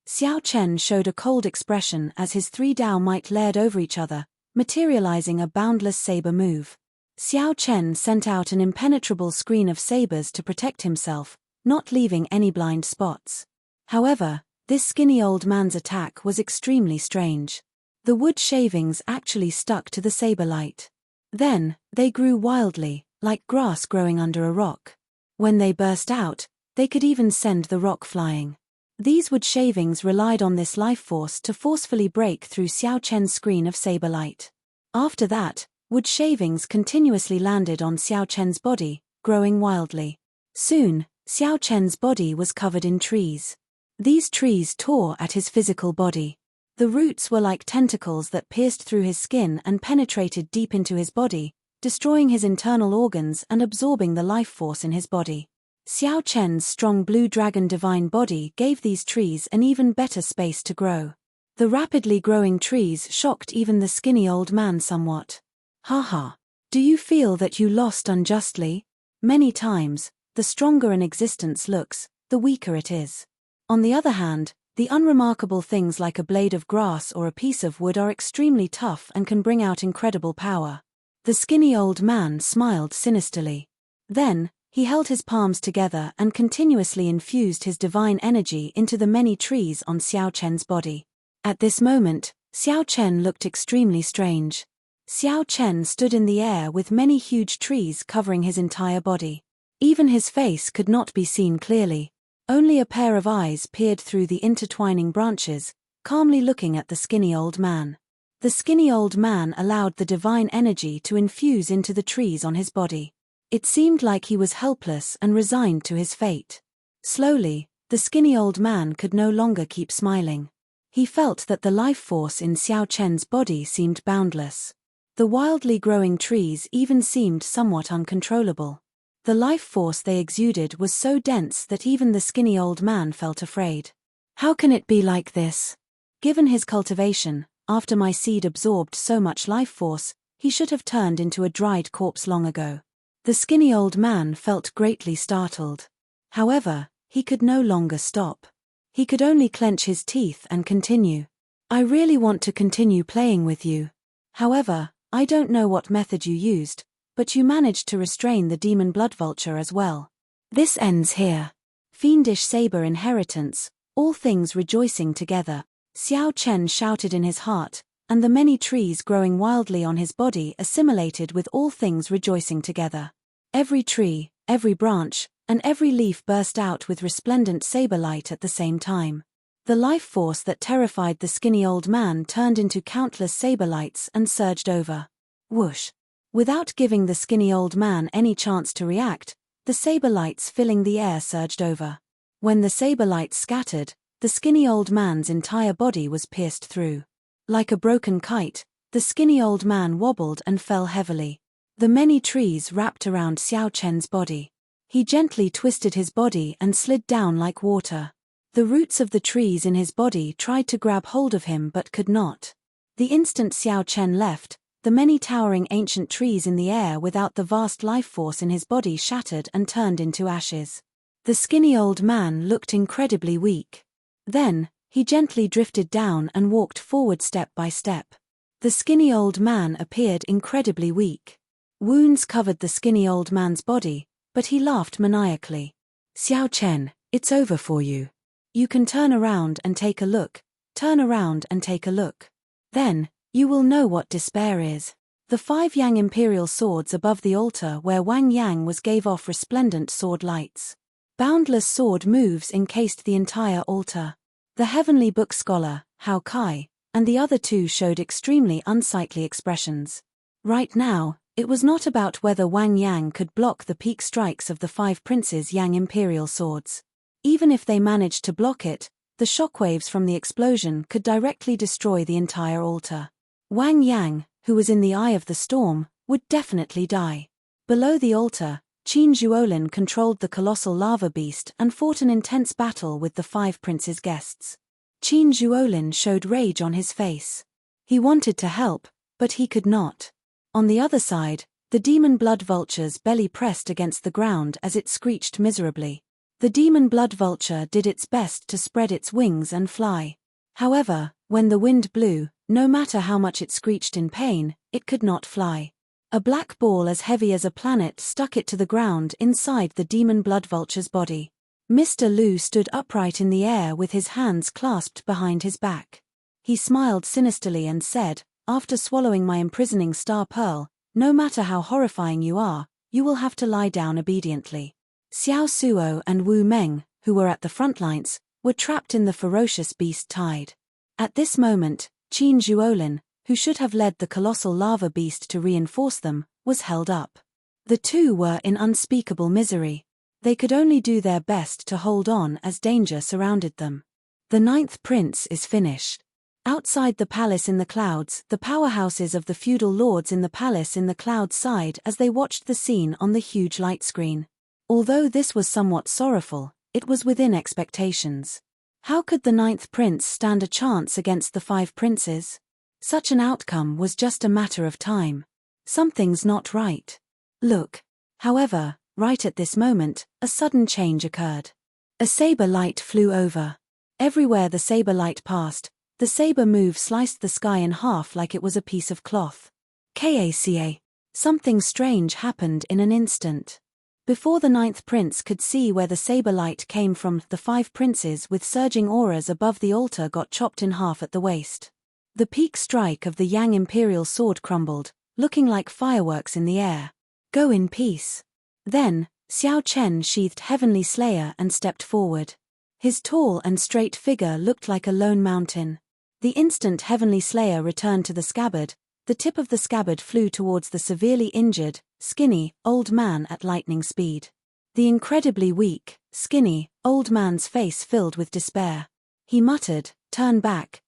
Xiao Chen showed a cold expression as his 3 Dao Might layered over each other, materializing a boundless saber move. Xiao Chen sent out an impenetrable screen of sabers to protect himself, not leaving any blind spots. However, this skinny old man's attack was extremely strange. The wood shavings actually stuck to the saber light. Then, they grew wildly, like grass growing under a rock. When they burst out, they could even send the rock flying. These wood shavings relied on this life force to forcefully break through Xiao Chen's screen of saber light. After that, wood shavings continuously landed on Xiao Chen's body, growing wildly. Soon, Xiao Chen's body was covered in trees. These trees tore at his physical body. The roots were like tentacles that pierced through his skin and penetrated deep into his body, destroying his internal organs and absorbing the life force in his body. Xiao Chen's strong blue dragon divine body gave these trees an even better space to grow. The rapidly growing trees shocked even the skinny old man somewhat. "Haha. Do you feel that you lost unjustly? Many times, the stronger an existence looks, the weaker it is. On the other hand, the unremarkable things like a blade of grass or a piece of wood are extremely tough and can bring out incredible power." The skinny old man smiled sinisterly. Then, he held his palms together and continuously infused his divine energy into the many trees on Xiao Chen's body. At this moment, Xiao Chen looked extremely strange. Xiao Chen stood in the air with many huge trees covering his entire body. Even his face could not be seen clearly. Only a pair of eyes peered through the intertwining branches, calmly looking at the skinny old man. The skinny old man allowed the divine energy to infuse into the trees on his body. It seemed like he was helpless and resigned to his fate. Slowly, the skinny old man could no longer keep smiling. He felt that the life force in Xiao Chen's body seemed boundless. The wildly growing trees even seemed somewhat uncontrollable. The life force they exuded was so dense that even the skinny old man felt afraid. "How can it be like this? Given his cultivation, after my seed absorbed so much life force, he should have turned into a dried corpse long ago." The skinny old man felt greatly startled. However, he could no longer stop. He could only clench his teeth and continue. "I really want to continue playing with you. However, I don't know what method you used, but you managed to restrain the demon blood vulture as well. This ends here. Fiendish saber inheritance, all things rejoicing together." Xiao Chen shouted in his heart, and the many trees growing wildly on his body assimilated with all things rejoicing together. Every tree, every branch, and every leaf burst out with resplendent saber light at the same time. The life force that terrified the skinny old man turned into countless saber lights and surged over. Whoosh! Without giving the skinny old man any chance to react, the saber lights filling the air surged over. When the saber lights scattered, the skinny old man's entire body was pierced through. Like a broken kite, the skinny old man wobbled and fell heavily. The many trees wrapped around Xiao Chen's body. He gently twisted his body and slid down like water. The roots of the trees in his body tried to grab hold of him but could not. The instant Xiao Chen left, the many towering ancient trees in the air without the vast life force in his body shattered and turned into ashes. The skinny old man looked incredibly weak. Then, he gently drifted down and walked forward step by step. The skinny old man appeared incredibly weak. Wounds covered the skinny old man's body, but he laughed maniacally. Xiao Chen, it's over for you. You can turn around and take a look, turn around and take a look. Then, you will know what despair is. The 5 Yang imperial swords above the altar where Wang Yang was gave off resplendent sword lights. Boundless sword moves encased the entire altar. The heavenly book scholar, Hao Kai, and the other 2 showed extremely unsightly expressions. Right now, it was not about whether Wang Yang could block the peak strikes of the 5 princes' Yang imperial swords. Even if they managed to block it, the shockwaves from the explosion could directly destroy the entire altar. Wang Yang, who was in the eye of the storm, would definitely die. Below the altar, Qin Zhuolin controlled the colossal lava beast and fought an intense battle with the 5 princes' guests. Qin Zhuolin showed rage on his face. He wanted to help, but he could not. On the other side, the demon blood vulture's belly pressed against the ground as it screeched miserably. The demon blood vulture did its best to spread its wings and fly. However, when the wind blew, no matter how much it screeched in pain, it could not fly. A black ball as heavy as a planet stuck it to the ground inside the demon blood vulture's body. Mr. Lu stood upright in the air with his hands clasped behind his back. He smiled sinisterly and said, "After swallowing my imprisoning star pearl, no matter how horrifying you are, you will have to lie down obediently." Xiao Suo and Wu Meng, who were at the front lines, were trapped in the ferocious beast tide. At this moment, Qin Zhuolin, who should have led the colossal lava beast to reinforce them, was held up. The 2 were in unspeakable misery. They could only do their best to hold on as danger surrounded them. The 9th prince is finished. Outside the palace in the clouds, the powerhouses of the feudal lords in the palace in the clouds sighed as they watched the scene on the huge light screen. Although this was somewhat sorrowful, it was within expectations. How could the 9th prince stand a chance against the 5 princes? Such an outcome was just a matter of time. Something's not right. Look. However, right at this moment, a sudden change occurred. A saber light flew over. Everywhere the saber light passed, the saber move sliced the sky in half like it was a piece of cloth. Kaca. Something strange happened in an instant. Before the 9th prince could see where the saber light came from, the 5 princes with surging auras above the altar got chopped in half at the waist. The peak strike of the Yang imperial sword crumbled, looking like fireworks in the air. Go in peace. Then, Xiao Chen sheathed Heavenly Slayer and stepped forward. His tall and straight figure looked like a lone mountain. The instant Heavenly Slayer returned to the scabbard, the tip of the scabbard flew towards the severely injured, skinny, old man at lightning speed. The incredibly weak, skinny, old man's face filled with despair. He muttered, turn back,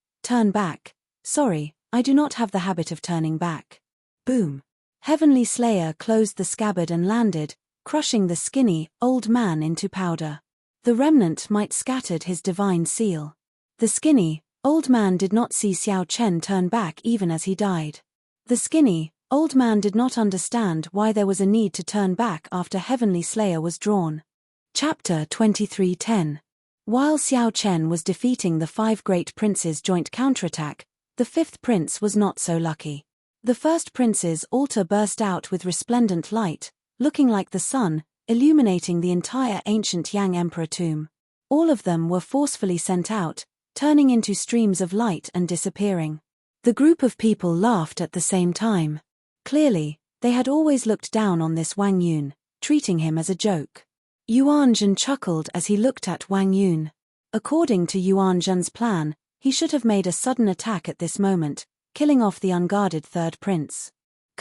sorry, I do not have the habit of turning back." Boom. Heavenly Slayer closed the scabbard and landed, crushing the skinny, old man into powder. The remnant might scattered his divine seal. The skinny, old man did not see Xiao Chen turn back even as he died. The skinny, old man did not understand why there was a need to turn back after Heavenly Slayer was drawn. Chapter 23:10. While Xiao Chen was defeating the 5 great princes' joint counterattack, the 5th prince was not so lucky. The 1st prince's altar burst out with resplendent light, looking like the sun, illuminating the entire ancient Yang Emperor tomb. All of them were forcefully sent out, turning into streams of light and disappearing. The group of people laughed at the same time. Clearly, they had always looked down on this Wang Yun, treating him as a joke. Yuan Zhen chuckled as he looked at Wang Yun. According to Yuan Zhen's plan, he should have made a sudden attack at this moment, killing off the unguarded 3rd prince.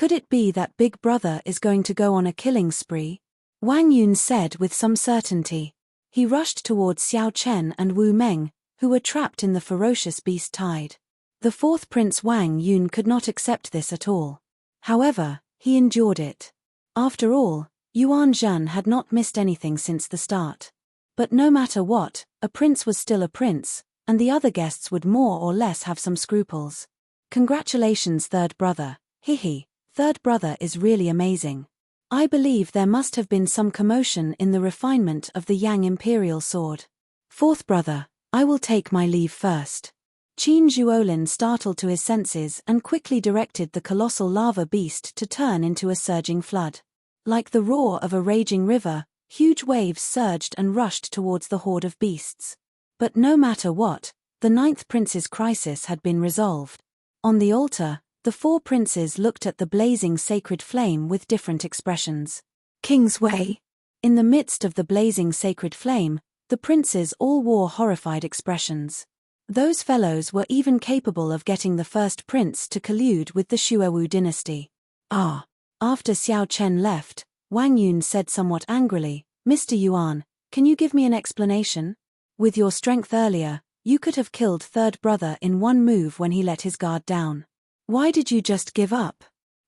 Could it be that Big Brother is going to go on a killing spree? Wang Yun said with some certainty. He rushed towards Xiao Chen and Wu Meng, who were trapped in the ferocious beast tide. The fourth prince Wang Yun could not accept this at all. However, he endured it. After all, Yuan Zhen had not missed anything since the start. But no matter what, a prince was still a prince, and the other guests would more or less have some scruples. Congratulations, third brother. Hihi, third brother is really amazing. I believe there must have been some commotion in the refinement of the Yang Imperial Sword. Fourth brother, I will take my leave first. Qin Zhuolin startled to his senses and quickly directed the colossal lava beast to turn into a surging flood. Like the roar of a raging river, huge waves surged and rushed towards the horde of beasts. But no matter what, the ninth prince's crisis had been resolved. On the altar, the four princes looked at the blazing sacred flame with different expressions. King's Way. In the midst of the blazing sacred flame, the princes all wore horrified expressions. Those fellows were even capable of getting the first prince to collude with the Xuewu dynasty. Ah! After Xiao Chen left, Wang Yun said somewhat angrily, Mr. Yuan, can you give me an explanation? With your strength earlier, you could have killed third brother in one move when he let his guard down. Why did you just give up?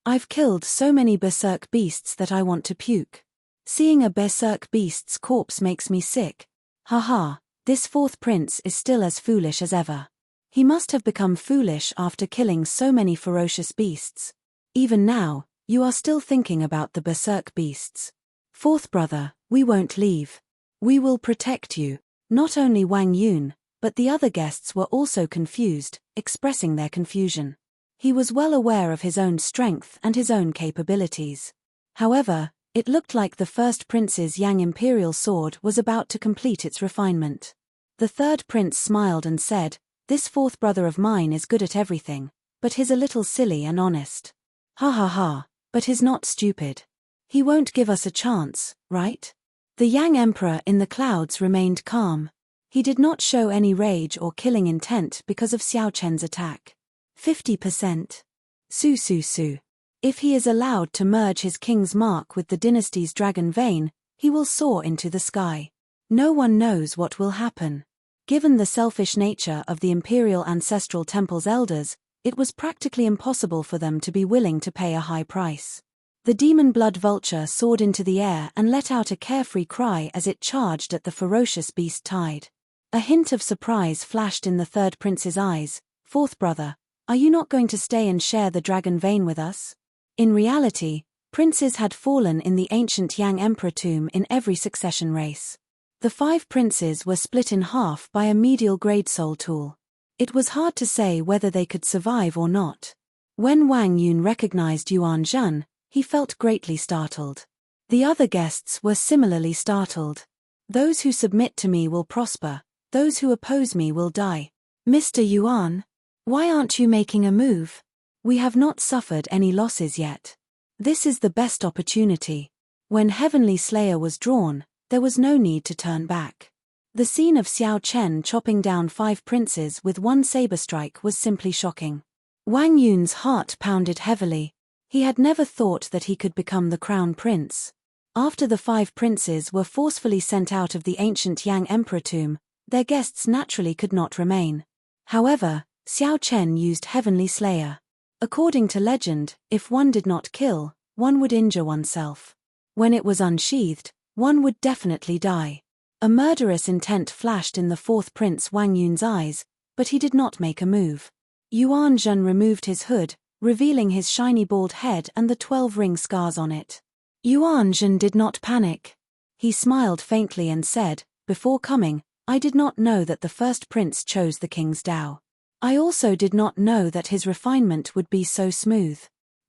I've killed so many berserk beasts that I want to puke. Seeing a berserk beast's corpse makes me sick. Haha, this fourth prince is still as foolish as ever. He must have become foolish after killing so many ferocious beasts. Even now, you are still thinking about the berserk beasts. Fourth brother, we won't leave. We will protect you. Not only Wang Yun, but the other guests were also confused, expressing their confusion. He was well aware of his own strength and his own capabilities. However, it looked like the first prince's Yang Imperial Sword was about to complete its refinement. The third prince smiled and said, This fourth brother of mine is good at everything, but he's a little silly and honest. Ha ha ha, but he's not stupid. He won't give us a chance, right? The Yang Emperor in the clouds remained calm. He did not show any rage or killing intent because of Xiao Chen's attack. 50%. Su. If he is allowed to merge his king's mark with the dynasty's dragon vein, he will soar into the sky. No one knows what will happen. Given the selfish nature of the Imperial Ancestral Temple's elders, it was practically impossible for them to be willing to pay a high price. The demon blood vulture soared into the air and let out a carefree cry as it charged at the ferocious beast tide. A hint of surprise flashed in the third prince's eyes. Fourth brother, are you not going to stay and share the dragon vein with us? In reality, princes had fallen in the ancient Yang Emperor tomb in every succession race. The 5 princes were split in half by a medial grade soul tool. It was hard to say whether they could survive or not. When Wang Yun recognized Yuan Zhen, he felt greatly startled. The other guests were similarly startled. Those who submit to me will prosper, those who oppose me will die. Mr. Yuan, why aren't you making a move? We have not suffered any losses yet. This is the best opportunity. When Heavenly Slayer was drawn, there was no need to turn back. The scene of Xiao Chen chopping down 5 princes with one saber strike was simply shocking. Wang Yun's heart pounded heavily. He had never thought that he could become the crown prince. After the 5 princes were forcefully sent out of the ancient Yang Emperor tomb, their guests naturally could not remain. However, Xiao Chen used Heavenly Slayer. According to legend, if one did not kill, one would injure oneself. When it was unsheathed, one would definitely die. A murderous intent flashed in the fourth prince Wang Yun's eyes, but he did not make a move. Yuan Zhen removed his hood, revealing his shiny bald head and the 12 ring scars on it. Yuan Zhen did not panic. He smiled faintly and said, Before coming, I did not know that the first prince chose the king's Dao. I also did not know that his refinement would be so smooth.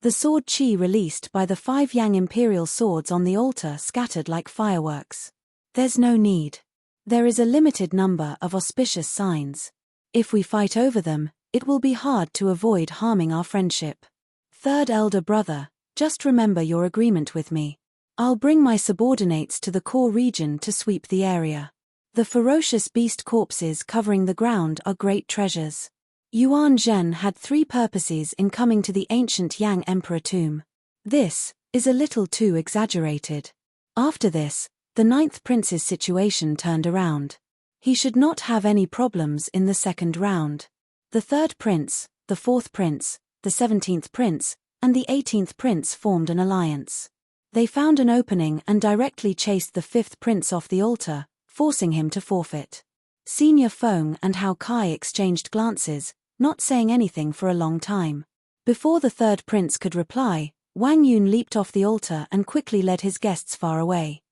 The sword chi released by the 5 Yang Imperial swords on the altar scattered like fireworks. There's no need. There is a limited number of auspicious signs. If we fight over them, it will be hard to avoid harming our friendship. Third elder brother, just remember your agreement with me. I'll bring my subordinates to the core region to sweep the area. The ferocious beast corpses covering the ground are great treasures. Yuan Zhen had 3 purposes in coming to the ancient Yang Emperor tomb. This is a little too exaggerated. After this, the ninth prince's situation turned around. He should not have any problems in the second round. The third prince, the fourth prince, the 17th prince, and the 18th prince formed an alliance. They found an opening and directly chased the fifth prince off the altar, forcing him to forfeit. Senior Feng and Hao Kai exchanged glances, not saying anything for a long time. Before the third prince could reply, Wang Yun leaped off the altar and quickly led his guests far away.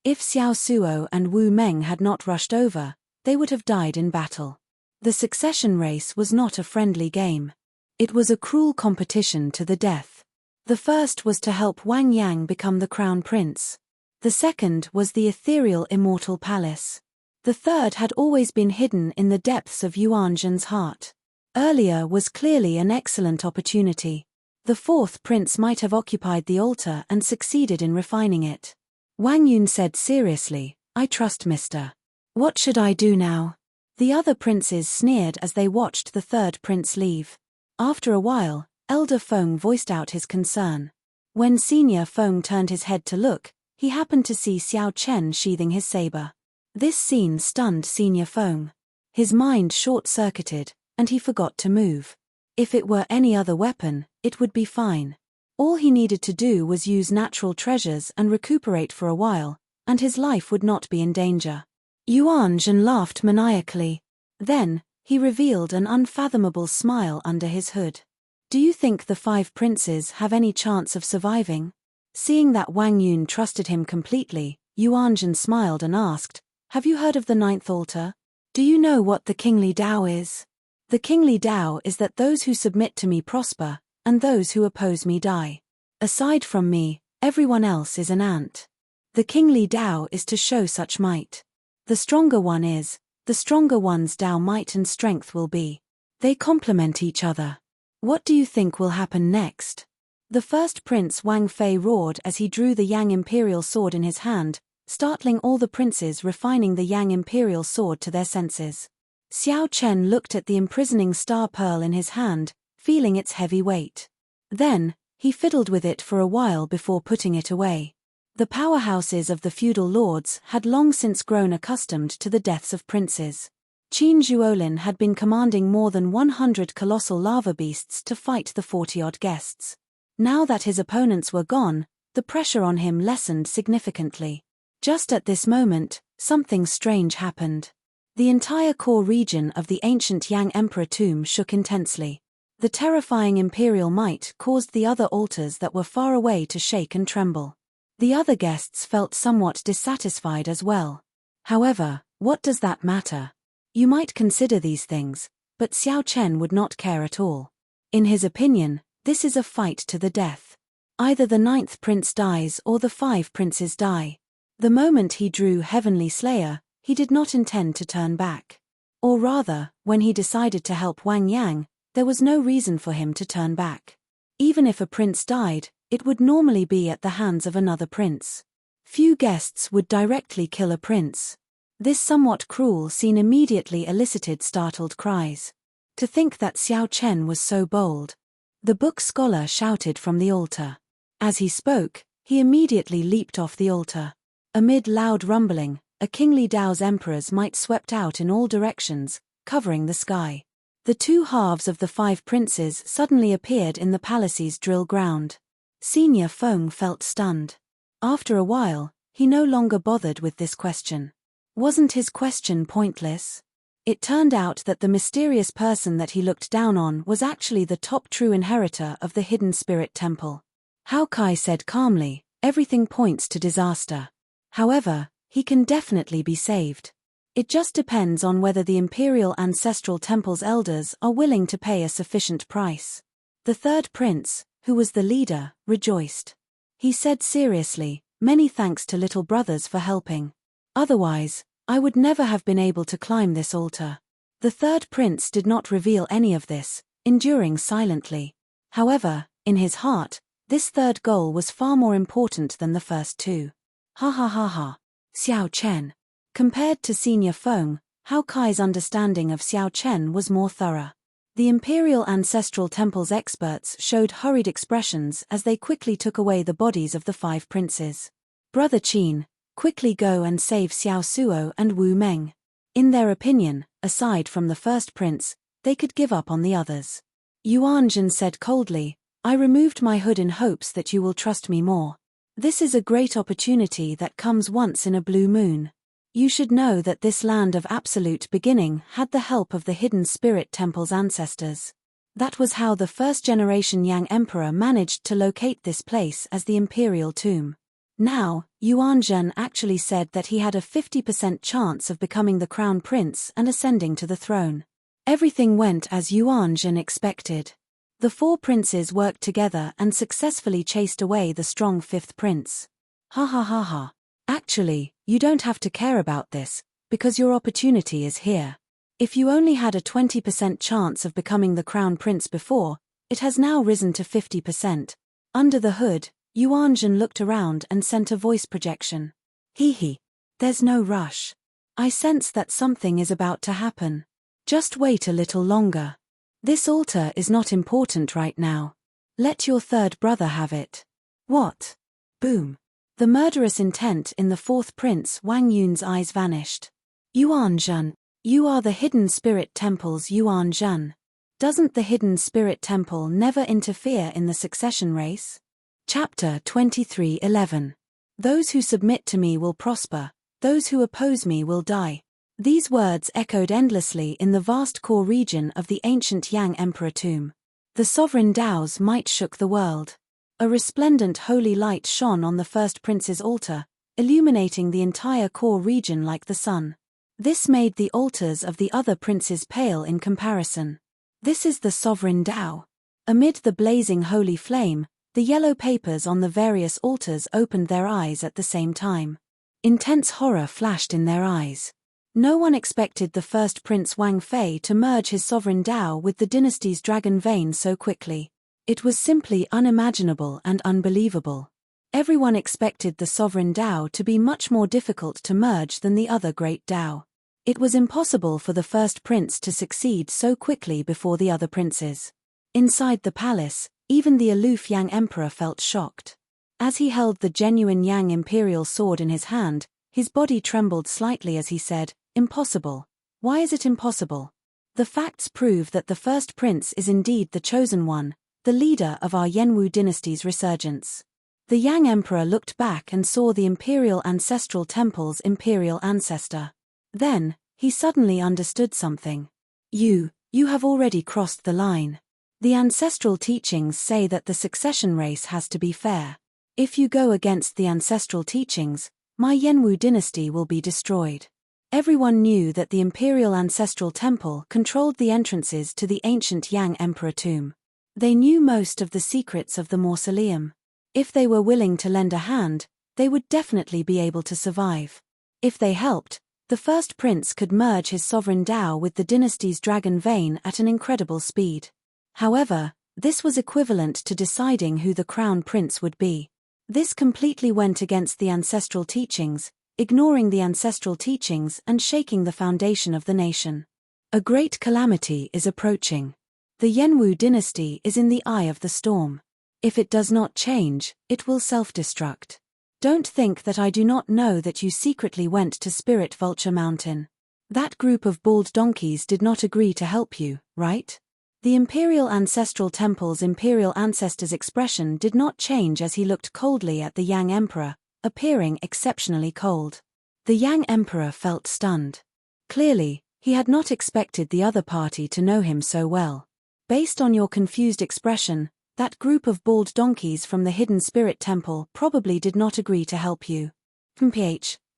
If Xiao Suo and Wu Meng had not rushed over, they would have died in battle. The succession race was not a friendly game. It was a cruel competition to the death. The first was to help Wang Yang become the crown prince. The second was the ethereal Immortal palace. The third had always been hidden in the depths of Yuan Zhen's heart. Earlier was clearly an excellent opportunity. The fourth prince might have occupied the altar and succeeded in refining it. Wang Yun said seriously, "I trust Mr. What should I do now?" The other princes sneered as they watched the third prince leave. After a while, Elder Feng voiced out his concern. When Senior Feng turned his head to look, he happened to see Xiao Chen sheathing his saber. This scene stunned Senior Feng. His mind short-circuited, and he forgot to move. If it were any other weapon, it would be fine. All he needed to do was use natural treasures and recuperate for a while, and his life would not be in danger. Yuan Zhen laughed maniacally. Then, he revealed an unfathomable smile under his hood. "Do you think the 5 princes have any chance of surviving?" Seeing that Wang Yun trusted him completely, Yuan Zhen smiled and asked, "Have you heard of the 9th altar? Do you know what the kingly Tao is?" "The kingly Tao is that those who submit to me prosper, and those who oppose me die. Aside from me, everyone else is an ant. The kingly Tao is to show such might. The stronger one is, the stronger one's Tao might and strength will be. They complement each other. What do you think will happen next?" The first prince Wang Fei roared as he drew the Yang Imperial sword in his hand, startling all the princes refining the Yang Imperial sword to their senses. Xiao Chen looked at the imprisoning star pearl in his hand, feeling its heavy weight. Then, he fiddled with it for a while before putting it away. The powerhouses of the feudal lords had long since grown accustomed to the deaths of princes. Qin Zhuolin had been commanding more than 100 colossal lava beasts to fight the 40-odd guests. Now that his opponents were gone, the pressure on him lessened significantly. Just at this moment, something strange happened. The entire core region of the ancient Yang Emperor tomb shook intensely. The terrifying imperial might caused the other altars that were far away to shake and tremble. The other guests felt somewhat dissatisfied as well. However, what does that matter? You might consider these things, but Xiao Chen would not care at all. In his opinion, this is a fight to the death. Either the 9th prince dies or the 5 princes die. The moment he drew Heavenly Slayer, he did not intend to turn back. Or rather, when he decided to help Wang Yang, there was no reason for him to turn back. Even if a prince died, it would normally be at the hands of another prince. Few guests would directly kill a prince. This somewhat cruel scene immediately elicited startled cries. To think that Xiao Chen was so bold. The book scholar shouted from the altar. As he spoke, he immediately leaped off the altar. Amid loud rumbling, a kingly Tao's emperor's might swept out in all directions, covering the sky. The 2 halves of the 5 princes suddenly appeared in the palace's drill ground. Senior Feng felt stunned. After a while, he no longer bothered with this question. Wasn't his question pointless? It turned out that the mysterious person that he looked down on was actually the top true inheritor of the Hidden Spirit Temple. Hao Kai said calmly, "Everything points to disaster. However, he can definitely be saved. It just depends on whether the Imperial Ancestral Temple's elders are willing to pay a sufficient price." The third prince, who was the leader, rejoiced. He said seriously, "Many thanks to little brothers for helping. Otherwise, I would never have been able to climb this altar." The third prince did not reveal any of this, enduring silently. However, in his heart, this third goal was far more important than the first 2. Ha ha ha ha. Xiao Chen. Compared to Senior Feng, Hao Kai's understanding of Xiao Chen was more thorough. The Imperial Ancestral Temple's experts showed hurried expressions as they quickly took away the bodies of the 5 princes. Brother Qin, quickly go and save Xiao Suo and Wu Meng. In their opinion, aside from the first prince, they could give up on the others. Yuan Zhen said coldly, I removed my hood in hopes that you will trust me more. This is a great opportunity that comes once in a blue moon. You should know that this land of absolute beginning had the help of the Hidden Spirit Temple's ancestors. That was how the first-generation Yang Emperor managed to locate this place as the Imperial Tomb. Now, Yuan Zhen actually said that he had a 50% chance of becoming the Crown Prince and ascending to the throne. Everything went as Yuan Zhen expected. The 4 princes worked together and successfully chased away the strong 5th prince. Ha ha ha ha. Actually, you don't have to care about this, because your opportunity is here. If you only had a 20% chance of becoming the Crown Prince before, it has now risen to 50%. Under the hood, Yuan Zhen looked around and sent a voice projection. Hee. There's no rush. I sense that something is about to happen. Just wait a little longer. This altar is not important right now. Let your 3rd brother have it. What? Boom. The murderous intent in the 4th prince Wang Yun's eyes vanished. Yuan Zhen, you are the Hidden Spirit Temple's Yuan Zhen. Doesn't the Hidden Spirit Temple never interfere in the succession race? Chapter 23:11. Those who submit to me will prosper, those who oppose me will die. These words echoed endlessly in the vast core region of the ancient Yang Emperor tomb. The sovereign Dao's might shook the world. A resplendent holy light shone on the 1st prince's altar, illuminating the entire core region like the sun. This made the altars of the other princes pale in comparison. This is the sovereign Dao. Amid the blazing holy flame, the yellow papers on the various altars opened their eyes at the same time. Intense horror flashed in their eyes. No one expected the 1st prince Wang Fei to merge his sovereign Dao with the dynasty's dragon vein so quickly. It was simply unimaginable and unbelievable. Everyone expected the sovereign Dao to be much more difficult to merge than the other great Dao. It was impossible for the 1st prince to succeed so quickly before the other princes. Inside the palace, even the aloof Yang Emperor felt shocked. As he held the genuine Yang Imperial sword in his hand, his body trembled slightly as he said, Impossible. Why is it impossible? The facts prove that the 1st prince is indeed the chosen one, the leader of our Yanwu dynasty's resurgence. The Yang Emperor looked back and saw the Imperial Ancestral Temple's imperial ancestor. Then, he suddenly understood something. You have already crossed the line. The ancestral teachings say that the succession race has to be fair. If you go against the ancestral teachings, my Yanwu dynasty will be destroyed. Everyone knew that the Imperial Ancestral Temple controlled the entrances to the ancient Yang Emperor tomb. They knew most of the secrets of the mausoleum. If they were willing to lend a hand, they would definitely be able to survive. If they helped, the 1st prince could merge his sovereign Dao with the dynasty's dragon vein at an incredible speed. However, this was equivalent to deciding who the crown prince would be. This completely went against the ancestral teachings, ignoring the ancestral teachings and shaking the foundation of the nation. A great calamity is approaching. The Yanwu dynasty is in the eye of the storm. If it does not change, it will self-destruct. Don't think that I do not know that you secretly went to Spirit Vulture Mountain. That group of bald donkeys did not agree to help you, right? The Imperial Ancestral Temple's imperial ancestor's expression did not change as he looked coldly at the Yang Emperor, appearing exceptionally cold. The Yang Emperor felt stunned. Clearly, he had not expected the other party to know him so well. Based on your confused expression, that group of bald donkeys from the Hidden Spirit Temple probably did not agree to help you.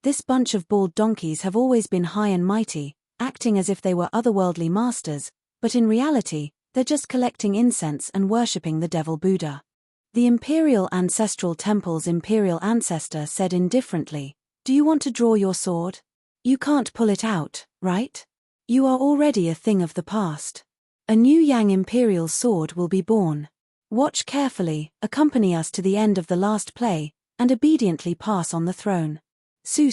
This bunch of bald donkeys have always been high and mighty, acting as if they were otherworldly masters, but in reality, they're just collecting incense and worshipping the devil Buddha. The Imperial Ancestral Temple's imperial ancestor said indifferently, Do you want to draw your sword? You can't pull it out, right? You are already a thing of the past. A new Yang Imperial sword will be born. Watch carefully, accompany us to the end of the last play, and obediently pass on the throne. Su.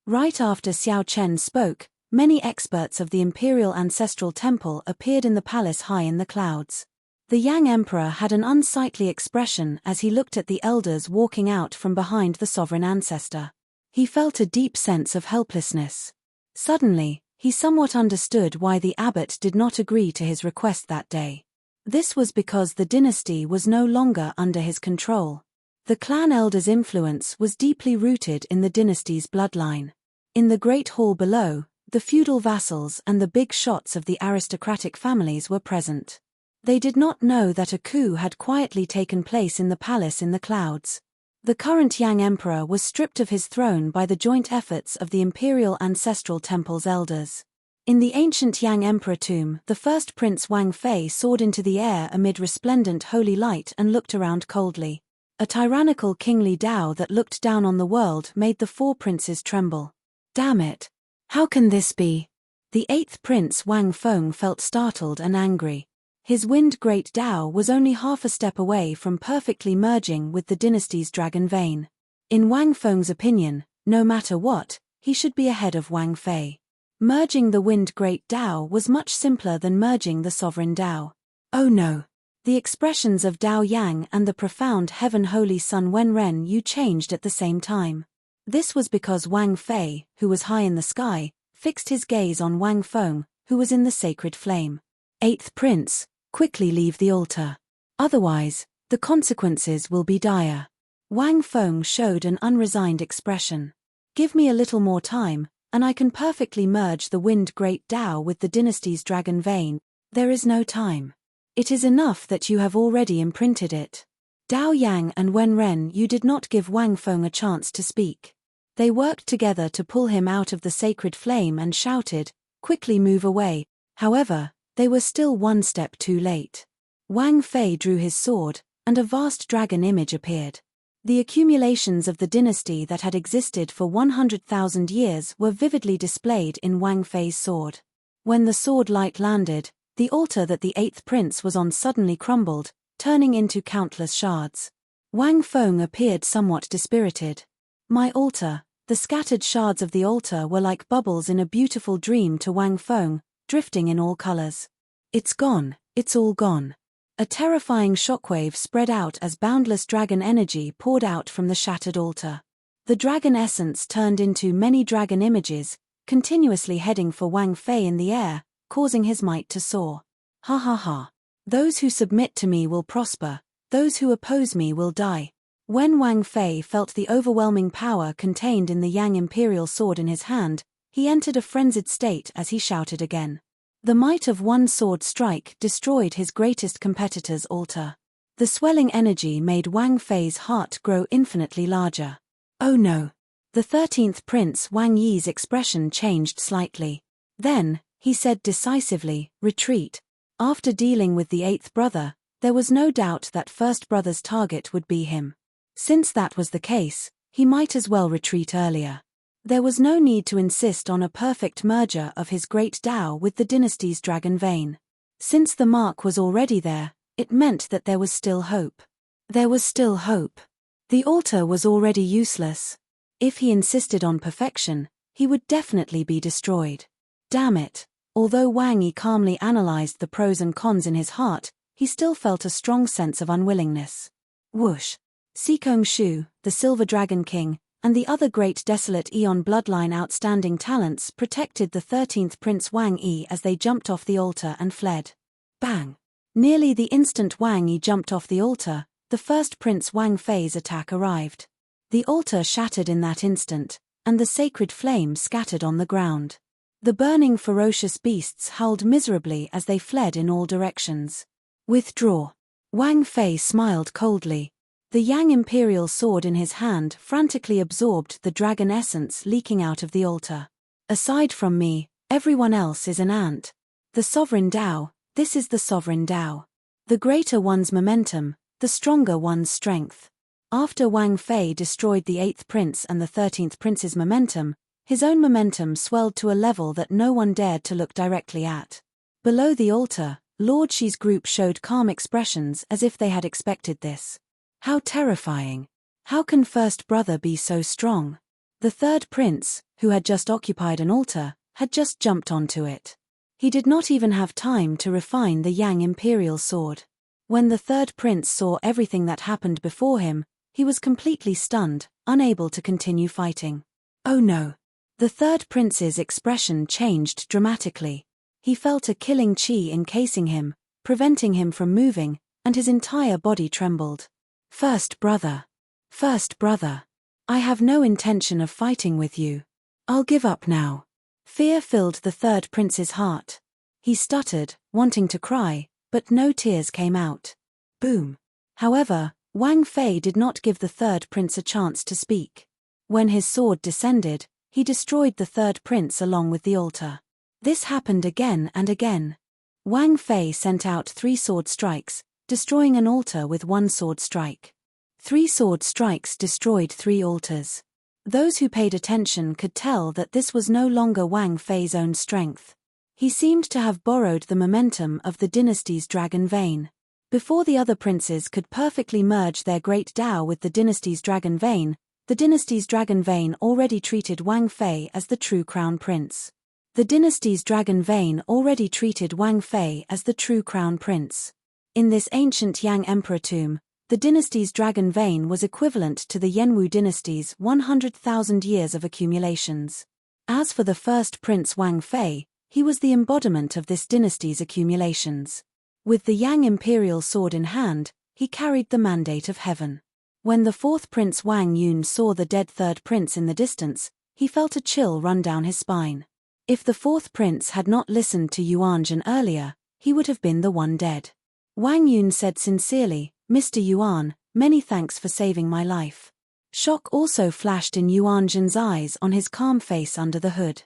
Right after Xiao Chen spoke, Many experts of the Imperial Ancestral Temple appeared in the palace high in the clouds. The Yang Emperor had an unsightly expression as he looked at the elders walking out from behind the sovereign ancestor. He felt a deep sense of helplessness. Suddenly, he somewhat understood why the abbot did not agree to his request that day. This was because the dynasty was no longer under his control. The clan elder's influence was deeply rooted in the dynasty's bloodline. In the great hall below, the feudal vassals and the big shots of the aristocratic families were present. They did not know that a coup had quietly taken place in the palace in the clouds. The current Yang Emperor was stripped of his throne by the joint efforts of the Imperial Ancestral Temple's elders. In the ancient Yang Emperor tomb, the first Prince Wang Fei soared into the air amid resplendent holy light and looked around coldly. A tyrannical kingly Tao that looked down on the world made the four princes tremble. Damn it! How can this be? The eighth Prince Wang Feng felt startled and angry. His wind great Tao was only half a step away from perfectly merging with the dynasty's dragon vein. In Wang Feng's opinion, no matter what, he should be ahead of Wang Fei. Merging the wind great Tao was much simpler than merging the sovereign Tao. Oh no! The expressions of Dao Yang and the profound heaven-holy Sun Wenren Yu changed at the same time. This was because Wang Fei, who was high in the sky, fixed his gaze on Wang Feng, who was in the sacred flame. Eighth Prince, quickly leave the altar. Otherwise, the consequences will be dire. Wang Feng showed an unresigned expression. Give me a little more time, and I can perfectly merge the wind great Tao with the dynasty's dragon vein. There is no time. It is enough that you have already imprinted it. Dao Yang and Wenren Yu did not give Wang Feng a chance to speak. They worked together to pull him out of the sacred flame and shouted, "Quickly move away." However, they were still one step too late. Wang Fei drew his sword, and a vast dragon image appeared. The accumulations of the dynasty that had existed for 100,000 years were vividly displayed in Wang Fei's sword. When the sword light landed, the altar that the eighth prince was on suddenly crumbled, turning into countless shards. Wang Feng appeared somewhat dispirited. My altar. The scattered shards of the altar were like bubbles in a beautiful dream to Wang Feng, drifting in all colors. It's gone, it's all gone. A terrifying shockwave spread out as boundless dragon energy poured out from the shattered altar. The dragon essence turned into many dragon images, continuously heading for Wang Fei in the air, causing his might to soar. Ha ha ha. Those who submit to me will prosper, those who oppose me will die. When Wang Fei felt the overwhelming power contained in the Yang Imperial sword in his hand, he entered a frenzied state as he shouted again. The might of one sword strike destroyed his greatest competitor's altar. The swelling energy made Wang Fei's heart grow infinitely larger. Oh no! The 13th Prince Wang Yi's expression changed slightly. Then, he said decisively, "Retreat." After dealing with the 8th brother, there was no doubt that first brother's target would be him. Since that was the case, he might as well retreat earlier. There was no need to insist on a perfect merger of his great Tao with the dynasty's dragon vein. Since the mark was already there, it meant that there was still hope. There was still hope. The altar was already useless. If he insisted on perfection, he would definitely be destroyed. Damn it. Although Wang Yi calmly analyzed the pros and cons in his heart, he still felt a strong sense of unwillingness. Whoosh! Sikong Shu, the Silver Dragon King, and the other great desolate Eon bloodline outstanding talents protected the 13th Prince Wang Yi as they jumped off the altar and fled. Bang! Nearly the instant Wang Yi jumped off the altar, the first Prince Wang Fei's attack arrived. The altar shattered in that instant, and the sacred flame scattered on the ground. The burning ferocious beasts howled miserably as they fled in all directions. Withdraw. Wang Fei smiled coldly. The Yang Imperial sword in his hand frantically absorbed the dragon essence leaking out of the altar. Aside from me, everyone else is an ant. The sovereign Tao, this is the sovereign Tao. The greater one's momentum, the stronger one's strength. After Wang Fei destroyed the 8th prince and the 13th prince's momentum, his own momentum swelled to a level that no one dared to look directly at. Below the altar, Lord Shi's group showed calm expressions as if they had expected this. How terrifying. How can first brother be so strong? The third prince, who had just occupied an altar, had just jumped onto it. He did not even have time to refine the Yang Imperial sword. When the third prince saw everything that happened before him, he was completely stunned, unable to continue fighting. Oh no! The third prince's expression changed dramatically. He felt a killing chi encasing him, preventing him from moving, and his entire body trembled. First brother. First brother. I have no intention of fighting with you. I'll give up now. Fear filled the third prince's heart. He stuttered, wanting to cry, but no tears came out. Boom. However, Wang Fei did not give the third prince a chance to speak. When his sword descended, he destroyed the third prince along with the altar. This happened again and again. Wang Fei sent out 3 sword strikes, destroying an altar with 1 sword strike. 3 sword strikes destroyed 3 altars. Those who paid attention could tell that this was no longer Wang Fei's own strength. He seemed to have borrowed the momentum of the dynasty's dragon vein. Before the other princes could perfectly merge their great Tao with the dynasty's dragon vein, the dynasty's dragon vein already treated Wang Fei as the true crown prince. The dynasty's dragon vein already treated Wang Fei as the true crown prince. In this ancient Yang Emperor tomb, the dynasty's dragon vein was equivalent to the Yenwu dynasty's 100,000 years of accumulations. As for the first prince Wang Fei, he was the embodiment of this dynasty's accumulations. With the Yang imperial sword in hand, he carried the mandate of heaven. When the fourth prince Wang Yun saw the dead third prince in the distance, he felt a chill run down his spine. If the fourth prince had not listened to Yuanzhan earlier, he would have been the one dead. Wang Yun said sincerely, "Mr. Yuan, many thanks for saving my life." Shock also flashed in Yuanzhan's eyes on his calm face under the hood.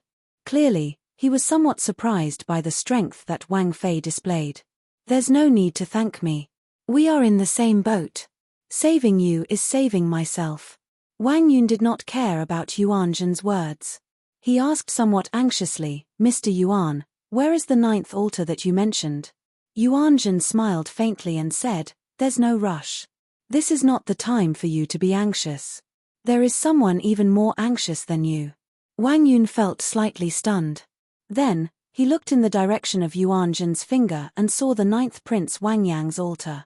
Clearly, he was somewhat surprised by the strength that Wang Fei displayed. "There's no need to thank me. We are in the same boat. Saving you is saving myself." Wang Yun did not care about Yuanzhan's words. He asked somewhat anxiously, "Mr. Yuan, where is the 9th altar that you mentioned?" Yuanzhan smiled faintly and said, "There's no rush. This is not the time for you to be anxious. There is someone even more anxious than you." Wang Yun felt slightly stunned. Then, he looked in the direction of Yuanzhan's finger and saw the 9th Prince Wang Yang's altar.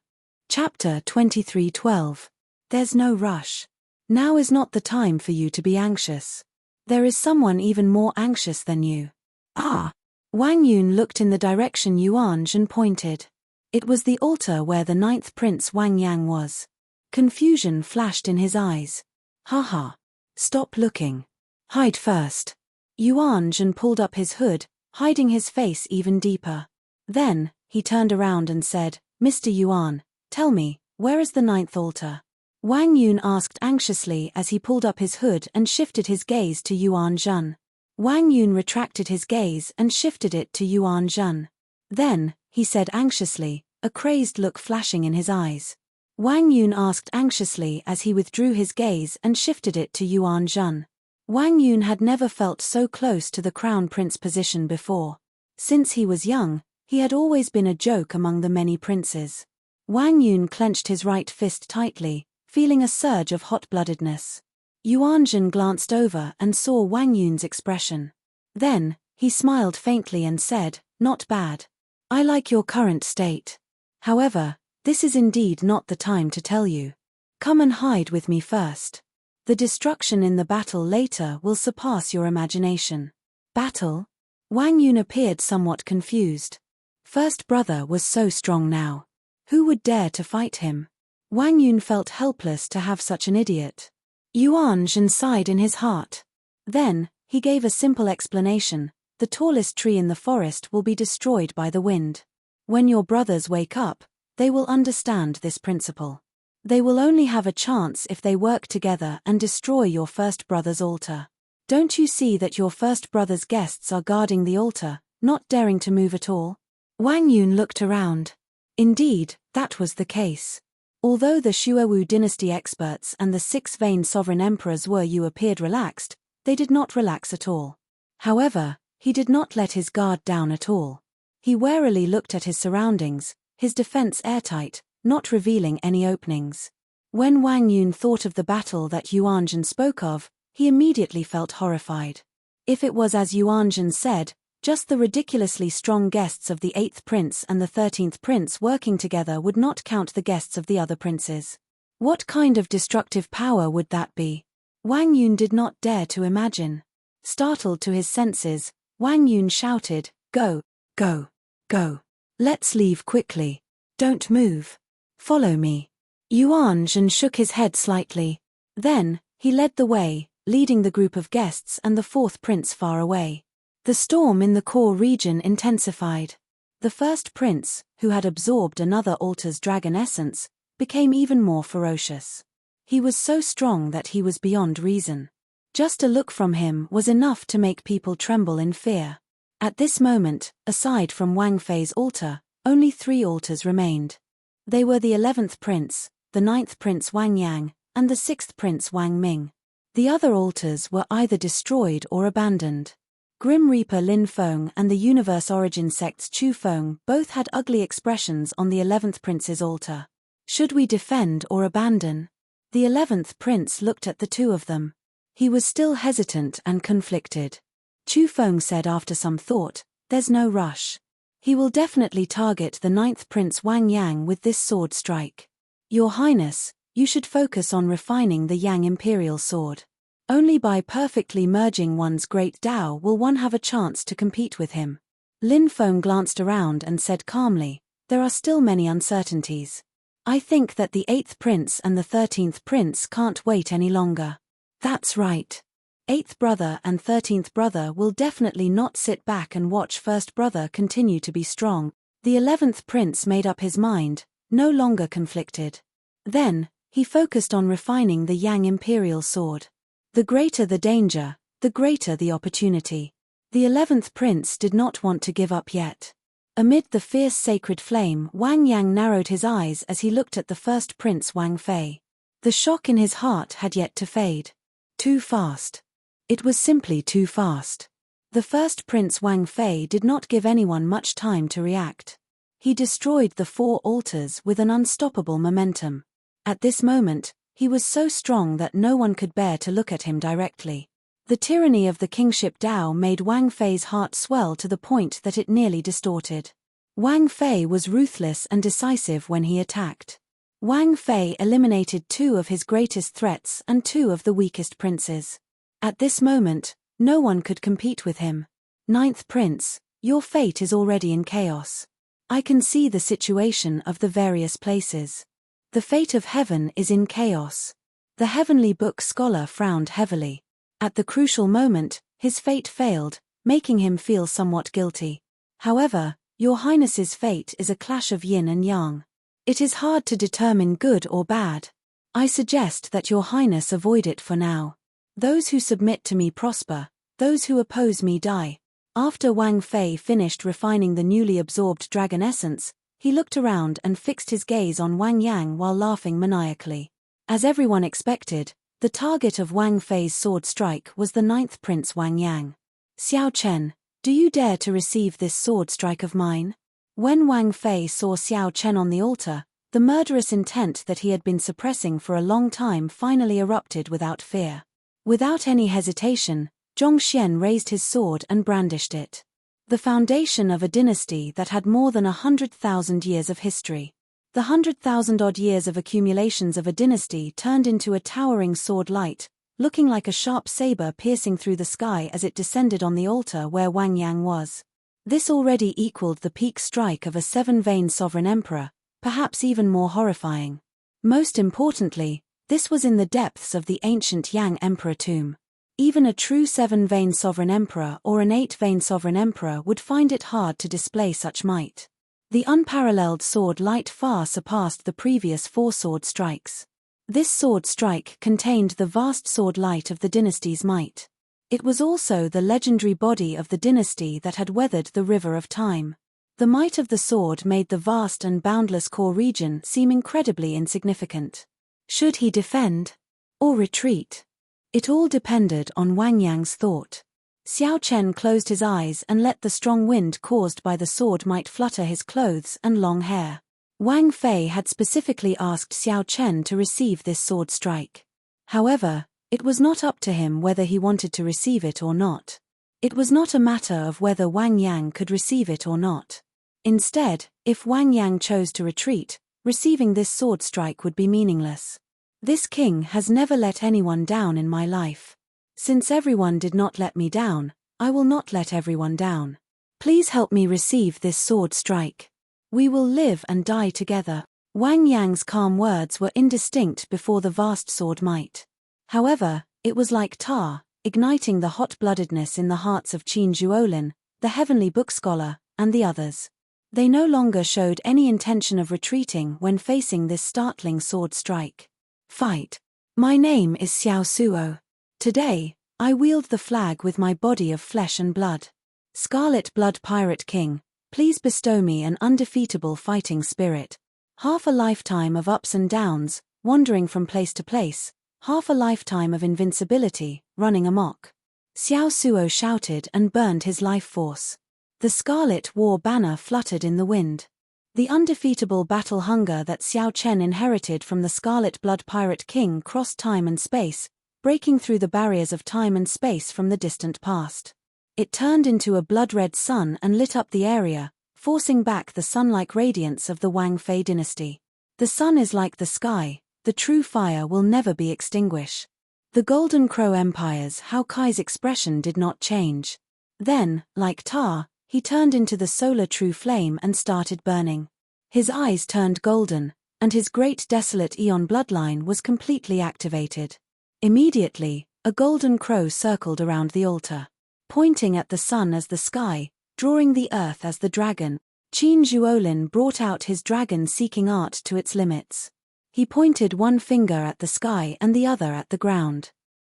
Chapter 23:12. There's no rush. Now is not the time for you to be anxious. There is someone even more anxious than you. Ah! Wang Yun looked in the direction Yuanzhan pointed. It was the altar where the 9th Prince Wang Yang was. Confusion flashed in his eyes. "Haha. Stop looking. Hide first." Yuanzhan pulled up his hood, hiding his face even deeper. Then, he turned around and said, "Mr. Yuan, tell me, where is the 9th altar?" Wang Yun asked anxiously as he pulled up his hood and shifted his gaze to Yuanzhan. Wang Yun retracted his gaze and shifted it to Yuanzhan. Then, he said anxiously, a crazed look flashing in his eyes. Wang Yun asked anxiously as he withdrew his gaze and shifted it to Yuanzhan. Wang Yun had never felt so close to the crown prince position before. Since he was young, he had always been a joke among the many princes. Wang Yun clenched his right fist tightly, feeling a surge of hot-bloodedness. Yuanzhan glanced over and saw Wang Yun's expression. Then, he smiled faintly and said, "Not bad. I like your current state. However, this is indeed not the time to tell you. Come and hide with me first. The destruction in the battle later will surpass your imagination." Battle? Wang Yun appeared somewhat confused. First brother was so strong now. Who would dare to fight him? Wang Yun felt helpless to have such an idiot. Yuanzhan sighed in his heart. Then, he gave a simple explanation: the tallest tree in the forest will be destroyed by the wind. When your brothers wake up, they will understand this principle. They will only have a chance if they work together and destroy your first brother's altar. Don't you see that your first brother's guests are guarding the altar, not daring to move at all? Wang Yun looked around. Indeed, that was the case. Although the Xuewu dynasty experts and the 6-vein sovereign emperors Wu appeared relaxed, they did not relax at all. However, he did not let his guard down at all. He warily looked at his surroundings, his defense airtight, not revealing any openings. When Wang Yun thought of the battle that Yuanzhan spoke of, he immediately felt horrified. If it was as Yuan Zhen said, just the ridiculously strong guests of the 8th prince and the 13th prince working together would not count the guests of the other princes. What kind of destructive power would that be? Wang Yun did not dare to imagine. Startled to his senses, Wang Yun shouted, "Go, go, go. Let's leave quickly. Don't move. Follow me." Yuan Zhen shook his head slightly. Then, he led the way, leading the group of guests and the 4th prince far away. The storm in the core region intensified. The 1st prince, who had absorbed another altar's dragon essence, became even more ferocious. He was so strong that he was beyond reason. Just a look from him was enough to make people tremble in fear. At this moment, aside from Wang Fei's altar, only 3 altars remained. They were the 11th prince, the 9th prince Wang Yang, and the 6th prince Wang Ming. The other altars were either destroyed or abandoned. Grim Reaper Lin Feng and the Universe Origin sect's Chu Feng both had ugly expressions on the 11th prince's altar. Should we defend or abandon? The 11th prince looked at the two of them. He was still hesitant and conflicted. Chu Feng said after some thought, "There's no rush. He will definitely target the 9th prince Wang Yang with this sword strike. Your Highness, you should focus on refining the Yang Imperial Sword. Only by perfectly merging one's great Tao will one have a chance to compete with him." Lin Feng glanced around and said calmly, "There are still many uncertainties. I think that the 8th prince and the 13th prince can't wait any longer." "That's right. 8th brother and 13th brother will definitely not sit back and watch 1st brother continue to be strong." The 11th prince made up his mind, no longer conflicted. Then, he focused on refining the Yang Imperial Sword. The greater the danger, the greater the opportunity. The 11th prince did not want to give up yet. Amid the fierce sacred flame, Wang Yang narrowed his eyes as he looked at the 1st prince Wang Fei. The shock in his heart had yet to fade. Too fast. It was simply too fast. The 1st prince Wang Fei did not give anyone much time to react. He destroyed the 4 altars with an unstoppable momentum. At this moment, he was so strong that no one could bear to look at him directly. The tyranny of the kingship Tao made Wang Fei's heart swell to the point that it nearly distorted. Wang Fei was ruthless and decisive when he attacked. Wang Fei eliminated 2 of his greatest threats and 2 of the weakest princes. At this moment, no one could compete with him. 9th prince, your fate is already in chaos. I can see the situation of the various places. The fate of heaven is in chaos. The heavenly book scholar frowned heavily. At the crucial moment, his fate failed, making him feel somewhat guilty. However, your Highness's fate is a clash of yin and yang. It is hard to determine good or bad. I suggest that your Highness avoid it for now. Those who submit to me prosper, those who oppose me die. After Wang Fei finished refining the newly absorbed dragon essence, he looked around and fixed his gaze on Wang Yang while laughing maniacally. As everyone expected, the target of Wang Fei's sword strike was the 9th prince Wang Yang. "Xiao Chen, do you dare to receive this sword strike of mine?" When Wang Fei saw Xiao Chen on the altar, the murderous intent that he had been suppressing for a long time finally erupted without fear. Without any hesitation, Zhongxian raised his sword and brandished it. The foundation of a dynasty that had more than 100,000 years of history. The 100,000-odd years of accumulations of a dynasty turned into a towering sword light, looking like a sharp saber piercing through the sky as it descended on the altar where Wang Yang was. This already equaled the peak strike of a 7-vein sovereign emperor, perhaps even more horrifying. Most importantly, this was in the depths of the ancient Yang Emperor tomb. Even a true 7-vein sovereign emperor or an 8-vein sovereign emperor would find it hard to display such might. The unparalleled sword light far surpassed the previous 4 sword strikes. This sword strike contained the vast sword light of the dynasty's might. It was also the legendary body of the dynasty that had weathered the river of time. The might of the sword made the vast and boundless core region seem incredibly insignificant. Should he defend or retreat? It all depended on Wang Yang's thought. Xiao Chen closed his eyes and let the strong wind caused by the sword might flutter his clothes and long hair. Wang Fei had specifically asked Xiao Chen to receive this sword strike. However, it was not up to him whether he wanted to receive it or not. It was not a matter of whether Wang Yang could receive it or not. Instead, if Wang Yang chose to retreat, receiving this sword strike would be meaningless. This king has never let anyone down in my life. Since everyone did not let me down, I will not let everyone down. Please help me receive this sword strike. We will live and die together. Wang Yang's calm words were indistinct before the vast sword might. However, it was like tar, igniting the hot-bloodedness in the hearts of Qin Zhuolin, the heavenly book scholar, and the others. They no longer showed any intention of retreating when facing this startling sword strike. Fight. My name is Xiao Suo. Today, I wield the flag with my body of flesh and blood. Scarlet Blood Pirate King, please bestow me an undefeatable fighting spirit. Half a lifetime of ups and downs, wandering from place to place, half a lifetime of invincibility, running amok. Xiao Suo shouted and burned his life force. The Scarlet War banner fluttered in the wind. The undefeatable battle hunger that Xiao Chen inherited from the Scarlet Blood Pirate King crossed time and space, breaking through the barriers of time and space from the distant past. It turned into a blood-red sun and lit up the area, forcing back the sun-like radiance of the Wang Fei dynasty. The sun is like the sky, the true fire will never be extinguished. The Golden Crow Empire's Hao Kai's expression did not change. Then, like tar, he turned into the solar true flame and started burning. His eyes turned golden, and his great desolate Eon bloodline was completely activated. Immediately, a golden crow circled around the altar, pointing at the sun as the sky, drawing the earth as the dragon. Qin Zhuolin brought out his dragon-seeking art to its limits. He pointed one finger at the sky and the other at the ground.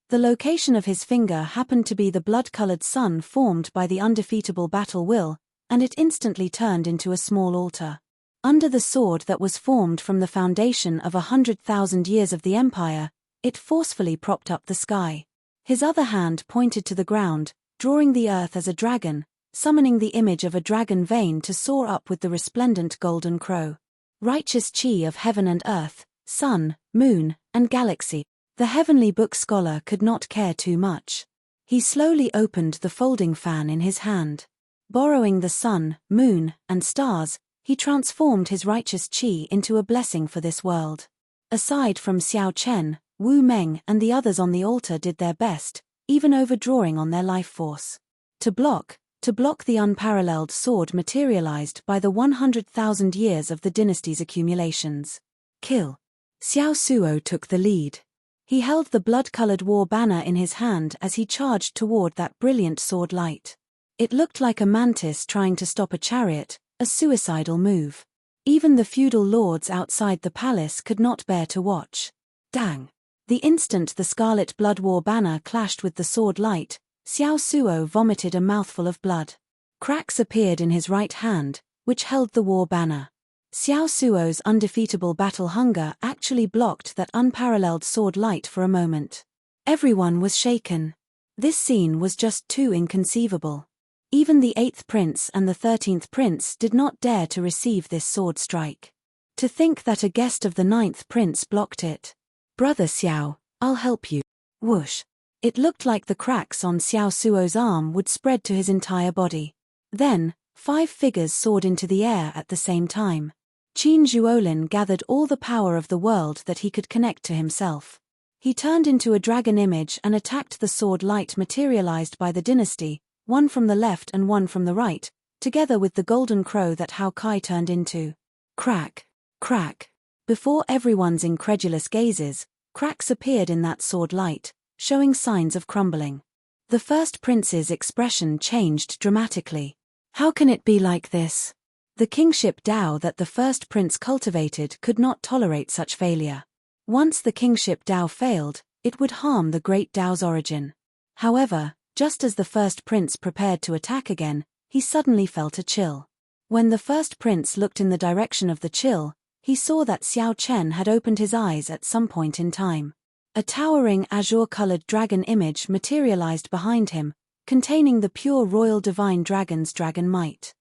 The location of his finger happened to be the blood-colored sun formed by the undefeatable battle will, and it instantly turned into a small altar. Under the sword that was formed from the foundation of 100,000 years of the empire, it forcefully propped up the sky. His other hand pointed to the ground, drawing the earth as a dragon, summoning the image of a dragon vein to soar up with the resplendent golden crow. Righteous chi of heaven and earth, sun, moon, and galaxy. The heavenly book scholar could not care too much. He slowly opened the folding fan in his hand. Borrowing the sun, moon, and stars, he transformed his righteous chi into a blessing for this world. Aside from Xiao Chen, Wu Meng and the others on the altar did their best, even overdrawing on their life force. To block the unparalleled sword materialized by the 100,000 years of the dynasty's accumulations. Kill. Xiao Suo took the lead. He held the blood-colored war banner in his hand as he charged toward that brilliant sword light. It looked like a mantis trying to stop a chariot, a suicidal move. Even the feudal lords outside the palace could not bear to watch. Dang! The instant the Scarlet Blood War banner clashed with the sword light, Xiao Suo vomited a mouthful of blood. Cracks appeared in his right hand, which held the war banner. Xiao Suo's undefeatable battle hunger actually blocked that unparalleled sword light for a moment. Everyone was shaken. This scene was just too inconceivable. Even the 8th prince and the 13th prince did not dare to receive this sword strike. To think that a guest of the 9th prince blocked it. Brother Xiao, I'll help you. Whoosh. It looked like the cracks on Xiao Suo's arm would spread to his entire body. Then, 5 figures soared into the air at the same time. Qin Zhuolin gathered all the power of the world that he could connect to himself. He turned into a dragon image and attacked the sword light materialized by the dynasty, one from the left and one from the right, together with the golden crow that Hao Kai turned into. Crack, crack. Before everyone's incredulous gazes, cracks appeared in that sword light, showing signs of crumbling. The first prince's expression changed dramatically. How can it be like this? The kingship Dao that the first prince cultivated could not tolerate such failure. Once the kingship Dao failed, it would harm the great Dao's origin. However, just as the first prince prepared to attack again, he suddenly felt a chill. When the first prince looked in the direction of the chill, he saw that Xiao Chen had opened his eyes at some point in time. A towering azure-colored dragon image materialized behind him, containing the pure royal divine dragon's dragon might.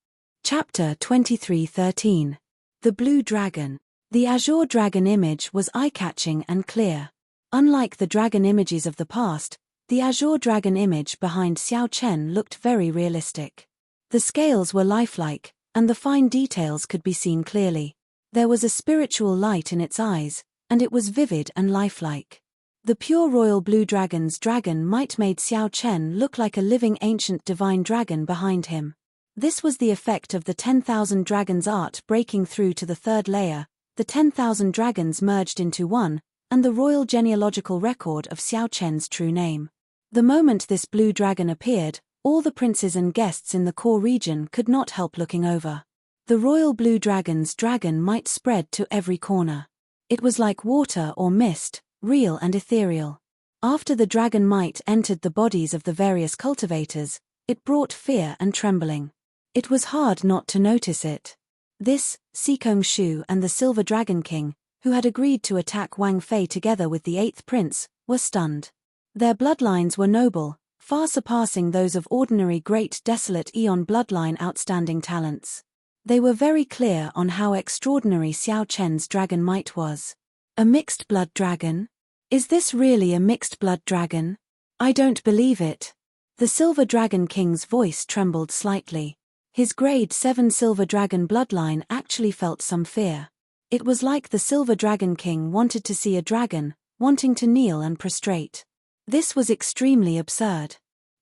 Chapter 23:13. The Blue Dragon. The azure dragon image was eye-catching and clear. Unlike the dragon images of the past, The azure dragon image behind Xiao Chen looked very realistic. The scales were lifelike, and the fine details could be seen clearly. There was a spiritual light in its eyes, and it was vivid and lifelike. The pure royal blue dragon's dragon might made Xiao Chen look like a living ancient divine dragon behind him. This was the effect of the 10,000 dragons art breaking through to the third layer. The 10,000 dragons merged into one, and the royal genealogical record of Xiao Chen's true name. The moment this blue dragon appeared, all the princes and guests in the core region could not help looking over. The royal blue dragon's dragon might spread to every corner. It was like water or mist, real and ethereal. After the dragon might entered the bodies of the various cultivators, it brought fear and trembling. It was hard not to notice it. This, Sikong Shu and the Silver Dragon King, who had agreed to attack Wang Fei together with the 8th prince, were stunned. Their bloodlines were noble, far surpassing those of ordinary great desolate Eon bloodline outstanding talents. They were very clear on how extraordinary Xiao Chen's dragon might was. A mixed blood dragon? Is this really a mixed blood dragon? I don't believe it. The Silver Dragon King's voice trembled slightly. His grade 7 Silver Dragon bloodline actually felt some fear. It was like the Silver Dragon King wanted to see a dragon, wanting to kneel and prostrate. This was extremely absurd.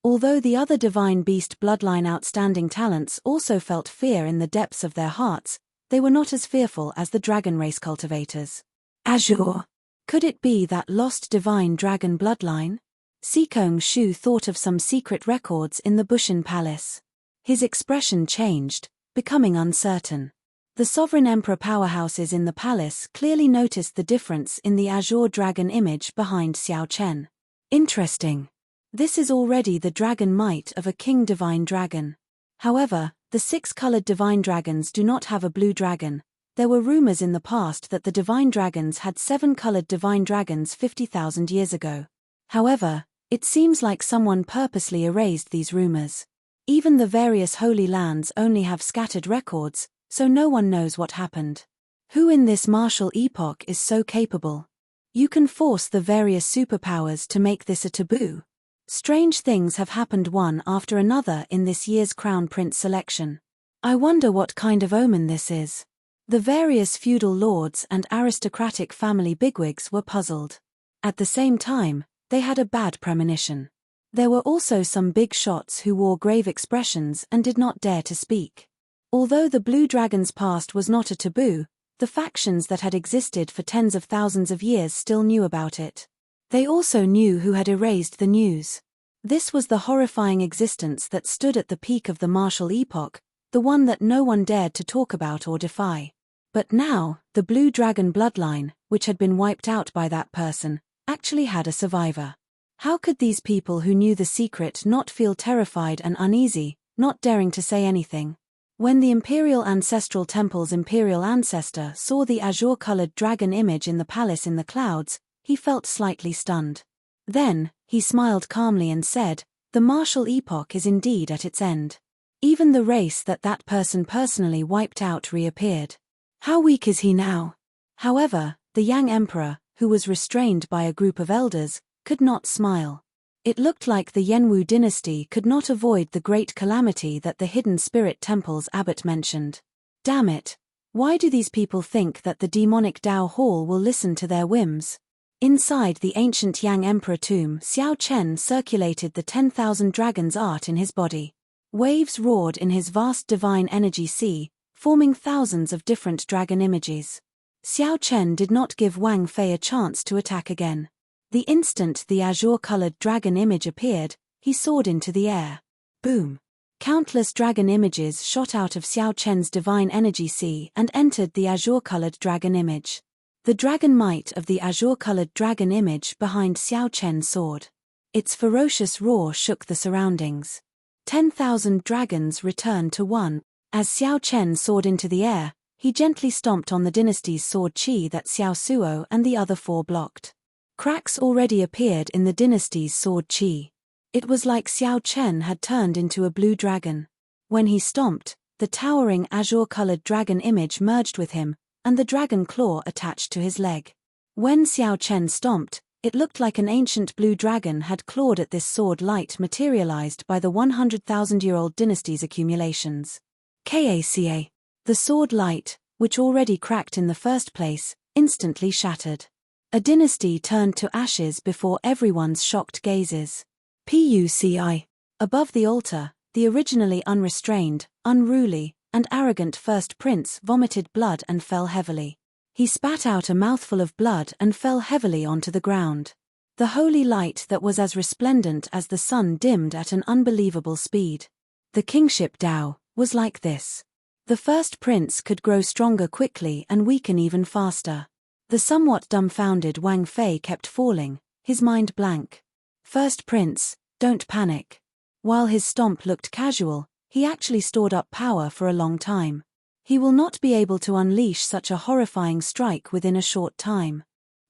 Although the other divine beast bloodline outstanding talents also felt fear in the depths of their hearts, they were not as fearful as the dragon race cultivators. Azure. Could it be that lost divine dragon bloodline? Sikong Shu thought of some secret records in the Bushin Palace. His expression changed, becoming uncertain. The sovereign emperor powerhouses in the palace clearly noticed the difference in the azure dragon image behind Xiao Chen. Interesting. This is already the dragon might of a king divine dragon. However, the 6-colored divine dragons do not have a blue dragon. There were rumors in the past that the divine dragons had 7-colored divine dragons 50,000 years ago. However, it seems like someone purposely erased these rumors. Even the various holy lands only have scattered records, so no one knows what happened. Who in this martial epoch is so capable? You can force the various superpowers to make this a taboo. Strange things have happened one after another in this year's Crown Prince selection. I wonder what kind of omen this is. The various feudal lords and aristocratic family bigwigs were puzzled. At the same time, they had a bad premonition. There were also some big shots who wore grave expressions and did not dare to speak. Although the Blue Dragon's past was not a taboo, the factions that had existed for tens of thousands of years still knew about it. They also knew who had erased the news. This was the horrifying existence that stood at the peak of the martial epoch, the one that no one dared to talk about or defy. But now, the Blue Dragon bloodline, which had been wiped out by that person, actually had a survivor. How could these people who knew the secret not feel terrified and uneasy, not daring to say anything? When the Imperial Ancestral Temple's imperial ancestor saw the azure-colored dragon image in the palace in the clouds, he felt slightly stunned. Then, he smiled calmly and said, "The martial epoch is indeed at its end." Even the race that person personally wiped out reappeared. How weak is he now? However, the Yang Emperor, who was restrained by a group of elders, could not smile. It looked like the Yenwu dynasty could not avoid the great calamity that the Hidden Spirit Temple's abbot mentioned. Damn it! Why do these people think that the demonic Dao Hall will listen to their whims? Inside the ancient Yang Emperor tomb, Xiao Chen circulated the 10,000 dragons art in his body. Waves roared in his vast divine energy sea, forming thousands of different dragon images. Xiao Chen did not give Wang Fei a chance to attack again. The instant the azure-colored dragon image appeared, he soared into the air. Boom! Countless dragon images shot out of Xiao Chen's divine energy sea and entered the azure-colored dragon image. The dragon might of the azure-colored dragon image behind Xiao Chen soared. Its ferocious roar shook the surroundings. 10,000 dragons returned to one. As Xiao Chen soared into the air, he gently stomped on the dynasty's sword qi that Xiao Suo and the other 4 blocked. Cracks already appeared in the dynasty's sword qi. It was like Xiao Chen had turned into a blue dragon. When he stomped, the towering azure-colored dragon image merged with him, and the dragon claw attached to his leg. When Xiao Chen stomped, It looked like an ancient blue dragon had clawed at this sword light materialized by the 100,000-year-old dynasty's accumulations. Kaca. The sword light, which already cracked in the first place, instantly shattered. A dynasty turned to ashes before everyone's shocked gazes. Puci. Above the altar, the originally unrestrained, unruly, and arrogant first prince vomited blood and fell heavily. He spat out a mouthful of blood and fell heavily onto the ground. The holy light that was as resplendent as the sun dimmed at an unbelievable speed. The kingship Dao was like this. The first prince could grow stronger quickly and weaken even faster. The somewhat dumbfounded Wang Fei kept falling, his mind blank. First prince, don't panic. While his stomp looked casual, he actually stored up power for a long time. He will not be able to unleash such a horrifying strike within a short time.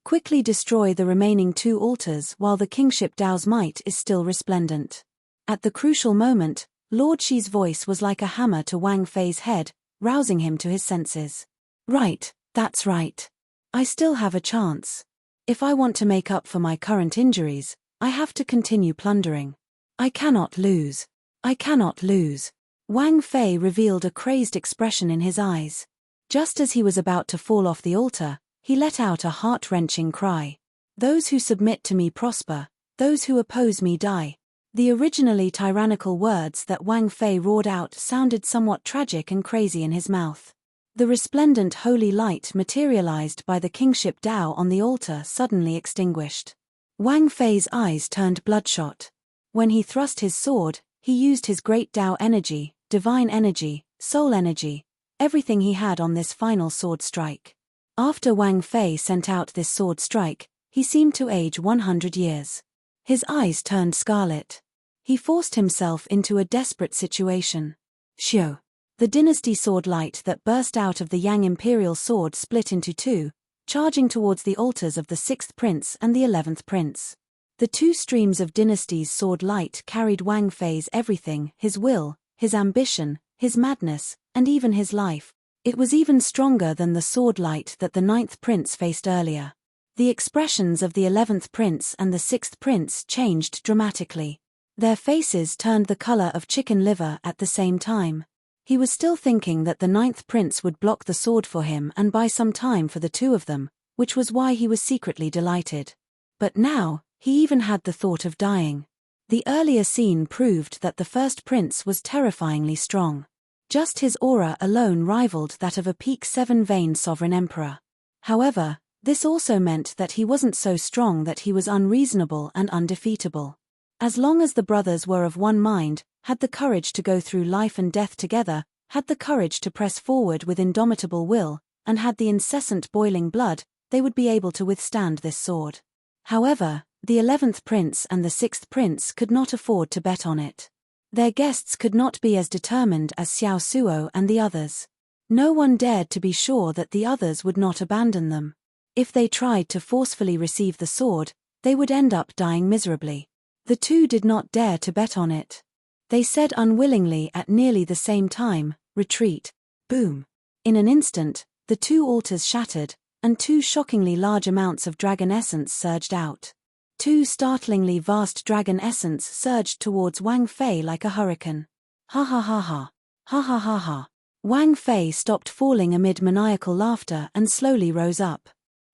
Quickly destroy the remaining 2 altars while the kingship Dao's might is still resplendent. At the crucial moment, Lord Shi's voice was like a hammer to Wang Fei's head, rousing him to his senses. Right, that's right. I still have a chance. If I want to make up for my current injuries, I have to continue plundering. I cannot lose. I cannot lose. Wang Fei revealed a crazed expression in his eyes. Just as he was about to fall off the altar, he let out a heart-wrenching cry. Those who submit to me prosper, those who oppose me die. The originally tyrannical words that Wang Fei roared out sounded somewhat tragic and crazy in his mouth. The resplendent holy light materialized by the kingship Dao on the altar suddenly extinguished. Wang Fei's eyes turned bloodshot. When he thrust his sword, he used his great Dao energy, divine energy, soul energy, everything he had on this final sword strike. After Wang Fei sent out this sword strike, he seemed to age 100 years. His eyes turned scarlet. He forced himself into a desperate situation. Xiu. The dynasty sword light that burst out of the Yang imperial sword split into 2, charging towards the altars of the 6th prince and the 11th prince. The 2 streams of dynasty's sword light carried Wang Fei's everything, his will, his ambition, his madness, and even his life. It was even stronger than the sword light that the 9th prince faced earlier. The expressions of the 11th prince and the 6th prince changed dramatically. Their faces turned the color of chicken liver at the same time. He was still thinking that the 9th prince would block the sword for him and buy some time for the 2 of them, which was why he was secretly delighted. But now, he even had the thought of dying. The earlier scene proved that the first prince was terrifyingly strong. Just his aura alone rivaled that of a peak 7-veined sovereign emperor. However, this also meant that he wasn't so strong that he was unreasonable and undefeatable. As long as the brothers were of one mind, had the courage to go through life and death together, had the courage to press forward with indomitable will, and had the incessant boiling blood, they would be able to withstand this sword. However, the 11th prince and the 6th prince could not afford to bet on it. Their guests could not be as determined as Xiao Suo and the others. No one dared to be sure that the others would not abandon them. If they tried to forcefully receive the sword, they would end up dying miserably. The 2 did not dare to bet on it. They said unwillingly at nearly the same time, retreat. Boom. In an instant, the 2 altars shattered, and 2 shockingly large amounts of dragon essence surged out. 2 startlingly vast dragon essence surged towards Wang Fei like a hurricane. Ha ha ha ha. Ha ha ha ha. Wang Fei stopped falling amid maniacal laughter and slowly rose up.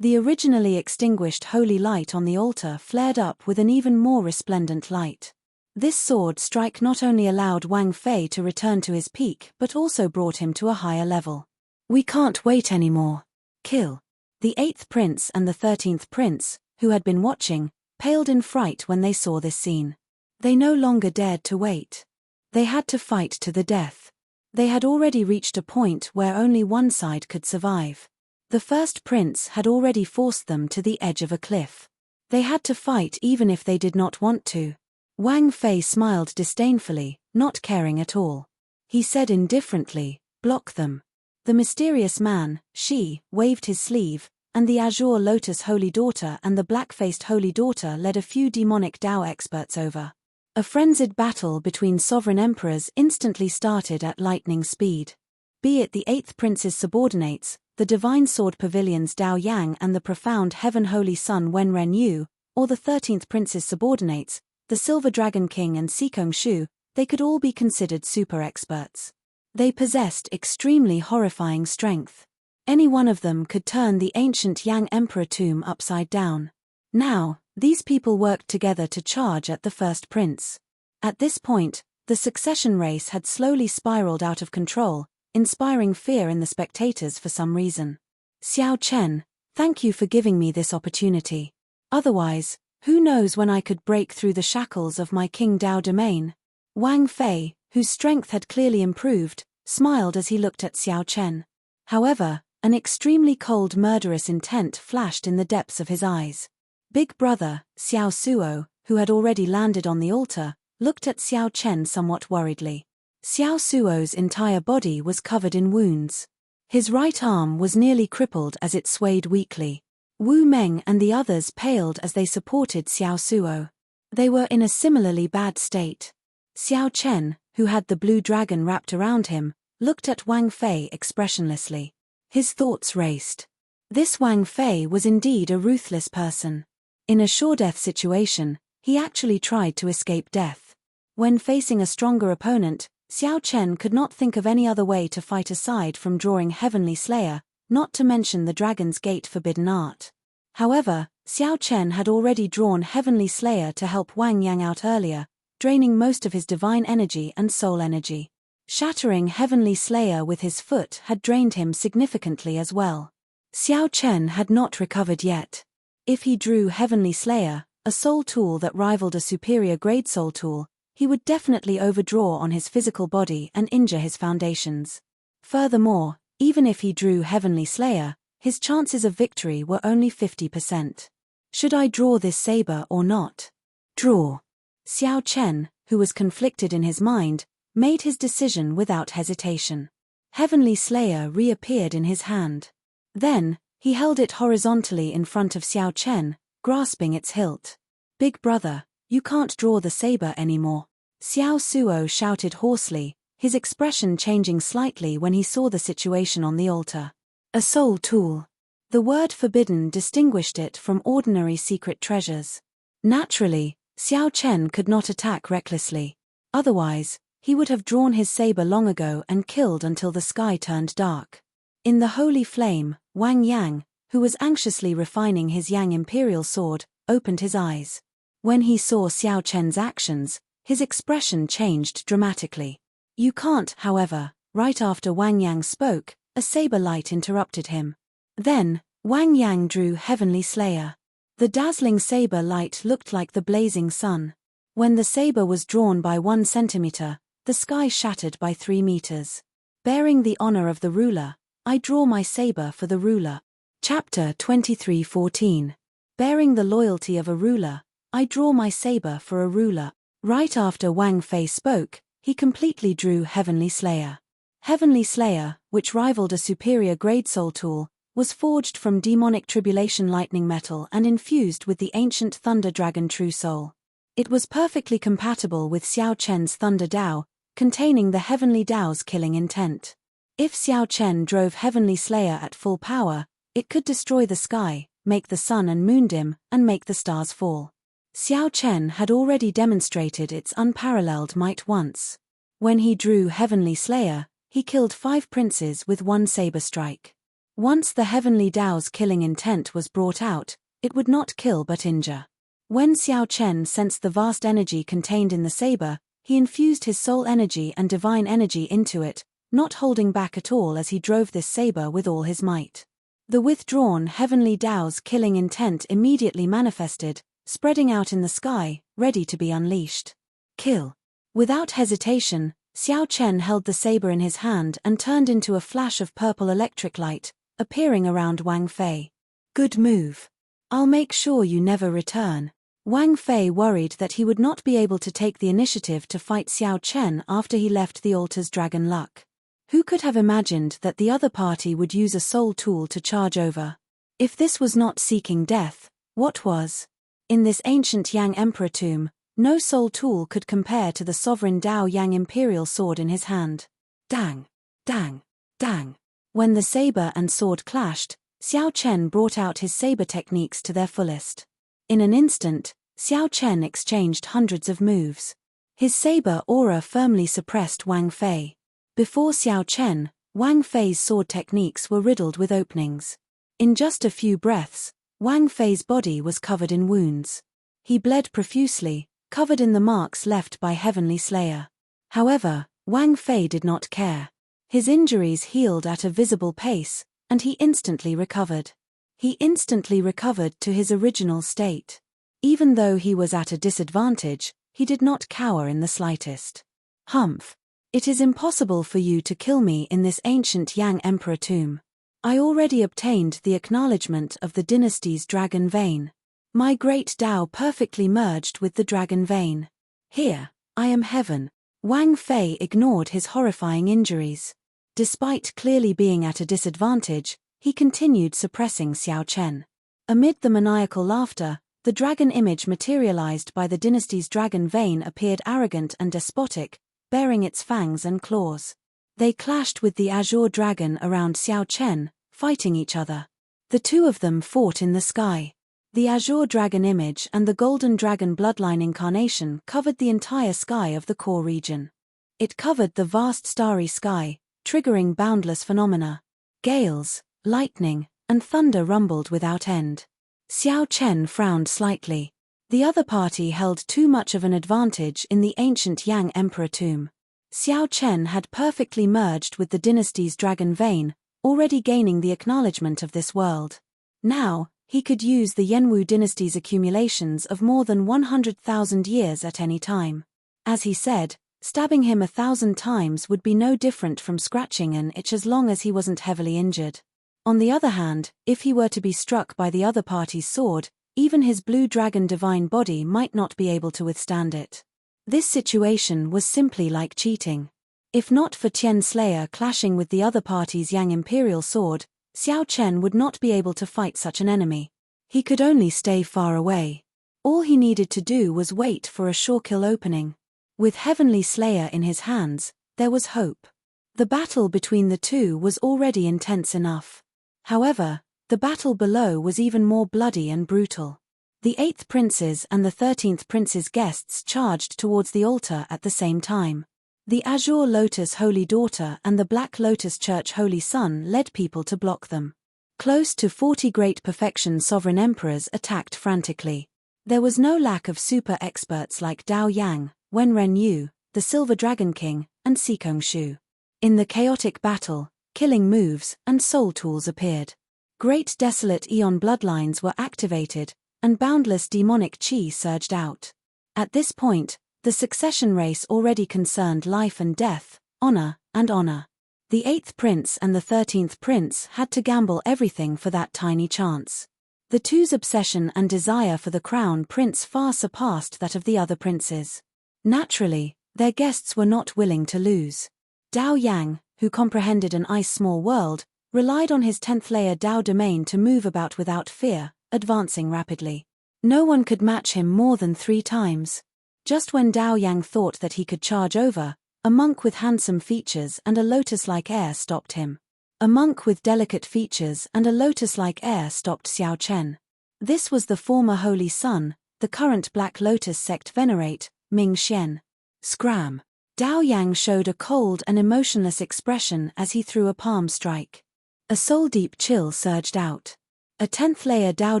The originally extinguished holy light on the altar flared up with an even more resplendent light. This sword strike not only allowed Wang Fei to return to his peak but also brought him to a higher level. We can't wait anymore. Kill. The 8th prince and the 13th prince, who had been watching, paled in fright when they saw this scene. They no longer dared to wait. They had to fight to the death. They had already reached a point where only one side could survive. The first prince had already forced them to the edge of a cliff. They had to fight even if they did not want to. Wang Fei smiled disdainfully, not caring at all. He said indifferently, block them. The mysterious man, Shi, waved his sleeve, and the Azure Lotus Holy Daughter and the Black-Faced Holy Daughter led a few demonic Dao experts over. A frenzied battle between sovereign emperors instantly started at lightning speed. Be it the 8th prince's subordinates, the divine sword pavilions Dao Yang and the profound heaven holy sun Wen Ren Yu, or the 13th Prince's subordinates, the Silver Dragon King and Sikong Shu, they could all be considered super experts. They possessed extremely horrifying strength. Any one of them could turn the ancient Yang Emperor tomb upside down. Now, these people worked together to charge at the first prince. At this point, the succession race had slowly spiraled out of control, inspiring fear in the spectators for some reason. Xiao Chen, thank you for giving me this opportunity. Otherwise, who knows when I could break through the shackles of my King Dao domain? Wang Fei, whose strength had clearly improved, smiled as he looked at Xiao Chen. However, an extremely cold murderous intent flashed in the depths of his eyes. Big brother, Xiao Suo, who had already landed on the altar, looked at Xiao Chen somewhat worriedly. Xiao Suo's entire body was covered in wounds. His right arm was nearly crippled as it swayed weakly. Wu Meng and the others paled as they supported Xiao Suo. They were in a similarly bad state. Xiao Chen, who had the blue dragon wrapped around him, looked at Wang Fei expressionlessly. His thoughts raced. This Wang Fei was indeed a ruthless person. In a sure-death situation, he actually tried to escape death. When facing a stronger opponent, Xiao Chen could not think of any other way to fight aside from drawing Heavenly Slayer, not to mention the Dragon's Gate forbidden art. However, Xiao Chen had already drawn Heavenly Slayer to help Wang Yang out earlier, draining most of his divine energy and soul energy. Shattering Heavenly Slayer with his foot had drained him significantly as well. Xiao Chen had not recovered yet. If he drew Heavenly Slayer, a soul tool that rivaled a superior grade soul tool, he would definitely overdraw on his physical body and injure his foundations. Furthermore, even if he drew Heavenly Slayer, his chances of victory were only 50%. Should I draw this saber or not? Draw. Xiao Chen, who was conflicted in his mind, made his decision without hesitation. Heavenly Slayer reappeared in his hand. Then, he held it horizontally in front of Xiao Chen, grasping its hilt. Big brother, you can't draw the saber anymore. Xiao Suo shouted hoarsely, his expression changing slightly when he saw the situation on the altar. A soul tool. The word forbidden distinguished it from ordinary secret treasures. Naturally, Xiao Chen could not attack recklessly. Otherwise, he would have drawn his saber long ago and killed until the sky turned dark. In the holy flame, Wang Yang, who was anxiously refining his Yang Imperial sword, opened his eyes. When he saw Xiao Chen's actions, his expression changed dramatically. You can't, however, right after Wang Yang spoke, a saber light interrupted him. Then, Wang Yang drew Heavenly Slayer. The dazzling saber light looked like the blazing sun. When the saber was drawn by 1 centimeter, the sky shattered by 3 meters. Bearing the honor of the ruler, I draw my saber for the ruler. Chapter 23:14. Bearing the loyalty of a ruler, I draw my saber for a ruler. Right after Wang Fei spoke, he completely drew Heavenly Slayer. Heavenly Slayer, which rivaled a superior grade soul tool, was forged from demonic tribulation lightning metal and infused with the ancient Thunder Dragon True Soul. It was perfectly compatible with Xiao Chen's Thunder Dao, containing the Heavenly Dao's killing intent. If Xiao Chen drove Heavenly Slayer at full power, it could destroy the sky, make the sun and moon dim, and make the stars fall. Xiao Chen had already demonstrated its unparalleled might once. When he drew Heavenly Slayer, he killed 5 princes with 1 saber strike. Once the Heavenly Dao's killing intent was brought out, it would not kill but injure. When Xiao Chen sensed the vast energy contained in the saber, he infused his soul energy and divine energy into it, not holding back at all as he drove this saber with all his might. The withdrawn Heavenly Dao's killing intent immediately manifested, spreading out in the sky, ready to be unleashed. Kill. Without hesitation, Xiao Chen held the saber in his hand and turned into a flash of purple electric light, appearing around Wang Fei. Good move. I'll make sure you never return. Wang Fei worried that he would not be able to take the initiative to fight Xiao Chen after he left the altar's dragon luck. Who could have imagined that the other party would use a soul tool to charge over? If this was not seeking death, what was? In this ancient Yang Emperor tomb, no soul tool could compare to the sovereign Dao Yang Imperial sword in his hand. Dang! Dang! Dang! When the saber and sword clashed, Xiao Chen brought out his saber techniques to their fullest. In an instant, Xiao Chen exchanged hundreds of moves. His saber aura firmly suppressed Wang Fei. Before Xiao Chen, Wang Fei's sword techniques were riddled with openings. In just a few breaths, Wang Fei's body was covered in wounds. He bled profusely, covered in the marks left by Heavenly Slayer. However, Wang Fei did not care. His injuries healed at a visible pace, and he instantly recovered. He instantly recovered to his original state. Even though he was at a disadvantage, he did not cower in the slightest. Humph! It is impossible for you to kill me in this ancient Yang Emperor tomb. I already obtained the acknowledgement of the dynasty's dragon vein. My great Tao perfectly merged with the dragon vein. Here, I am heaven. Wang Fei ignored his horrifying injuries. Despite clearly being at a disadvantage, he continued suppressing Xiao Chen. Amid the maniacal laughter, the dragon image materialized by the dynasty's dragon vein appeared arrogant and despotic, bearing its fangs and claws. They clashed with the azure dragon around Xiao Chen, fighting each other. The two of them fought in the sky. The azure dragon image and the golden dragon bloodline incarnation covered the entire sky of the core region. It covered the vast starry sky, triggering boundless phenomena. Gales, lightning, and thunder rumbled without end. Xiao Chen frowned slightly. The other party held too much of an advantage in the ancient Yang Emperor tomb. Xiao Chen had perfectly merged with the dynasty's dragon vein, already gaining the acknowledgement of this world. Now, he could use the Yanwu dynasty's accumulations of more than 100,000 years at any time. As he said, stabbing him 1,000 times would be no different from scratching an itch as long as he wasn't heavily injured. On the other hand, if he were to be struck by the other party's sword, even his blue dragon divine body might not be able to withstand it. This situation was simply like cheating. If not for Tian Slayer clashing with the other party's Yang Imperial sword, Xiao Chen would not be able to fight such an enemy. He could only stay far away. All he needed to do was wait for a sure kill opening. With Heavenly Slayer in his hands, there was hope. The battle between the two was already intense enough. However, the battle below was even more bloody and brutal. The 8th Prince's and the 13th Prince's guests charged towards the altar at the same time. The Azure Lotus Holy Daughter and the Black Lotus Church Holy Son led people to block them. Close to 40 Great Perfection Sovereign Emperors attacked frantically. There was no lack of super experts like Dao Yang, Wen Ren Yu, the Silver Dragon King, and Sikong Shu. In the chaotic battle, killing moves and soul tools appeared. Great desolate eon bloodlines were activated, and boundless demonic chi surged out. At this point, the succession race already concerned life and death, honor and honor. The 8th Prince and the 13th Prince had to gamble everything for that tiny chance. The two's obsession and desire for the crown prince far surpassed that of the other princes. Naturally, their guests were not willing to lose. Dao Yang, who comprehended an ice small world, relied on his 10th layer Dao domain to move about without fear, advancing rapidly. No one could match him more than 3 times. Just when Dao Yang thought that he could charge over, a monk with handsome features and a lotus-like air stopped him. A monk with delicate features and a lotus-like air stopped Xiao Chen. This was the former Holy Son, the current Black Lotus sect venerate, Ming Xian. Scram! Dao Yang showed a cold and emotionless expression as he threw a palm strike. A soul-deep chill surged out. A 10th layer Dao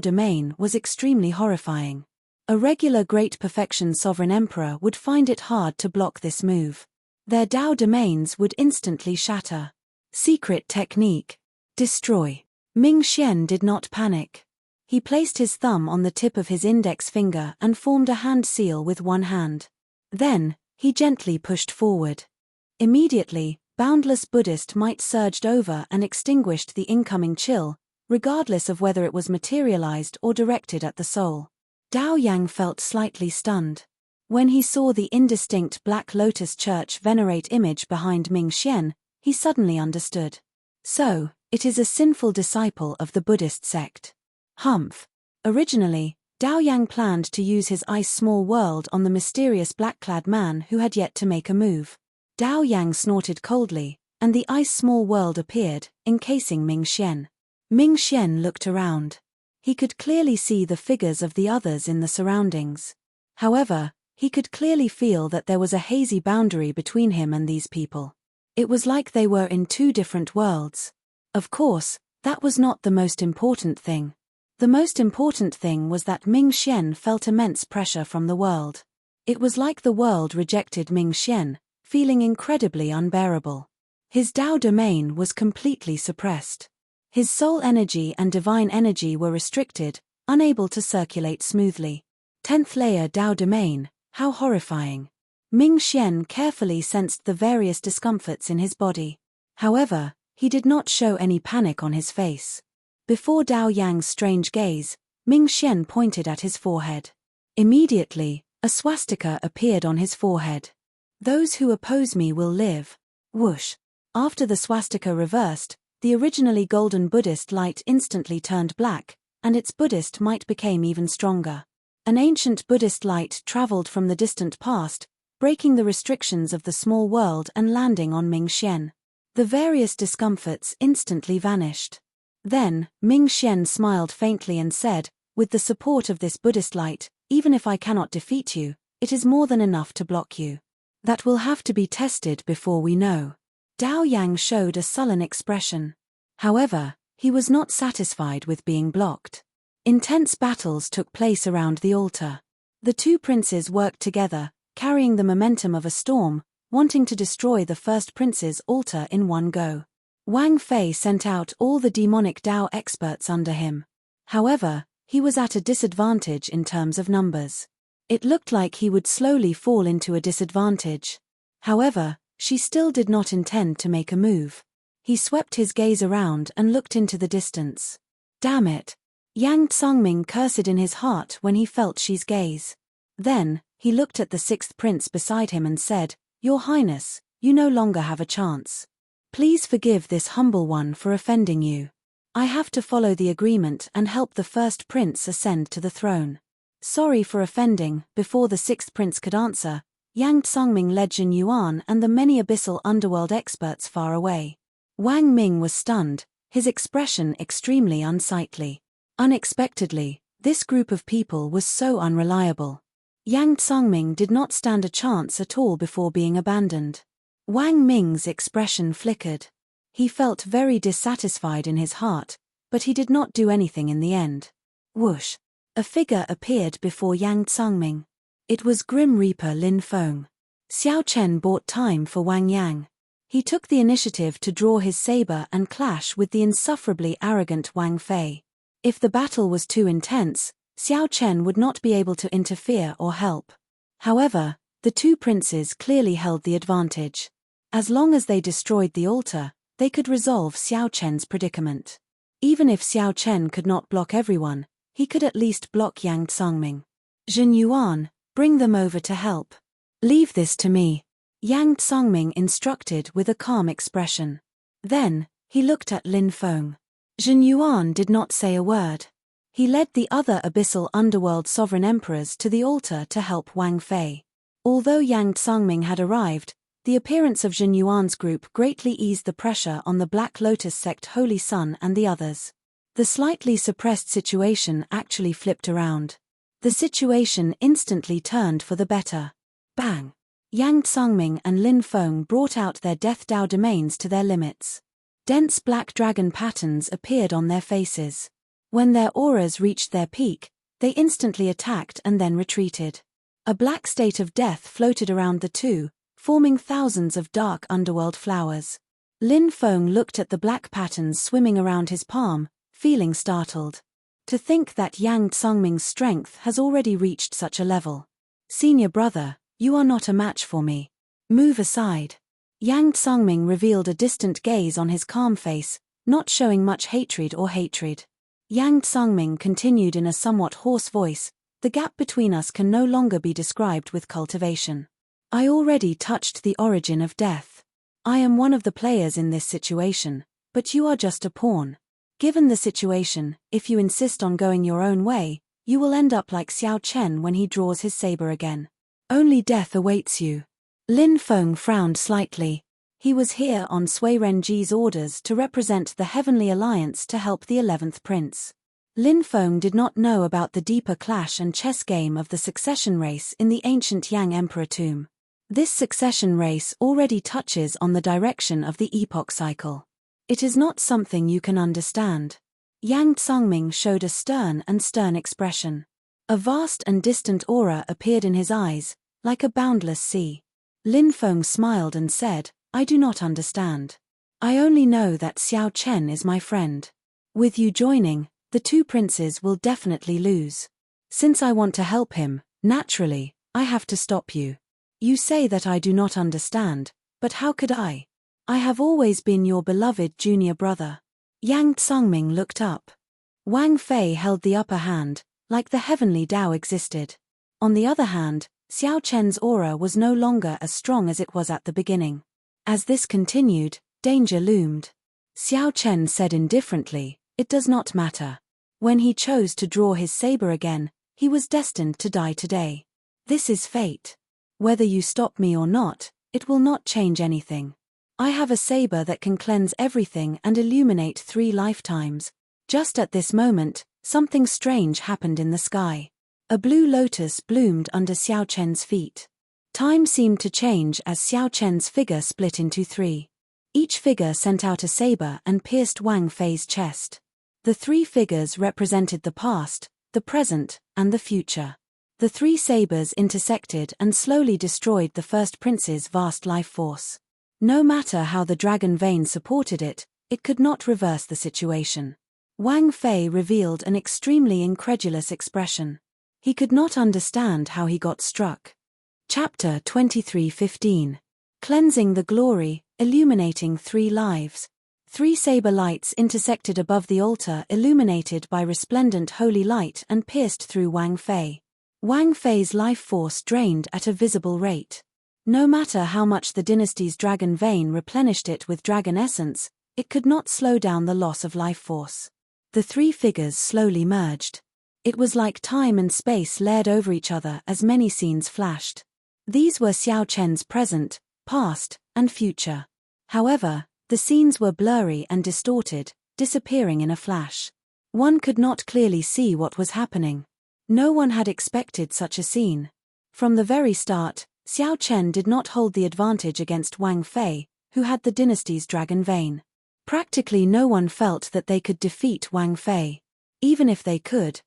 domain was extremely horrifying. A regular Great Perfection Sovereign Emperor would find it hard to block this move. Their Dao domains would instantly shatter. Secret technique. Destroy. Ming Xian did not panic. He placed his thumb on the tip of his index finger and formed a hand seal with one hand. Then, he gently pushed forward. Immediately, boundless Buddhist might surged over and extinguished the incoming chill, regardless of whether it was materialized or directed at the soul. Dao Yang felt slightly stunned. When he saw the indistinct Black Lotus Church venerate image behind Ming Xian, he suddenly understood. So, it is a sinful disciple of the Buddhist sect. Humph. Originally, Dao Yang planned to use his ice small world on the mysterious black-clad man who had yet to make a move. Dao Yang snorted coldly, and the ice small world appeared, encasing Ming Xian. Ming Xian looked around. He could clearly see the figures of the others in the surroundings. However, he could clearly feel that there was a hazy boundary between him and these people. It was like they were in two different worlds. Of course, that was not the most important thing. The most important thing was that Ming Xian felt immense pressure from the world. It was like the world rejected Ming Xian, feeling incredibly unbearable. His Dao domain was completely suppressed. His soul energy and divine energy were restricted, unable to circulate smoothly. 10th layer Dao domain, how horrifying. Ming Xian carefully sensed the various discomforts in his body. However, he did not show any panic on his face. Before Dao Yang's strange gaze, Ming Xian pointed at his forehead. Immediately, a swastika appeared on his forehead. Those who oppose me will live. Whoosh. After the swastika reversed, the originally golden Buddhist light instantly turned black, and its Buddhist might became even stronger. An ancient Buddhist light traveled from the distant past, breaking the restrictions of the small world and landing on Ming Xian. The various discomforts instantly vanished. Then, Ming Xian smiled faintly and said, "With the support of this Buddhist light, even if I cannot defeat you, it is more than enough to block you. That will have to be tested before we know." Dao Yang showed a sullen expression. However, he was not satisfied with being blocked. Intense battles took place around the altar. The two princes worked together, carrying the momentum of a storm, wanting to destroy the first prince's altar in one go. Wang Fei sent out all the demonic Dao experts under him. However, he was at a disadvantage in terms of numbers. It looked like he would slowly fall into a disadvantage. However, she still did not intend to make a move. He swept his gaze around and looked into the distance. Damn it! Yang Tsangming cursed in his heart when he felt she's gaze. Then, he looked at the sixth prince beside him and said, "Your Highness, you no longer have a chance. Please forgive this humble one for offending you. I have to follow the agreement and help the first prince ascend to the throne." Sorry for offending. Before the sixth prince could answer, Yang Tsangming led Jin Yuan and the many abyssal underworld experts far away. Wang Ming was stunned, his expression extremely unsightly. Unexpectedly, this group of people was so unreliable. Yang Tsangming did not stand a chance at all before being abandoned. Wang Ming's expression flickered. He felt very dissatisfied in his heart, but he did not do anything in the end. Whoosh! A figure appeared before Yang Tsangming. It was Grim Reaper Lin Feng. Xiao Chen bought time for Wang Yang. He took the initiative to draw his saber and clash with the insufferably arrogant Wang Fei. If the battle was too intense, Xiao Chen would not be able to interfere or help. However, the two princes clearly held the advantage. As long as they destroyed the altar, they could resolve Xiao Chen's predicament. Even if Xiao Chen could not block everyone, he could at least block Yang Tsangming. Jin Yuan, bring them over to help. Leave this to me, Yang Tsangming instructed with a calm expression. Then, he looked at Lin Feng. Jin Yuan did not say a word. He led the other abyssal underworld sovereign emperors to the altar to help Wang Fei. Although Yang Tsangming had arrived, the appearance of Jin Yuan's group greatly eased the pressure on the Black Lotus sect Holy Sun and the others. The slightly suppressed situation actually flipped around. The situation instantly turned for the better. Bang! Yang Tsangming and Lin Feng brought out their Death Dao domains to their limits. Dense black dragon patterns appeared on their faces. When their auras reached their peak, they instantly attacked and then retreated. A black state of death floated around the two, forming thousands of dark underworld flowers. Lin Feng looked at the black patterns swimming around his palm, feeling startled. To think that Yang Tsangming's strength has already reached such a level. Senior brother, you are not a match for me. Move aside. Yang Tsangming revealed a distant gaze on his calm face, not showing much hatred. Yang Tsangming continued in a somewhat hoarse voice, "The gap between us can no longer be described with cultivation. I already touched the origin of death. I am one of the players in this situation, but you are just a pawn. Given the situation, if you insist on going your own way, you will end up like Xiao Chen when he draws his saber again. Only death awaits you." Lin Feng frowned slightly. He was here on Sui Renji's orders to represent the Heavenly Alliance to help the 11th Prince. Lin Feng did not know about the deeper clash and chess game of the succession race in the ancient Yang Emperor tomb. This succession race already touches on the direction of the epoch cycle. It is not something you can understand. Yang Tsangming showed a stern expression. A vast and distant aura appeared in his eyes, like a boundless sea. Lin Feng smiled and said, I do not understand. I only know that Xiao Chen is my friend. With you joining, the two princes will definitely lose. Since I want to help him, naturally, I have to stop you. You say that I do not understand, but how could I? I have always been your beloved junior brother. Yang Tsangming looked up. Wang Fei held the upper hand, like the heavenly Tao existed. On the other hand, Xiao Chen's aura was no longer as strong as it was at the beginning. As this continued, danger loomed. Xiao Chen said indifferently, it does not matter. When he chose to draw his saber again, he was destined to die today. This is fate. Whether you stop me or not, it will not change anything. I have a saber that can cleanse everything and illuminate 3 lifetimes. Just at this moment, something strange happened in the sky. A blue lotus bloomed under Xiao Chen's feet. Time seemed to change as Xiao Chen's figure split into 3. Each figure sent out a saber and pierced Wang Fei's chest. The 3 figures represented the past, the present, and the future. The 3 sabers intersected and slowly destroyed the first prince's vast life force. No matter how the dragon vein supported it, it could not reverse the situation. Wang Fei revealed an extremely incredulous expression. He could not understand how he got struck. Chapter 23:15. Cleansing the glory, illuminating 3 lives. 3 saber lights intersected above the altar, illuminated by resplendent holy light, and pierced through Wang Fei. Wang Fei's life force drained at a visible rate. No matter how much the dynasty's dragon vein replenished it with dragon essence, it could not slow down the loss of life force. The 3 figures slowly merged. It was like time and space layered over each other as many scenes flashed. These were Xiao Chen's present, past, and future. However, the scenes were blurry and distorted, disappearing in a flash. One could not clearly see what was happening. No one had expected such a scene. From the very start, Xiao Chen did not hold the advantage against Wang Fei, who had the dynasty's dragon vein. Practically no one felt that they could defeat Wang Fei. Even if they could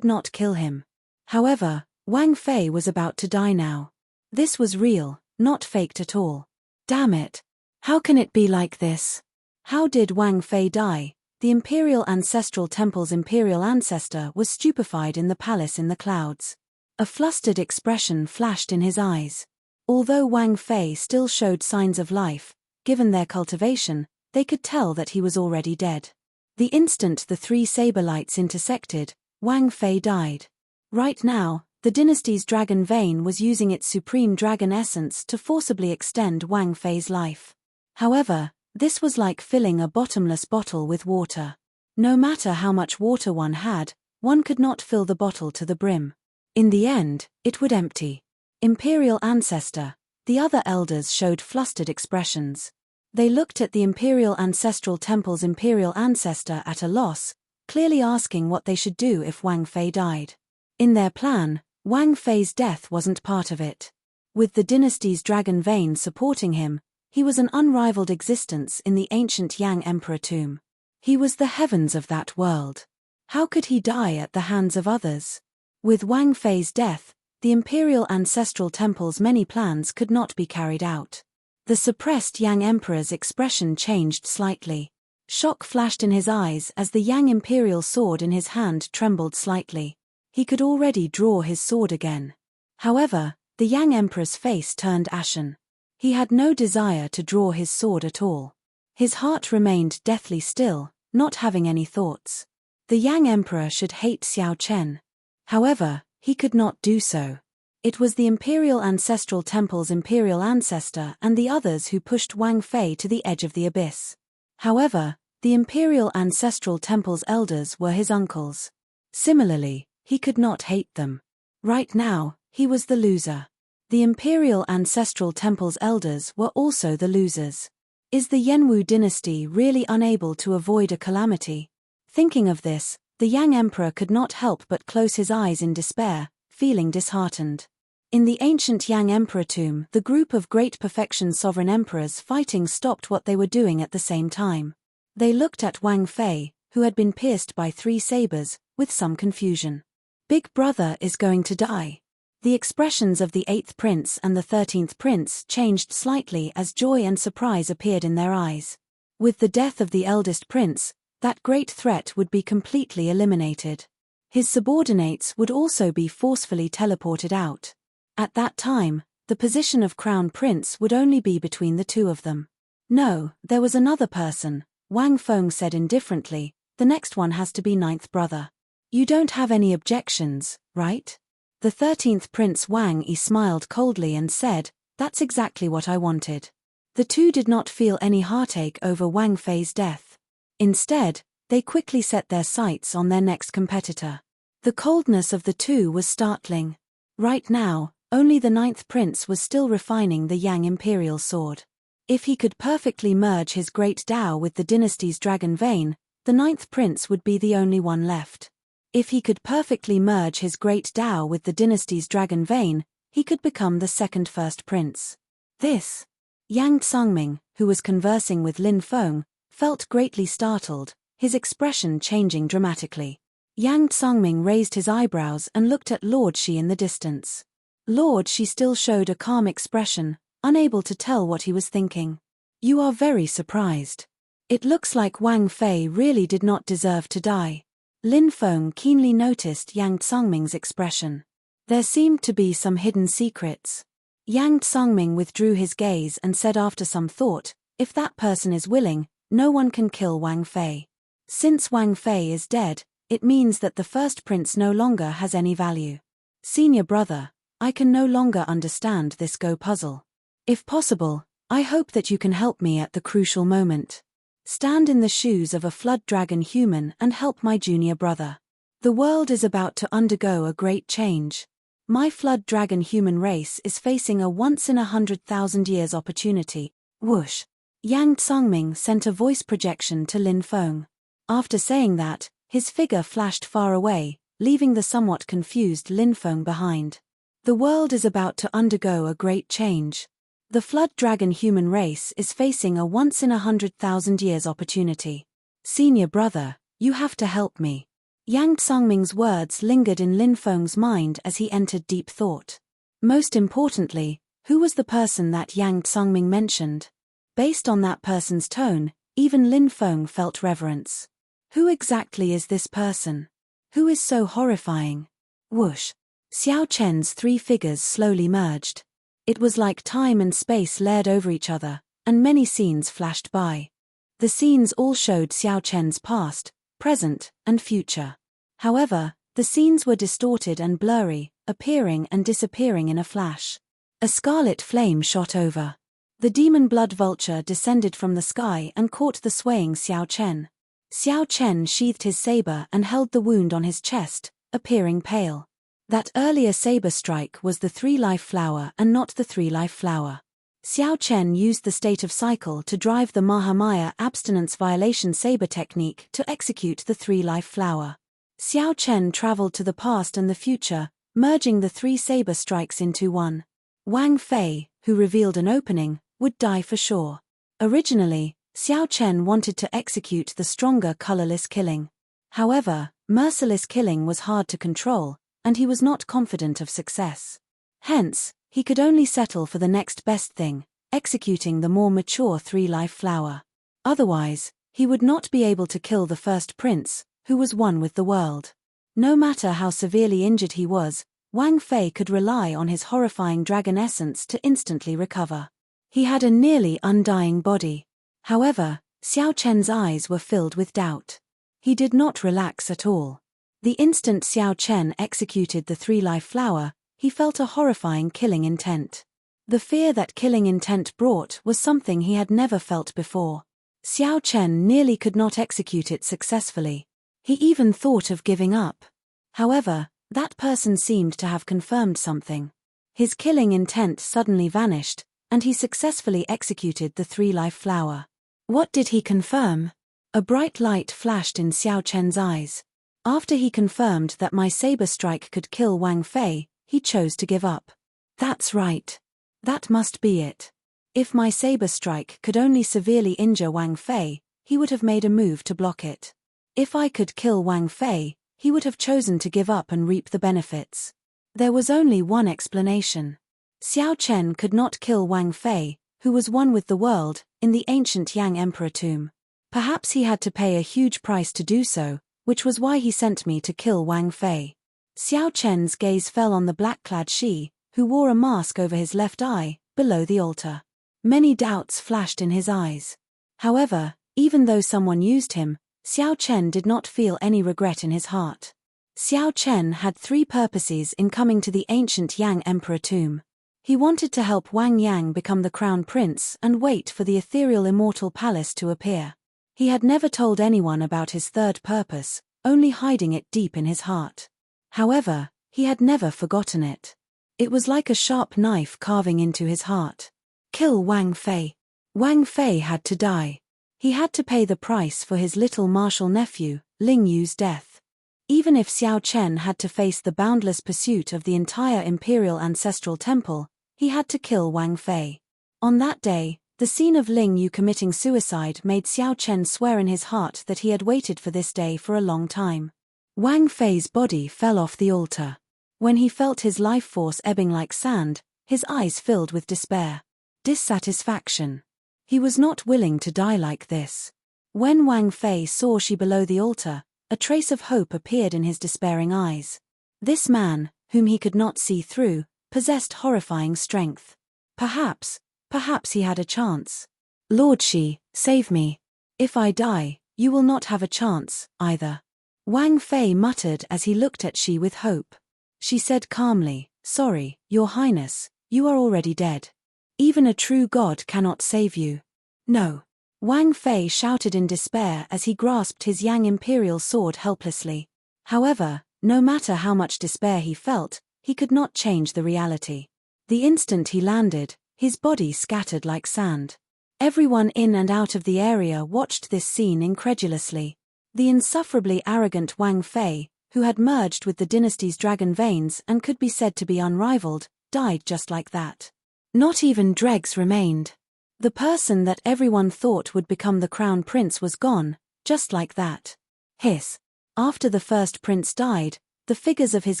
not kill him. However, Wang Fei was about to die now. This was real, not faked at all. Damn it. How can it be like this? How did Wang Fei die? The Imperial Ancestral Temple's imperial ancestor was stupefied in the palace in the clouds. A flustered expression flashed in his eyes. Although Wang Fei still showed signs of life, given their cultivation, they could tell that he was already dead. The instant the 3 saber lights intersected, Wang Fei died. Right now, the dynasty's dragon vein was using its supreme dragon essence to forcibly extend Wang Fei's life. However, this was like filling a bottomless bottle with water. No matter how much water one had, one could not fill the bottle to the brim. In the end, it would empty. Imperial Ancestor. The other elders showed flustered expressions. They looked at the Imperial Ancestral Temple's imperial ancestor at a loss, clearly asking what they should do if Wang Fei died. In their plan, Wang Fei's death wasn't part of it. With the dynasty's dragon vein supporting him, he was an unrivaled existence in the ancient Yang Emperor tomb. He was the heavens of that world. How could he die at the hands of others? With Wang Fei's death, the Imperial Ancestral Temple's many plans could not be carried out. The suppressed Yang Emperor's expression changed slightly. Shock flashed in his eyes as the Yang Imperial sword in his hand trembled slightly. He could already draw his sword again. However, the Yang Emperor's face turned ashen. He had no desire to draw his sword at all. His heart remained deathly still, not having any thoughts. The Yang Emperor should hate Xiao Chen. However, he could not do so. It was the Imperial Ancestral Temple's imperial ancestor and the others who pushed Wang Fei to the edge of the abyss. However, the Imperial Ancestral Temple's elders were his uncles. Similarly, he could not hate them. Right now, he was the loser. The Imperial Ancestral Temple's elders were also the losers. Is the Yenwu dynasty really unable to avoid a calamity? Thinking of this, The Yang Emperor could not help but close his eyes in despair, feeling disheartened. In the ancient Yang Emperor tomb, the group of great perfection sovereign emperors fighting stopped what they were doing at the same time. They looked at Wang Fei, who had been pierced by 3 sabers, with some confusion. Big brother is going to die. The expressions of the 8th prince and the 13th prince changed slightly as joy and surprise appeared in their eyes. With the death of the eldest prince, that great threat would be completely eliminated. His subordinates would also be forcefully teleported out. At that time, the position of crown prince would only be between the 2 of them. No, there was another person, Wang Feng said indifferently, the next one has to be 9th brother. You don't have any objections, right? The 13th Prince Wang Yi smiled coldly and said, that's exactly what I wanted. The 2 did not feel any heartache over Wang Fei's death. Instead, they quickly set their sights on their next competitor. The coldness of the 2 was startling. Right now, only the 9th Prince was still refining the Yang Imperial Sword. If he could perfectly merge his great Dao with the dynasty's dragon vein, the 9th Prince would be the only one left. If he could perfectly merge his great Dao with the dynasty's dragon vein, he could become the second first prince. This. Yang Tsangming, who was conversing with Lin Feng, felt greatly startled, his expression changing dramatically. Yang Tsangming raised his eyebrows and looked at Lord Shi in the distance. Lord Shi still showed a calm expression, unable to tell what he was thinking. You are very surprised. It looks like Wang Fei really did not deserve to die. Lin Feng keenly noticed Yang Tsangming's expression. There seemed to be some hidden secrets. Yang Tsangming withdrew his gaze and said after some thought, if that person is willing, no one can kill Wang Fei. Since Wang Fei is dead, it means that the first prince no longer has any value. Senior brother, I can no longer understand this Go puzzle. If possible, I hope that you can help me at the crucial moment. Stand in the shoes of a flood dragon human and help my junior brother. The world is about to undergo a great change. My flood dragon human race is facing a once-in-100,000 years opportunity. Whoosh. Yang Tsangming sent a voice projection to Lin Feng. After saying that, his figure flashed far away, leaving the somewhat confused Lin Feng behind. The world is about to undergo a great change. The flood dragon human race is facing a once-in-100,000 years opportunity. Senior brother, you have to help me. Yang Tsangming's words lingered in Lin Feng's mind as he entered deep thought. Most importantly, who was the person that Yang Tsangming mentioned? Based on that person's tone, even Lin Feng felt reverence. Who exactly is this person? Who is so horrifying? Whoosh. Xiao Chen's 3 figures slowly merged. It was like time and space layered over each other, and many scenes flashed by. The scenes all showed Xiao Chen's past, present, and future. However, the scenes were distorted and blurry, appearing and disappearing in a flash. A scarlet flame shot over. The demon blood vulture descended from the sky and caught the swaying Xiao Chen. Xiao Chen sheathed his saber and held the wound on his chest, appearing pale. That earlier saber strike was the 3-life flower and not the 3-life flower. Xiao Chen used the state of cycle to drive the Mahamaya abstinence violation saber technique to execute the 3-life flower. Xiao Chen traveled to the past and the future, merging the 3 saber strikes into one. Wang Fei, who revealed an opening, would die for sure. Originally, Xiao Chen wanted to execute the stronger colorless killing. However, merciless killing was hard to control, and he was not confident of success. Hence, he could only settle for the next best thing, executing the more mature 3-life flower. Otherwise, he would not be able to kill the first prince, who was one with the world. No matter how severely injured he was, Wang Fei could rely on his horrifying dragon essence to instantly recover. He had a nearly undying body. However, Xiao Chen's eyes were filled with doubt. He did not relax at all. The instant Xiao Chen executed the 3-life flower, he felt a horrifying killing intent. The fear that killing intent brought was something he had never felt before. Xiao Chen nearly could not execute it successfully. He even thought of giving up. However, that person seemed to have confirmed something. His killing intent suddenly vanished, and he successfully executed the 3-life flower. What did he confirm? A bright light flashed in Xiao Chen's eyes. After he confirmed that my saber strike could kill Wang Fei, he chose to give up. That's right. That must be it. If my saber strike could only severely injure Wang Fei, he would have made a move to block it. If I could kill Wang Fei, he would have chosen to give up and reap the benefits. There was only one explanation. Xiao Chen could not kill Wang Fei, who was one with the world, in the ancient Yang Emperor tomb. Perhaps he had to pay a huge price to do so, which was why he sent me to kill Wang Fei. Xiao Chen's gaze fell on the black-clad Shi, who wore a mask over his left eye, below the altar. Many doubts flashed in his eyes. However, even though someone used him, Xiao Chen did not feel any regret in his heart. Xiao Chen had 3 purposes in coming to the ancient Yang Emperor tomb. He wanted to help Wang Yang become the crown prince and wait for the ethereal Immortal palace to appear. He had never told anyone about his 3rd purpose, only hiding it deep in his heart. However, he had never forgotten it. It was like a sharp knife carving into his heart. Kill Wang Fei. Wang Fei had to die. He had to pay the price for his little martial nephew, Ling Yu's death. Even if Xiao Chen had to face the boundless pursuit of the entire Imperial Ancestral Temple, he had to kill Wang Fei. On that day, the scene of Ling Yu committing suicide made Xiao Chen swear in his heart that he had waited for this day for a long time. Wang Fei's body fell off the altar. When he felt his life force ebbing like sand, his eyes filled with despair. Dissatisfaction. He was not willing to die like this. When Wang Fei saw Shi below the altar, a trace of hope appeared in his despairing eyes. This man, whom he could not see through, possessed horrifying strength. Perhaps he had a chance. Lord Shi, save me. If I die, you will not have a chance, either. Wang Fei muttered as he looked at Shi with hope. She said calmly, "Sorry, Your Highness, you are already dead. Even a true god cannot save you." No. Wang Fei shouted in despair as he grasped his Yang Imperial sword helplessly. However, no matter how much despair he felt, he could not change the reality. The instant he landed, his body scattered like sand. Everyone in and out of the area watched this scene incredulously. The insufferably arrogant Wang Fei, who had merged with the dynasty's dragon veins and could be said to be unrivaled, died just like that. Not even dregs remained. The person that everyone thought would become the crown prince was gone, just like that. Hiss. After the first prince died, the figures of his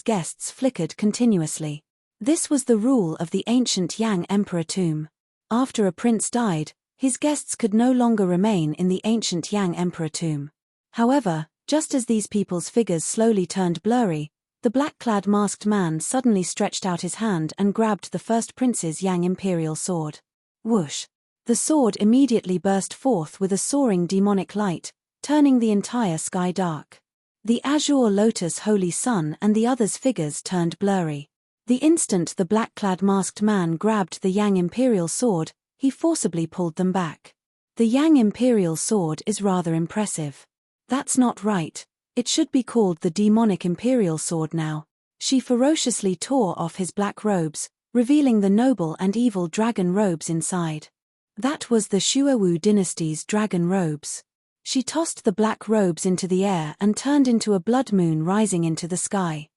guests flickered continuously. This was the rule of the ancient Yang Emperor tomb. After a prince died, his guests could no longer remain in the ancient Yang Emperor tomb. However, just as these people's figures slowly turned blurry, the black-clad masked man suddenly stretched out his hand and grabbed the first prince's Yang Imperial sword. Whoosh! The sword immediately burst forth with a soaring demonic light, turning the entire sky dark. The azure lotus holy sun and the others' figures turned blurry. The instant the black-clad masked man grabbed the Yang Imperial sword, he forcibly pulled them back. The Yang Imperial sword is rather impressive. That's not right. It should be called the demonic Imperial sword now. She ferociously tore off his black robes, revealing the noble and evil dragon robes inside. That was the Shuowu dynasty's dragon robes. She tossed the black robes into the air and turned into a blood moon rising into the sky.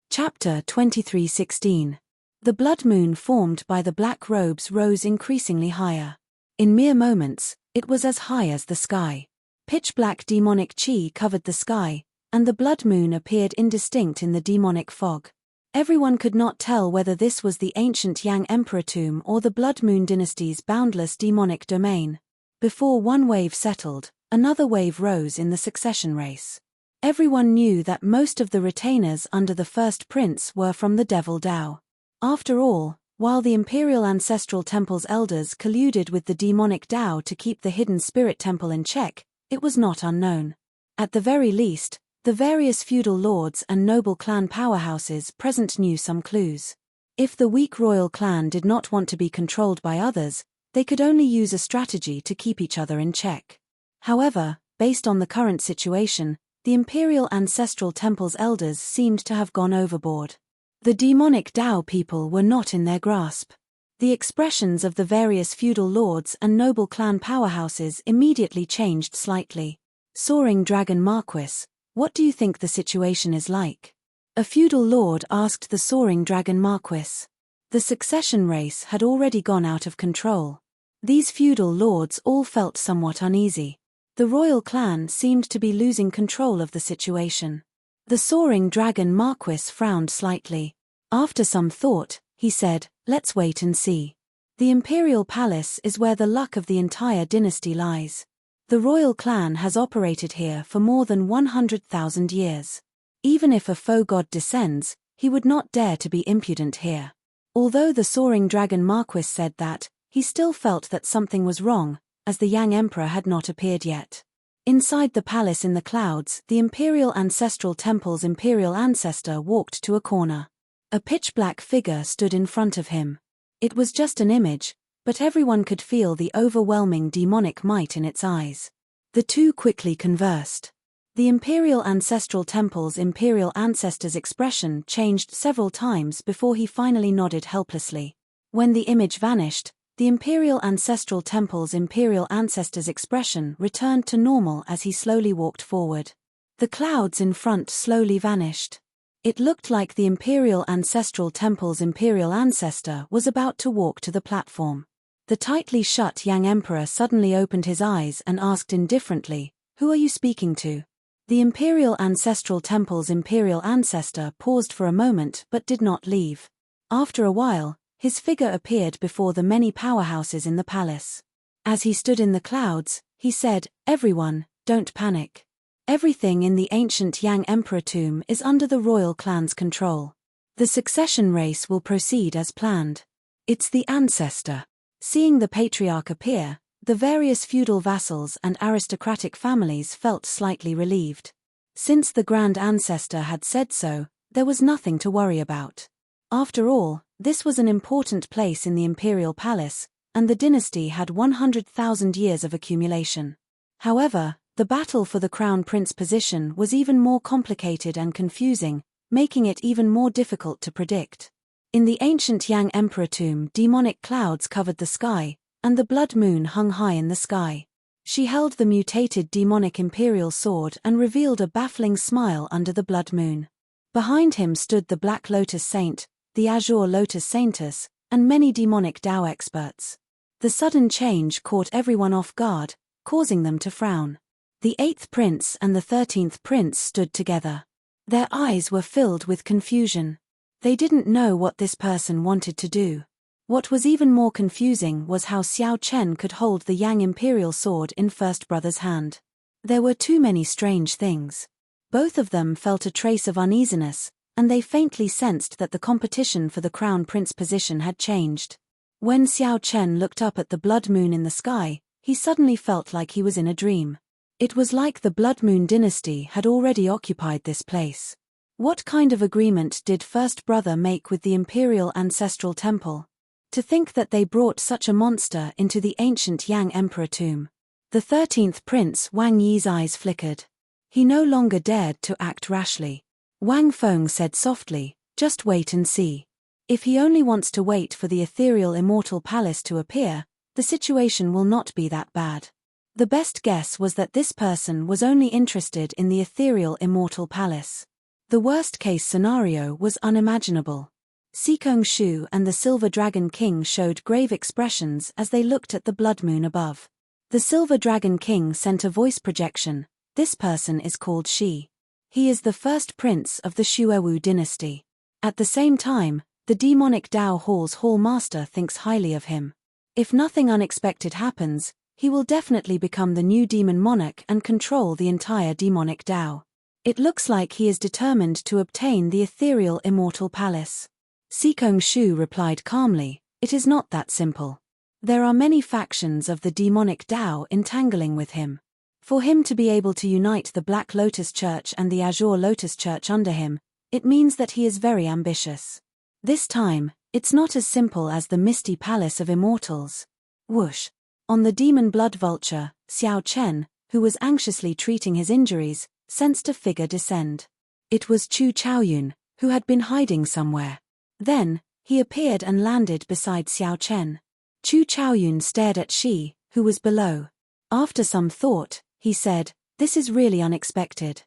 Chapter 23:16. The blood moon formed by the black robes rose increasingly higher. In mere moments, it was as high as the sky. Pitch-black demonic chi covered the sky, and the blood moon appeared indistinct in the demonic fog. Everyone could not tell whether this was the ancient Yang Emperor tomb or the Blood Moon dynasty's boundless demonic domain. Before one wave settled, another wave rose in the succession race. Everyone knew that most of the retainers under the first prince were from the Devil Dao. After all, while the Imperial Ancestral Temple's elders colluded with the demonic Dao to keep the hidden spirit temple in check, it was not unknown. At the very least, the various feudal lords and noble clan powerhouses present knew some clues. If the weak royal clan did not want to be controlled by others, they could only use a strategy to keep each other in check. However, based on the current situation, the Imperial Ancestral Temple's elders seemed to have gone overboard. The demonic Dao people were not in their grasp. The expressions of the various feudal lords and noble clan powerhouses immediately changed slightly. Soaring Dragon Marquis, What do you think the situation is like? A feudal lord asked the soaring dragon Marquis. The succession race had already gone out of control. These feudal lords all felt somewhat uneasy. The royal clan seemed to be losing control of the situation. The soaring dragon Marquis frowned slightly. After some thought, he said, "Let's wait and see. The imperial palace is where the luck of the entire dynasty lies. The royal clan has operated here for more than 100,000 years. Even if a foe god descends, he would not dare to be impudent here." Although the soaring dragon Marquis said that, he still felt that something was wrong, as the Yang Emperor had not appeared yet. Inside the palace in the clouds, the imperial ancestral temple's imperial ancestor walked to a corner. A pitch-black figure stood in front of him. It was just an image, but everyone could feel the overwhelming demonic might in its eyes. The two quickly conversed. The imperial ancestral temple's imperial ancestor's expression changed several times before he finally nodded helplessly. When the image vanished, the imperial ancestral temple's imperial ancestor's expression returned to normal as he slowly walked forward. The clouds in front slowly vanished. It looked like the imperial ancestral temple's imperial ancestor was about to walk to the platform. The tightly shut Yang Emperor suddenly opened his eyes and asked indifferently, "Who are you speaking to?" The imperial ancestral temple's imperial ancestor paused for a moment but did not leave. After a while, his figure appeared before the many powerhouses in the palace. As he stood in the clouds, he said, "Everyone, don't panic. Everything in the ancient Yang Emperor tomb is under the royal clan's control. The succession race will proceed as planned. It's the ancestor." Seeing the patriarch appear, the various feudal vassals and aristocratic families felt slightly relieved. Since the grand ancestor had said so, there was nothing to worry about. After all, this was an important place in the imperial palace, and the dynasty had 100,000 years of accumulation. However, the battle for the crown prince position was even more complicated and confusing, making it even more difficult to predict. In the ancient Yang Emperor tomb, demonic clouds covered the sky, and the blood moon hung high in the sky. She held the mutated demonic imperial sword and revealed a baffling smile under the blood moon. Behind him stood the Black Lotus Saint, the Azure Lotus Saintess, and many demonic Tao experts. The sudden change caught everyone off guard, causing them to frown. The 8th prince and the 13th prince stood together. Their eyes were filled with confusion. They didn't know what this person wanted to do. What was even more confusing was how Xiao Chen could hold the Yang Imperial sword in First Brother's hand. There were too many strange things. Both of them felt a trace of uneasiness, and they faintly sensed that the competition for the crown prince position had changed. When Xiao Chen looked up at the blood moon in the sky, he suddenly felt like he was in a dream. It was like the Blood Moon dynasty had already occupied this place. What kind of agreement did First Brother make with the Imperial Ancestral Temple? To think that they brought such a monster into the ancient Yang Emperor tomb. The 13th prince Wang Yi's eyes flickered. He no longer dared to act rashly. Wang Feng said softly, "Just wait and see. If he only wants to wait for the ethereal Immortal Palace to appear, the situation will not be that bad." The best guess was that this person was only interested in the ethereal Immortal Palace. The worst-case scenario was unimaginable. Sikong Shu and the Silver Dragon King showed grave expressions as they looked at the blood moon above. The Silver Dragon King sent a voice projection. "This person is called Shi. He is the first prince of the Xuewu dynasty. At the same time, the demonic Dao Hall's Hall Master thinks highly of him. If nothing unexpected happens, he will definitely become the new demon monarch and control the entire demonic Dao. It looks like he is determined to obtain the ethereal Immortal Palace." Sikong Shu replied calmly, "It is not that simple. There are many factions of the demonic Dao entangling with him. For him to be able to unite the Black Lotus Church and the Azure Lotus Church under him, it means that he is very ambitious. This time, it's not as simple as the Misty Palace of Immortals." Whoosh! On the demon blood vulture, Xiao Chen, who was anxiously treating his injuries, sensed a figure descend. It was Chu Chaoyun, who had been hiding somewhere. Then, he appeared and landed beside Xiao Chen. Chu Chaoyun stared at Shi, who was below. After some thought, he said, "This is really unexpected.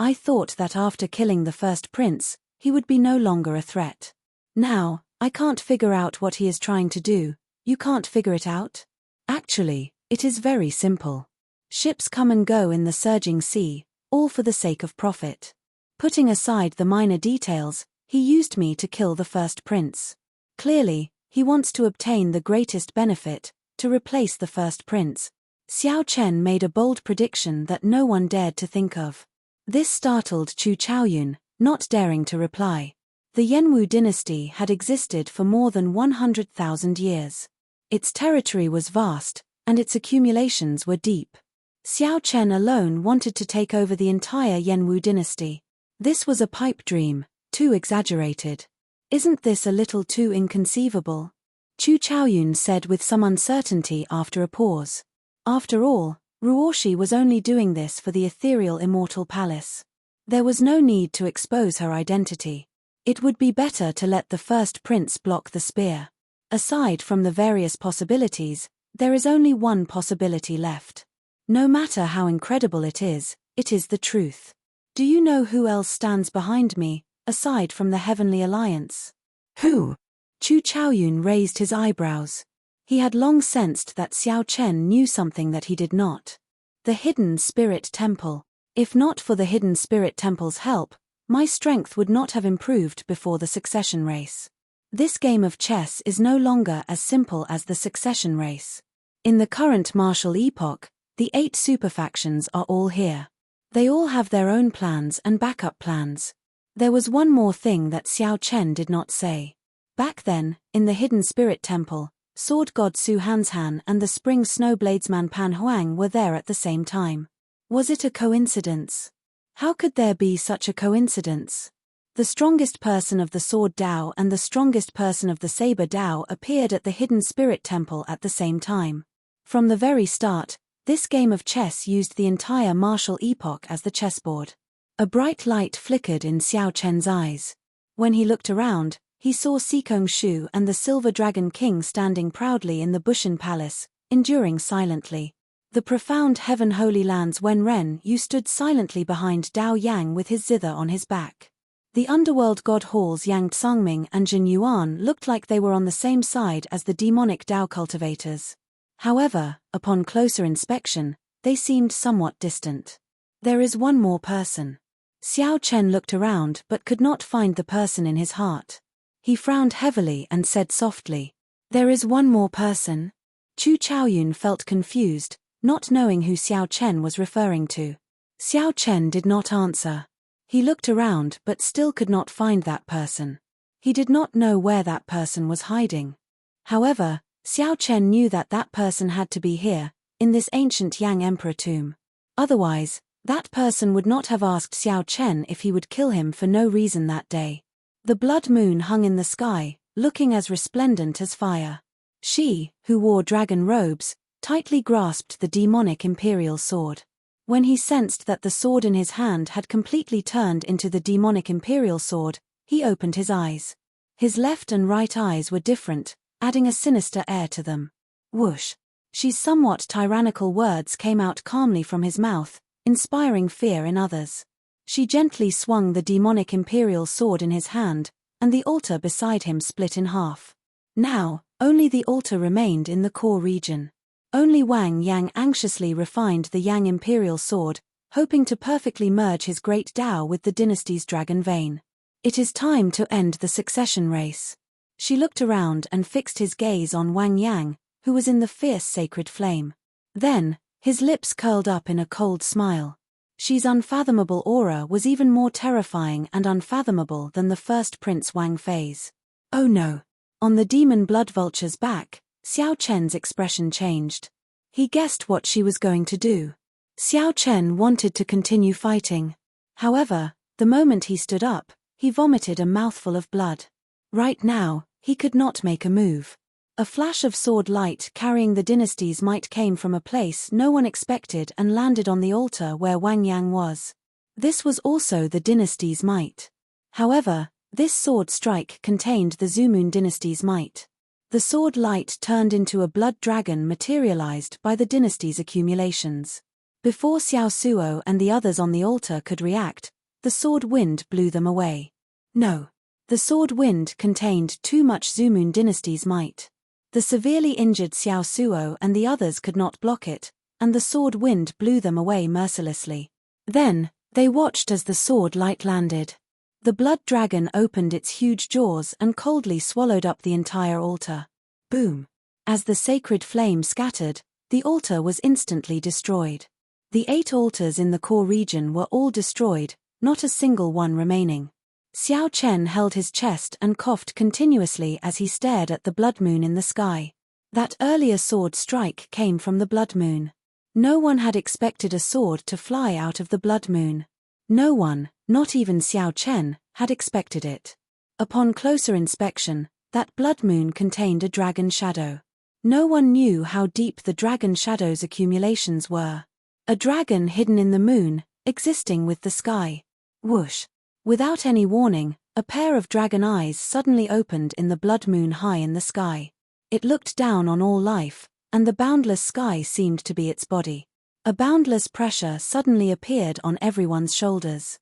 I thought that after killing the first prince, he would be no longer a threat. Now, I can't figure out what he is trying to do. You can't figure it out? Actually, it is very simple. Ships come and go in the surging sea, all for the sake of profit. Putting aside the minor details, he used me to kill the first prince. Clearly, he wants to obtain the greatest benefit, to replace the first prince. Xiao Chen made a bold prediction that no one dared to think of. This startled Chu Chaoyun, not daring to reply. The Yanwu dynasty had existed for more than 100,000 years. Its territory was vast, and its accumulations were deep. Xiao Chen alone wanted to take over the entire Yanwu dynasty. This was a pipe dream, too exaggerated. Isn't this a little too inconceivable? Chu Chaoyun said with some uncertainty after a pause. After all, Ruoshi was only doing this for the ethereal Immortal Palace. There was no need to expose her identity. It would be better to let the first prince block the spear. Aside from the various possibilities, there is only one possibility left. No matter how incredible it is the truth. Do you know who else stands behind me, aside from the Heavenly Alliance? Who? Chu Chaoyun raised his eyebrows. He had long sensed that Xiao Chen knew something that he did not. The Hidden Spirit Temple. If not for the Hidden Spirit Temple's help, my strength would not have improved before the succession race. This game of chess is no longer as simple as the succession race. In the current martial epoch, the 8 superfactions are all here. They all have their own plans and backup plans. There was one more thing that Xiao Chen did not say. Back then, in the Hidden Spirit Temple, Sword God Su Hanshan and the Spring Snowbladesman Pan Huang were there at the same time. Was it a coincidence? How could there be such a coincidence? The strongest person of the Sword Dao and the strongest person of the Saber Dao appeared at the Hidden Spirit Temple at the same time. From the very start, this game of chess used the entire martial epoch as the chessboard. A bright light flickered in Xiao Chen's eyes. When he looked around, he saw Sikong Shu and the Silver Dragon King standing proudly in the Bushin Palace, enduring silently. The profound Heaven Holy Lands Wenren Yu stood silently behind Dao Yang with his zither on his back. The underworld god halls Yang Tsangming and Jin Yuan looked like they were on the same side as the demonic Dao cultivators. However, upon closer inspection, they seemed somewhat distant. There is one more person. Xiao Chen looked around but could not find the person in his heart. He frowned heavily and said softly, "There is one more person?" Chu Chaoyun felt confused, not knowing who Xiao Chen was referring to. Xiao Chen did not answer. He looked around but still could not find that person. He did not know where that person was hiding. However, Xiao Chen knew that that person had to be here, in this ancient Yang Emperor tomb. Otherwise, that person would not have asked Xiao Chen if he would kill him for no reason that day. The blood moon hung in the sky, looking as resplendent as fire. She, who wore dragon robes, tightly grasped the demonic imperial sword. When he sensed that the sword in his hand had completely turned into the demonic imperial sword, he opened his eyes. His left and right eyes were different, adding a sinister air to them. Whoosh! She's somewhat tyrannical words came out calmly from his mouth, inspiring fear in others. She gently swung the demonic imperial sword in his hand, and the altar beside him split in half. Now, only the altar remained in the core region. Only Wang Yang anxiously refined the Yang imperial sword, hoping to perfectly merge his great Dao with the dynasty's dragon vein. It is time to end the succession race. She looked around and fixed his gaze on Wang Yang, who was in the fierce sacred flame. Then, his lips curled up in a cold smile. She's unfathomable aura was even more terrifying and unfathomable than the first Prince Wang Fei's. Oh no! On the demon blood vulture's back, Xiao Chen's expression changed. He guessed what she was going to do. Xiao Chen wanted to continue fighting. However, the moment he stood up, he vomited a mouthful of blood. Right now, he could not make a move. A flash of sword light carrying the dynasty's might came from a place no one expected and landed on the altar where Wang Yang was. This was also the dynasty's might. However, this sword strike contained the Zumun dynasty's might. The sword light turned into a blood dragon materialized by the dynasty's accumulations. Before Xiao Suo and the others on the altar could react, the sword wind blew them away. No. The sword wind contained too much Zumun dynasty's might. The severely injured Xiao Suo and the others could not block it, and the sword wind blew them away mercilessly. Then, they watched as the sword light landed. The blood dragon opened its huge jaws and coldly swallowed up the entire altar. Boom! As the sacred flame scattered, the altar was instantly destroyed. The 8 altars in the core region were all destroyed, not a single one remaining. Xiao Chen held his chest and coughed continuously as he stared at the blood moon in the sky. That earlier sword strike came from the blood moon. No one had expected a sword to fly out of the blood moon. No one, not even Xiao Chen, had expected it. Upon closer inspection, that blood moon contained a dragon shadow. No one knew how deep the dragon shadow's accumulations were. A dragon hidden in the moon, existing with the sky. Whoosh! Without any warning, a pair of dragon eyes suddenly opened in the blood moon high in the sky. It looked down on all life, and the boundless sky seemed to be its body. A boundless pressure suddenly appeared on everyone's shoulders.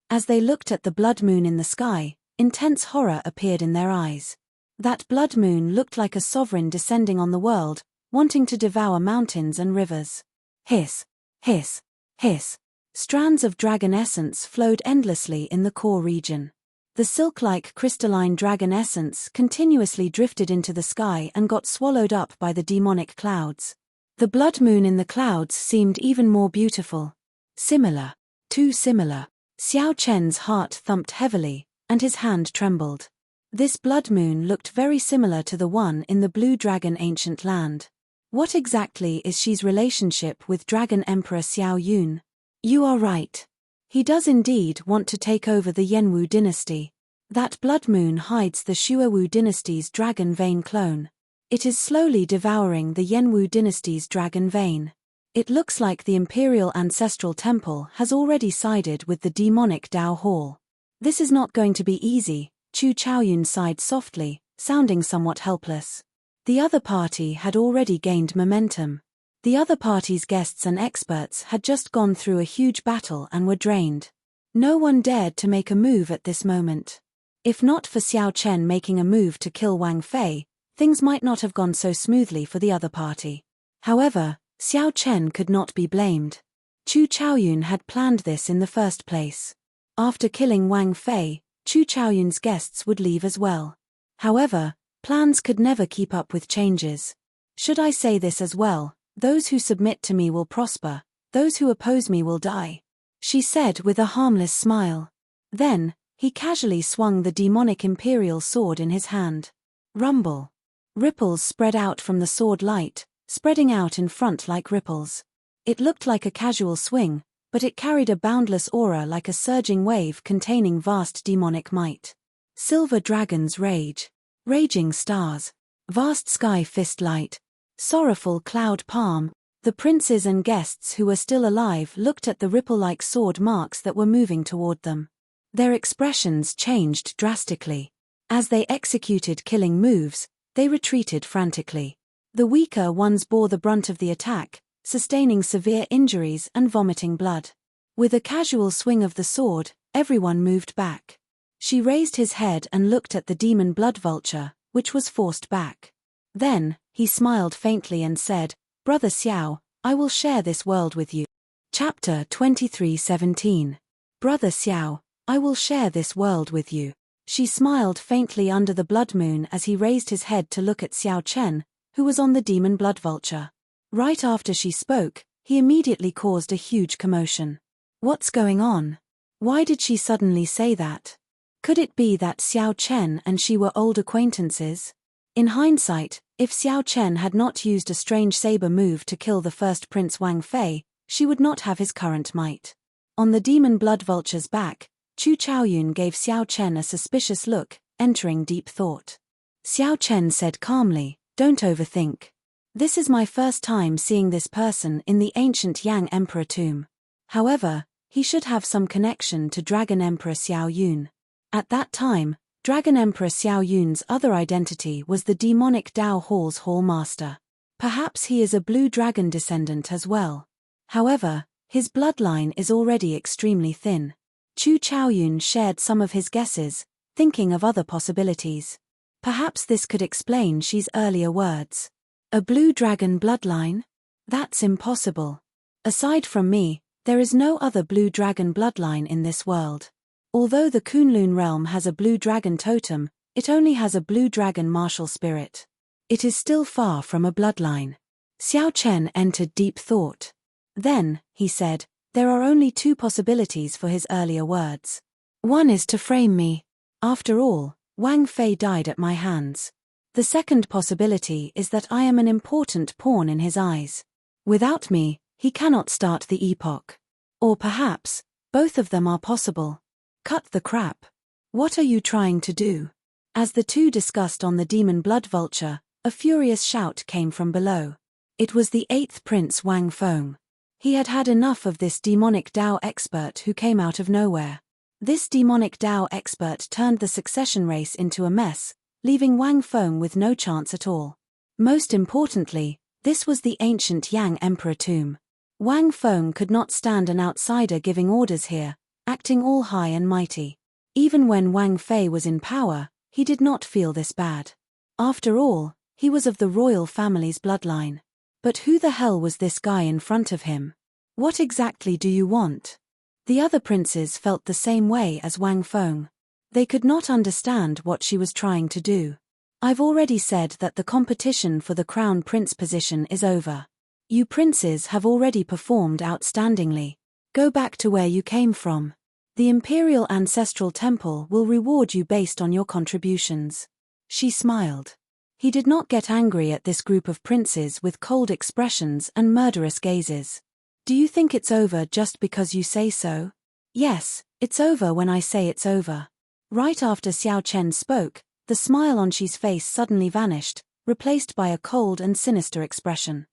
As they looked at the blood moon in the sky, intense horror appeared in their eyes. That blood moon looked like a sovereign descending on the world, wanting to devour mountains and rivers. Hiss! Hiss! Hiss! Strands of dragon essence flowed endlessly in the core region. The silk-like crystalline dragon essence continuously drifted into the sky and got swallowed up by the demonic clouds. The blood moon in the clouds seemed even more beautiful. Similar. Too similar. Xiao Chen's heart thumped heavily, and his hand trembled. This blood moon looked very similar to the one in the Blue Dragon ancient land. What exactly is Xi's relationship with Dragon Emperor Xiao Yun? You are right. He does indeed want to take over the Yenwu dynasty. That blood moon hides the Shuowu dynasty's dragon vein clone. It is slowly devouring the Yenwu dynasty's dragon vein. It looks like the Imperial Ancestral Temple has already sided with the demonic Dao Hall. This is not going to be easy, Chu Chaoyun sighed softly, sounding somewhat helpless. The other party had already gained momentum. The other party's guests and experts had just gone through a huge battle and were drained. No one dared to make a move at this moment. If not for Xiao Chen making a move to kill Wang Fei, things might not have gone so smoothly for the other party. However, Xiao Chen could not be blamed. Chu Chaoyun had planned this in the first place. After killing Wang Fei, Chu Chaoyun's guests would leave as well. However, plans could never keep up with changes. Should I say this as well? Those who submit to me will prosper, those who oppose me will die, she said with a harmless smile. Then, he casually swung the demonic imperial sword in his hand. Rumble. Ripples spread out from the sword light, spreading out in front like ripples. It looked like a casual swing, but it carried a boundless aura like a surging wave containing vast demonic might. Silver dragons rage. Raging stars. Vast sky fist light. Sorrowful cloud palm. The princes and guests who were still alive looked at the ripple-like sword marks that were moving toward them. Their expressions changed drastically. As they executed killing moves, they retreated frantically. The weaker ones bore the brunt of the attack, sustaining severe injuries and vomiting blood. With a casual swing of the sword, everyone moved back. She raised his head and looked at the demon blood vulture, which was forced back. Then, he smiled faintly and said, "Brother Xiao, I will share this world with you." Chapter 23:17. Brother Xiao, I will share this world with you. She smiled faintly under the blood moon as he raised his head to look at Xiao Chen, who was on the demon blood vulture. Right after she spoke, he immediately caused a huge commotion. What's going on? Why did she suddenly say that? Could it be that Xiao Chen and she were old acquaintances? In hindsight, if Xiao Chen had not used a strange saber move to kill the first Prince Wang Fei, she would not have his current might. On the demon blood vulture's back, Chu Chaoyun gave Xiao Chen a suspicious look, entering deep thought. Xiao Chen said calmly, "Don't overthink. This is my first time seeing this person in the ancient Yang Emperor tomb. However, he should have some connection to Dragon Emperor Xiao Yun. At that time, Dragon Emperor Xiao Yun's other identity was the demonic Dao Hall's Hall Master. Perhaps he is a blue dragon descendant as well. However, his bloodline is already extremely thin. Chu Chaoyun shared some of his guesses, thinking of other possibilities. Perhaps this could explain Xi's earlier words. A blue dragon bloodline? That's impossible. Aside from me, there is no other blue dragon bloodline in this world. Although the Kunlun realm has a blue dragon totem, it only has a blue dragon martial spirit. It is still far from a bloodline. Xiao Chen entered deep thought. Then, he said, there are only two possibilities for his earlier words. One is to frame me. After all, Wang Fei died at my hands. The second possibility is that I am an important pawn in his eyes. Without me, he cannot start the epoch. Or perhaps, both of them are possible. Cut the crap. What are you trying to do? As the two discussed on the demon blood vulture, a furious shout came from below. It was the 8th Prince Wang Feng. He had had enough of this demonic Dao expert who came out of nowhere. This demonic Dao expert turned the succession race into a mess, leaving Wang Feng with no chance at all. Most importantly, this was the ancient Yang Emperor tomb. Wang Feng could not stand an outsider giving orders here, acting all high and mighty. Even when Wang Fei was in power, he did not feel this bad. After all, he was of the royal family's bloodline. But who the hell was this guy in front of him? What exactly do you want? The other princes felt the same way as Wang Feng. They could not understand what she was trying to do. I've already said that the competition for the crown prince position is over. You princes have already performed outstandingly. Go back to where you came from. The Imperial Ancestral Temple will reward you based on your contributions. She smiled. He did not get angry at this group of princes with cold expressions and murderous gazes. Do you think it's over just because you say so? Yes, it's over when I say it's over. Right after Xiao Chen spoke, the smile on Xi's face suddenly vanished, replaced by a cold and sinister expression.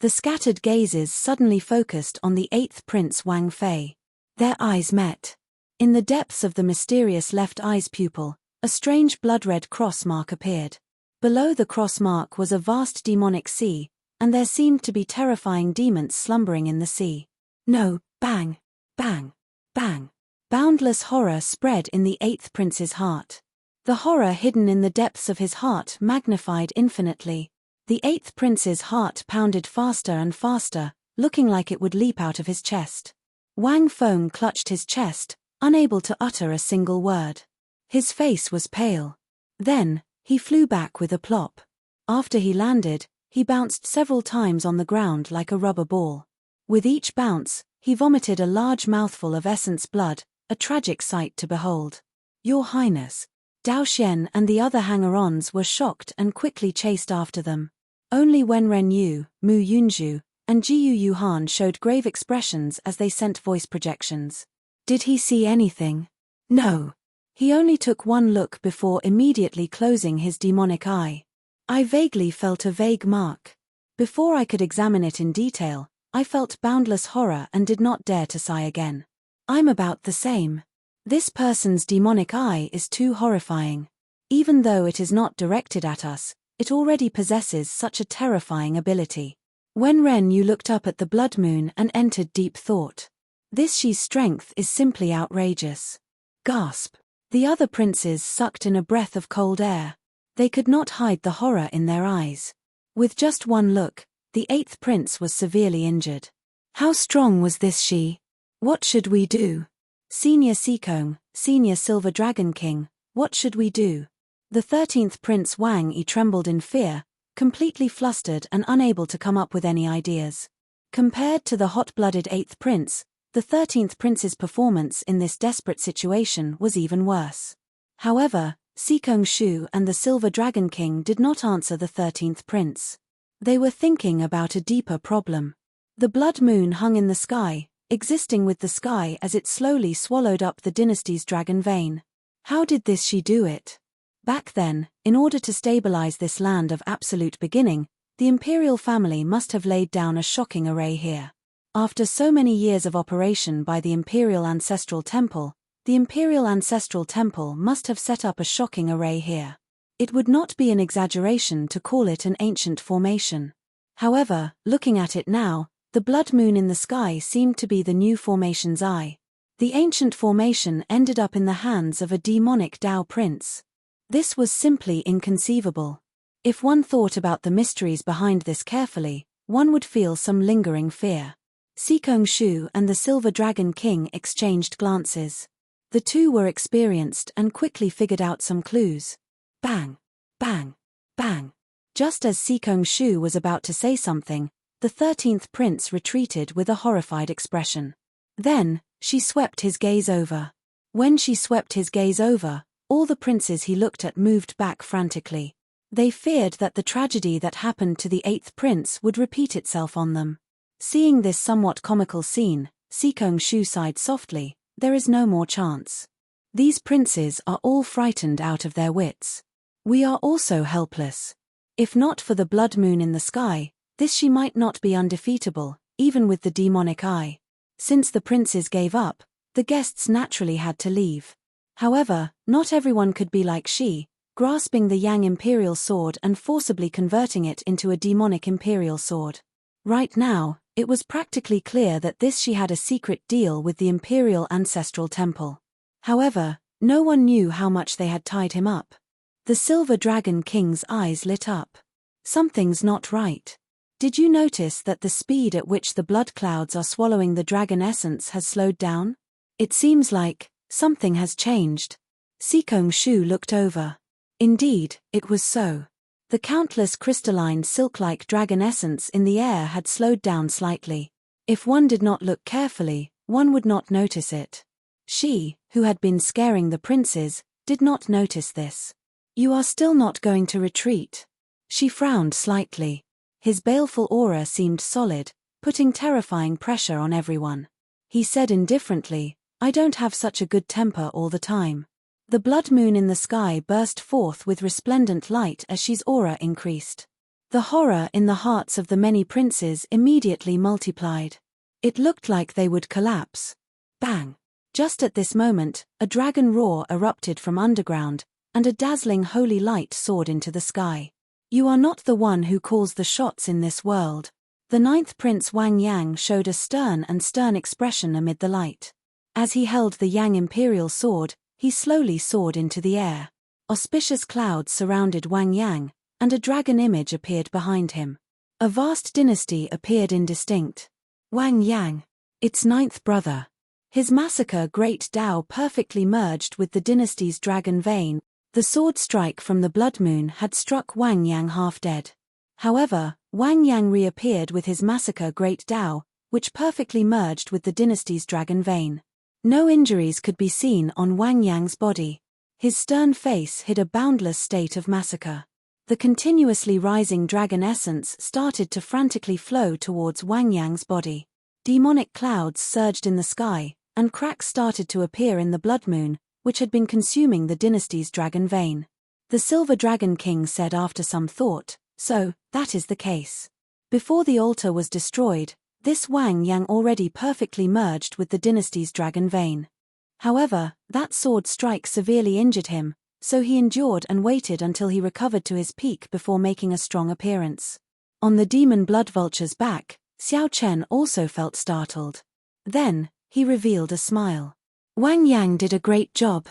The scattered gazes suddenly focused on the 8th Prince Wang Fei. Their eyes met. In the depths of the mysterious left eye's pupil, a strange blood-red cross mark appeared. Below the cross mark was a vast demonic sea, and there seemed to be terrifying demons slumbering in the sea. No, bang, bang, bang. Boundless horror spread in the 8th Prince's heart. The horror hidden in the depths of his heart magnified infinitely. The 8th Prince's heart pounded faster and faster, looking like it would leap out of his chest. Wang Feng clutched his chest, unable to utter a single word. His face was pale. Then, he flew back with a plop. After he landed, he bounced several times on the ground like a rubber ball. With each bounce, he vomited a large mouthful of essence blood, a tragic sight to behold. Your Highness. Dao Xian and the other hanger-ons were shocked and quickly chased after them. Only Wen Renyu, Mu Yunzhu, and Jiyu Yuhan showed grave expressions as they sent voice projections. Did he see anything? No. He only took one look before immediately closing his demonic eye. I vaguely felt a vague mark. Before I could examine it in detail, I felt boundless horror and did not dare to sigh again. I'm about the same. This person's demonic eye is too horrifying. Even though it is not directed at us, it already possesses such a terrifying ability. When Renyu looked up at the blood moon and entered deep thought. This Xi's strength is simply outrageous. Gasp. The other princes sucked in a breath of cold air. They could not hide the horror in their eyes. With just one look, the 8th prince was severely injured. How strong was this Xi? What should we do? Senior Seekong, Senior Silver Dragon King, what should we do? The 13th Prince Wang Yi trembled in fear, completely flustered and unable to come up with any ideas. Compared to the hot-blooded 8th Prince, the 13th Prince's performance in this desperate situation was even worse. However, Seekong Shu and the Silver Dragon King did not answer the 13th Prince. They were thinking about a deeper problem. The blood moon hung in the sky, existing with the sky as it slowly swallowed up the dynasty's dragon vein. How did this Xi do it? Back then, in order to stabilize this land of absolute beginning, the imperial family must have laid down a shocking array here. After so many years of operation by the Imperial Ancestral Temple, the Imperial Ancestral Temple must have set up a shocking array here. It would not be an exaggeration to call it an ancient formation. However, looking at it now, The blood moon in the sky seemed to be the new formation's eye. The ancient formation ended up in the hands of a demonic Tao prince. This was simply inconceivable. If one thought about the mysteries behind this carefully, one would feel some lingering fear. Sikong Shu and the Silver Dragon King exchanged glances. The two were experienced and quickly figured out some clues. Bang! Bang! Bang! Just as Sikong Shu was about to say something, the 13th prince retreated with a horrified expression. Then, she swept his gaze over. When she swept his gaze over, all the princes he looked at moved back frantically. They feared that the tragedy that happened to the 8th prince would repeat itself on them. Seeing this somewhat comical scene, Sikong Shu sighed softly. There is no more chance. These princes are all frightened out of their wits. We are also helpless. If not for the blood moon in the sky, this she might not be undefeatable, even with the demonic eye. Since the princes gave up, the guests naturally had to leave. However, not everyone could be like she, grasping the Yang Imperial Sword and forcibly converting it into a demonic Imperial Sword. Right now, it was practically clear that she had a secret deal with the Imperial Ancestral Temple. However, no one knew how much they had tied him up. The Silver Dragon King's eyes lit up. Something's not right. Did you notice that the speed at which the blood clouds are swallowing the dragon essence has slowed down? It seems like something has changed. Sikong Shu looked over. Indeed, it was so. The countless crystalline silk-like dragon essence in the air had slowed down slightly. If one did not look carefully, one would not notice it. She, who had been scaring the princes, did not notice this. You are still not going to retreat. She frowned slightly. His baleful aura seemed solid, putting terrifying pressure on everyone. He said indifferently, I don't have such a good temper all the time. The blood moon in the sky burst forth with resplendent light as she's aura increased. The horror in the hearts of the many princes immediately multiplied. It looked like they would collapse. Bang! Just at this moment, a dragon roar erupted from underground, and a dazzling holy light soared into the sky. You are not the one who calls the shots in this world. The 9th Prince Wang Yang showed a stern expression amid the light. As he held the Yang Imperial Sword, he slowly soared into the air. Auspicious clouds surrounded Wang Yang, and a dragon image appeared behind him. A vast dynasty appeared indistinct. Wang Yang. Its 9th brother. His massacre great Tao perfectly merged with the dynasty's dragon vein. The sword strike from the blood moon had struck Wang Yang half dead. However, Wang Yang reappeared with his massacre great Tao, which perfectly merged with the dynasty's dragon vein. No injuries could be seen on Wang Yang's body. His stern face hid a boundless state of massacre. The continuously rising dragon essence started to frantically flow towards Wang Yang's body. Demonic clouds surged in the sky, and cracks started to appear in the blood moon, which had been consuming the dynasty's dragon vein. The Silver Dragon King said after some thought, so, that is the case. Before the altar was destroyed, this Wang Yang already perfectly merged with the dynasty's dragon vein. However, that sword strike severely injured him, so he endured and waited until he recovered to his peak before making a strong appearance. On the demon blood vulture's back, Xiao Chen also felt startled. Then, he revealed a smile. Wang Yang did a great job.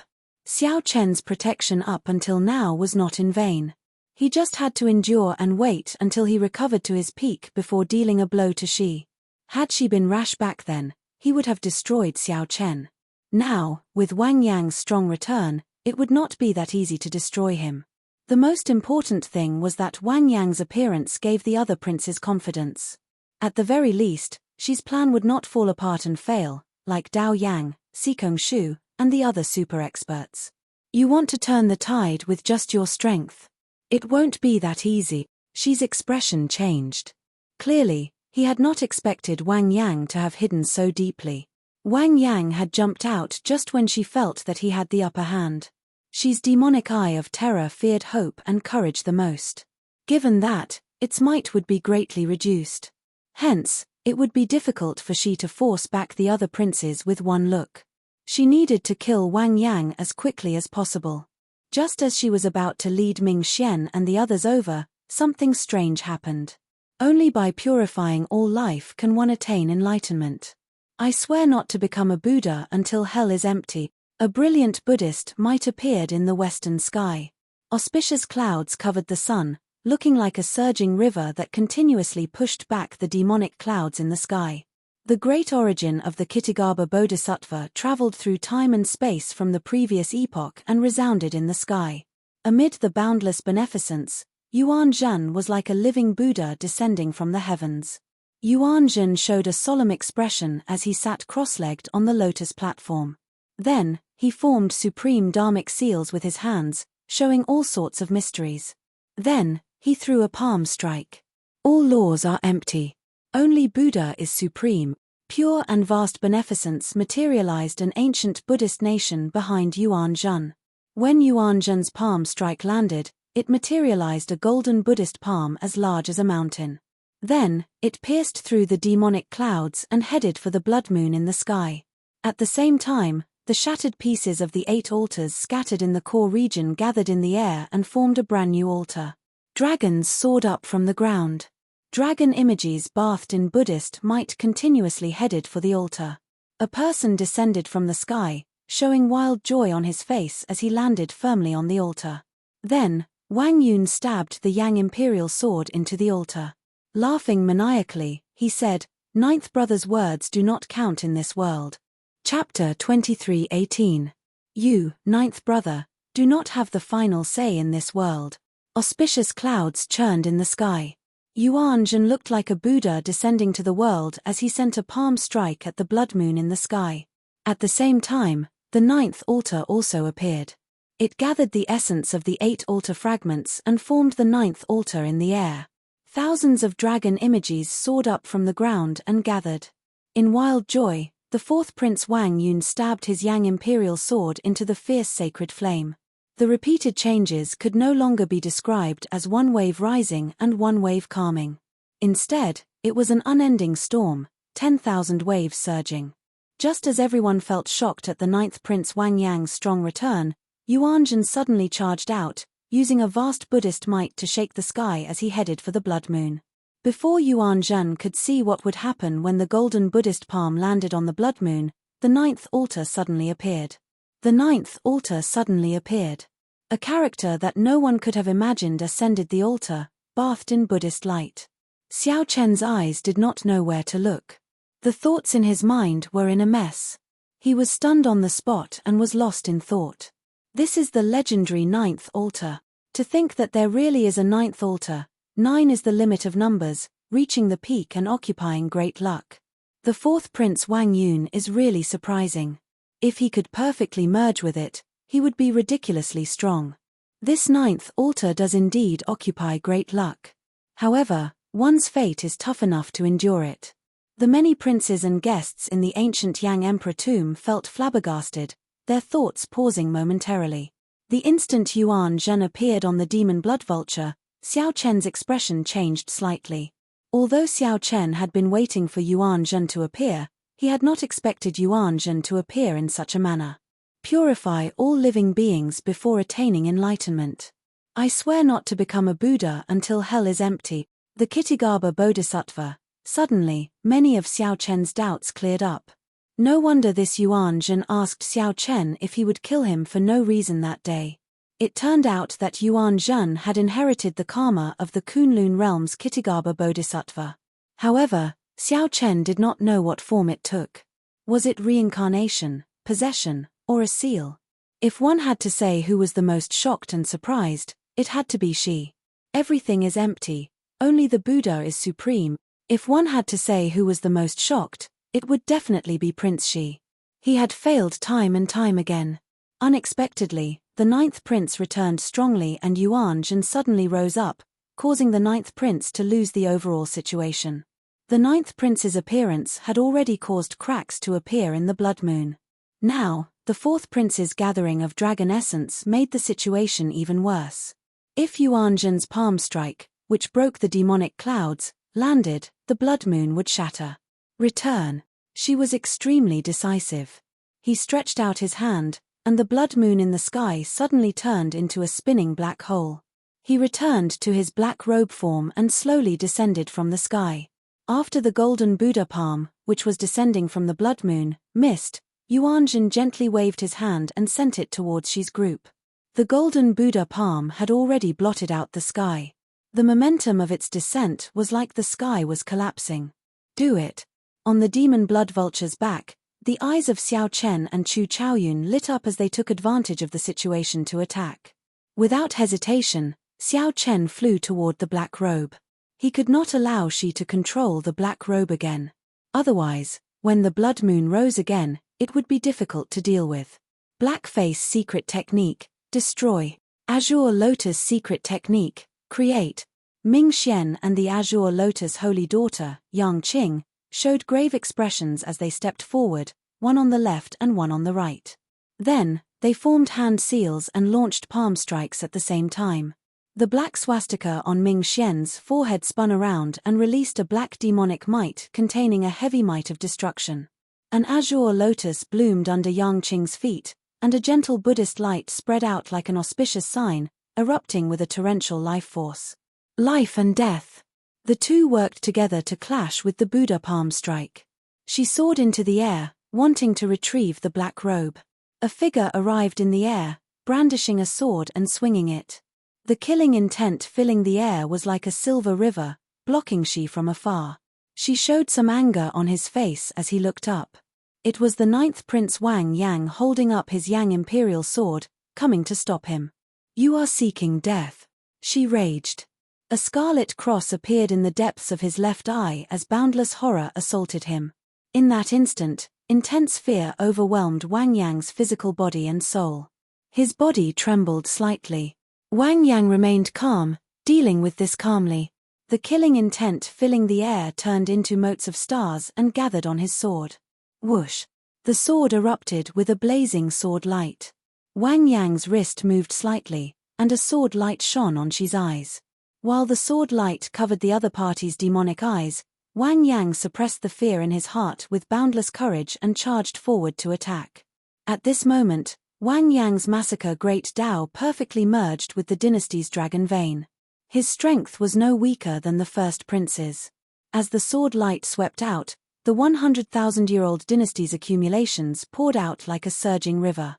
Xiao Chen's protection up until now was not in vain. He just had to endure and wait until he recovered to his peak before dealing a blow to she. Had she been rash back then, he would have destroyed Xiao Chen. Now, with Wang Yang's strong return, it would not be that easy to destroy him. The most important thing was that Wang Yang's appearance gave the other princes confidence. At the very least, she's plan would not fall apart and fail, like Dao Yang, Sikong Shu, and the other super experts. You want to turn the tide with just your strength. It won't be that easy. She's expression changed. Clearly, he had not expected Wang Yang to have hidden so deeply. Wang Yang had jumped out just when she felt that he had the upper hand. She's demonic eye of terror feared hope and courage the most. Given that, its might would be greatly reduced. Hence, it would be difficult for she to force back the other princes with one look. She needed to kill Wang Yang as quickly as possible. Just as she was about to lead Ming Xian and the others over, something strange happened. Only by purifying all life can one attain enlightenment. I swear not to become a Buddha until hell is empty. A brilliant Buddhist might appeared in the western sky. Auspicious clouds covered the sun, looking like a surging river that continuously pushed back the demonic clouds in the sky. The great origin of the Kitigaba Bodhisattva traveled through time and space from the previous epoch and resounded in the sky. Amid the boundless beneficence, Yuan Zhen was like a living Buddha descending from the heavens. Yuan Zhen showed a solemn expression as he sat cross-legged on the lotus platform. Then, he formed supreme dharmic seals with his hands, showing all sorts of mysteries. Then, he threw a palm strike. All laws are empty. Only Buddha is supreme. Pure and vast beneficence materialized an ancient Buddhist nation behind Yuan Zhen. When Yuan Zhen's palm strike landed, it materialized a golden Buddhist palm as large as a mountain. Then, it pierced through the demonic clouds and headed for the blood moon in the sky. At the same time, the shattered pieces of the 8 altars scattered in the core region gathered in the air and formed a brand new altar. Dragons soared up from the ground. Dragon images bathed in Buddhist might continuously headed for the altar. A person descended from the sky, showing wild joy on his face as he landed firmly on the altar. Then, Wang Yun stabbed the Yang imperial sword into the altar. Laughing maniacally, he said, "Ninth brother's words do not count in this world." Chapter 23:18. You, ninth brother, do not have the final say in this world. Auspicious clouds churned in the sky. Yuan Zhen looked like a Buddha descending to the world as he sent a palm strike at the blood moon in the sky. At the same time, the 9th altar also appeared. It gathered the essence of the 8 altar fragments and formed the 9th altar in the air. Thousands of dragon images soared up from the ground and gathered. In wild joy, the 4th Prince Wang Yun stabbed his Yang imperial sword into the fierce sacred flame. The repeated changes could no longer be described as one wave rising and one wave calming. Instead, it was an unending storm, 10,000 waves surging. Just as everyone felt shocked at the 9th Prince Wang Yang's strong return, Yuan Zhen suddenly charged out, using a vast Buddhist might to shake the sky as he headed for the blood moon. Before Yuan Zhen could see what would happen when the golden Buddhist palm landed on the blood moon, the 9th altar suddenly appeared. The 9th altar suddenly appeared. A character that no one could have imagined ascended the altar, bathed in Buddhist light. Xiao Chen's eyes did not know where to look. The thoughts in his mind were in a mess. He was stunned on the spot and was lost in thought. This is the legendary 9th altar. To think that there really is a 9th altar. 9 is the limit of numbers, reaching the peak and occupying great luck. The 4th Prince Wang Yun is really surprising. If he could perfectly merge with it, he would be ridiculously strong. This 9th altar does indeed occupy great luck. However, one's fate is tough enough to endure it. The many princes and guests in the ancient Yang Emperor tomb felt flabbergasted, their thoughts pausing momentarily. The instant Yuan Zhen appeared on the demon blood vulture, Xiao Chen's expression changed slightly. Although Xiao Chen had been waiting for Yuan Zhen to appear, he had not expected Yuan Zhen to appear in such a manner. Purify all living beings before attaining enlightenment. I swear not to become a Buddha until hell is empty. The Kitigaba Bodhisattva. Suddenly, many of Xiao Chen's doubts cleared up. No wonder this Yuan Zhen asked Xiao Chen if he would kill him for no reason that day. It turned out that Yuan Zhen had inherited the karma of the Kunlun realm's Kitigaba Bodhisattva. However, Xiao Chen did not know what form it took. Was it reincarnation, possession, or a seal? If one had to say who was the most shocked and surprised, it had to be she. Everything is empty, only the Buddha is supreme. If one had to say who was the most shocked, it would definitely be Prince Shi. He had failed time and time again. Unexpectedly, the 9th prince returned strongly and Yuan Zhen suddenly rose up, causing the 9th prince to lose the overall situation. The 9th prince's appearance had already caused cracks to appear in the blood moon. Now, the 4th prince's gathering of dragon essence made the situation even worse. If Yuan Zhen's palm strike, which broke the demonic clouds, landed, the blood moon would shatter. Return. She was extremely decisive. He stretched out his hand, and the blood moon in the sky suddenly turned into a spinning black hole. He returned to his black robe form and slowly descended from the sky. After the golden Buddha palm, which was descending from the blood moon, missed, Yuanzhen gently waved his hand and sent it towards Xi's group. The golden Buddha palm had already blotted out the sky. The momentum of its descent was like the sky was collapsing. Do it. On the demon blood vulture's back, the eyes of Xiao Chen and Chu Chaoyun lit up as they took advantage of the situation to attack. Without hesitation, Xiao Chen flew toward the black robe. He could not allow Xi to control the black robe again. Otherwise, when the blood moon rose again, it would be difficult to deal with. Blackface secret technique, destroy. Azure Lotus secret technique, create. Ming Xian and the Azure Lotus holy daughter, Yang Qing, showed grave expressions as they stepped forward, one on the left and one on the right. Then, they formed hand seals and launched palm strikes at the same time. The black swastika on Ming Xian's forehead spun around and released a black demonic might containing a heavy might of destruction. An azure lotus bloomed under Yang Qing's feet, and a gentle Buddhist light spread out like an auspicious sign, erupting with a torrential life force. Life and death. The two worked together to clash with the Buddha palm strike. She soared into the air, wanting to retrieve the black robe. A figure arrived in the air, brandishing a sword and swinging it. The killing intent filling the air was like a silver river, blocking Xi from afar. She showed some anger on his face as he looked up. It was the 9th Prince Wang Yang holding up his Yang Imperial sword, coming to stop him. You are seeking death. She raged. A scarlet cross appeared in the depths of his left eye as boundless horror assaulted him. In that instant, intense fear overwhelmed Wang Yang's physical body and soul. His body trembled slightly. Wang Yang remained calm, dealing with this calmly. The killing intent filling the air turned into motes of stars and gathered on his sword. Whoosh! The sword erupted with a blazing sword light. Wang Yang's wrist moved slightly, and a sword light shone on Xi's eyes. While the sword light covered the other party's demonic eyes, Wang Yang suppressed the fear in his heart with boundless courage and charged forward to attack. At this moment, Wang Yang's massacre great Tao perfectly merged with the dynasty's dragon vein. His strength was no weaker than the first prince's. As the sword light swept out, the 100,000-year-old dynasty's accumulations poured out like a surging river.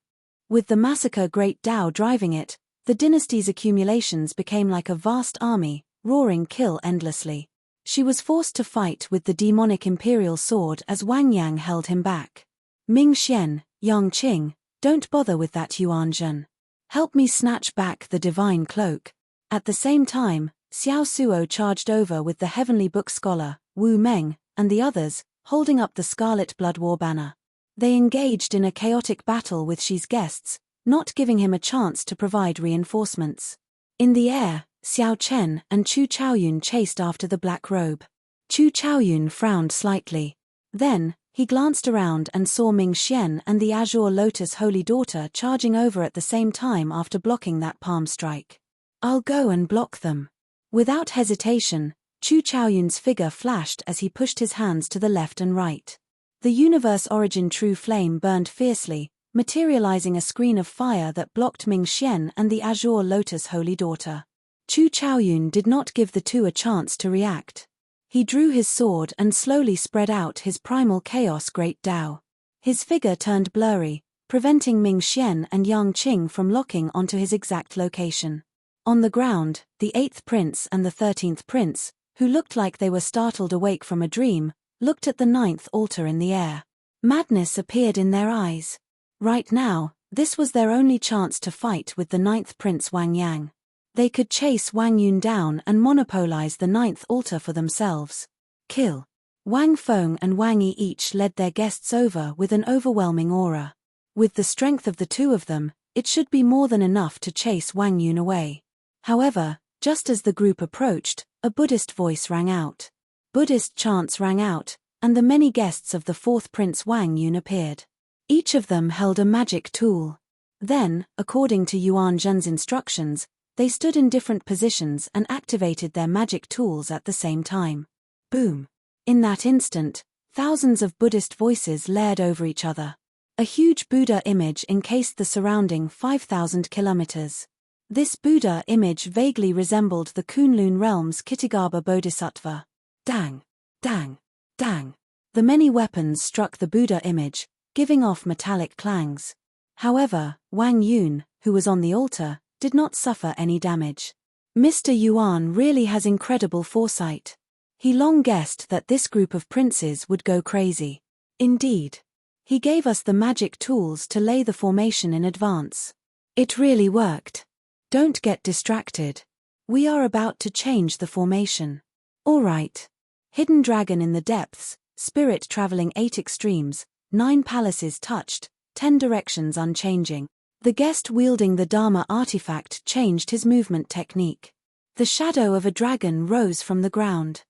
With the massacre great Tao driving it, the dynasty's accumulations became like a vast army, roaring kill endlessly. She was forced to fight with the demonic imperial sword as Wang Yang held him back. Ming Xian, Yang Qing, don't bother with that Yuanzhen. Help me snatch back the divine cloak. At the same time, Xiao Suo charged over with the heavenly book scholar, Wu Meng, and the others, holding up the Scarlet Blood War banner. They engaged in a chaotic battle with Xi's guests, not giving him a chance to provide reinforcements. In the air, Xiao Chen and Chu Chaoyun chased after the black robe. Chu Chaoyun frowned slightly. Then, he glanced around and saw Ming Xian and the Azure Lotus holy daughter charging over at the same time after blocking that palm strike. I'll go and block them. Without hesitation, Chu Chaoyun's figure flashed as he pushed his hands to the left and right. The universe origin true flame burned fiercely, materializing a screen of fire that blocked Ming Xian and the Azure Lotus holy daughter. Chu Chaoyun did not give the two a chance to react. He drew his sword and slowly spread out his primal chaos great Tao. His figure turned blurry, preventing Ming Xian and Yang Qing from locking onto his exact location. On the ground, the 8th prince and the 13th prince, who looked like they were startled awake from a dream, looked at the 9th altar in the air. Madness appeared in their eyes. Right now, this was their only chance to fight with the 9th prince Wang Yang. They could chase Wang Yun down and monopolize the 9th altar for themselves. Kill. Wang Feng and Wang Yi each led their guests over with an overwhelming aura. With the strength of the two of them, it should be more than enough to chase Wang Yun away. However, just as the group approached, a Buddhist voice rang out. Buddhist chants rang out, and the many guests of the 4th Prince Wang Yun appeared. Each of them held a magic tool. Then, according to Yuan Zhen's instructions, they stood in different positions and activated their magic tools at the same time. Boom! In that instant, thousands of Buddhist voices layered over each other. A huge Buddha image encased the surrounding 5,000 kilometers. This Buddha image vaguely resembled the Kunlun realm's Kittigaba Bodhisattva. Dang! Dang! Dang! The many weapons struck the Buddha image, giving off metallic clangs. However, Wang Yun, who was on the altar, did not suffer any damage. Mr. Yuan really has incredible foresight. He long guessed that this group of princes would go crazy. Indeed. He gave us the magic tools to lay the formation in advance. It really worked. Don't get distracted. We are about to change the formation. All right. Hidden dragon in the depths, spirit traveling 8 extremes, 9 palaces touched, 10 directions unchanging. The guest wielding the Dharma artifact changed his movement technique. The shadow of a dragon rose from the ground.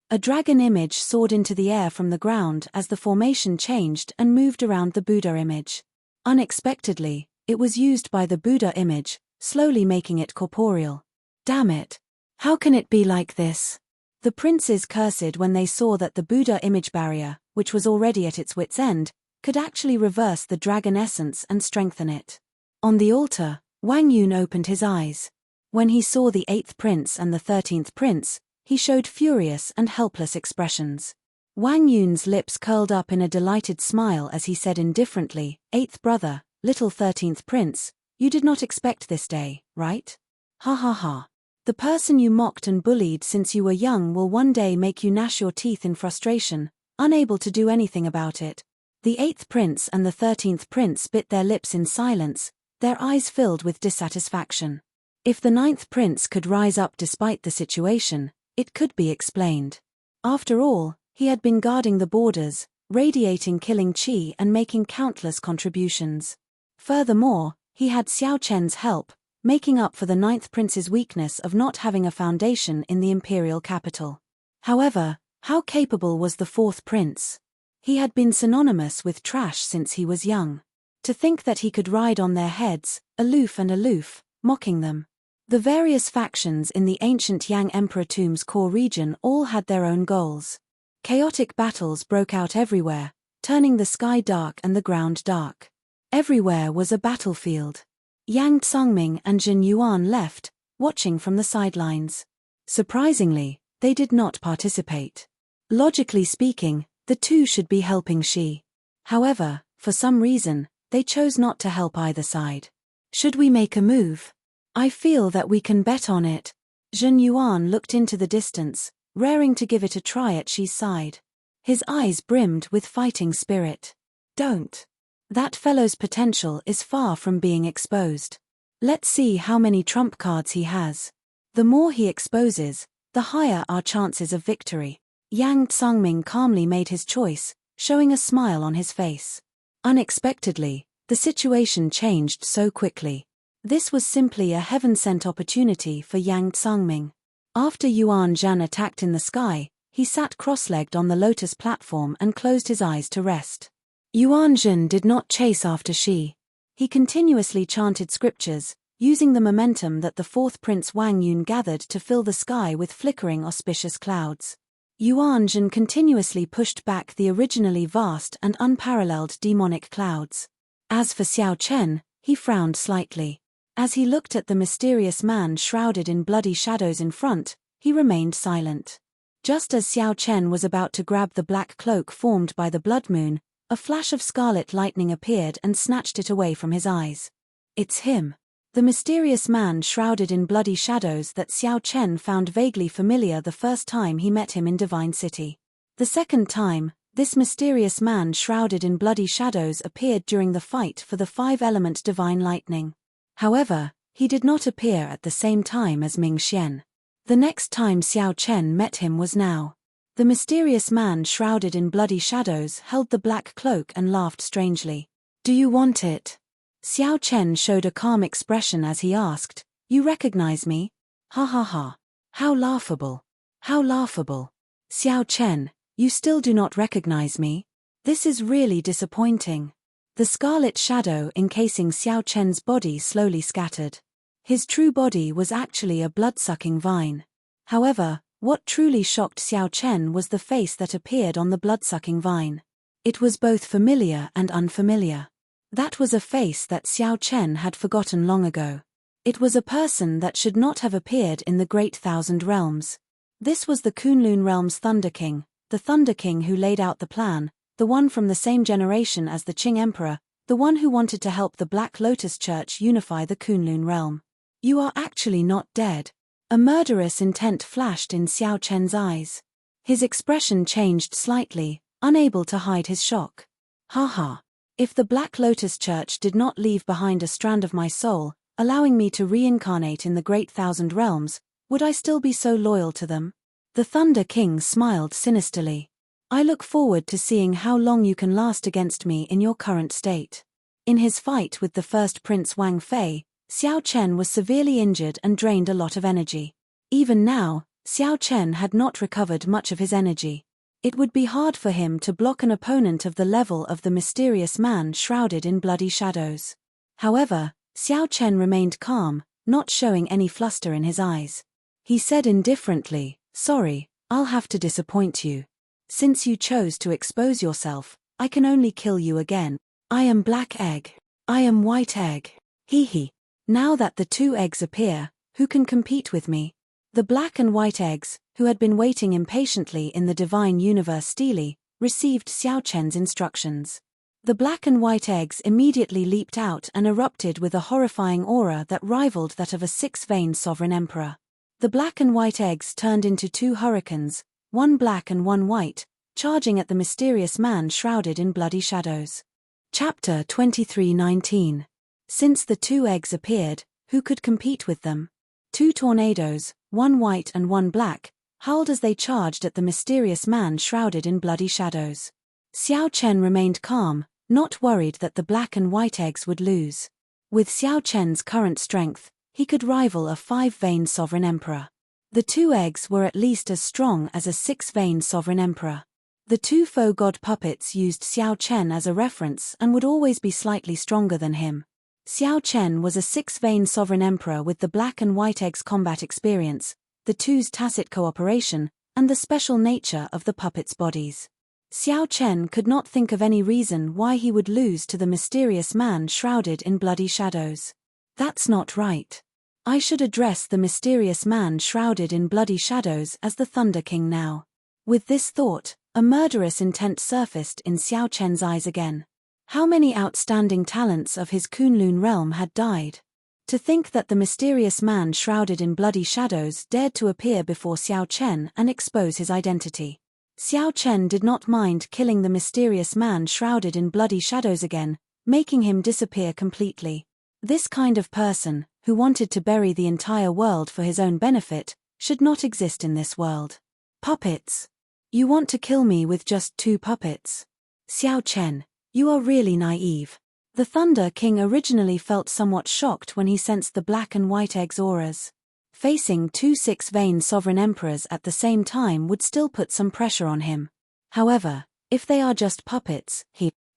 A dragon image soared into the air from the ground as the formation changed and moved around the Buddha image. Unexpectedly, it was used by the Buddha image, slowly making it corporeal. Damn it! How can it be like this? The princes cursed when they saw that the Buddha image barrier, which was already at its wit's end, could actually reverse the dragon essence and strengthen it. On the altar, Wang Yun opened his eyes. When he saw the 8th prince and the 13th prince, he showed furious and helpless expressions. Wang Yun's lips curled up in a delighted smile as he said indifferently, 8th brother, little 13th prince, you did not expect this day, right? Ha ha ha. The person you mocked and bullied since you were young will one day make you gnash your teeth in frustration, unable to do anything about it. The 8th prince and the 13th prince bit their lips in silence, their eyes filled with dissatisfaction. If the 9th prince could rise up despite the situation, it could be explained. After all, he had been guarding the borders, radiating killing qi and making countless contributions. Furthermore, he had Xiao Chen's help, making up for the 9th prince's weakness of not having a foundation in the imperial capital. However, how capable was the 4th prince? He had been synonymous with trash since he was young. To think that he could ride on their heads, aloof and aloof, mocking them. The various factions in the ancient Yang Emperor Tomb's core region all had their own goals. Chaotic battles broke out everywhere, turning the sky dark and the ground dark. Everywhere was a battlefield. Yang Tsangming and Jin Yuan left, watching from the sidelines. Surprisingly, they did not participate. Logically speaking, the two should be helping Xi. However, for some reason, they chose not to help either side. Should we make a move? I feel that we can bet on it. Jin Yuan looked into the distance, raring to give it a try at Xi's side. His eyes brimmed with fighting spirit. Don't. That fellow's potential is far from being exposed. Let's see how many trump cards he has. The more he exposes, the higher our chances of victory. Yang Tsangming calmly made his choice, showing a smile on his face. Unexpectedly, the situation changed so quickly. This was simply a heaven-sent opportunity for Yang Tsangming. After Yuan Zhan attacked in the sky, he sat cross-legged on the lotus platform and closed his eyes to rest. Yuan Zhan did not chase after Xi. He continuously chanted scriptures, using the momentum that the 4th prince Wang Yun gathered to fill the sky with flickering auspicious clouds. Yuan Zhan continuously pushed back the originally vast and unparalleled demonic clouds. As for Xiao Chen, he frowned slightly. As he looked at the mysterious man shrouded in bloody shadows in front, he remained silent. Just as Xiao Chen was about to grab the black cloak formed by the blood moon, a flash of scarlet lightning appeared and snatched it away from his eyes. It's him. The mysterious man shrouded in bloody shadows that Xiao Chen found vaguely familiar the first time he met him in Divine City. The second time, this mysterious man shrouded in bloody shadows appeared during the fight for the 5-element divine lightning. However, he did not appear at the same time as Ming Xian. The next time Xiao Chen met him was now. The mysterious man shrouded in bloody shadows held the black cloak and laughed strangely. Do you want it? Xiao Chen showed a calm expression as he asked, You recognize me? Ha ha ha. How laughable. How laughable. Xiao Chen, you still do not recognize me? This is really disappointing. The scarlet shadow encasing Xiao Chen's body slowly scattered. His true body was actually a blood-sucking vine. However, what truly shocked Xiao Chen was the face that appeared on the blood-sucking vine. It was both familiar and unfamiliar. That was a face that Xiao Chen had forgotten long ago. It was a person that should not have appeared in the Great Thousand Realms. This was the Kunlun Realm's Thunder King, the Thunder King who laid out the plan, the one from the same generation as the Qing Emperor, the one who wanted to help the Black Lotus Church unify the Kunlun realm. You are actually not dead. A murderous intent flashed in Xiao Chen's eyes. His expression changed slightly, unable to hide his shock. Ha. If the Black Lotus Church did not leave behind a strand of my soul, allowing me to reincarnate in the Great Thousand Realms, would I still be so loyal to them? The Thunder King smiled sinisterly. I look forward to seeing how long you can last against me in your current state. In his fight with the first Prince Wang Fei, Xiao Chen was severely injured and drained a lot of energy. Even now, Xiao Chen had not recovered much of his energy. It would be hard for him to block an opponent of the level of the mysterious man shrouded in bloody shadows. However, Xiao Chen remained calm, not showing any fluster in his eyes. He said indifferently, "Sorry, I'll have to disappoint you. Since you chose to expose yourself, I can only kill you again. I am Black Egg. I am White Egg. Hee. Now that the two eggs appear, who can compete with me?" The Black and White Eggs, who had been waiting impatiently in the Divine Universe Stele, received Xiao Chen's instructions. The Black and White Eggs immediately leaped out and erupted with a horrifying aura that rivaled that of a six-veined sovereign emperor. The Black and White Eggs turned into two hurricanes, one black and one white, charging at the mysterious man shrouded in bloody shadows. Chapter 23:19. Since the two eggs appeared, who could compete with them? Two tornadoes, one white and one black, howled as they charged at the mysterious man shrouded in bloody shadows. Xiao Chen remained calm, not worried that the Black and White Eggs would lose. With Xiao Chen's current strength, he could rival a five-veined sovereign emperor. The two eggs were at least as strong as a six-veined sovereign emperor. The two faux god puppets used Xiao Chen as a reference and would always be slightly stronger than him. Xiao Chen was a six-veined sovereign emperor with the Black and White Eggs' combat experience, the two's tacit cooperation, and the special nature of the puppets' bodies. Xiao Chen could not think of any reason why he would lose to the mysterious man shrouded in bloody shadows. That's not right. I should address the mysterious man shrouded in bloody shadows as the Thunder King now. With this thought, a murderous intent surfaced in Xiao Chen's eyes again. How many outstanding talents of his Kunlun realm had died? To think that the mysterious man shrouded in bloody shadows dared to appear before Xiao Chen and expose his identity. Xiao Chen did not mind killing the mysterious man shrouded in bloody shadows again, making him disappear completely. This kind of person, who wanted to bury the entire world for his own benefit, should not exist in this world. Puppets. You want to kill me with just two puppets? Xiao Chen, you are really naive. The Thunder King originally felt somewhat shocked when he sensed the Black and White Eggs' auras. Facing two six-veined sovereign emperors at the same time would still put some pressure on him. However, if they are just puppets,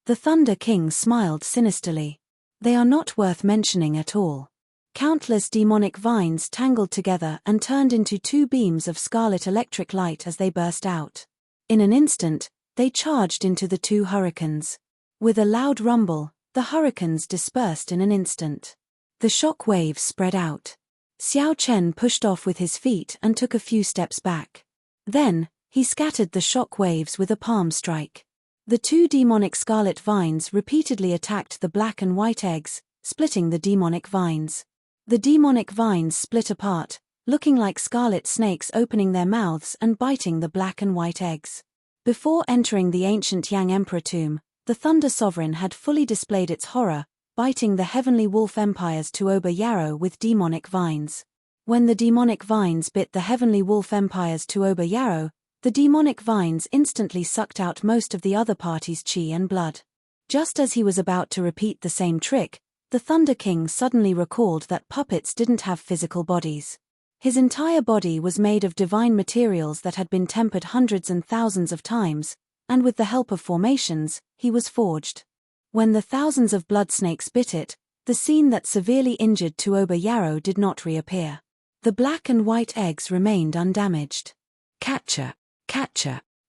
the Thunder King smiled sinisterly. They are not worth mentioning at all. Countless demonic vines tangled together and turned into two beams of scarlet electric light as they burst out. In an instant, they charged into the two hurricanes. With a loud rumble, the hurricanes dispersed in an instant. The shock waves spread out. Xiao Chen pushed off with his feet and took a few steps back. Then, he scattered the shock waves with a palm strike. The two demonic scarlet vines repeatedly attacked the Black and White Eggs, splitting the demonic vines. The demonic vines split apart, looking like scarlet snakes opening their mouths and biting the Black and White Eggs. Before entering the ancient Yang Emperor tomb, the Thunder Sovereign had fully displayed its horror, biting the Heavenly Wolf Empire's Tuoba Yarrow with demonic vines. When the demonic vines bit the Heavenly Wolf Empire's Tuoba Yarrow, the demonic vines instantly sucked out most of the other party's chi and blood. Just as he was about to repeat the same trick, the Thunder King suddenly recalled that puppets didn't have physical bodies. His entire body was made of divine materials that had been tempered hundreds and thousands of times, and with the help of formations, he was forged. When the thousands of blood snakes bit it, the scene that severely injured Tuoba Yarrow did not reappear. The Black and White Eggs remained undamaged. Catcher.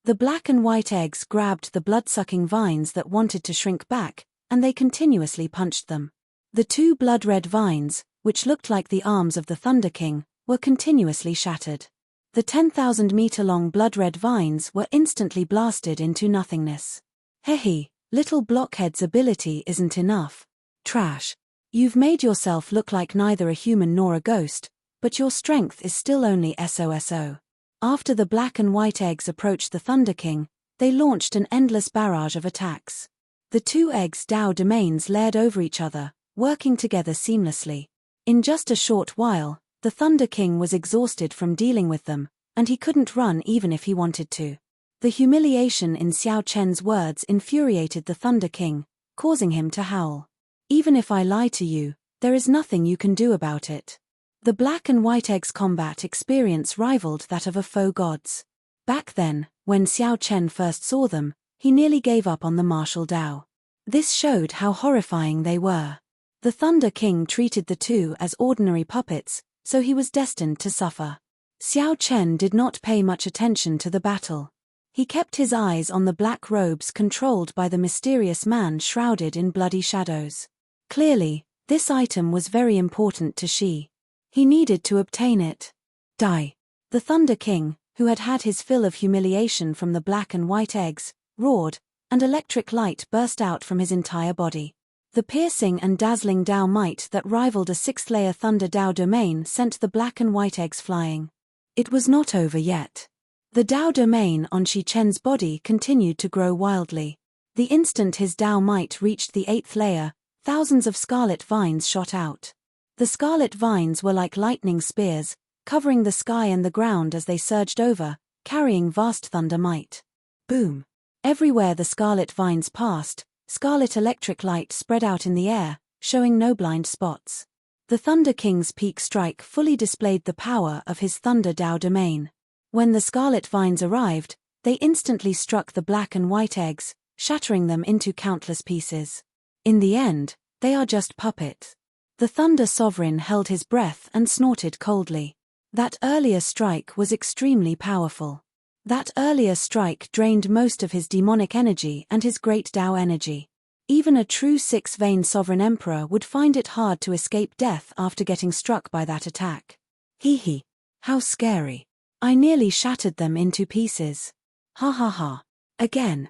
The Black and White Eggs grabbed the blood-sucking vines that wanted to shrink back, and they continuously punched them. The two blood-red vines, which looked like the arms of the Thunder King, were continuously shattered. The 10,000-meter-long blood-red vines were instantly blasted into nothingness. Hehe, little blockhead's ability isn't enough. Trash. You've made yourself look like neither a human nor a ghost, but your strength is still only SOSO. After the black and white eggs approached the Thunder King, they launched an endless barrage of attacks. The two eggs' Dao domains layered over each other, working together seamlessly. In just a short while, the Thunder King was exhausted from dealing with them, and he couldn't run even if he wanted to. The humiliation in Xiao Chen's words infuriated the Thunder King, causing him to howl. Even if I lie to you, there is nothing you can do about it. The black and white eggs' combat experience rivaled that of a faux gods. Back then, when Xiao Chen first saw them, he nearly gave up on the martial Dao. This showed how horrifying they were. The Thunder King treated the two as ordinary puppets, so he was destined to suffer. Xiao Chen did not pay much attention to the battle. He kept his eyes on the black robes controlled by the mysterious man shrouded in bloody shadows. Clearly, this item was very important to Shi. He needed to obtain it. Die. The Thunder King, who had had his fill of humiliation from the black and white eggs, roared, and electric light burst out from his entire body. The piercing and dazzling Dao might that rivaled a sixth-layer Thunder Dao domain sent the black and white eggs flying. It was not over yet. The Dao domain on Shi Chen's body continued to grow wildly. The instant his Dao might reached the eighth layer, thousands of scarlet vines shot out. The scarlet vines were like lightning spears, covering the sky and the ground as they surged over, carrying vast thunder might. Boom! Everywhere the scarlet vines passed, scarlet electric light spread out in the air, showing no blind spots. The Thunder King's peak strike fully displayed the power of his Thunder Dao domain. When the scarlet vines arrived, they instantly struck the black and white eggs, shattering them into countless pieces. In the end, they are just puppets. The Thunder Sovereign held his breath and snorted coldly. That earlier strike was extremely powerful. That earlier strike drained most of his demonic energy and his great Dao energy. Even a true six-vein sovereign emperor would find it hard to escape death after getting struck by that attack. Hee. How scary. I nearly shattered them into pieces. Ha ha ha. Again.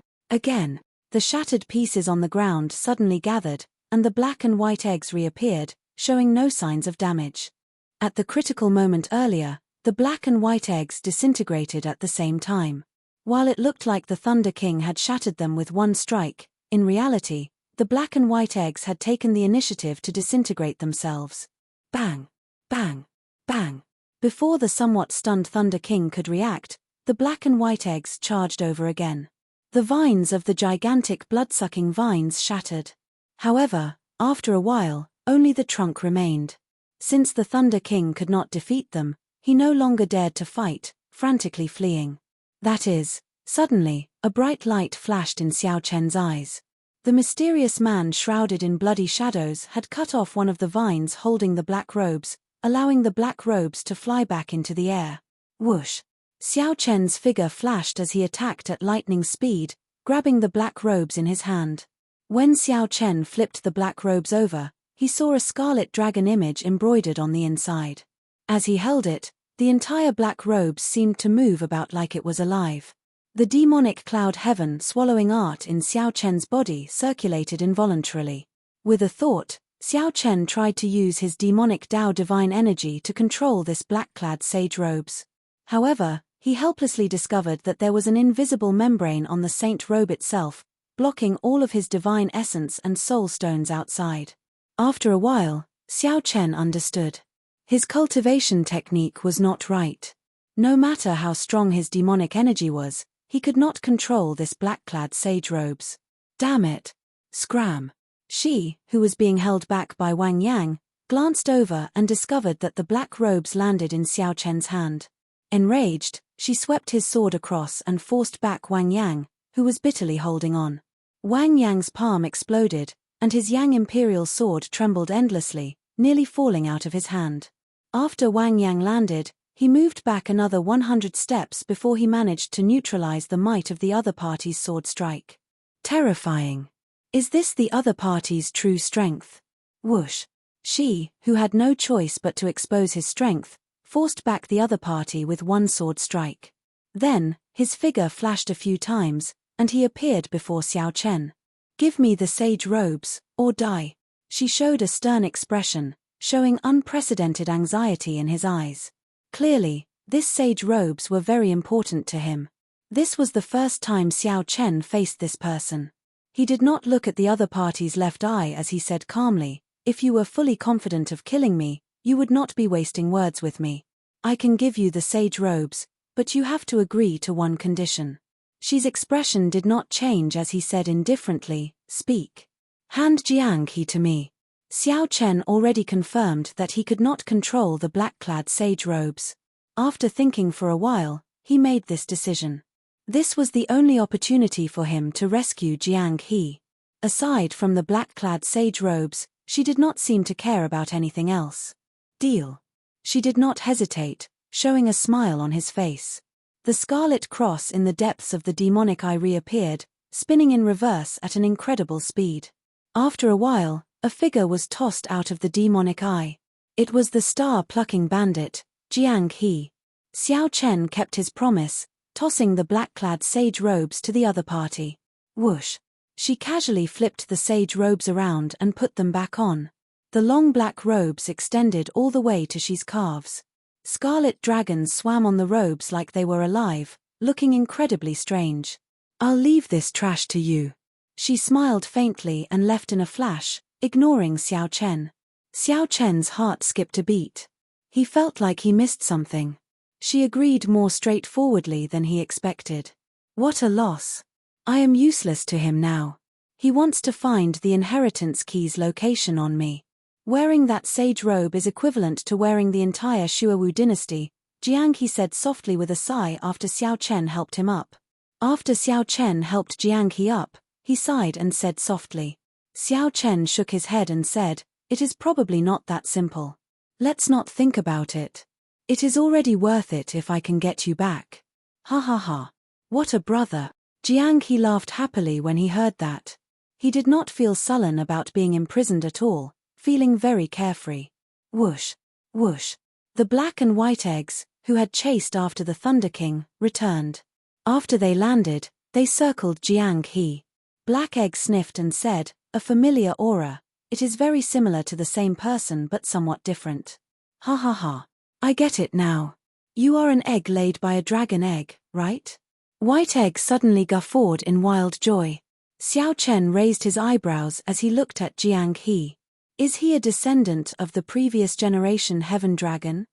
The shattered pieces on the ground suddenly gathered, and the black and white eggs reappeared, showing no signs of damage. At the critical moment earlier, the black and white eggs disintegrated at the same time. While it looked like the Thunder King had shattered them with one strike, in reality, the black and white eggs had taken the initiative to disintegrate themselves. Bang! Bang! Bang! Before the somewhat stunned Thunder King could react, the black and white eggs charged over again. The vines of the gigantic blood-sucking vines shattered. However, after a while, only the trunk remained. Since the Thunder King could not defeat them, he no longer dared to fight, frantically fleeing. That is, suddenly, a bright light flashed in Xiao Chen's eyes. The mysterious man shrouded in bloody shadows had cut off one of the vines holding the black robes, allowing the black robes to fly back into the air. Whoosh! Xiao Chen's figure flashed as he attacked at lightning speed, grabbing the black robes in his hand. When Xiao Chen flipped the black robes over, he saw a scarlet dragon image embroidered on the inside. As he held it, the entire black robes seemed to move about like it was alive. The demonic cloud heaven swallowing art in Xiao Chen's body circulated involuntarily. With a thought, Xiao Chen tried to use his demonic Dao divine energy to control this black-clad sage robes. However, he helplessly discovered that there was an invisible membrane on the saint robe itself, blocking all of his divine essence and soul stones outside. After a while, Xiao Chen understood. His cultivation technique was not right. No matter how strong his demonic energy was, he could not control this black-clad sage robes. Damn it! Scram! She, who was being held back by Wang Yang, glanced over and discovered that the black robes landed in Xiao Chen's hand. Enraged, she swept his sword across and forced back Wang Yang, who was bitterly holding on. Wang Yang's palm exploded, and his Yang Imperial sword trembled endlessly, nearly falling out of his hand. After Wang Yang landed, he moved back another 100 steps before he managed to neutralize the might of the other party's sword strike. Terrifying. Is this the other party's true strength? Whoosh. She, who had no choice but to expose his strength, forced back the other party with one sword strike. Then, his figure flashed a few times, and he appeared before Xiao Chen. "Give me the sage robes, or die." She showed a stern expression, showing unprecedented anxiety in his eyes. Clearly, these sage robes were very important to him. This was the first time Xiao Chen faced this person. He did not look at the other party's left eye as he said calmly, "If you were fully confident of killing me, you would not be wasting words with me. I can give you the sage robes, but you have to agree to one condition." Xi's expression did not change as he said indifferently, "Speak. Hand Jiang He to me." Xiao Chen already confirmed that he could not control the black-clad sage robes. After thinking for a while, he made this decision. This was the only opportunity for him to rescue Jiang He. Aside from the black-clad sage robes, she did not seem to care about anything else. "Deal." She did not hesitate, showing a smile on his face. The scarlet cross in the depths of the demonic eye reappeared, spinning in reverse at an incredible speed. After a while, a figure was tossed out of the demonic eye. It was the star-plucking bandit, Jiang He. Xiao Chen kept his promise, tossing the black-clad sage robes to the other party. Whoosh! She casually flipped the sage robes around and put them back on. The long black robes extended all the way to Xi's calves. Scarlet dragons swam on the robes like they were alive, looking incredibly strange. "I'll leave this trash to you." She smiled faintly and left in a flash, ignoring Xiao Chen. Xiao Chen's heart skipped a beat. He felt like he missed something. She agreed more straightforwardly than he expected. What a loss. I am useless to him now. He wants to find the inheritance key's location on me. Wearing that sage robe is equivalent to wearing the entire Shuawu dynasty, Jiang He said softly with a sigh after Xiao Chen helped him up. After Xiao Chen helped Jiang He up, he sighed and said softly. Xiao Chen shook his head and said, "It is probably not that simple. Let's not think about it. It is already worth it if I can get you back." Ha ha ha. What a brother. Jiang He laughed happily when he heard that. He did not feel sullen about being imprisoned at all, feeling very carefree. Whoosh, whoosh. The black and white eggs, who had chased after the Thunder King, returned. After they landed, they circled Jiang He. Black Egg sniffed and said, "A familiar aura. It is very similar to the same person but somewhat different." Ha ha ha. I get it now. You are an egg laid by a dragon egg, right? White Egg suddenly guffawed in wild joy. Xiao Chen raised his eyebrows as he looked at Jiang He. Is he a descendant of the previous generation Heaven Dragon?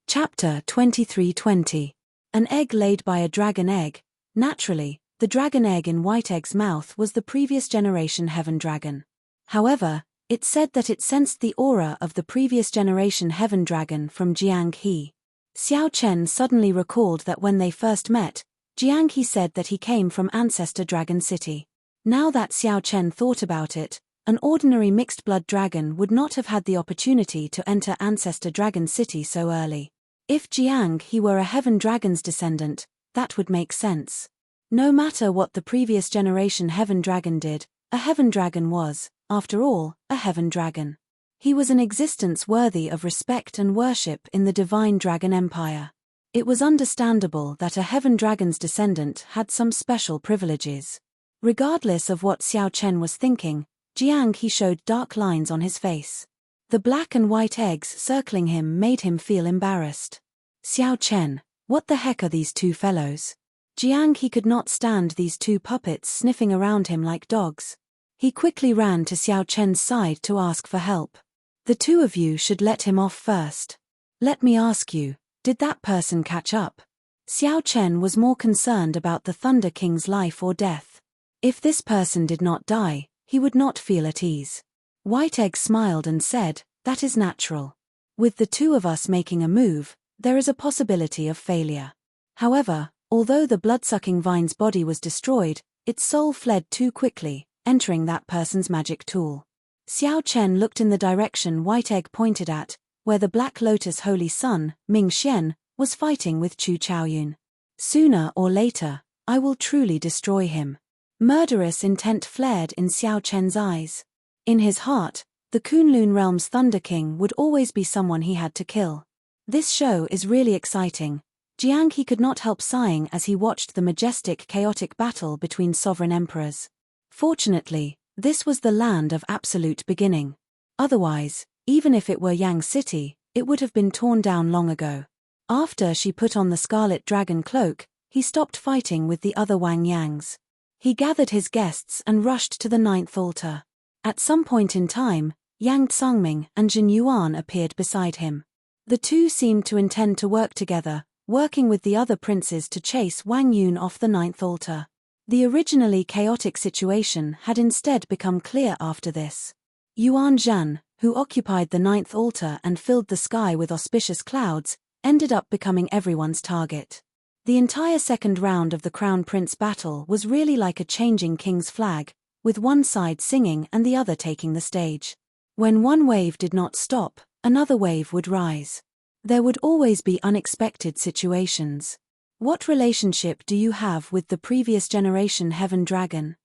Chapter 2320. An egg laid by a dragon egg. Naturally, the dragon egg in White Egg's mouth was the previous generation Heaven Dragon. However, it said that it sensed the aura of the previous generation Heaven Dragon from Jiang He. Xiao Chen suddenly recalled that when they first met, Jiang He said that he came from Ancestor Dragon City. Now that Xiao Chen thought about it, an ordinary mixed-blood dragon would not have had the opportunity to enter Ancestor Dragon City so early. If Jiang He were a Heaven Dragon's descendant, that would make sense. No matter what the previous generation Heaven Dragon did, a Heaven Dragon was, after all, a Heaven Dragon. He was an existence worthy of respect and worship in the Divine Dragon Empire. It was understandable that a Heaven Dragon's descendant had some special privileges. Regardless of what Xiao Chen was thinking, Jiang He showed dark lines on his face. The black and white eggs circling him made him feel embarrassed. Xiao Chen, what the heck are these two fellows? Jiang He could not stand these two puppets sniffing around him like dogs. He quickly ran to Xiao Chen's side to ask for help. The two of you should let him off first. Let me ask you, did that person catch up? Xiao Chen was more concerned about the Thunder King's life or death. If this person did not die, he would not feel at ease. White Egg smiled and said, "That is natural. With the two of us making a move, there is a possibility of failure. However, although the blood-sucking vine's body was destroyed, its soul fled too quickly, entering that person's magic tool." Xiao Chen looked in the direction White Egg pointed at, where the Black Lotus Holy Sun, Ming Xian, was fighting with Chu Chaoyun. Sooner or later, I will truly destroy him. Murderous intent flared in Xiao Chen's eyes. In his heart, The Kunlun realm's Thunder King would always be someone he had to kill. This show is really exciting. Jiang He could not help sighing as he watched the majestic, chaotic battle between sovereign emperors. Fortunately, this was the land of absolute beginning. Otherwise, even if it were Yang City, it would have been torn down long ago. After she put on the Scarlet Dragon cloak, he stopped fighting with the other Wang Yangs. He gathered his guests and rushed to the 9th altar. At some point in time, Yang Tsangming and Jin Yuan appeared beside him. The two seemed to intend to work together, working with the other princes to chase Wang Yun off the 9th altar. The originally chaotic situation had instead become clear after this. Yuan Zhan, who occupied the 9th altar and filled the sky with auspicious clouds, ended up becoming everyone's target. The entire second round of the Crown Prince battle was really like a changing king's flag, with one side singing and the other taking the stage. When one wave did not stop, another wave would rise. There would always be unexpected situations. What relationship do you have with the previous generation Heaven Dragon?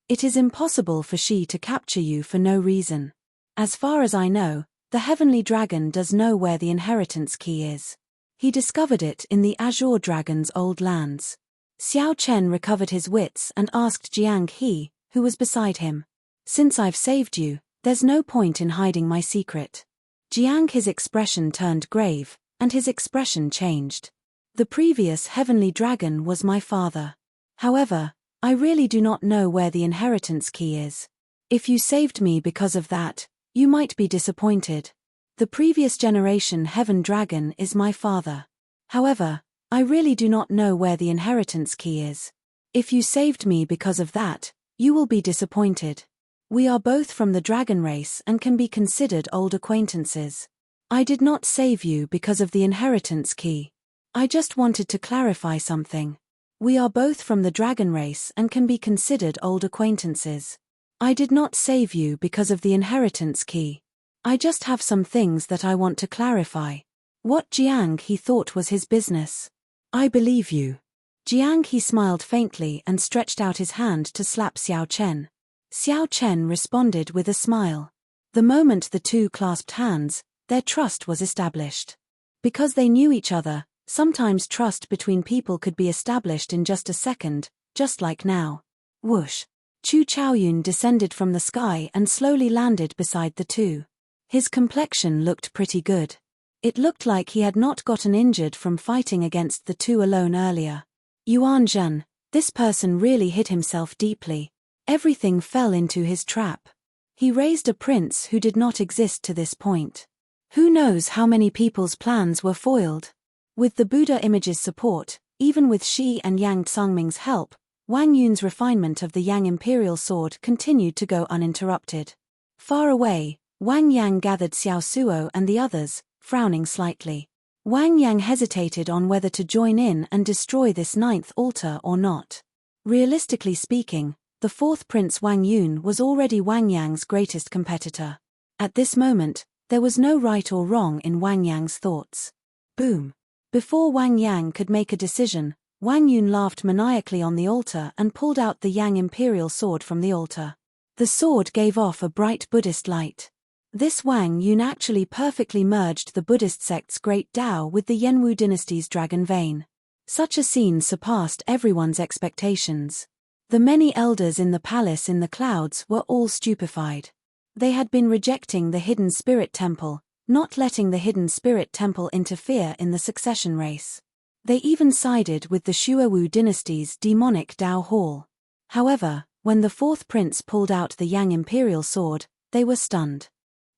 It is impossible for she to capture you for no reason. As far as I know, the Heavenly Dragon does know where the inheritance key is. He discovered it in the Azure Dragon's old lands. Xiao Chen recovered his wits and asked Jiang He, who was beside him. Since I've saved you, there's no point in hiding my secret. Jiang He's expression turned grave, and his expression changed. The previous Heavenly Dragon was my father. However, I really do not know where the inheritance key is. If you saved me because of that, you might be disappointed. The previous generation Heaven Dragon is my father. However, I really do not know where the inheritance key is. If you saved me because of that, you will be disappointed. We are both from the dragon race and can be considered old acquaintances. I did not save you because of the inheritance key. I just wanted to clarify something. We are both from the dragon race and can be considered old acquaintances. I did not save you because of the inheritance key. I just have some things that I want to clarify. What Jiang He thought was his business. I believe you. Jiang He smiled faintly and stretched out his hand to slap Xiao Chen. Xiao Chen responded with a smile. The moment the two clasped hands, their trust was established. Because they knew each other, sometimes trust between people could be established in just a second, just like now. Whoosh! Chu Chaoyun descended from the sky and slowly landed beside the two. His complexion looked pretty good. It looked like he had not gotten injured from fighting against the two alone earlier. Yuan Zhan, this person really hid himself deeply. Everything fell into his trap. He raised a prince who did not exist to this point. Who knows how many people's plans were foiled? With the Buddha image's support, even with Shi and Yang Tsangming's help, Wang Yun's refinement of the Yang Imperial Sword continued to go uninterrupted. Far away, Wang Yang gathered Xiao Suo and the others, frowning slightly. Wang Yang hesitated on whether to join in and destroy this 9th altar or not. Realistically speaking, the 4th Prince Wang Yun was already Wang Yang's greatest competitor. At this moment, there was no right or wrong in Wang Yang's thoughts. Boom! Before Wang Yang could make a decision, Wang Yun laughed maniacally on the altar and pulled out the Yang Imperial Sword from the altar. The sword gave off a bright Buddhist light. This Wang Yun actually perfectly merged the Buddhist sect's great Tao with the Yenwu dynasty's dragon vein. Such a scene surpassed everyone's expectations. The many elders in the palace in the clouds were all stupefied. They had been rejecting the Hidden Spirit Temple, not letting the Hidden Spirit Temple interfere in the succession race. They even sided with the Shuawu dynasty's demonic Tao Hall. However, when the 4th prince pulled out the Yang Imperial Sword, they were stunned.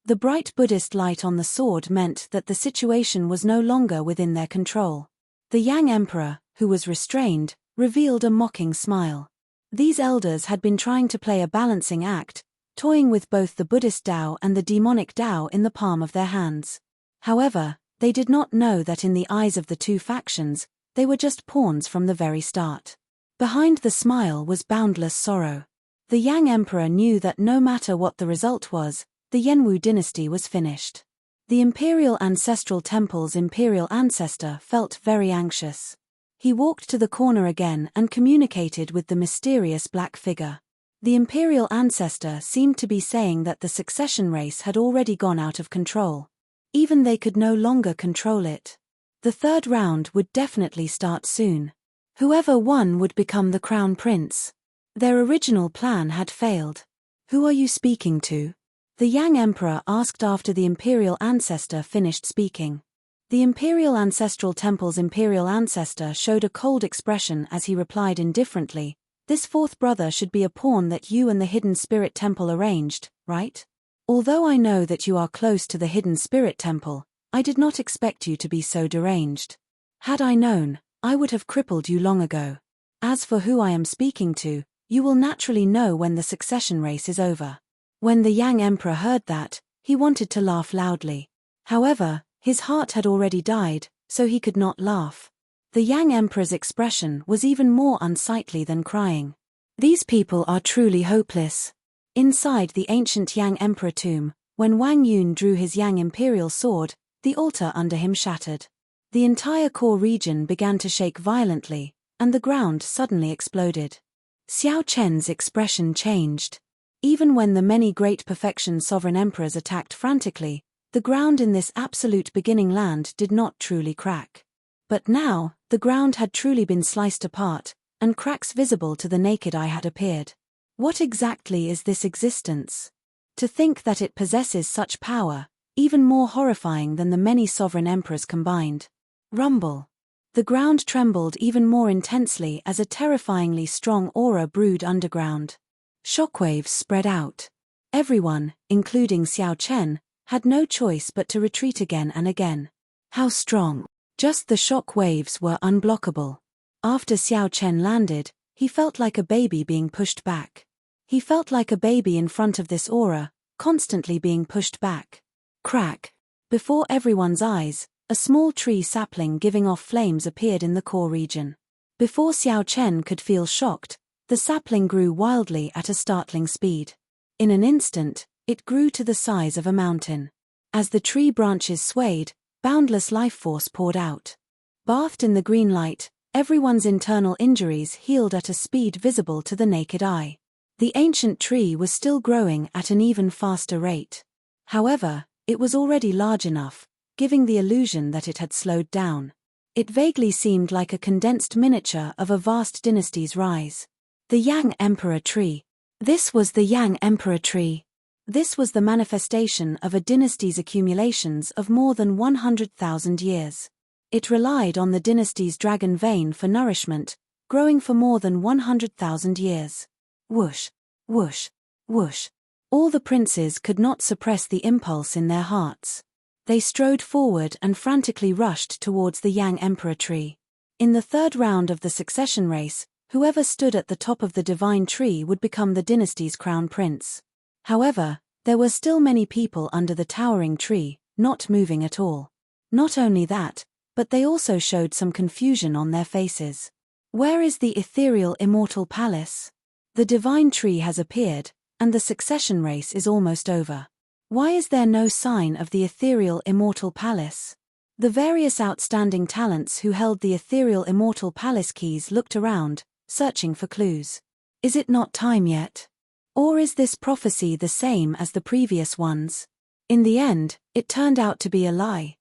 The bright Buddhist light on the sword meant that the situation was no longer within their control. The Yang Emperor, who was restrained, revealed a mocking smile. These elders had been trying to play a balancing act, toying with both the Buddhist Tao and the demonic Tao in the palm of their hands. However, they did not know that in the eyes of the two factions, they were just pawns from the very start. Behind the smile was boundless sorrow. The Yang Emperor knew that no matter what the result was, the Yenwu dynasty was finished. The Imperial Ancestral Temple's imperial ancestor felt very anxious. He walked to the corner again and communicated with the mysterious black figure. The imperial ancestor seemed to be saying that the succession race had already gone out of control. Even they could no longer control it. The third round would definitely start soon. Whoever won would become the crown prince. Their original plan had failed. Who are you speaking to? The Yang Emperor asked after the imperial ancestor finished speaking. The imperial ancestral temple's imperial ancestor showed a cold expression as he replied indifferently, "This fourth brother should be a pawn that you and the hidden spirit temple arranged, right? Although I know that you are close to the hidden spirit temple, I did not expect you to be so deranged. Had I known, I would have crippled you long ago. As for who I am speaking to, you will naturally know when the succession race is over." When the Yang Emperor heard that, he wanted to laugh loudly. However, his heart had already died, so he could not laugh. The Yang Emperor's expression was even more unsightly than crying. These people are truly hopeless. Inside the ancient Yang Emperor tomb, when Wang Yun drew his Yang Imperial sword, the altar under him shattered. The entire core region began to shake violently, and the ground suddenly exploded. Xiao Chen's expression changed. Even when the many great perfection sovereign emperors attacked frantically, the ground in this absolute beginning land did not truly crack. But now, the ground had truly been sliced apart, and cracks visible to the naked eye had appeared. What exactly is this existence? To think that it possesses such power, even more horrifying than the many sovereign emperors combined. Rumble. The ground trembled even more intensely as a terrifyingly strong aura brewed underground. Shockwaves spread out. Everyone, including Xiao Chen, had no choice but to retreat again and again. How strong! Just the shock waves were unblockable. After Xiao Chen landed, he felt like a baby being pushed back. He felt like a baby in front of this aura, constantly being pushed back. Crack! Before everyone's eyes, a small tree sapling giving off flames appeared in the core region. Before Xiao Chen could feel shocked, the sapling grew wildly at a startling speed. In an instant, it grew to the size of a mountain. As the tree branches swayed, boundless life force poured out. Bathed in the green light, everyone's internal injuries healed at a speed visible to the naked eye. The ancient tree was still growing at an even faster rate. However, it was already large enough, giving the illusion that it had slowed down. It vaguely seemed like a condensed miniature of a vast dynasty's rise. The Yang Emperor Tree. This was the Yang Emperor Tree. This was the manifestation of a dynasty's accumulations of more than 100,000 years. It relied on the dynasty's dragon vein for nourishment, growing for more than 100,000 years. Whoosh, whoosh, whoosh. All the princes could not suppress the impulse in their hearts. They strode forward and frantically rushed towards the Yang Emperor Tree. In the third round of the succession race, whoever stood at the top of the divine tree would become the dynasty's crown prince. However, there were still many people under the towering tree, not moving at all. Not only that, but they also showed some confusion on their faces. Where is the ethereal immortal palace? The divine tree has appeared, and the succession race is almost over. Why is there no sign of the ethereal immortal palace? The various outstanding talents who held the ethereal immortal palace keys looked around, searching for clues. Is it not time yet? Or is this prophecy the same as the previous ones? In the end, it turned out to be a lie.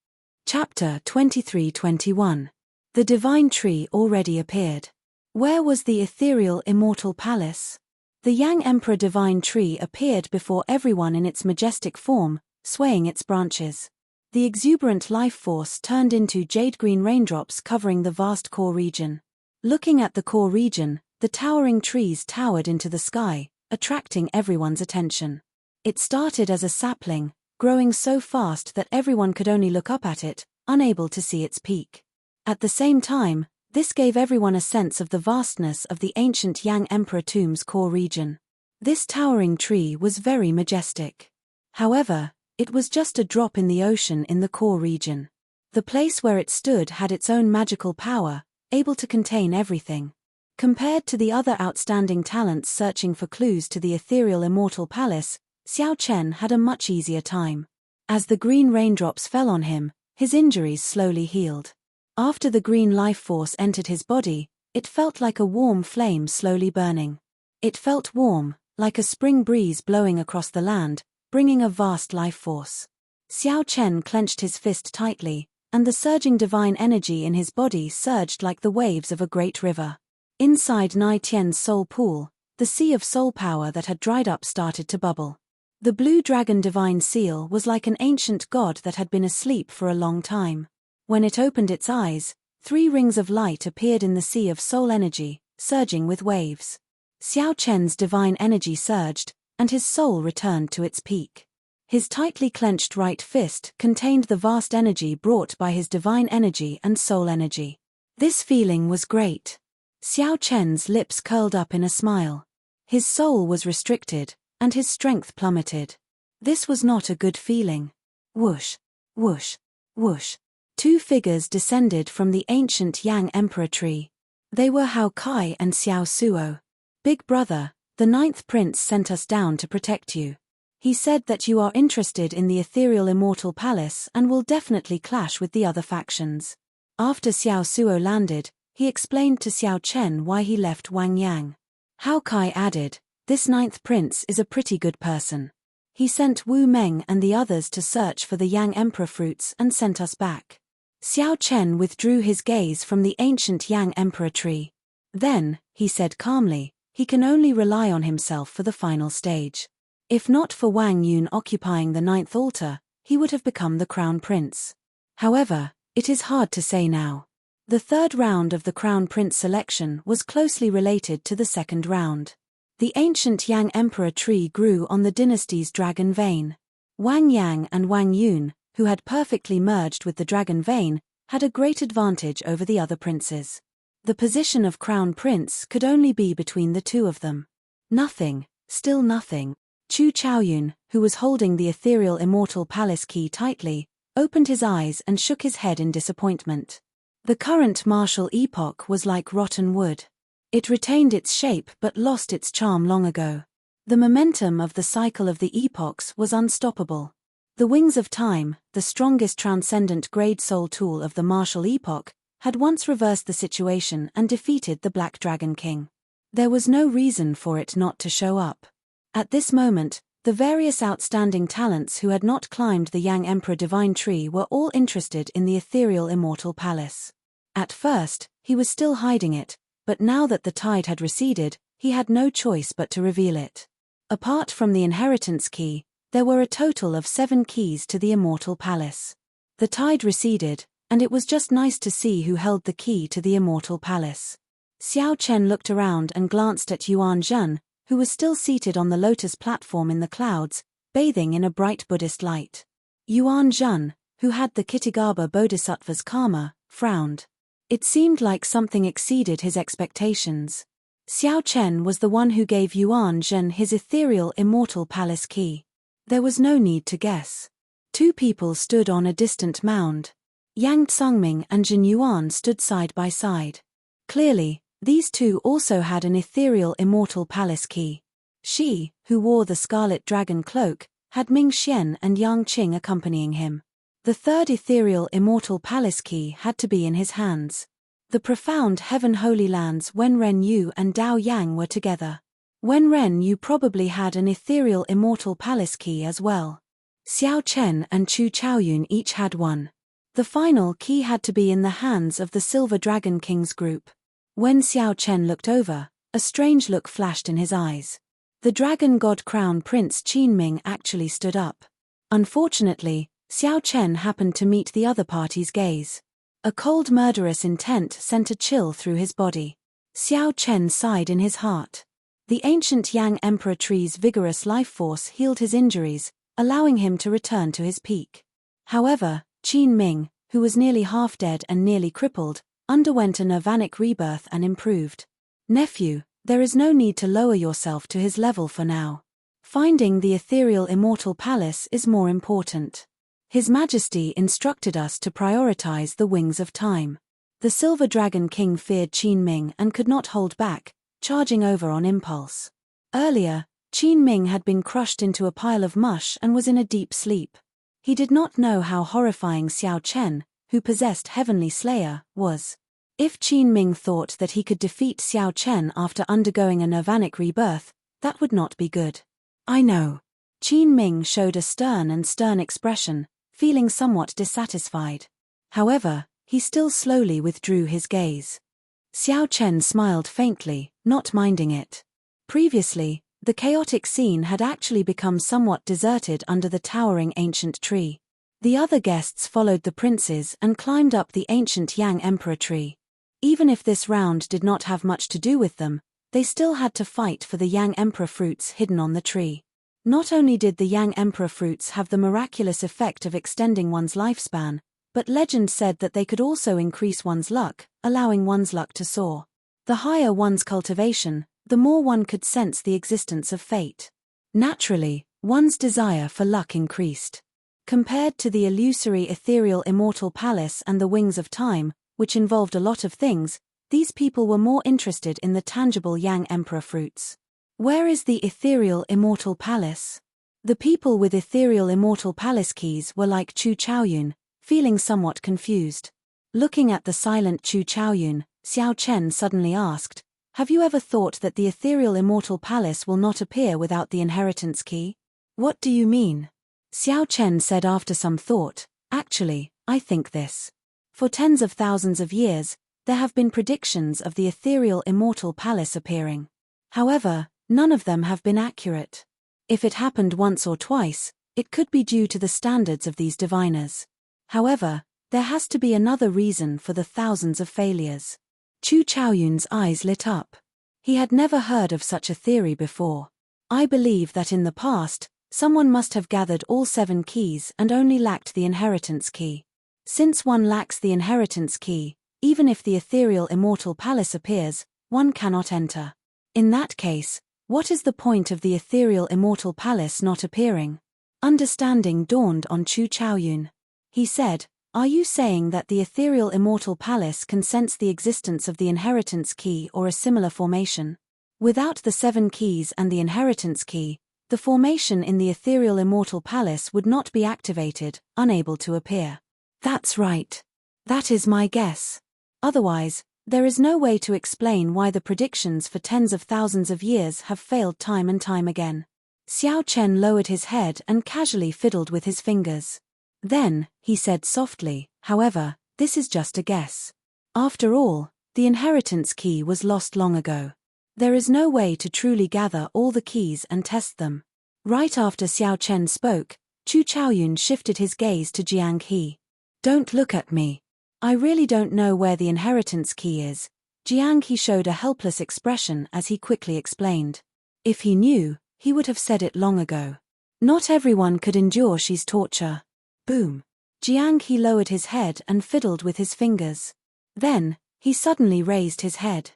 Chapter 23-21. The divine tree already appeared. Where was the ethereal immortal palace? The Yang Emperor divine tree appeared before everyone in its majestic form, swaying its branches. The exuberant life force turned into jade-green raindrops covering the vast core region. Looking at the core region, the towering trees towered into the sky, attracting everyone's attention. It started as a sapling, growing so fast that everyone could only look up at it, unable to see its peak. At the same time, this gave everyone a sense of the vastness of the ancient Yang Emperor tomb's core region. This towering tree was very majestic. However, it was just a drop in the ocean in the core region. The place where it stood had its own magical power, able to contain everything. Compared to the other outstanding talents searching for clues to the ethereal immortal palace, Xiao Chen had a much easier time. As the green raindrops fell on him, his injuries slowly healed. After the green life force entered his body, it felt like a warm flame slowly burning. It felt warm, like a spring breeze blowing across the land, bringing a vast life force. Xiao Chen clenched his fist tightly, and the surging divine energy in his body surged like the waves of a great river. Inside Nai Tian's soul pool, the sea of soul power that had dried up started to bubble. The blue dragon divine seal was like an ancient god that had been asleep for a long time. When it opened its eyes, 3 rings of light appeared in the sea of soul energy, surging with waves. Xiao Chen's divine energy surged, and his soul returned to its peak. His tightly clenched right fist contained the vast energy brought by his divine energy and soul energy. This feeling was great. Xiao Chen's lips curled up in a smile. His soul was restricted, and his strength plummeted. This was not a good feeling. Whoosh, whoosh, whoosh. 2 figures descended from the ancient Yang Emperor tree. They were Hao Kai and Xiao Suo. Big brother, the 9th prince sent us down to protect you. He said that you are interested in the ethereal Immortal Palace and will definitely clash with the other factions. After Xiao Suo landed, he explained to Xiao Chen why he left Wang Yang. Hao Kai added, "This 9th prince is a pretty good person. He sent Wu Meng and the others to search for the Yang Emperor fruits and sent us back." Xiao Chen withdrew his gaze from the ancient Yang Emperor tree. Then, he said calmly, he can only rely on himself for the final stage. If not for Wang Yun occupying the 9th altar, he would have become the crown prince. However, it is hard to say now. The 3rd round of the crown prince selection was closely related to the 2nd round. The ancient Yang Emperor tree grew on the dynasty's dragon vein. Wang Yang and Wang Yun, who had perfectly merged with the dragon vein, had a great advantage over the other princes. The position of crown prince could only be between the 2 of them. Nothing, still nothing. Chu Chaoyun, who was holding the ethereal Immortal Palace key tightly, opened his eyes and shook his head in disappointment. The current martial epoch was like rotten wood. It retained its shape but lost its charm long ago. The momentum of the cycle of the epochs was unstoppable. The Wings of Time, the strongest transcendent grade soul tool of the martial epoch, had once reversed the situation and defeated the Black Dragon King. There was no reason for it not to show up. At this moment, the various outstanding talents who had not climbed the Yang Emperor Divine Tree were all interested in the ethereal Immortal Palace. At first, he was still hiding it, but now that the tide had receded, he had no choice but to reveal it. Apart from the inheritance key, there were a total of 7 keys to the Immortal Palace. The tide receded, and it was just nice to see who held the key to the Immortal Palace. Xiao Chen looked around and glanced at Yuan Zhen, who was still seated on the lotus platform in the clouds, bathing in a bright Buddhist light. Yuan Zhen, who had the Kittigaba Bodhisattva's karma, frowned. It seemed like something exceeded his expectations. Xiao Chen was the one who gave Yuan Zhen his ethereal Immortal Palace key. There was no need to guess. 2 people stood on a distant mound. Yang Tsungming and Jin Yuan stood side by side. Clearly, these 2 also had an ethereal Immortal Palace key. She, who wore the Scarlet Dragon cloak, had Ming Xian and Yang Qing accompanying him. The 3rd ethereal Immortal Palace key had to be in his hands. The profound Heaven Holy Lands Wen Ren Yu and Dao Yang were together. Wen Ren Yu probably had an ethereal Immortal Palace key as well. Xiao Chen and Chu Chaoyun each had one. The final key had to be in the hands of the Silver Dragon King's group. When Xiao Chen looked over, a strange look flashed in his eyes. The Dragon God Crown Prince Qin Ming actually stood up. Unfortunately, Xiao Chen happened to meet the other party's gaze. A cold murderous intent sent a chill through his body. Xiao Chen sighed in his heart. The ancient Yang Emperor tree's vigorous life force healed his injuries, allowing him to return to his peak. However, Qin Ming, who was nearly half dead and nearly crippled, underwent a nirvanic rebirth and improved. Nephew, there is no need to lower yourself to his level for now. Finding the ethereal Immortal Palace is more important. His Majesty instructed us to prioritize the Wings of Time. The Silver Dragon King feared Qin Ming and could not hold back, charging over on impulse. Earlier, Qin Ming had been crushed into a pile of mush and was in a deep sleep. He did not know how horrifying Xiao Chen, who possessed Heavenly Slayer, was. If Qin Ming thought that he could defeat Xiao Chen after undergoing a nirvanic rebirth, That would not be good. I know. Qin Ming showed a stern expression, feeling somewhat dissatisfied. However, he still slowly withdrew his gaze. Xiao Chen smiled faintly, not minding it. Previously, the chaotic scene had actually become somewhat deserted under the towering ancient tree. The other guests followed the princes and climbed up the ancient Yang Emperor tree. Even if this round did not have much to do with them, they still had to fight for the Yang Emperor fruits hidden on the tree. Not only did the Yang Emperor fruits have the miraculous effect of extending one's lifespan, but legend said that they could also increase one's luck, allowing one's luck to soar. The higher one's cultivation, the more one could sense the existence of fate. Naturally, one's desire for luck increased. Compared to the illusory ethereal Immortal Palace and the Wings of Time, which involved a lot of things, these people were more interested in the tangible Yang Emperor fruits. Where is the ethereal Immortal Palace? The people with ethereal Immortal Palace keys were like Chu Chaoyun, feeling somewhat confused. Looking at the silent Chu Chaoyun, Xiao Chen suddenly asked, "Have you ever thought that the ethereal Immortal Palace will not appear without the inheritance key?" "What do you mean?" Xiao Chen said after some thought, "Actually, I think this. For tens of thousands of years, there have been predictions of the ethereal Immortal Palace appearing. However, none of them have been accurate. If it happened once or twice, it could be due to the standards of these diviners. However, there has to be another reason for the thousands of failures." Chu Chaoyun's eyes lit up. He had never heard of such a theory before. "I believe that in the past, someone must have gathered all 7 keys and only lacked the inheritance key. Since one lacks the inheritance key, even if the ethereal Immortal Palace appears, one cannot enter. In that case, what is the point of the ethereal Immortal Palace not appearing?" Understanding dawned on Chu Chaoyun. He said, "Are you saying that the ethereal Immortal Palace can sense the existence of the inheritance key or a similar formation? Without the 7 keys and the inheritance key, the formation in the ethereal Immortal Palace would not be activated, unable to appear." "That's right. That is my guess. Otherwise, there is no way to explain why the predictions for tens of thousands of years have failed time and time again." Xiao Chen lowered his head and casually fiddled with his fingers. Then, he said softly, "However, this is just a guess. After all, the inheritance key was lost long ago. There is no way to truly gather all the keys and test them." Right after Xiao Chen spoke, Chu Chaoyun shifted his gaze to Jiang He. "Don't look at me. I really don't know where the inheritance key is." Jiang He showed a helpless expression as he quickly explained. If he knew, he would have said it long ago. Not everyone could endure Shi's torture. Boom. Jiang He lowered his head and fiddled with his fingers. Then, he suddenly raised his head.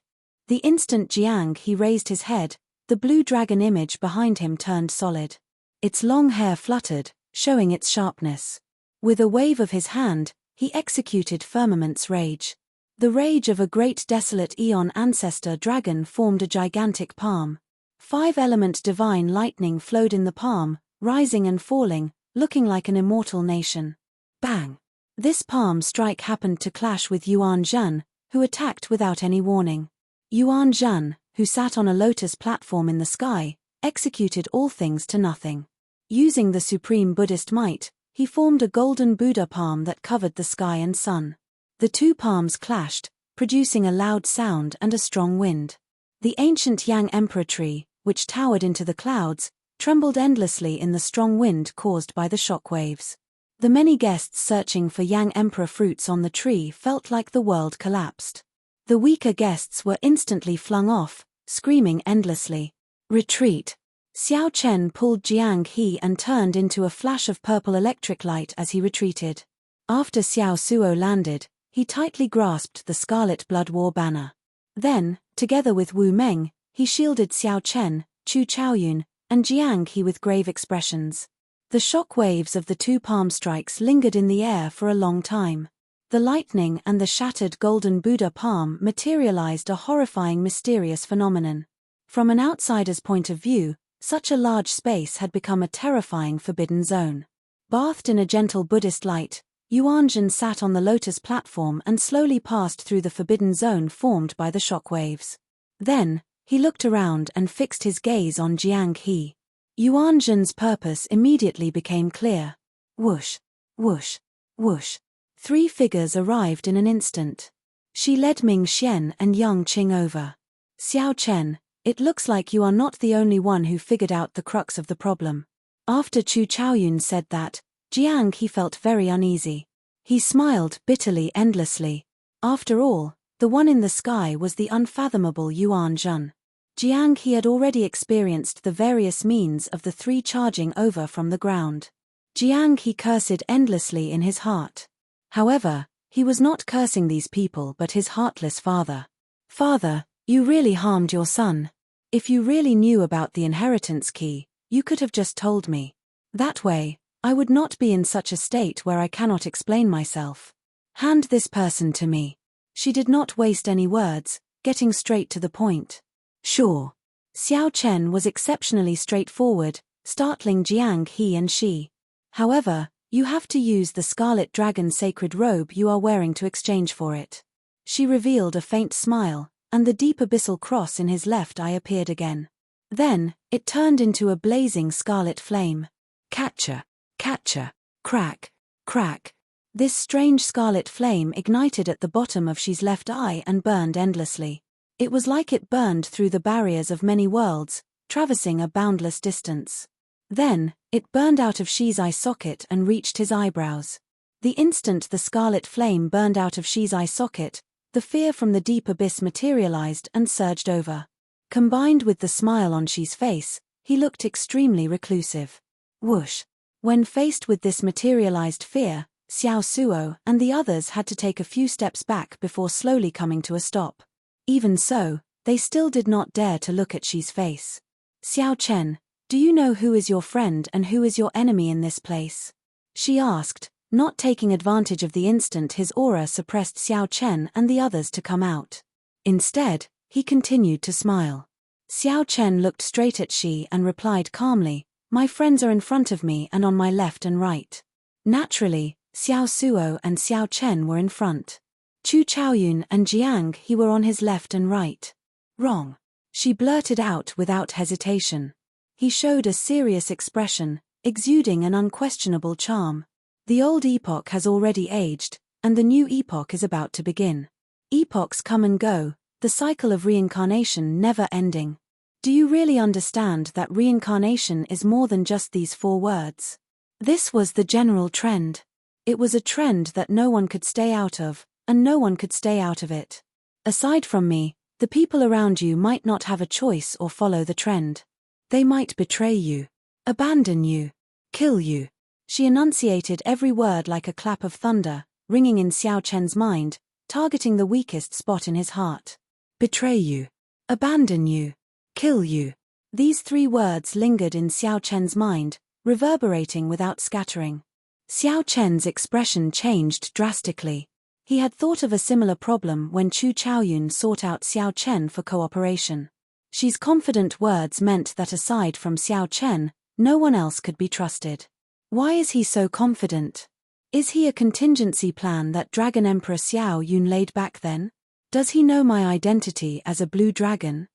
The instant Jiang He raised his head, the blue dragon image behind him turned solid. Its long hair fluttered, showing its sharpness. With a wave of his hand, he executed Firmament's Rage. The rage of a great desolate eon ancestor dragon formed a gigantic palm. 5-element divine lightning flowed in the palm, rising and falling, looking like an immortal nation. Bang! This palm strike happened to clash with Yuan Zhan, who attacked without any warning. Yuan Zhan, who sat on a lotus platform in the sky, executed all things to nothing. Using the supreme Buddhist might, he formed a golden Buddha palm that covered the sky and sun. The 2 palms clashed, producing a loud sound and a strong wind. The ancient Yang Emperor tree, which towered into the clouds, trembled endlessly in the strong wind caused by the shock waves. The many guests searching for Yang Emperor fruits on the tree felt like the world collapsed. The weaker guests were instantly flung off, screaming endlessly. "Retreat!" Xiao Chen pulled Jiang He and turned into a flash of purple electric light as he retreated. After Xiao Suo landed, he tightly grasped the Scarlet Blood War banner. Then, together with Wu Meng, he shielded Xiao Chen, Chu Chaoyun, and Jiang He with grave expressions. The shock waves of the 2 palm strikes lingered in the air for a long time. The lightning and the shattered golden Buddha palm materialized a horrifying mysterious phenomenon. From an outsider's point of view, such a large space had become a terrifying forbidden zone. Bathed in a gentle Buddhist light, Yuan Zhan sat on the lotus platform and slowly passed through the forbidden zone formed by the shock waves. Then, He looked around and fixed his gaze on Jiang He. Yuan Zhen's purpose immediately became clear. Whoosh, whoosh, whoosh. 3 figures arrived in an instant. She led Ming Xian and Yang Qing over. Xiao Chen, it looks like you are not the only one who figured out the crux of the problem. After Chu Chaoyun said that, Jiang He felt very uneasy. He smiled bitterly endlessly. After all, the one in the sky was the unfathomable Yuan Zhen. Jiang He had already experienced the various means of the 3 charging over from the ground. Jiang He cursed endlessly in his heart. However, he was not cursing these people but his heartless father. Father, you really harmed your son. If you really knew about the inheritance key, you could have just told me. That way, I would not be in such a state where I cannot explain myself. Hand this person to me. She did not waste any words, getting straight to the point. Sure. Xiao Chen was exceptionally straightforward, startling Jiang He and she. However, you have to use the Scarlet Dragon sacred robe you are wearing to exchange for it. She revealed a faint smile, and the deep abyssal cross in his left eye appeared again. Then, it turned into a blazing scarlet flame. Catcher, catcher, crack, crack. This strange scarlet flame ignited at the bottom of She's left eye and burned endlessly. It was like it burned through the barriers of many worlds, traversing a boundless distance. Then, it burned out of She's eye socket and reached his eyebrows. The instant the scarlet flame burned out of She's eye socket, the fear from the deep abyss materialized and surged over. Combined with the smile on She's face, he looked extremely reclusive. Whoosh. When faced with this materialized fear, Xiao Suo and the others had to take a few steps back before slowly coming to a stop. Even so, they still did not dare to look at She's face. Xiao Chen, do you know who is your friend and who is your enemy in this place? She asked, not taking advantage of the instant his aura suppressed Xiao Chen and the others to come out. Instead, he continued to smile. Xiao Chen looked straight at She and replied calmly, my friends are in front of me and on my left and right. Naturally, Xiao Suo and Xiao Chen were in front. Chu Chaoyun and Jiang He were on his left and right. Wrong. She blurted out without hesitation. He showed a serious expression, exuding an unquestionable charm. The old epoch has already aged, and the new epoch is about to begin. Epochs come and go, the cycle of reincarnation never ending. Do you really understand that reincarnation is more than just these 4 words? This was the general trend. It was a trend that no one could stay out of, and no one could stay out of it. Aside from me, the people around you might not have a choice or follow the trend. They might betray you, abandon you, kill you. She enunciated every word like a clap of thunder, ringing in Xiao Chen's mind, targeting the weakest spot in his heart. Betray you, abandon you, kill you. These 3 words lingered in Xiao Chen's mind, reverberating without scattering. Xiao Chen's expression changed drastically. He had thought of a similar problem when Chu Chaoyun sought out Xiao Chen for cooperation. She's confident words meant that aside from Xiao Chen, no one else could be trusted. Why is he so confident? Is he a contingency plan that Dragon Emperor Xiao Yun laid back then? Does he know my identity as a blue dragon?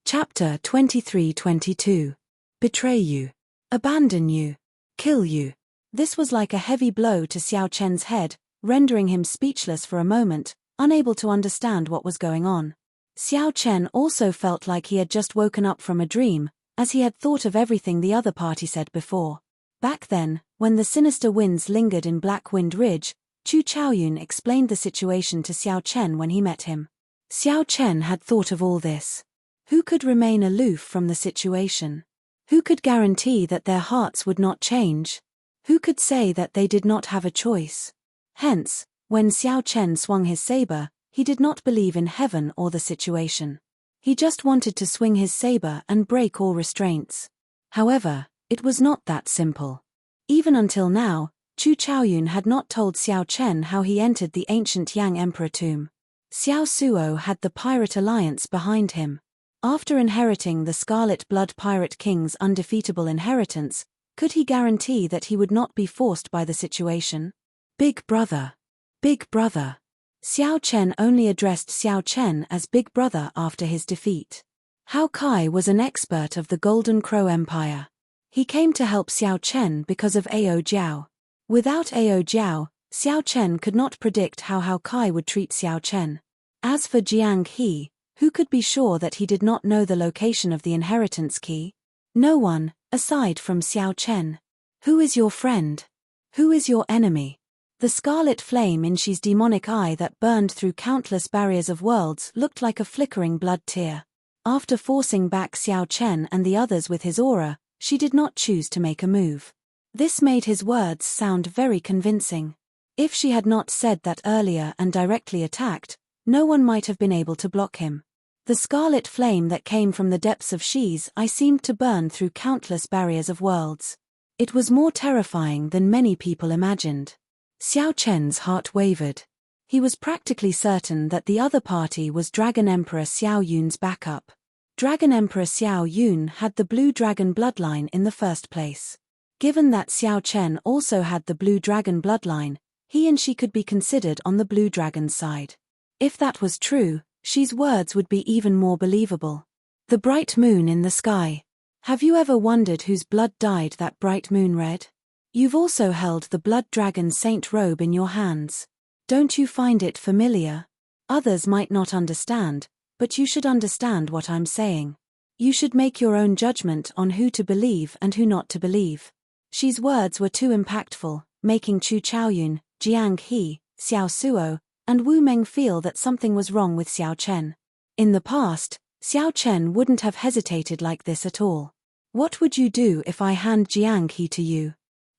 Chapter 23-22. Betray you. Abandon you. Kill you. This was like a heavy blow to Xiao Chen's head, rendering him speechless for a moment, unable to understand what was going on. Xiao Chen also felt like he had just woken up from a dream, as he had thought of everything the other party said before. Back then, when the sinister winds lingered in Black Wind Ridge, Chu Chaoyun explained the situation to Xiao Chen when he met him. Xiao Chen had thought of all this. Who could remain aloof from the situation? Who could guarantee that their hearts would not change? Who could say that they did not have a choice? Hence, when Xiao Chen swung his saber, he did not believe in heaven or the situation. He just wanted to swing his saber and break all restraints. However, it was not that simple. Even until now, Chu Chaoyun had not told Xiao Chen how he entered the ancient Yang Emperor tomb. Xiao Suo had the Pirate Alliance behind him. After inheriting the Scarlet Blood Pirate King's undefeatable inheritance, could he guarantee that he would not be forced by the situation? Big brother. Big brother. Xiao Chen only addressed Xiao Chen as Big Brother after his defeat. Hao Kai was an expert of the Golden Crow Empire. He came to help Xiao Chen because of Ao Jiao. Without Ao Jiao, Xiao Chen could not predict how Hao Kai would treat Xiao Chen. As for Jiang He, who could be sure that he did not know the location of the inheritance key? No one, aside from Xiao Chen. Who is your friend? Who is your enemy? The scarlet flame in Shi's demonic eye that burned through countless barriers of worlds looked like a flickering blood tear. After forcing back Xiao Chen and the others with his aura, she did not choose to make a move. This made his words sound very convincing. If she had not said that earlier and directly attacked, no one might have been able to block him. The scarlet flame that came from the depths of Shi's eye seemed to burn through countless barriers of worlds. It was more terrifying than many people imagined. Xiao Chen's heart wavered. He was practically certain that the other party was Dragon Emperor Xiao Yun's backup. Dragon Emperor Xiao Yun had the Blue Dragon bloodline in the first place. Given that Xiao Chen also had the Blue Dragon bloodline, he and she could be considered on the Blue Dragon's side. If that was true, Shi's words would be even more believable. The bright moon in the sky. Have you ever wondered whose blood dyed that bright moon red? You've also held the Blood Dragon Saint robe in your hands. Don't you find it familiar? Others might not understand, but you should understand what I'm saying. You should make your own judgment on who to believe and who not to believe. Shi's words were too impactful, making Chu Chaoyun, Jiang He, Xiao Suo, and Wu Meng feel that something was wrong with Xiao Chen. In the past, Xiao Chen wouldn't have hesitated like this at all. What would you do if I hand Jiang He to you?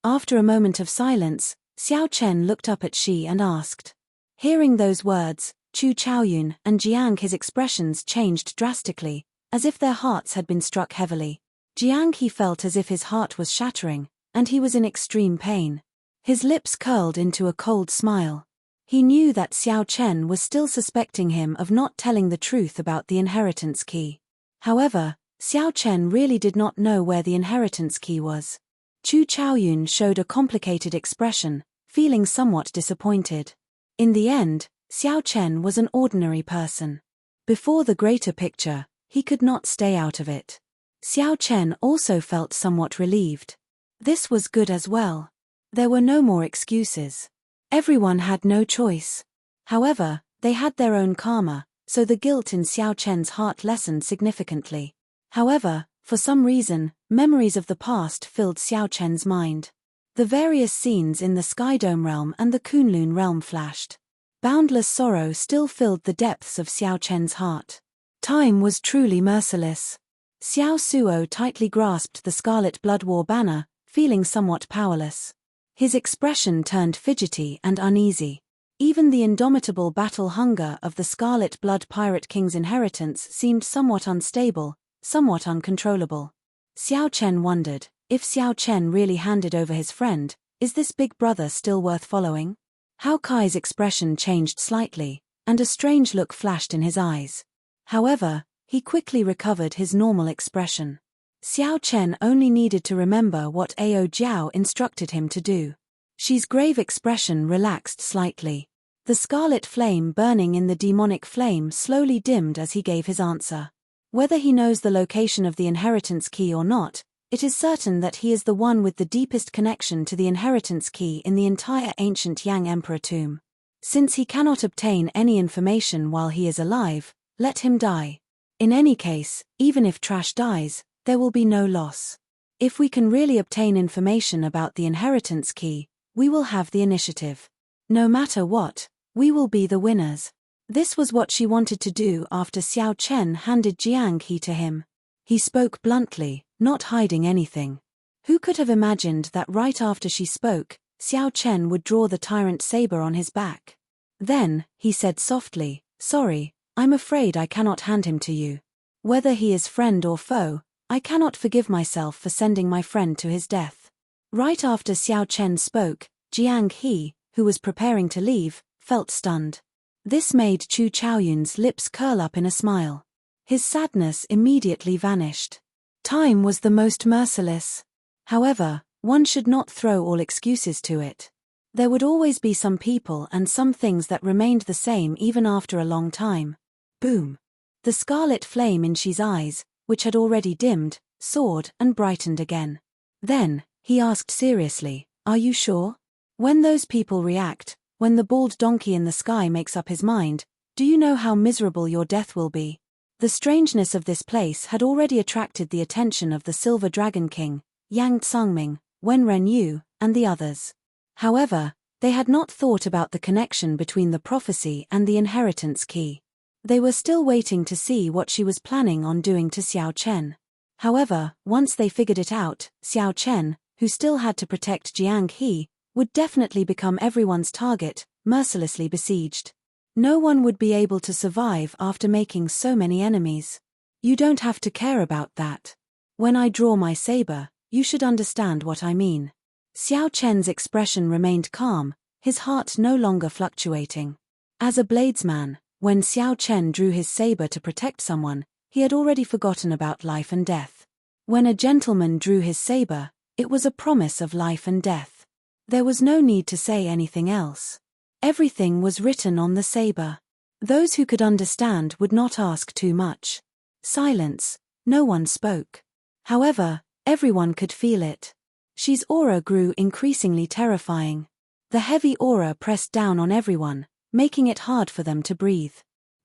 After a moment of silence, Xiao Chen looked up at Shi and asked. Hearing those words, Chu Chaoyun and Jiang He's expressions changed drastically, as if their hearts had been struck heavily. Jiang He felt as if his heart was shattering, and he was in extreme pain. His lips curled into a cold smile. He knew that Xiao Chen was still suspecting him of not telling the truth about the inheritance key. However, Xiao Chen really did not know where the inheritance key was. Chu Chaoyun showed a complicated expression, feeling somewhat disappointed. In the end, Xiao Chen was an ordinary person. Before the greater picture, he could not stay out of it. Xiao Chen also felt somewhat relieved. This was good as well. There were no more excuses. Everyone had no choice. However, they had their own karma, so the guilt in Xiao Chen's heart lessened significantly. However, for some reason, memories of the past filled Xiao Chen's mind. The various scenes in the Skydome realm and the Kunlun realm flashed. Boundless sorrow still filled the depths of Xiao Chen's heart. Time was truly merciless. Xiao Suo tightly grasped the Scarlet Blood War banner, feeling somewhat powerless. His expression turned fidgety and uneasy. Even the indomitable battle hunger of the Scarlet Blood Pirate King's inheritance seemed somewhat unstable, somewhat uncontrollable. Xiao Chen wondered, if Xiao Chen really handed over his friend, is this big brother still worth following? Hao Kai's expression changed slightly, and a strange look flashed in his eyes. However, he quickly recovered his normal expression. Xiao Chen only needed to remember what Ao Jiao instructed him to do. Shi's grave expression relaxed slightly. The scarlet flame burning in the demonic flame slowly dimmed as he gave his answer. Whether he knows the location of the inheritance key or not, it is certain that he is the one with the deepest connection to the inheritance key in the entire ancient Yang Emperor tomb. Since he cannot obtain any information while he is alive, let him die. In any case, even if Trash dies, there will be no loss. If we can really obtain information about the inheritance key, we will have the initiative. No matter what, we will be the winners. This was what she wanted to do after Xiao Chen handed Jiang He to him. He spoke bluntly, not hiding anything. Who could have imagined that right after she spoke, Xiao Chen would draw the tyrant saber on his back? Then, he said softly, "Sorry, I'm afraid I cannot hand him to you. Whether he is friend or foe, I cannot forgive myself for sending my friend to his death." Right after Xiao Chen spoke, Jiang He, who was preparing to leave, felt stunned. This made Chu Chaoyun's lips curl up in a smile. His sadness immediately vanished. Time was the most merciless. However, one should not throw all excuses to it. There would always be some people and some things that remained the same even after a long time. Boom. The scarlet flame in Xi's eyes, which had already dimmed, soared and brightened again. Then, he asked seriously, "Are you sure? When those people react, when the bald donkey in the sky makes up his mind, do you know how miserable your death will be?" The strangeness of this place had already attracted the attention of the Silver Dragon King, Yang Tsangming, Wen Renyu, and the others. However, they had not thought about the connection between the prophecy and the inheritance key. They were still waiting to see what she was planning on doing to Xiao Chen. However, once they figured it out, Xiao Chen, who still had to protect Jiang He, would definitely become everyone's target, mercilessly besieged. No one would be able to survive after making so many enemies. You don't have to care about that. When I draw my saber, you should understand what I mean. Xiao Chen's expression remained calm, his heart no longer fluctuating. As a bladesman, when Xiao Chen drew his saber to protect someone, he had already forgotten about life and death. When a gentleman drew his saber, it was a promise of life and death. There was no need to say anything else. Everything was written on the saber. Those who could understand would not ask too much. Silence, no one spoke. However, everyone could feel it. Xi's aura grew increasingly terrifying. The heavy aura pressed down on everyone, making it hard for them to breathe.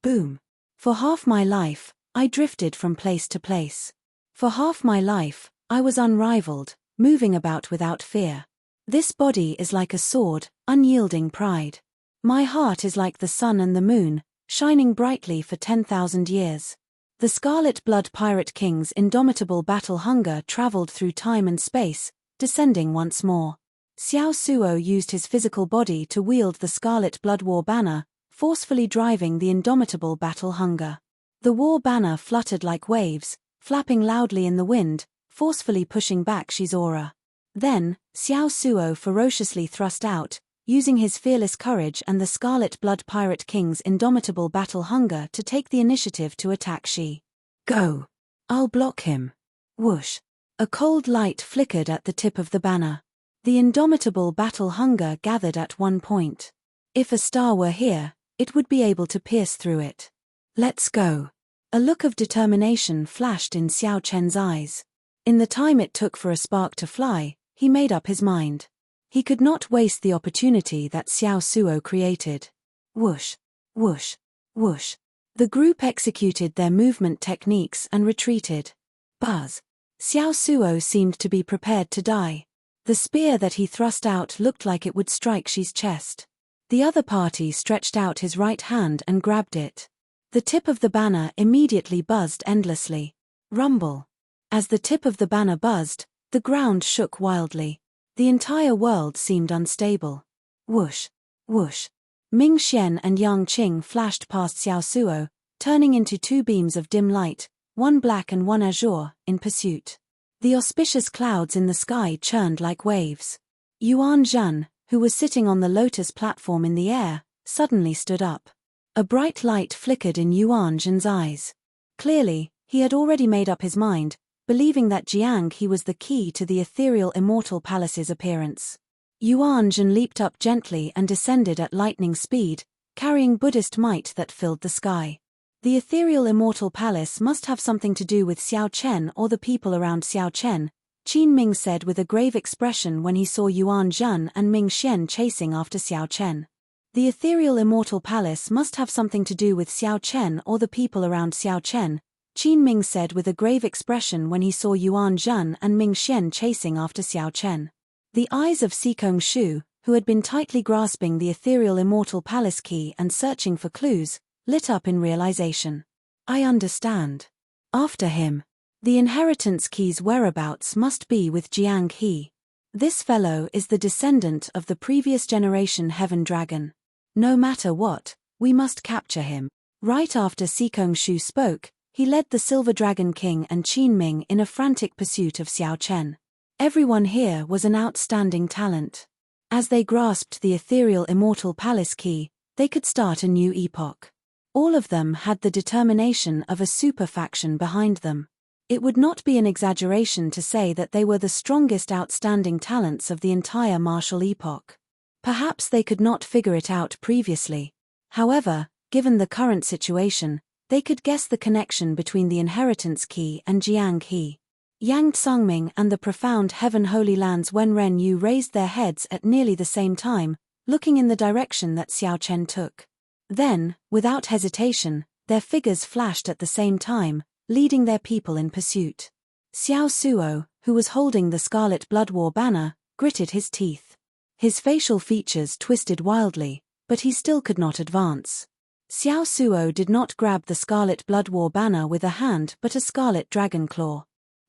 Boom. For half my life, I drifted from place to place. For half my life, I was unrivaled, moving about without fear. This body is like a sword, unyielding pride. My heart is like the sun and the moon, shining brightly for 10,000 years. The Scarlet Blood Pirate King's indomitable battle hunger traveled through time and space, descending once more. Xiao Suo used his physical body to wield the Scarlet Blood War banner, forcefully driving the indomitable battle hunger. The war banner fluttered like waves, flapping loudly in the wind, forcefully pushing back Xi's aura. Then, Xiao Suo ferociously thrust out, using his fearless courage and the Scarlet Blood Pirate King's indomitable battle hunger to take the initiative to attack Xi. Go! I'll block him. Whoosh! A cold light flickered at the tip of the banner. The indomitable battle hunger gathered at one point. If a star were here, it would be able to pierce through it. Let's go. A look of determination flashed in Xiao Chen's eyes. In the time it took for a spark to fly, he made up his mind. He could not waste the opportunity that Xiao Suo created. Whoosh, whoosh, whoosh. The group executed their movement techniques and retreated. Buzz. Xiao Suo seemed to be prepared to die. The spear that he thrust out looked like it would strike Xi's chest. The other party stretched out his right hand and grabbed it. The tip of the banner immediately buzzed endlessly. Rumble. As the tip of the banner buzzed, the ground shook wildly. The entire world seemed unstable. Whoosh, whoosh. Ming Xian and Yang Qing flashed past Xiao Suo, turning into two beams of dim light, one black and one azure, in pursuit. The auspicious clouds in the sky churned like waves. Yuan Zhan, who was sitting on the lotus platform in the air, suddenly stood up. A bright light flickered in Yuan Zhan's eyes. Clearly, he had already made up his mind, believing that Jiang He was the key to the ethereal Immortal Palace's appearance. Yuan Zhan leaped up gently and descended at lightning speed, carrying Buddhist might that filled the sky. The ethereal Immortal Palace must have something to do with Xiao Chen or the people around Xiao Chen, Qin Ming said with a grave expression when he saw Yuan Zhan and Ming Xian chasing after Xiao Chen. The ethereal Immortal Palace must have something to do with Xiao Chen or the people around Xiao Chen, Qin Ming said with a grave expression when he saw Yuan Zhan and Ming Xian chasing after Xiao Chen. The eyes of Sikong Shu, who had been tightly grasping the ethereal Immortal Palace key and searching for clues, lit up in realization. I understand. After him. The inheritance key's whereabouts must be with Jiang He. This fellow is the descendant of the previous generation Heaven Dragon. No matter what, we must capture him. Right after Sikong Shu spoke, he led the Silver Dragon King and Qin Ming in a frantic pursuit of Xiao Chen. Everyone here was an outstanding talent. As they grasped the ethereal Immortal Palace key, they could start a new epoch. All of them had the determination of a super faction behind them. It would not be an exaggeration to say that they were the strongest outstanding talents of the entire martial epoch. Perhaps they could not figure it out previously. However, given the current situation, They could guess the connection between the inheritance key and Jiang He. Yang Tsangming and the profound Heaven Holy Lands Wenren Yu raised their heads at nearly the same time, looking in the direction that Xiao Chen took. Then, without hesitation, their figures flashed at the same time, leading their people in pursuit. Xiao Suo, who was holding the Scarlet Blood War banner, gritted his teeth. His facial features twisted wildly, but he still could not advance. Xiao Suo did not grab the Scarlet Blood War banner with a hand but a scarlet dragon claw.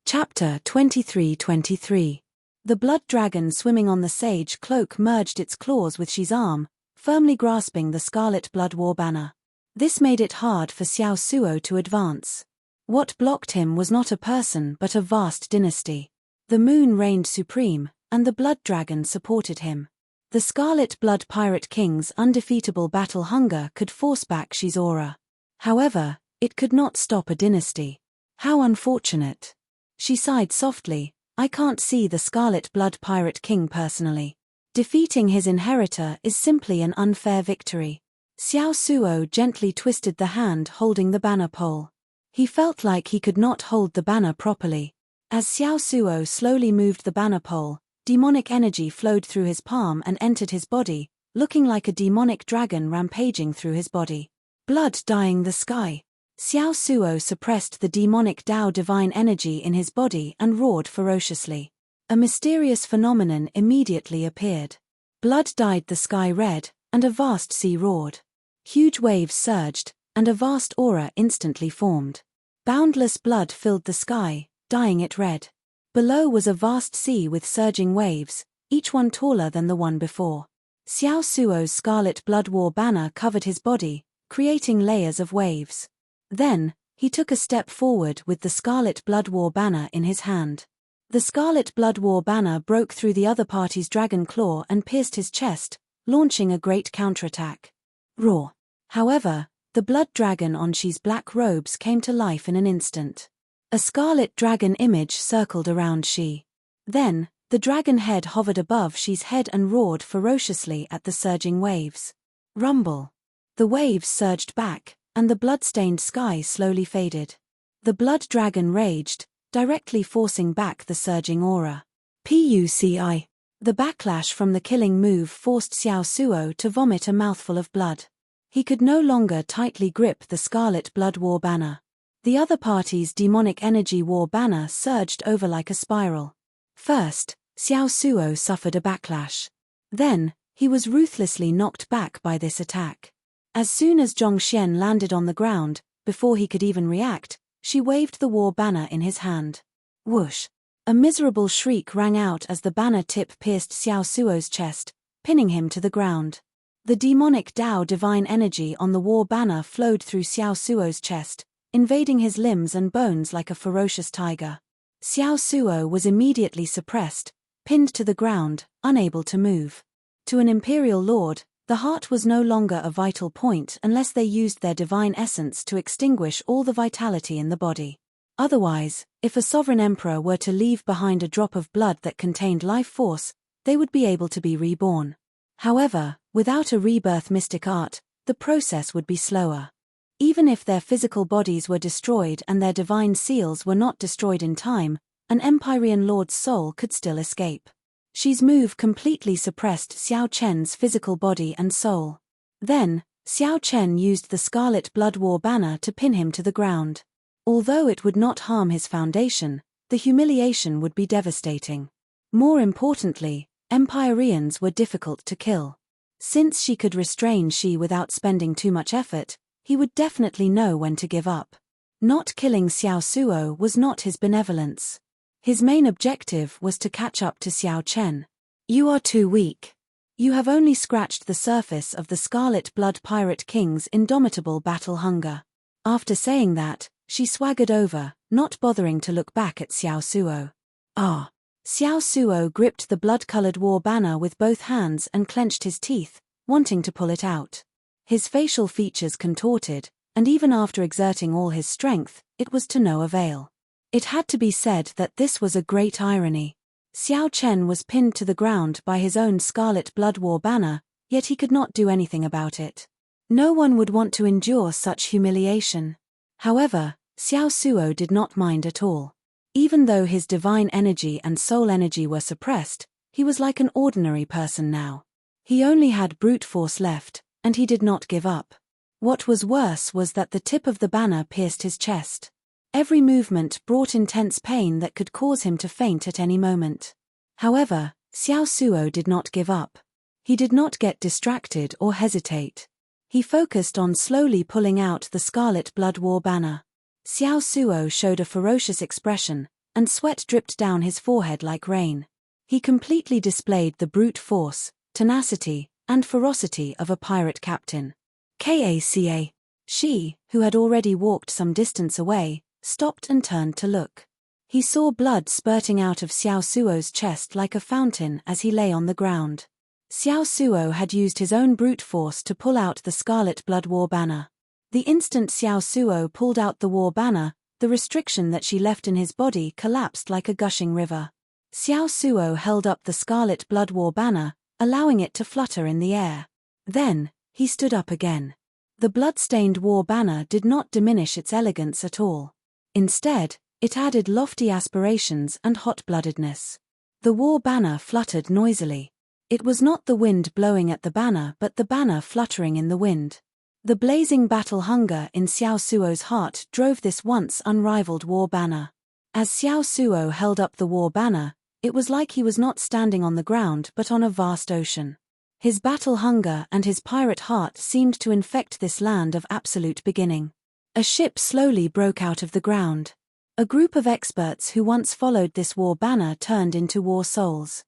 Chapter 23-23. The blood dragon swimming on the sage cloak merged its claws with Shi's arm, firmly grasping the Scarlet Blood War banner. This made it hard for Xiao Suo to advance. What blocked him was not a person but a vast dynasty. The moon reigned supreme, and the blood dragon supported him. The Scarlet Blood Pirate King's undefeatable battle hunger could force back Shi's aura. However, it could not stop a dynasty. How unfortunate. She sighed softly. I can't see the Scarlet Blood Pirate King personally. Defeating his inheritor is simply an unfair victory. Xiao Suo gently twisted the hand holding the banner pole. He felt like he could not hold the banner properly. As Xiao Suo slowly moved the banner pole, demonic energy flowed through his palm and entered his body, looking like a demonic dragon rampaging through his body. Blood dyeing the sky. Xiao Suo suppressed the demonic Tao divine energy in his body and roared ferociously. A mysterious phenomenon immediately appeared. Blood dyed the sky red, and a vast sea roared. Huge waves surged, and a vast aura instantly formed. Boundless blood filled the sky, dyeing it red. Below was a vast sea with surging waves, each one taller than the one before. Xiao Suo's Scarlet Blood War banner covered his body, creating layers of waves. Then, he took a step forward with the Scarlet Blood War banner in his hand. The Scarlet Blood War banner broke through the other party's dragon claw and pierced his chest, launching a great counterattack. Roar. However, the blood dragon on Shi's black robes came to life in an instant. A scarlet dragon image circled around Shi. Then, the dragon head hovered above Shi's head and roared ferociously at the surging waves. Rumble. The waves surged back, and the blood-stained sky slowly faded. The blood dragon raged, directly forcing back the surging aura. Puci. The backlash from the killing move forced Xiao Suo to vomit a mouthful of blood. He could no longer tightly grip the Scarlet Blood War banner. The other party's demonic energy war banner surged over like a spiral. First, Xiao Suo suffered a backlash. Then, he was ruthlessly knocked back by this attack. As soon as Zhongxian landed on the ground, before he could even react, she waved the war banner in his hand. Whoosh! A miserable shriek rang out as the banner tip pierced Xiao Suo's chest, pinning him to the ground. The demonic Tao divine energy on the war banner flowed through Xiao Suo's chest, invading his limbs and bones like a ferocious tiger. Xiao Suo was immediately suppressed, pinned to the ground, unable to move. To an imperial lord, the heart was no longer a vital point unless they used their divine essence to extinguish all the vitality in the body. Otherwise, if a sovereign emperor were to leave behind a drop of blood that contained life force, they would be able to be reborn. However, without a rebirth mystic art, the process would be slower. Even if their physical bodies were destroyed and their divine seals were not destroyed in time, an Empyrean lord's soul could still escape. Shi's move completely suppressed Xiao Chen's physical body and soul. Then, Xiao Chen used the Scarlet Blood War banner to pin him to the ground. Although it would not harm his foundation, the humiliation would be devastating. More importantly, Empyreans were difficult to kill. Since she could restrain Shi without spending too much effort, he would definitely know when to give up. Not killing Xiao Suo was not his benevolence. His main objective was to catch up to Xiao Chen. You are too weak. You have only scratched the surface of the Scarlet Blood Pirate King's indomitable battle hunger. After saying that, she swaggered over, not bothering to look back at Xiao Suo. Ah! Xiao Suo gripped the blood-colored war banner with both hands and clenched his teeth, wanting to pull it out. His facial features contorted, and even after exerting all his strength, it was to no avail. It had to be said that this was a great irony. Xiao Chen was pinned to the ground by his own Scarlet Blood War banner, yet he could not do anything about it. No one would want to endure such humiliation. However, Xiao Suo did not mind at all. Even though his divine energy and soul energy were suppressed, he was like an ordinary person now. He only had brute force left, and he did not give up. What was worse was that the tip of the banner pierced his chest. Every movement brought intense pain that could cause him to faint at any moment. However, Xiao Suo did not give up. He did not get distracted or hesitate. He focused on slowly pulling out the Scarlet Blood War banner. Xiao Suo showed a ferocious expression, and sweat dripped down his forehead like rain. He completely displayed the brute force, tenacity, and ferocity of a pirate captain. Kaca. She, who had already walked some distance away, stopped and turned to look. He saw blood spurting out of Xiao Suo's chest like a fountain as he lay on the ground. Xiao Suo had used his own brute force to pull out the Scarlet Blood War banner. The instant Xiao Suo pulled out the war banner, the restriction that she left in his body collapsed like a gushing river. Xiao Suo held up the Scarlet Blood War banner, allowing it to flutter in the air. Then, he stood up again. The blood-stained war banner did not diminish its elegance at all. Instead, it added lofty aspirations and hot-bloodedness. The war banner fluttered noisily. It was not the wind blowing at the banner but the banner fluttering in the wind. The blazing battle hunger in Xiao Suo's heart drove this once unrivaled war banner. As Xiao Suo held up the war banner, it was like he was not standing on the ground but on a vast ocean. His battle hunger and his pirate heart seemed to infect this land of absolute beginning. A ship slowly broke out of the ground. A group of experts who once followed this war banner turned into war souls.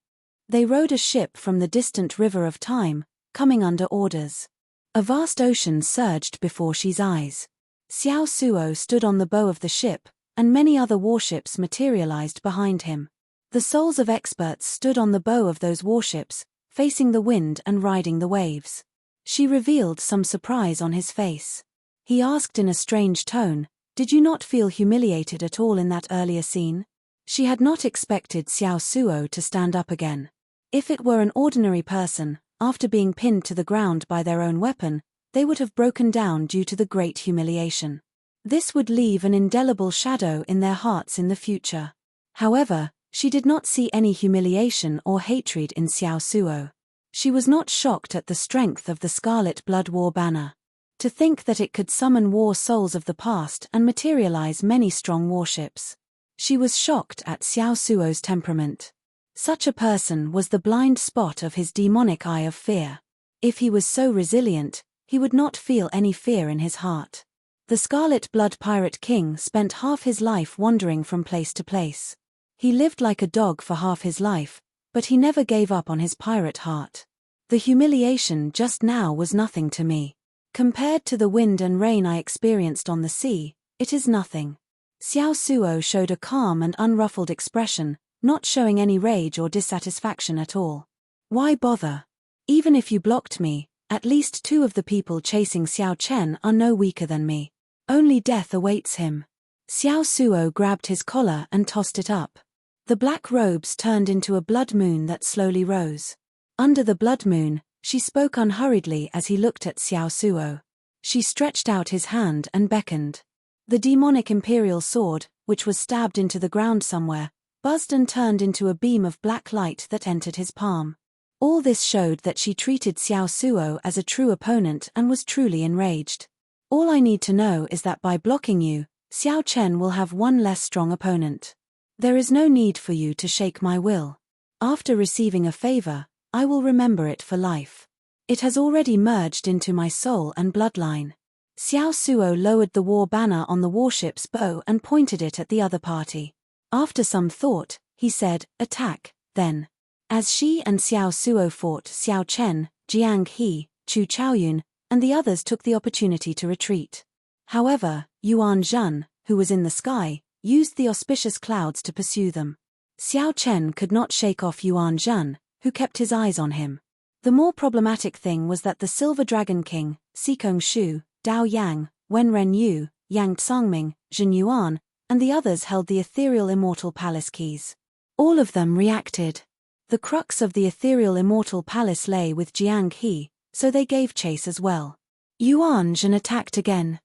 They rowed a ship from the distant river of time, coming under orders. A vast ocean surged before Shi's eyes. Xiao Suo stood on the bow of the ship, and many other warships materialized behind him. The souls of experts stood on the bow of those warships, facing the wind and riding the waves. She revealed some surprise on his face. He asked in a strange tone, "Did you not feel humiliated at all in that earlier scene?" She had not expected Xiao Suo to stand up again. If it were an ordinary person, after being pinned to the ground by their own weapon, they would have broken down due to the great humiliation. This would leave an indelible shadow in their hearts in the future. However, she did not see any humiliation or hatred in Xiao Suo. She was not shocked at the strength of the Scarlet Blood War banner. To think that it could summon war souls of the past and materialize many strong warships. She was shocked at Xiao Suo's temperament. Such a person was the blind spot of his demonic eye of fear. If he was so resilient, he would not feel any fear in his heart. The Scarlet Blood Pirate King spent half his life wandering from place to place. He lived like a dog for half his life, but he never gave up on his pirate heart. The humiliation just now was nothing to me. Compared to the wind and rain I experienced on the sea, it is nothing. Xiao Suo showed a calm and unruffled expression, not showing any rage or dissatisfaction at all. Why bother? Even if you blocked me, at least two of the people chasing Xiao Chen are no weaker than me. Only death awaits him. Xiao Suo grabbed his collar and tossed it up. The black robes turned into a blood moon that slowly rose. Under the blood moon, she spoke unhurriedly as he looked at Xiao Suo. She stretched out his hand and beckoned. The demonic imperial sword, which was stabbed into the ground somewhere, buzzed and turned into a beam of black light that entered his palm. All this showed that she treated Xiao Suo as a true opponent and was truly enraged. All I need to know is that by blocking you, Xiao Chen will have one less strong opponent. There is no need for you to shake my will. After receiving a favor, I will remember it for life. It has already merged into my soul and bloodline. Xiao Suo lowered the war banner on the warship's bow and pointed it at the other party. After some thought, he said, "Attack," then. As she and Xiao Suo fought, Xiao Chen, Jiang He, Chu Chaoyun, and the others took the opportunity to retreat. However, Yuan Zhen, who was in the sky, used the auspicious clouds to pursue them. Xiao Chen could not shake off Yuan Zhen, who kept his eyes on him. The more problematic thing was that the Silver Dragon King, Xikong Shu, Dao Yang, Wenren Yu, Yang Tsangming, Zhen Yuan, and the others held the ethereal Immortal Palace keys. All of them reacted. The crux of the ethereal Immortal Palace lay with Jiang He, so they gave chase as well. Yuan Zhen attacked again.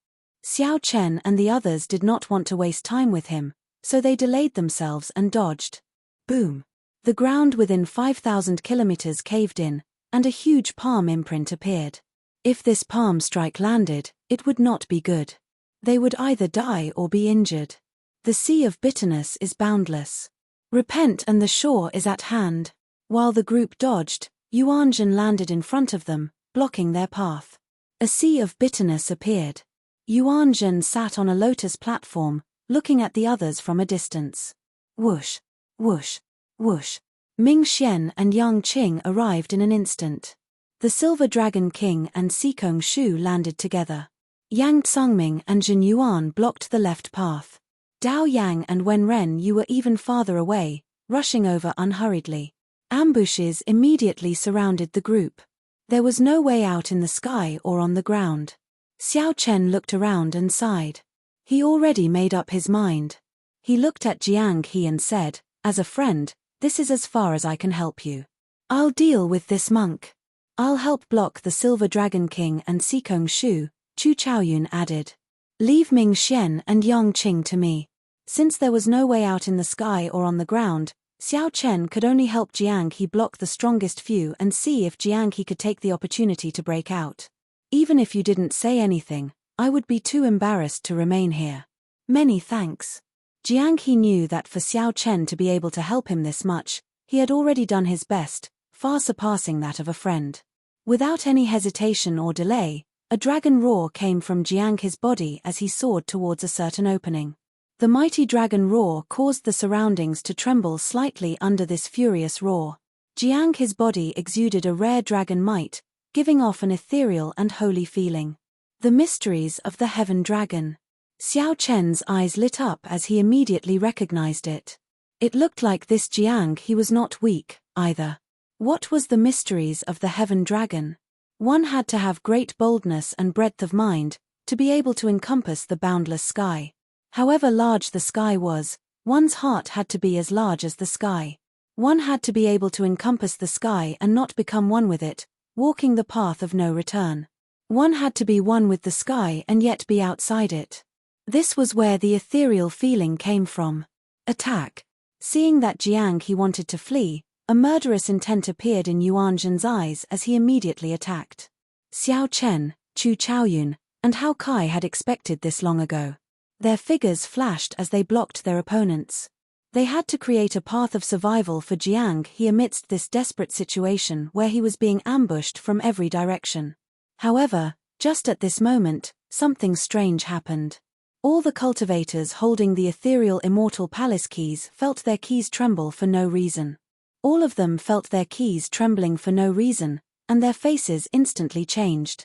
Xiao Chen and the others did not want to waste time with him, so they delayed themselves and dodged. Boom! The ground within 5,000 kilometers caved in, and a huge palm imprint appeared. If this palm strike landed, it would not be good. They would either die or be injured. The sea of bitterness is boundless. Repent and the shore is at hand. While the group dodged, Yuanzhan landed in front of them, blocking their path. A sea of bitterness appeared. Yuanzhan sat on a lotus platform, looking at the others from a distance. Whoosh! Whoosh! Whoosh! Ming Xian and Yang Qing arrived in an instant. The Silver Dragon King and Sikong Shu landed together. Yang Tsungming and Jin Yuan blocked the left path. Dao Yang and Wen Ren Yu were even farther away, rushing over unhurriedly. Ambushes immediately surrounded the group. There was no way out in the sky or on the ground. Xiao Chen looked around and sighed. He already made up his mind. He looked at Jiang He and said, "As a friend, this is as far as I can help you. I'll deal with this monk. I'll help block the Silver Dragon King and Sikong Shu," Chu Chaoyun added. "Leave Ming Xian and Yang Qing to me." Since there was no way out in the sky or on the ground, Xiao Chen could only help Jiang He block the strongest few and see if Jiang He could take the opportunity to break out. "Even if you didn't say anything, I would be too embarrassed to remain here. Many thanks." Jiang He knew that for Xiao Chen to be able to help him this much, he had already done his best, far surpassing that of a friend. Without any hesitation or delay, a dragon roar came from Jiang He's body as he soared towards a certain opening. The mighty dragon roar caused the surroundings to tremble slightly under this furious roar. Jiang He's body exuded a rare dragon might, giving off an ethereal and holy feeling. The mysteries of the Heaven Dragon. Xiao Chen's eyes lit up as he immediately recognized it. It looked like this Jiang He was not weak, either. What was the mysteries of the Heaven Dragon? One had to have great boldness and breadth of mind, to be able to encompass the boundless sky. However large the sky was, one's heart had to be as large as the sky. One had to be able to encompass the sky and not become one with it, walking the path of no return. One had to be one with the sky and yet be outside it. This was where the ethereal feeling came from. Attack. Seeing that Jiang He wanted to flee, a murderous intent appeared in Yuanzhan's eyes as he immediately attacked. Xiao Chen, Chu Chaoyun, and Hao Kai had expected this long ago. Their figures flashed as they blocked their opponents. They had to create a path of survival for Jiang He amidst this desperate situation where he was being ambushed from every direction. However, just at this moment, something strange happened. All the cultivators holding the ethereal Immortal Palace keys felt their keys tremble for no reason. All of them felt their keys trembling for no reason, and their faces instantly changed.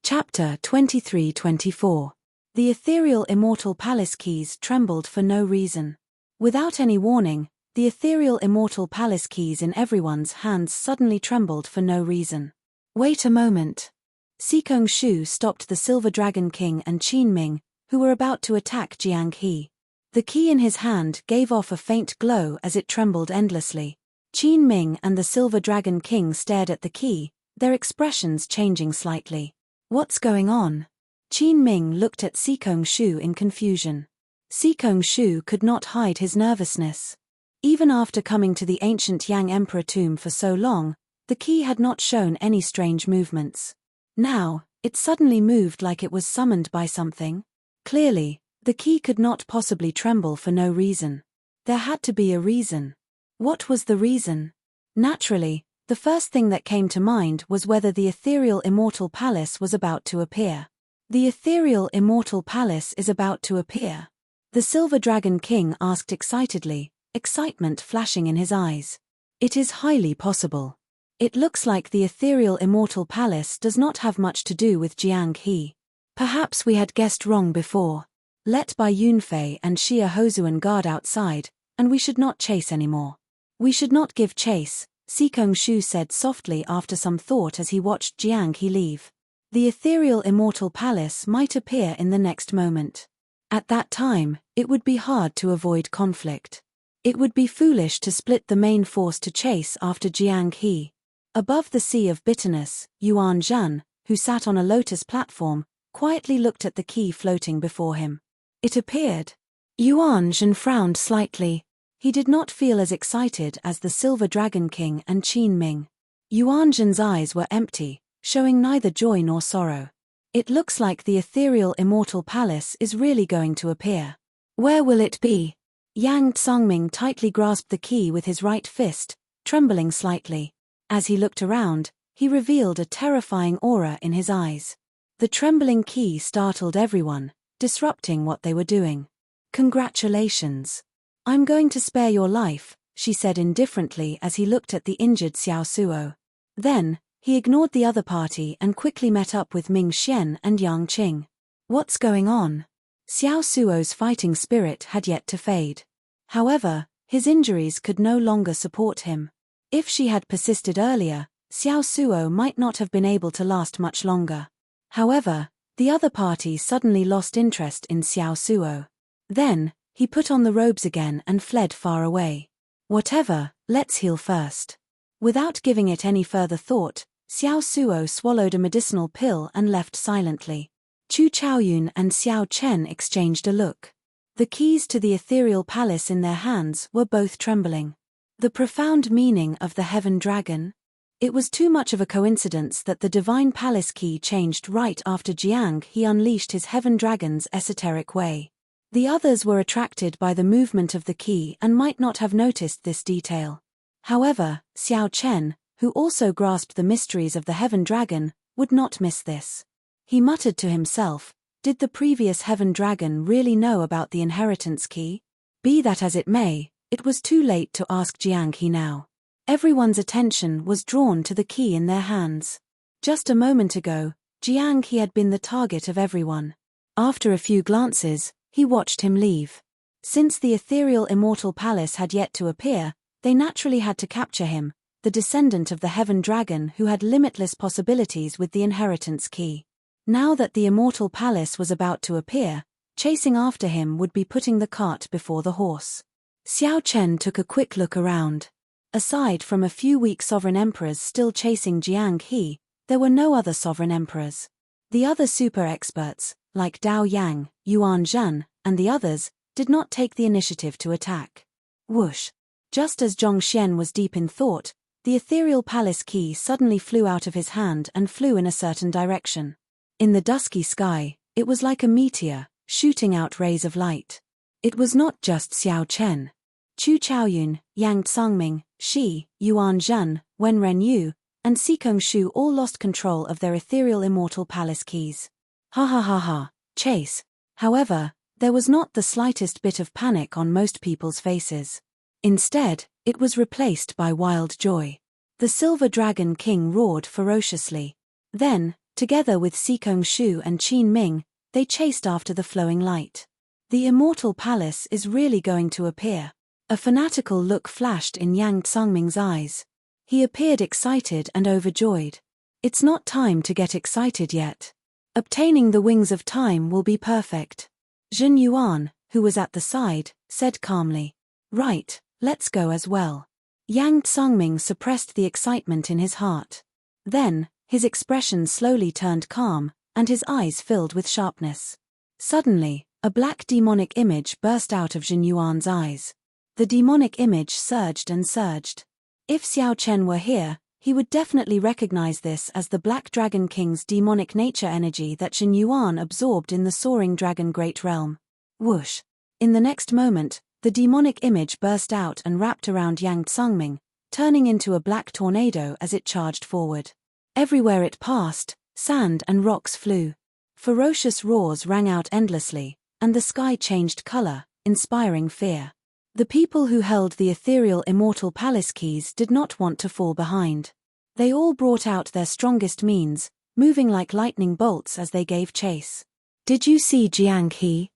Chapter 23-24. The ethereal Immortal Palace keys trembled for no reason. Without any warning, the ethereal Immortal Palace keys in everyone's hands suddenly trembled for no reason. Wait a moment. Sikong Shu stopped the Silver Dragon King and Qin Ming, who were about to attack Jiang He. The key in his hand gave off a faint glow as it trembled endlessly. Qin Ming and the Silver Dragon King stared at the key, their expressions changing slightly. What's going on? Qin Ming looked at Sikong Shu in confusion. Sikong Shu could not hide his nervousness. Even after coming to the ancient Yang Emperor tomb for so long, the key had not shown any strange movements. Now, it suddenly moved like it was summoned by something. Clearly, the key could not possibly tremble for no reason. There had to be a reason. What was the reason? Naturally, the first thing that came to mind was whether the ethereal Immortal Palace was about to appear. The ethereal Immortal Palace is about to appear. The Silver Dragon King asked excitedly, excitement flashing in his eyes. It is highly possible. It looks like the ethereal Immortal Palace does not have much to do with Jiang He. Perhaps we had guessed wrong before. Let Bai Yunfei and Xia Hozuan guard outside, and we should not chase anymore. We should not give chase, Sikong Shu said softly after some thought as he watched Jiang He leave. The ethereal Immortal Palace might appear in the next moment. At that time, it would be hard to avoid conflict. It would be foolish to split the main force to chase after Jiang He. Above the sea of bitterness, Yuanzhan, who sat on a lotus platform, quietly looked at the key floating before him. It appeared. Yuan Zhen frowned slightly. He did not feel as excited as the Silver Dragon King and Qin Ming. Yuan Zhen's eyes were empty, showing neither joy nor sorrow. It looks like the ethereal Immortal Palace is really going to appear. Where will it be? Yang Tsangming tightly grasped the key with his right fist, trembling slightly. As he looked around, he revealed a terrifying aura in his eyes. The trembling key startled everyone, disrupting what they were doing. Congratulations. I'm going to spare your life, she said indifferently as he looked at the injured Xiao Suo. Then, he ignored the other party and quickly met up with Ming Xian and Yang Qing. What's going on? Xiao Suo's fighting spirit had yet to fade. However, his injuries could no longer support him. If she had persisted earlier, Xiao Suo might not have been able to last much longer. However, the other party suddenly lost interest in Xiao Suo. Then, he put on the robes again and fled far away. Whatever, let's heal first. Without giving it any further thought, Xiao Suo swallowed a medicinal pill and left silently. Chu Chaoyun and Xiao Chen exchanged a look. The keys to the ethereal palace in their hands were both trembling. The profound meaning of the Heaven Dragon? It was too much of a coincidence that the Divine Palace key changed right after Jiang He unleashed his Heaven Dragon's esoteric way. The others were attracted by the movement of the key and might not have noticed this detail. However, Xiao Chen, who also grasped the mysteries of the Heaven Dragon, would not miss this. He muttered to himself, did the previous Heaven Dragon really know about the inheritance key? Be that as it may, it was too late to ask Jiang He now. Everyone's attention was drawn to the key in their hands. Just a moment ago, Jiang He had been the target of everyone. After a few glances, he watched him leave. Since the ethereal Immortal Palace had yet to appear, they naturally had to capture him, the descendant of the Heaven Dragon who had limitless possibilities with the inheritance key. Now that the Immortal Palace was about to appear, chasing after him would be putting the cart before the horse. Xiao Chen took a quick look around. Aside from a few weak sovereign emperors still chasing Jiang He, there were no other sovereign emperors. The other super experts, like Dao Yang, Yuan Zhen, and the others, did not take the initiative to attack. Whoosh! Just as Zhong Xian was deep in thought, the ethereal palace key suddenly flew out of his hand and flew in a certain direction. In the dusky sky, it was like a meteor, shooting out rays of light. It was not just Xiao Chen. Chu Chaoyun, Yang Tsangming, Shi, Yuan Zhen, Wen Renyu, and Xikong Shu all lost control of their ethereal Immortal Palace keys. Ha ha ha ha, chase. However, there was not the slightest bit of panic on most people's faces. Instead, it was replaced by wild joy. The Silver Dragon King roared ferociously. Then, together with Xikong Shu and Qin Ming, they chased after the flowing light. The Immortal Palace is really going to appear. A fanatical look flashed in Yang Tsangming's eyes. He appeared excited and overjoyed. It's not time to get excited yet. Obtaining the wings of time will be perfect. Zhen Yuan, who was at the side, said calmly. Right, let's go as well. Yang Tsangming suppressed the excitement in his heart. Then, his expression slowly turned calm, and his eyes filled with sharpness. Suddenly, a black demonic image burst out of Zhen Yuan's eyes. The demonic image surged and surged. If Xiao Chen were here, he would definitely recognize this as the Black Dragon King's demonic nature energy that Zhen Yuan absorbed in the soaring dragon great realm. Whoosh! In the next moment, the demonic image burst out and wrapped around Yang Tsangming, turning into a black tornado as it charged forward. Everywhere it passed, sand and rocks flew. Ferocious roars rang out endlessly, and the sky changed color, inspiring fear. The people who held the ethereal Immortal Palace keys did not want to fall behind. They all brought out their strongest means, moving like lightning bolts as they gave chase. Did you see Jiang He?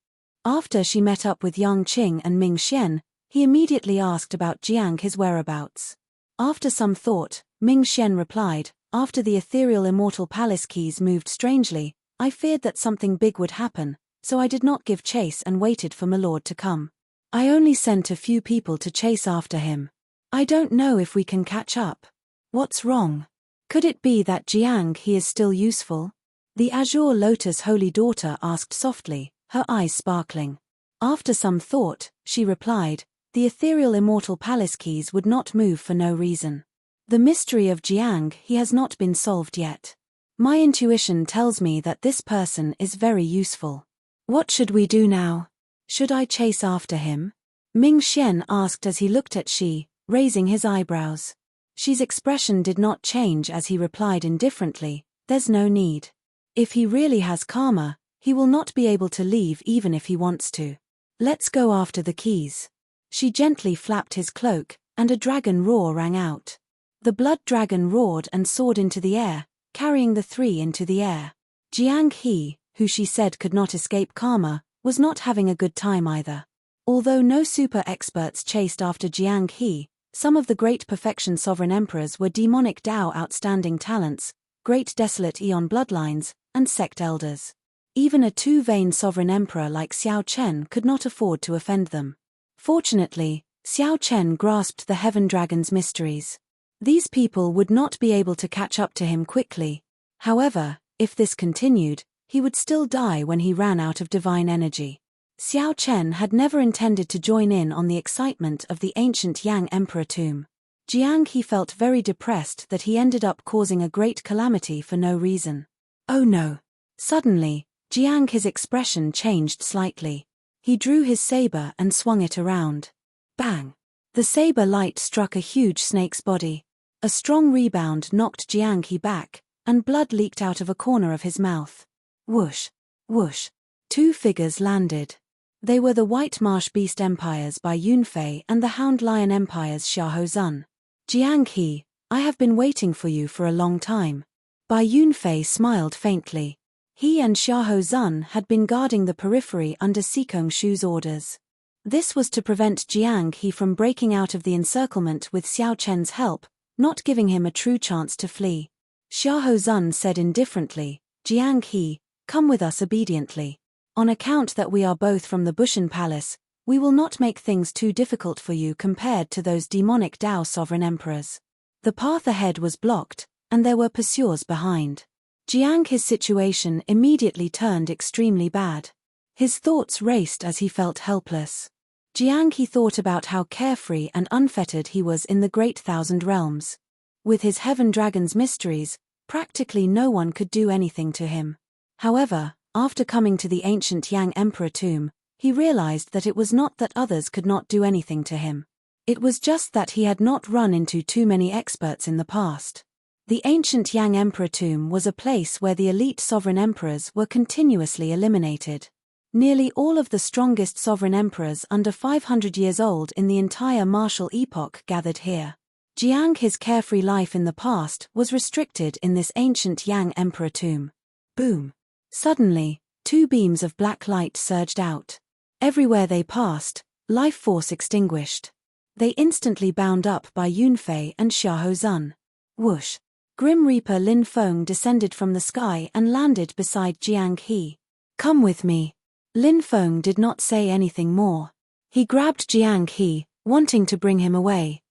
After she met up with Yang Qing and Ming Xian, he immediately asked about Jiang He's whereabouts. After some thought, Ming Xian replied, after the ethereal Immortal Palace keys moved strangely, I feared that something big would happen, so I did not give chase and waited for my lord to come. I only sent a few people to chase after him. I don't know if we can catch up. What's wrong? Could it be that Jiang He is still useful? The Azure Lotus Holy Daughter asked softly, her eyes sparkling. After some thought, she replied, the ethereal Immortal Palace keys would not move for no reason. The mystery of Jiang He has not been solved yet. My intuition tells me that this person is very useful. What should we do now? Should I chase after him? Ming Xian asked as he looked at Shi, raising his eyebrows. Shi's expression did not change as he replied indifferently, there's no need. If he really has karma, he will not be able to leave even if he wants to. Let's go after the keys. Shi gently flapped his cloak, and a dragon roar rang out. The blood dragon roared and soared into the air, carrying the three into the air. Jiang He, who she said could not escape karma, was not having a good time either. Although no super experts chased after Jiang He, some of the great perfection sovereign emperors were demonic Dao outstanding talents, great desolate eon bloodlines, and sect elders. Even a two-veined sovereign emperor like Xiao Chen could not afford to offend them. Fortunately, Xiao Chen grasped the heaven dragon's mysteries. These people would not be able to catch up to him quickly. However, if this continued, he would still die when he ran out of divine energy. Xiao Chen had never intended to join in on the excitement of the ancient Yang Emperor tomb. Jiang He felt very depressed that he ended up causing a great calamity for no reason. Oh no! Suddenly, Jiang He's expression changed slightly. He drew his saber and swung it around. Bang! The saber light struck a huge snake's body. A strong rebound knocked Jiang He back, and blood leaked out of a corner of his mouth. Whoosh! Whoosh! Two figures landed. They were the White Marsh Beast Empires by Yunfei and the Hound Lion Empires Xiahou Zun. Jiang He, I have been waiting for you for a long time. Bai Yunfei smiled faintly. He and Xiahou Zun had been guarding the periphery under Sikong Shu's orders. This was to prevent Jiang He from breaking out of the encirclement with Xiao Chen's help, not giving him a true chance to flee. Xiahou Zun said indifferently, Jiang He, come with us obediently. On account that we are both from the Bushan Palace, we will not make things too difficult for you compared to those demonic Dao sovereign emperors. The path ahead was blocked, and there were pursuers behind. Jiang He's situation immediately turned extremely bad. His thoughts raced as he felt helpless. Jiang He thought about how carefree and unfettered he was in the Great Thousand Realms. With his Heaven Dragon's mysteries, practically no one could do anything to him. However, after coming to the ancient Yang Emperor tomb, he realized that it was not that others could not do anything to him. It was just that he had not run into too many experts in the past. The ancient Yang Emperor tomb was a place where the elite sovereign emperors were continuously eliminated. Nearly all of the strongest sovereign emperors under 500 years old in the entire martial epoch gathered here. Jiang He's carefree life in the past was restricted in this ancient Yang Emperor tomb. Boom! Suddenly, two beams of black light surged out. Everywhere they passed, life force extinguished. They instantly bound up by Yunfei and Xiahou Zun. Whoosh! Grim Reaper Lin Feng descended from the sky and landed beside Jiang He. Come with me. Lin Feng did not say anything more. He grabbed Jiang He, wanting to bring him away.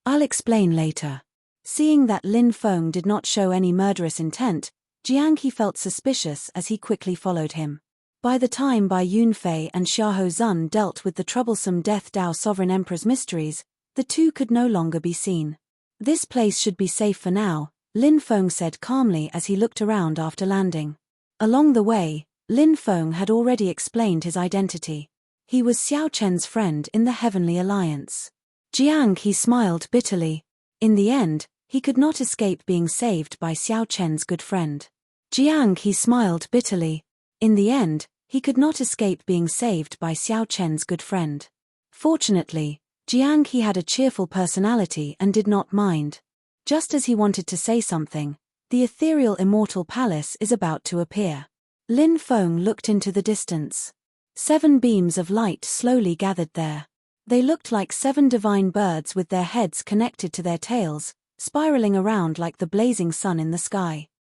I'll explain later. Seeing that Lin Feng did not show any murderous intent, Jiang He felt suspicious as he quickly followed him. By the time Bai Yunfei and Xiahou Zun dealt with the troublesome Death Dao Sovereign Emperor's mysteries, the two could no longer be seen. This place should be safe for now, Lin Feng said calmly as he looked around after landing. Along the way, Lin Feng had already explained his identity. He was Xiao Chen's friend in the Heavenly Alliance. Jiang He smiled bitterly. In the end, he could not escape being saved by Xiao Chen's good friend. Jiang He smiled bitterly. In the end, he could not escape being saved by Xiao Chen's good friend. Fortunately, Jiang He had a cheerful personality and did not mind. Just as he wanted to say something, the ethereal Immortal Palace is about to appear. Lin Feng looked into the distance. 7 beams of light slowly gathered there. They looked like 7 divine birds with their heads connected to their tails, spiraling around like the blazing sun in the sky.